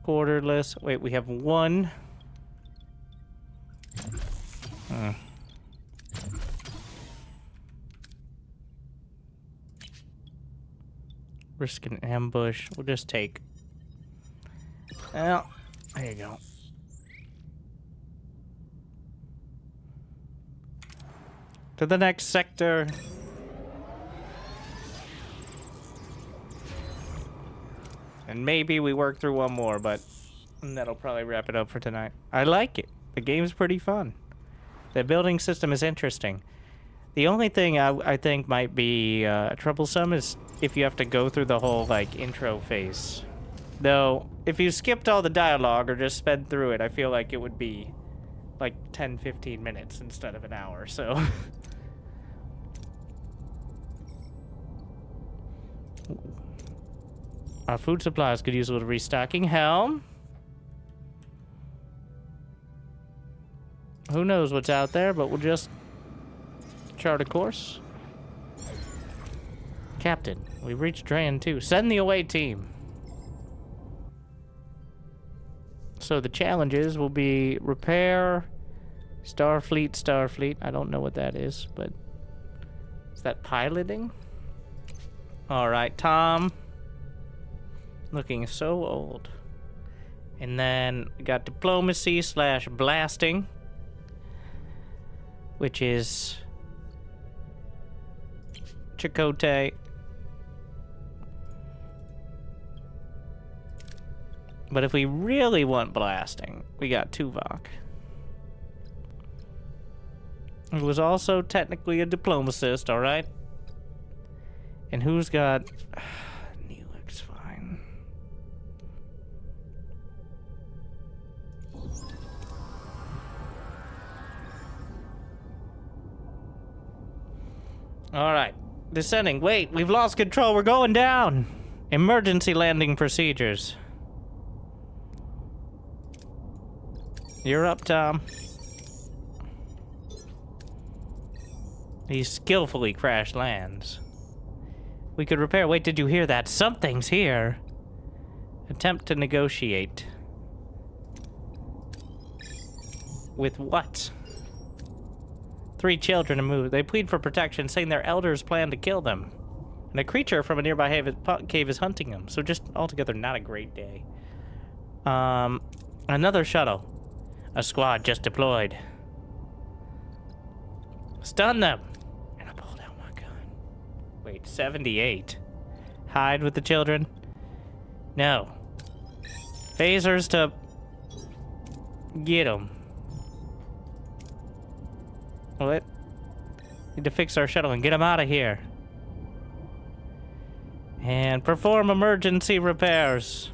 Quarterless. Wait, we have one. Risk an ambush. We'll just take. Well, there you go. To the next sector. And maybe we work through one more, but that'll probably wrap it up for tonight. I like it. The game's pretty fun. The building system is interesting. The only thing I think might be troublesome is if you have to go through the whole, like, intro phase. Though, if you skipped all the dialogue or just sped through it, I feel like it would be, like, 10-15 minutes instead of an hour, so... Our food supplies could use a little restocking. Helm? Who knows what's out there, but we'll just chart a course. Captain, we've reached Drayan 2. Send the away team. So the challenges will be repair, Starfleet. I don't know what that is, but is that piloting? All right, Tom. Looking so old. And then we got diplomacy / blasting, which is Chakotay. But if we really want blasting, we got Tuvok. It was also technically a diplomatist, alright? And who's got... Neelix, fine. Alright. Descending. Wait, we've lost control. We're going down. Emergency landing procedures. You're up, Tom. He skillfully crash lands. We could repair. Wait, did you hear that? Something's here. Attempt to negotiate. With what? 3 children to move. They plead for protection, saying their elders plan to kill them. And a creature from a nearby cave is hunting them. So just altogether not a great day. Another shuttle. A squad just deployed. Stun them! And I pulled out my gun. Wait, 78. Hide with the children? No. Phasers to... get them. What? Need to fix our shuttle and get them out of here. And perform emergency repairs.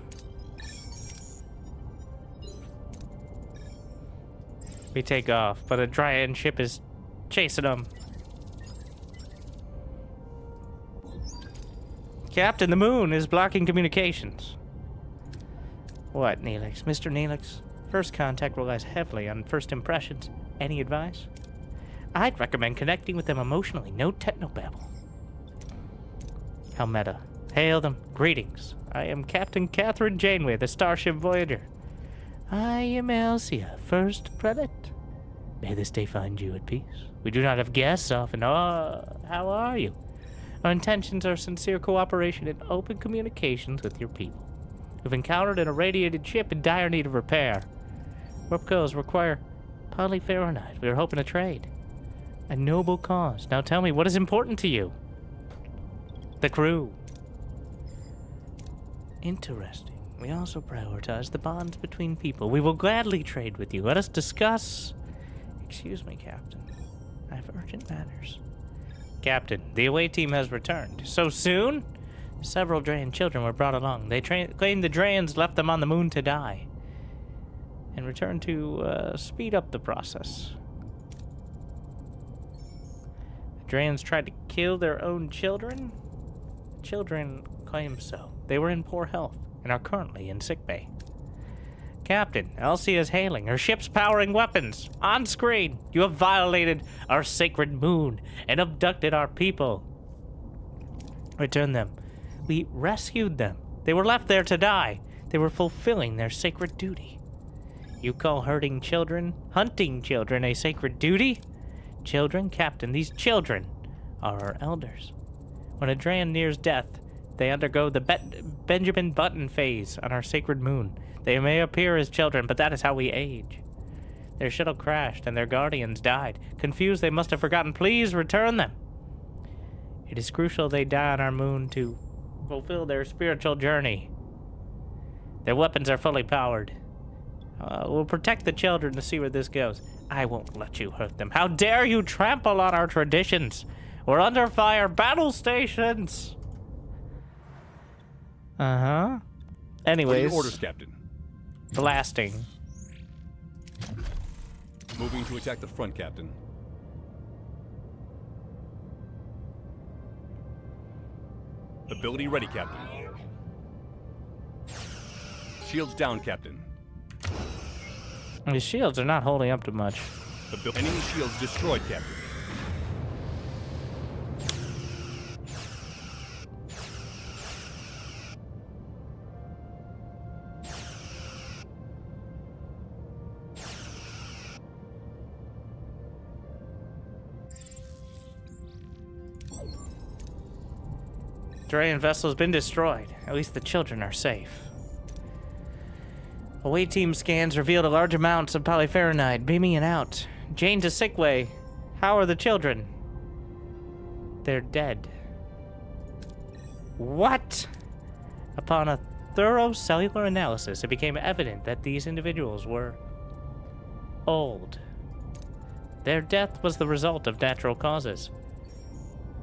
We take off, but a Drayan ship is chasing them. Captain, the moon is blocking communications. What, Neelix? Mr. Neelix? First contact relies heavily on first impressions. Any advice? I'd recommend connecting with them emotionally. No technobabble. How meta. Hail them. Greetings. I am Captain Catherine Janeway, the starship Voyager. I am Elsia, first prelate. May this day find you at peace. We do not have guests often. Oh, how are you? Our intentions are sincere cooperation and open communications with your people. We've encountered an irradiated ship in dire need of repair. Warp codes require polyferronite. We are hoping to trade. A noble cause. Now tell me, what is important to you? The crew. Interesting. We also prioritize the bonds between people. We will gladly trade with you. Let us discuss... Excuse me, Captain. I have urgent matters. Captain, the away team has returned. So soon? Several Drayan children were brought along. They claimed the Drayans left them on the moon to die. And returned to speed up the process. The Drayans tried to kill their own children? Children claim so. They were in poor health and are currently in sickbay. Captain, Elsie is hailing. Her ship's powering weapons. On screen, you have violated our sacred moon and abducted our people. Return them. We rescued them. They were left there to die. They were fulfilling their sacred duty. You call hunting children a sacred duty? Children, Captain, these children are our elders. When a Drayan nears death, they undergo the Benjamin Button phase on our sacred moon. They may appear as children, but that is how we age. Their shuttle crashed, and their guardians died. Confused, they must have forgotten. Please return them. It is crucial they die on our moon to fulfill their spiritual journey. Their weapons are fully powered. We'll protect the children to see where this goes. I won't let you hurt them. How dare you trample on our traditions? We're under fire. Battle stations! Uh-huh. Anyways. What are your orders, Captain? Blasting. Moving to attack the front, Captain. Ability ready, Captain. Shields down, Captain. The shields are not holding up to much. Enemy shields destroyed, Captain. Drarian vessel has been destroyed. At least the children are safe. Away team scans revealed a large amounts of polyferronite beaming it out. Jane to Sickway. How are the children? They're dead. What? Upon a thorough cellular analysis, it became evident that these individuals were old. Their death was the result of natural causes.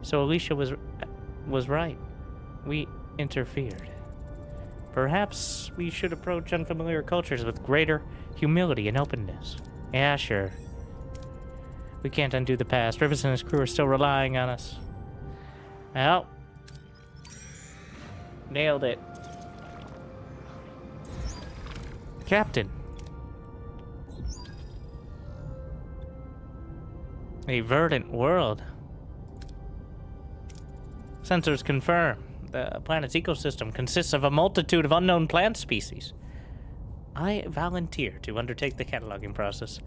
So Alicia was right. We interfered. Perhaps we should approach unfamiliar cultures with greater humility and openness. Yeah, sure. We can't undo the past. Rivers and his crew are still relying on us. Well. Nailed it. Captain. A verdant world. Sensors confirm. The planet's ecosystem consists of a multitude of unknown plant species. I volunteer to undertake the cataloging process.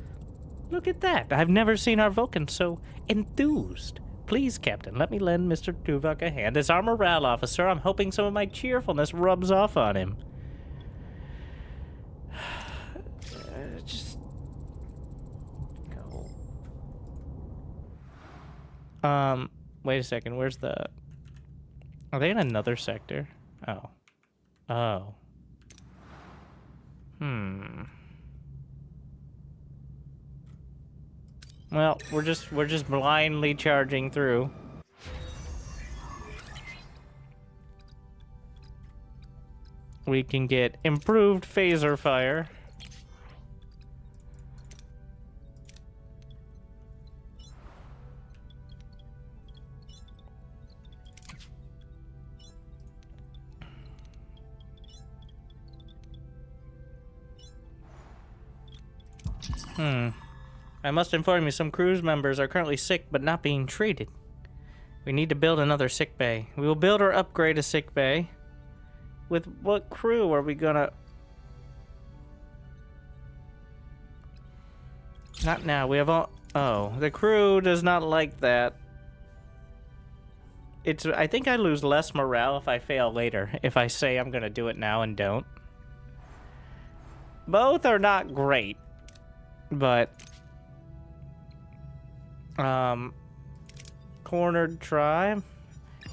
Look at that. I've never seen our Vulcan so enthused. Please, Captain, let me lend Mr. Tuvok a hand. As our morale officer, I'm hoping some of my cheerfulness rubs off on him. Just go. Wait a second. Where's the... Are they in another sector? Oh. Oh. Well, we're just blindly charging through. We can get improved phaser fire. I must inform you, some crew members are currently sick but not being treated. We need to build another sick bay. We will build or upgrade a sick bay. With what crew are we gonna... Not now, we have all... Oh, the crew does not like that. I think I lose less morale if I fail later, if I say I'm gonna do it now and don't. Both are not great, but... Cornered tribe.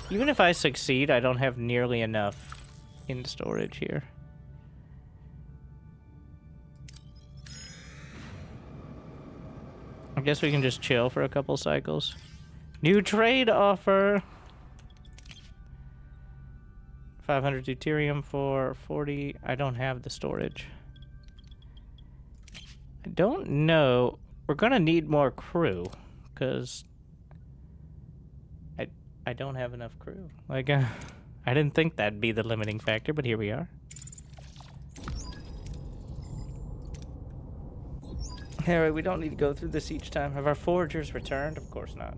Even if I succeed, I don't have nearly enough in storage here. I guess we can just chill for a couple cycles. New trade offer. 500 deuterium for 40. I don't have the storage. I don't know. We're gonna need more crew, because I don't have enough crew. Like, I didn't think that'd be the limiting factor, but here we are. Anyway, we don't need to go through this each time. Have our foragers returned? Of course not.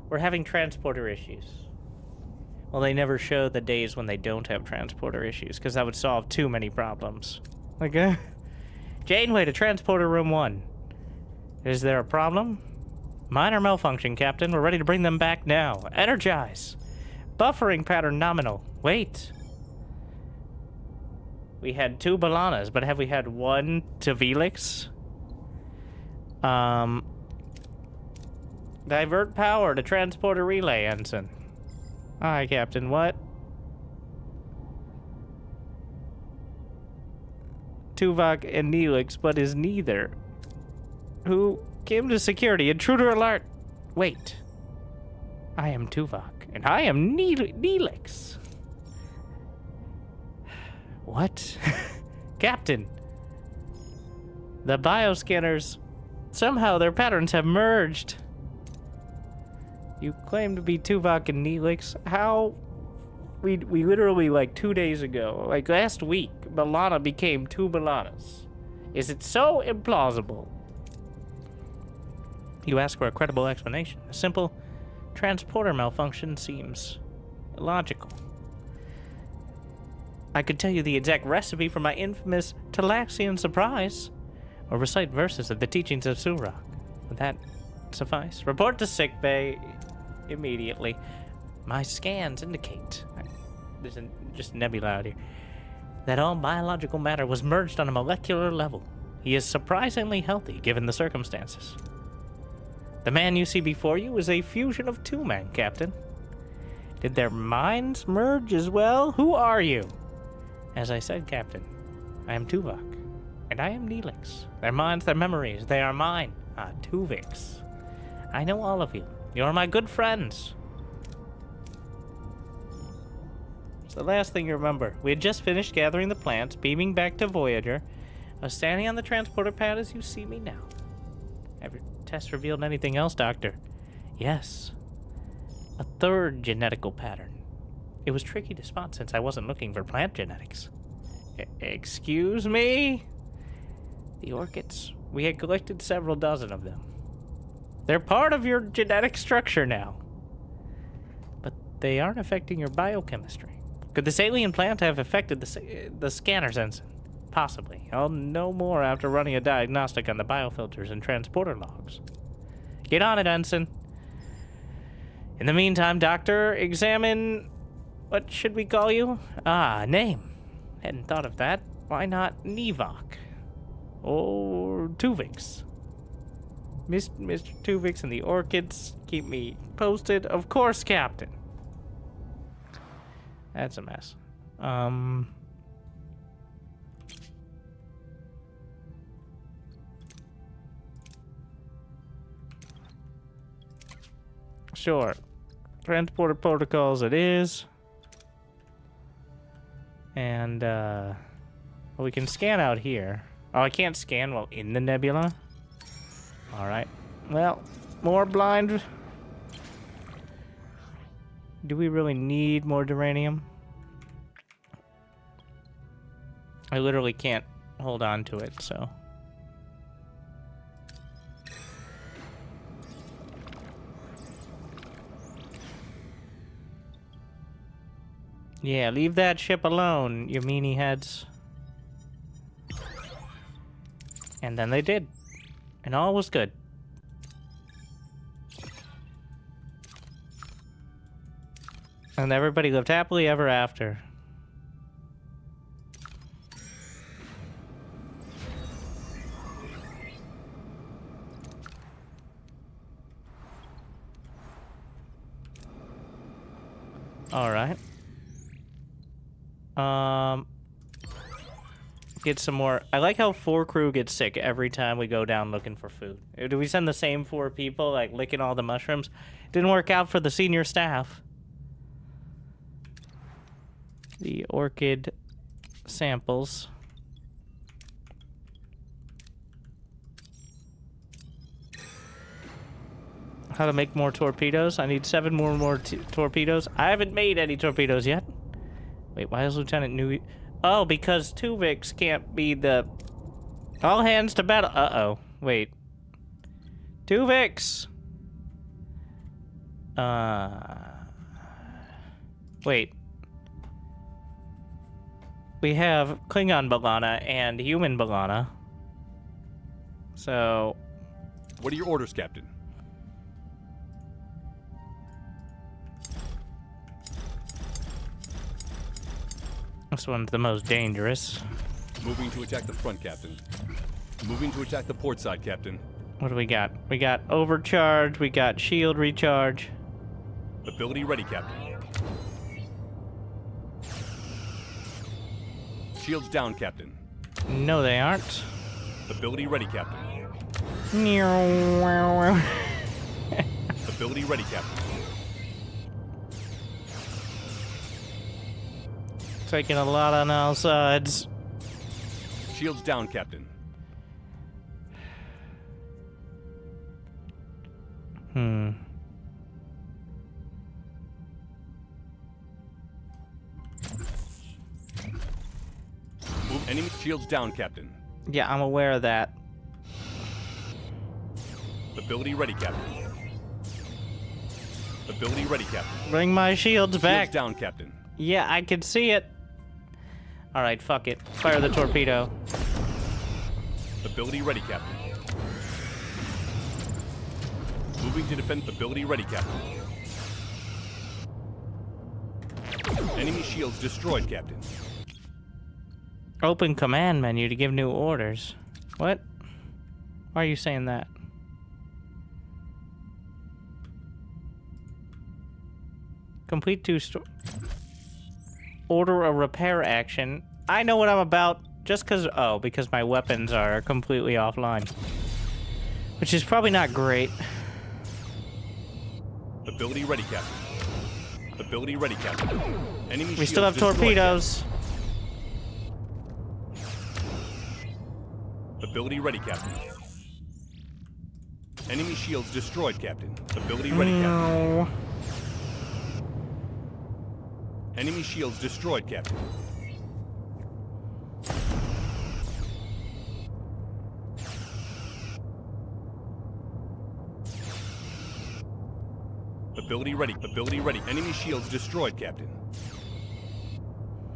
We're having transporter issues. Well, they never show the days when they don't have transporter issues, because that would solve too many problems. Like, Janeway to transporter room 1. Is there a problem? Minor malfunction, Captain. We're ready to bring them back now. Energize. Buffering pattern nominal. Wait. We had 2 Balanas, but have we had 1 Tuvix? Divert power to transporter relay, Ensign. Hi, Captain. What? Tuvok and Neelix, but is neither. Who came to security? Intruder alert! Wait. I am Tuvok, and I am Neelix. What? Captain. The bioscanners. Somehow their patterns have merged. You claim to be Tuvok and Neelix. How? We literally, like 2 days ago, like last week, Milana became two Milanas. Is it so implausible? You ask for a credible explanation. A simple transporter malfunction seems illogical. I could tell you the exact recipe for my infamous Talaxian surprise, or recite verses of the teachings of Surak. Would that suffice? Report to sickbay immediately. My scans indicate, there's just nebula out here, that all biological matter was merged on a molecular level. He is surprisingly healthy given the circumstances. The man you see before you is a fusion of two men, Captain. Did their minds merge as well? Who are you? As I said, Captain, I am Tuvok, and I am Neelix. Their minds, their memories, they are mine. Tuvix. I know all of you. You're my good friends. It's the last thing you remember. We had just finished gathering the plants, beaming back to Voyager. I was standing on the transporter pad as you see me now. Have your tests revealed anything else, Doctor? Yes. A third genetical pattern. It was tricky to spot since I wasn't looking for plant genetics. Excuse me? The orchids. We had collected several dozen of them. They're part of your genetic structure now. But they aren't affecting your biochemistry. Could this alien plant have affected the scanner's ensign? Possibly. I'll know more after running a diagnostic on the biofilters and transporter logs. Get on it, Ensign. In the meantime, Doctor, examine... What should we call you? Name. Hadn't thought of that. Why not Nevok? Or Tuvix? Mr. Tuvix and the orchids. Keep me posted. Of course, Captain. That's a mess. Sure. Transporter protocols it is. And, well, we can scan out here. Oh, I can't scan while in the nebula? Alright. Well, more blind. Do we really need more duranium? I literally can't hold on to it, so... Yeah, leave that ship alone, you meanie heads. And then they did. And all was good. And everybody lived happily ever after. All right. Get some more. I like how 4 crew gets sick every time we go down looking for food. Do we send the same 4 people, like, licking all the mushrooms? Didn't work out for the senior staff. The orchid samples. How to make more torpedoes? I need 7 more torpedoes. I haven't made any torpedoes yet. Wait, why is Lieutenant New... Oh, because Tuvix can't be the... All hands to battle... Uh-oh. Wait. Tuvix! Wait. We have Klingon Balana and human Balana. So... What are your orders, Captain? This one's the most dangerous. Moving to attack the front, Captain. Moving to attack the port side, Captain. What do we got? We got overcharge, we got shield recharge. Ability ready, Captain. Shields down, Captain. No, they aren't. Ability ready, Captain. Ability ready, Captain. Taking a lot on all sides. Shields down, Captain. Hmm. Move enemy shields down, Captain. Yeah, I'm aware of that. Ability ready, Captain. Ability ready, Captain. Bring my shields back. Shields down, Captain. Yeah, I can see it. Alright, fuck it. Fire the torpedo. Ability ready, Captain. Moving to defend. Ability ready, Captain. Enemy shields destroyed, Captain. Open command menu to give new orders. What? Why are you saying that? Complete order a repair action. I know what I'm about just because my weapons are completely offline. Which is probably not great. Ability ready, Captain. Ability ready, Captain. Enemy We still have shields destroyed, torpedoes. Captain. Ability ready, Captain. Enemy shields destroyed, Captain. Ability ready, Captain. Enemy shields destroyed, Captain. Ability ready. Ability ready. Enemy shields destroyed, Captain.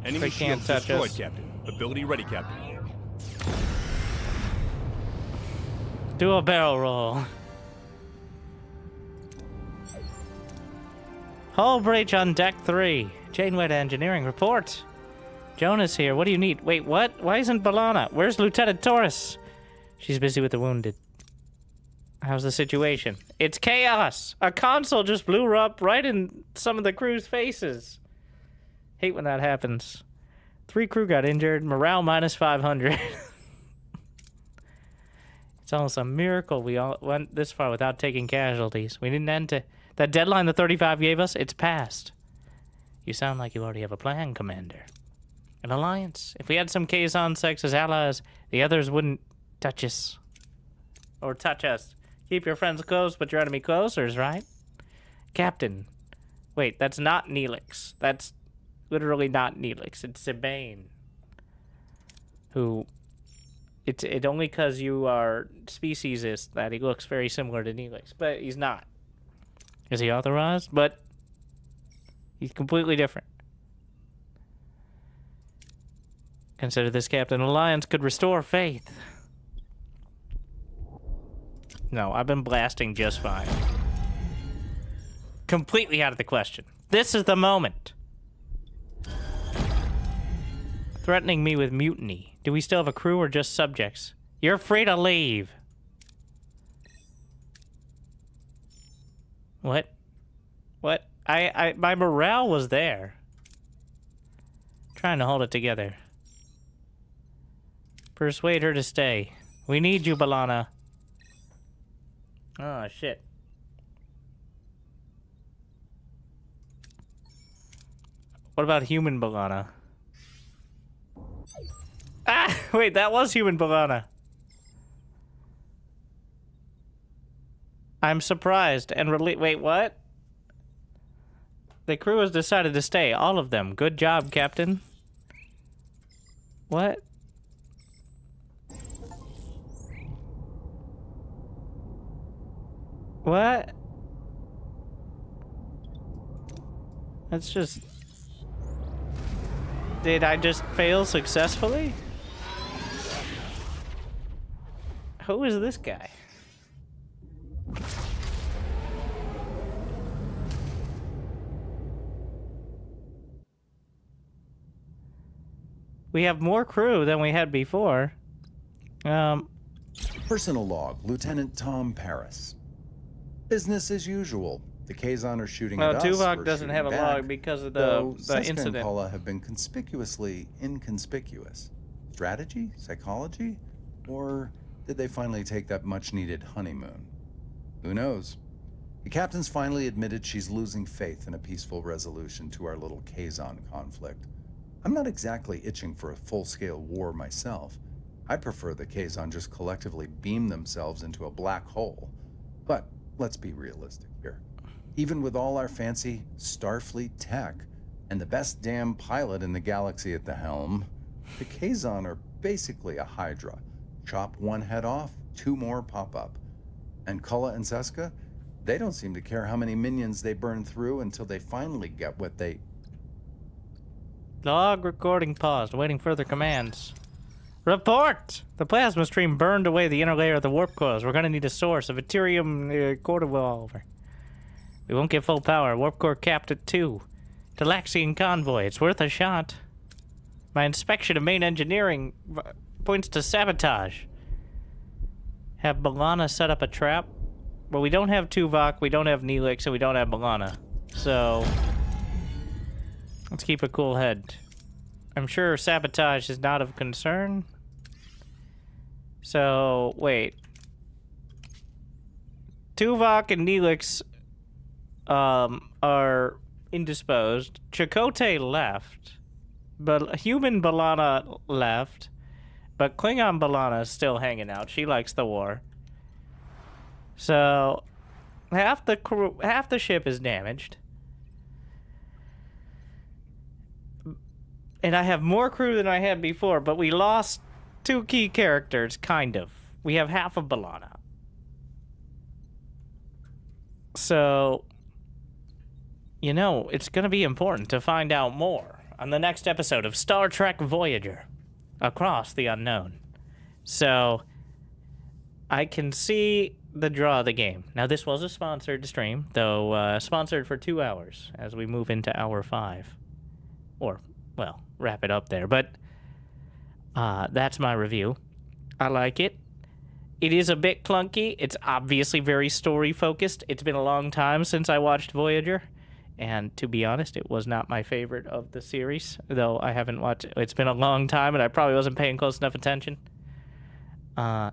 Enemy They can't shields touch destroyed, us. Captain. Ability ready, Captain. Do a barrel roll. Hull breach on deck 3. Janeway to engineering report. Jonas here. What do you need? Wait, what? Why isn't B'Elanna? Where's Lieutenant Taurus? She's busy with the wounded. How's the situation? It's chaos. A console just blew up right in some of the crew's faces. Hate when that happens. 3 crew got injured. Morale minus 500. It's almost a miracle we all went this far without taking casualties. We didn't end to... That deadline the 35 gave us, it's passed. You sound like you already have a plan, Commander. An alliance. If we had some Kazon sex as allies, the others wouldn't touch us. Or touch us. Keep your friends close, but your enemy closer, right? Captain. Wait, that's not Neelix. That's literally not Neelix. It's Sabine. Who... It's only because you are speciesist that he looks very similar to Neelix. But he's not. Is he authorized? But... he's completely different. Consider this, Captain. Alliance could restore faith. No, I've been blasting just fine. Completely out of the question. This is the moment. Threatening me with mutiny. Do we still have a crew or just subjects? You're free to leave. What? What? My morale was there. Trying to hold it together. Persuade her to stay. We need you, B'Elanna. Oh, shit. What about human B'Elanna? Ah! Wait, that was human B'Elanna. I'm surprised and wait, what? The crew has decided to stay. All of them. Good job, Captain. What? What? That's just... Did I just fail successfully? Who is this guy? We have more crew than we had before. Personal log, Lieutenant Tom Paris. Business as usual. The Kazon are shooting at us. Tuvok we're doesn't shooting have a back, log because of though the incident. Suspenscola have been conspicuously inconspicuous. Strategy? Psychology? Or did they finally take that much-needed honeymoon? Who knows? The captain's finally admitted she's losing faith in a peaceful resolution to our little Kazon conflict. I'm not exactly itching for a full-scale war myself. I prefer the Kazon just collectively beam themselves into a black hole. But let's be realistic here. Even with all our fancy Starfleet tech and the best damn pilot in the galaxy at the helm, the Kazon are basically a Hydra. Chop one head off, two more pop up. And Kulla and Seska, they don't seem to care how many minions they burn through until they finally get what they... Log recording paused, awaiting further commands. Report! The plasma stream burned away the inner layer of the warp coils. We're gonna need a source, a Deuterium core revolver. We won't get full power. Warp core capped at 2. Talaxian convoy. It's worth a shot. My inspection of main engineering points to sabotage. Have B'Elanna set up a trap? Well, we don't have Tuvok, we don't have Neelix, and we don't have B'Elanna. So, let's keep a cool head. I'm sure sabotage is not of concern. So, wait. Tuvok and Neelix are indisposed. Chakotay left. But human B'Elanna left. But Klingon B'Elanna is still hanging out. She likes the war. So, half the crew, half the ship is damaged. And I have more crew than I had before, but we lost 2 key characters, kind of. We have half of B'Elanna. So, you know, it's going to be important to find out more on the next episode of Star Trek Voyager, Across the Unknown. So, I can see the draw of the game. Now, this was a sponsored stream, though sponsored for 2 hours as we move into hour 5. Or, well, wrap it up there. But that's my review. I like it. It is a bit clunky. It's obviously very story-focused. It's been a long time since I watched Voyager. And to be honest, it was not my favorite of the series, though I haven't watched it. It's been a long time, and I probably wasn't paying close enough attention. I'll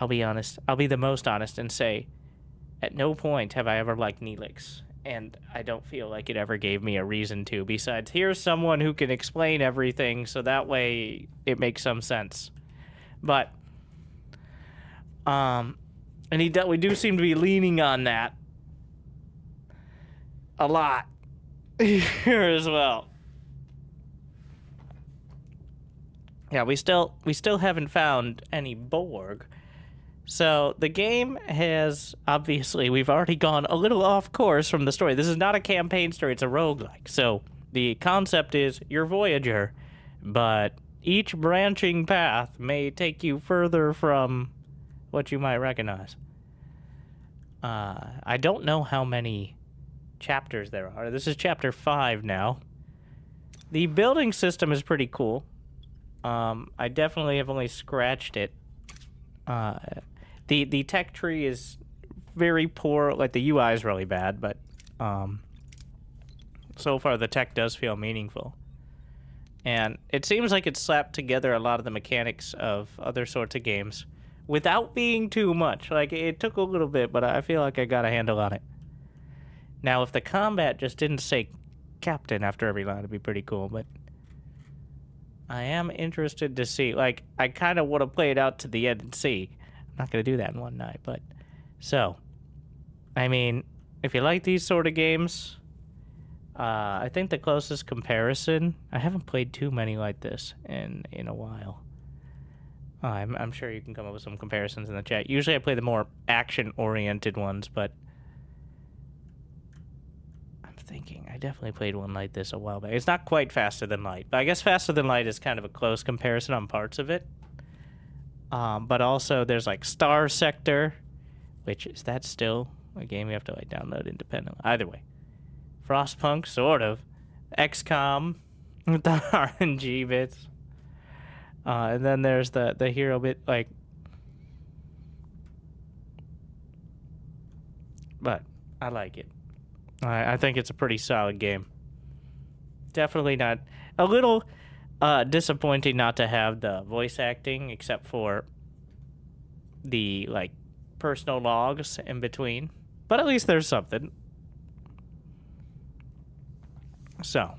be honest. I'll be the most honest and say, at no point have I ever liked Neelix. And I don't feel like it ever gave me a reason to, besides, here's someone who can explain everything, so that way it makes some sense. But, and we do seem to be leaning on that a lot here as well. Yeah, we still haven't found any Borg. So the game has, obviously, we've already gone a little off course from the story. This is not a campaign story, it's a roguelike. So the concept is you're Voyager, but each branching path may take you further from what you might recognize. I don't know how many chapters there are. This is chapter 5 now. The building system is pretty cool. I definitely have only scratched it. The tech tree is very poor. Like, the UI is really bad, but so far the tech does feel meaningful. And it seems like it slapped together a lot of the mechanics of other sorts of games without being too much. Like, it took a little bit, but I feel like I got a handle on it. Now, if the combat just didn't say captain after every line, it'd be pretty cool, but I am interested to see. Like, I kind of want to play it out to the end and see. I'm not going to do that in one night, but... So, I mean, if you like these sort of games, I think the closest comparison... I haven't played too many like this in a while. I'm sure you can come up with some comparisons in the chat. Usually I play the more action-oriented ones, but... I'm thinking, I definitely played one like this a while back. It's not quite Faster Than Light, but I guess Faster Than Light is kind of a close comparison on parts of it. But also there's like Star Sector, which is that still a game you have to like download independently. Either way, Frostpunk, sort of, XCOM with the RNG bits, and then there's the hero bit, like. But I like it. I think it's a pretty solid game. Definitely not a little. disappointing not to have the voice acting, except for the, like, personal logs in between. But at least there's something. So,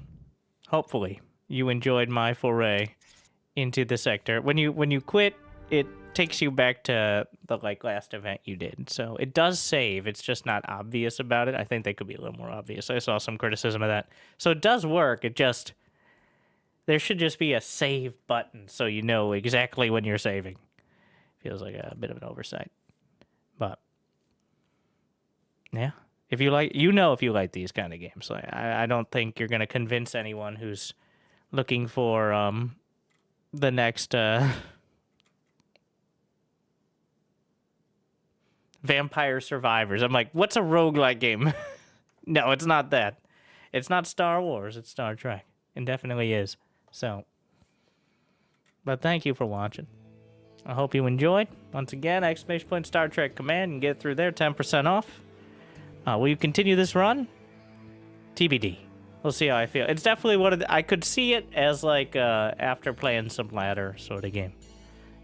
hopefully, you enjoyed my foray into the sector. When you quit, it takes you back to the, like, last event you did. So, it does save. It's just not obvious about it. I think they could be a little more obvious. I saw some criticism of that. So, it does work. It just... There should just be a save button so you know exactly when you're saving. Feels like a bit of an oversight. But, yeah. If you like, if you like these kind of games. Like, I don't think you're going to convince anyone who's looking for the next Vampire Survivors. I'm like, what's a roguelike game? No, it's not that. It's not Star Wars, it's Star Trek. It definitely is. So, but thank you for watching. I hope you enjoyed. Once again, ! Star Trek Command, and get through there, 10% off. Will you continue this run? TBD. We'll see how I feel. It's definitely one of the, I could see it as like after playing some ladder sort of game.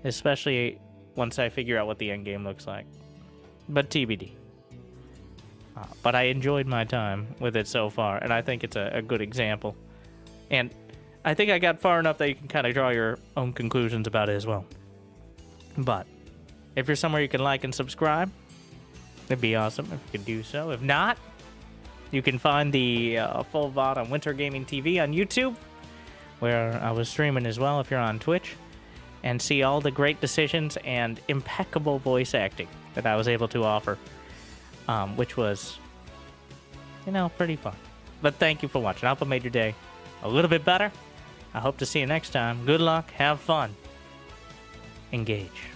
Especially once I figure out what the end game looks like. But TBD. But I enjoyed my time with it so far, and I think it's a good example. And I think I got far enough that you can kind of draw your own conclusions about it as well. But if you're somewhere you can like and subscribe, it'd be awesome if you could do so. If not, you can find the full VOD on Wintergaming TV on YouTube, where I was streaming as well if you're on Twitch, and see all the great decisions and impeccable voice acting that I was able to offer, which was, pretty fun. But thank you for watching. I hope I made your day a little bit better. I hope to see you next time. Good luck. Have fun. Engage.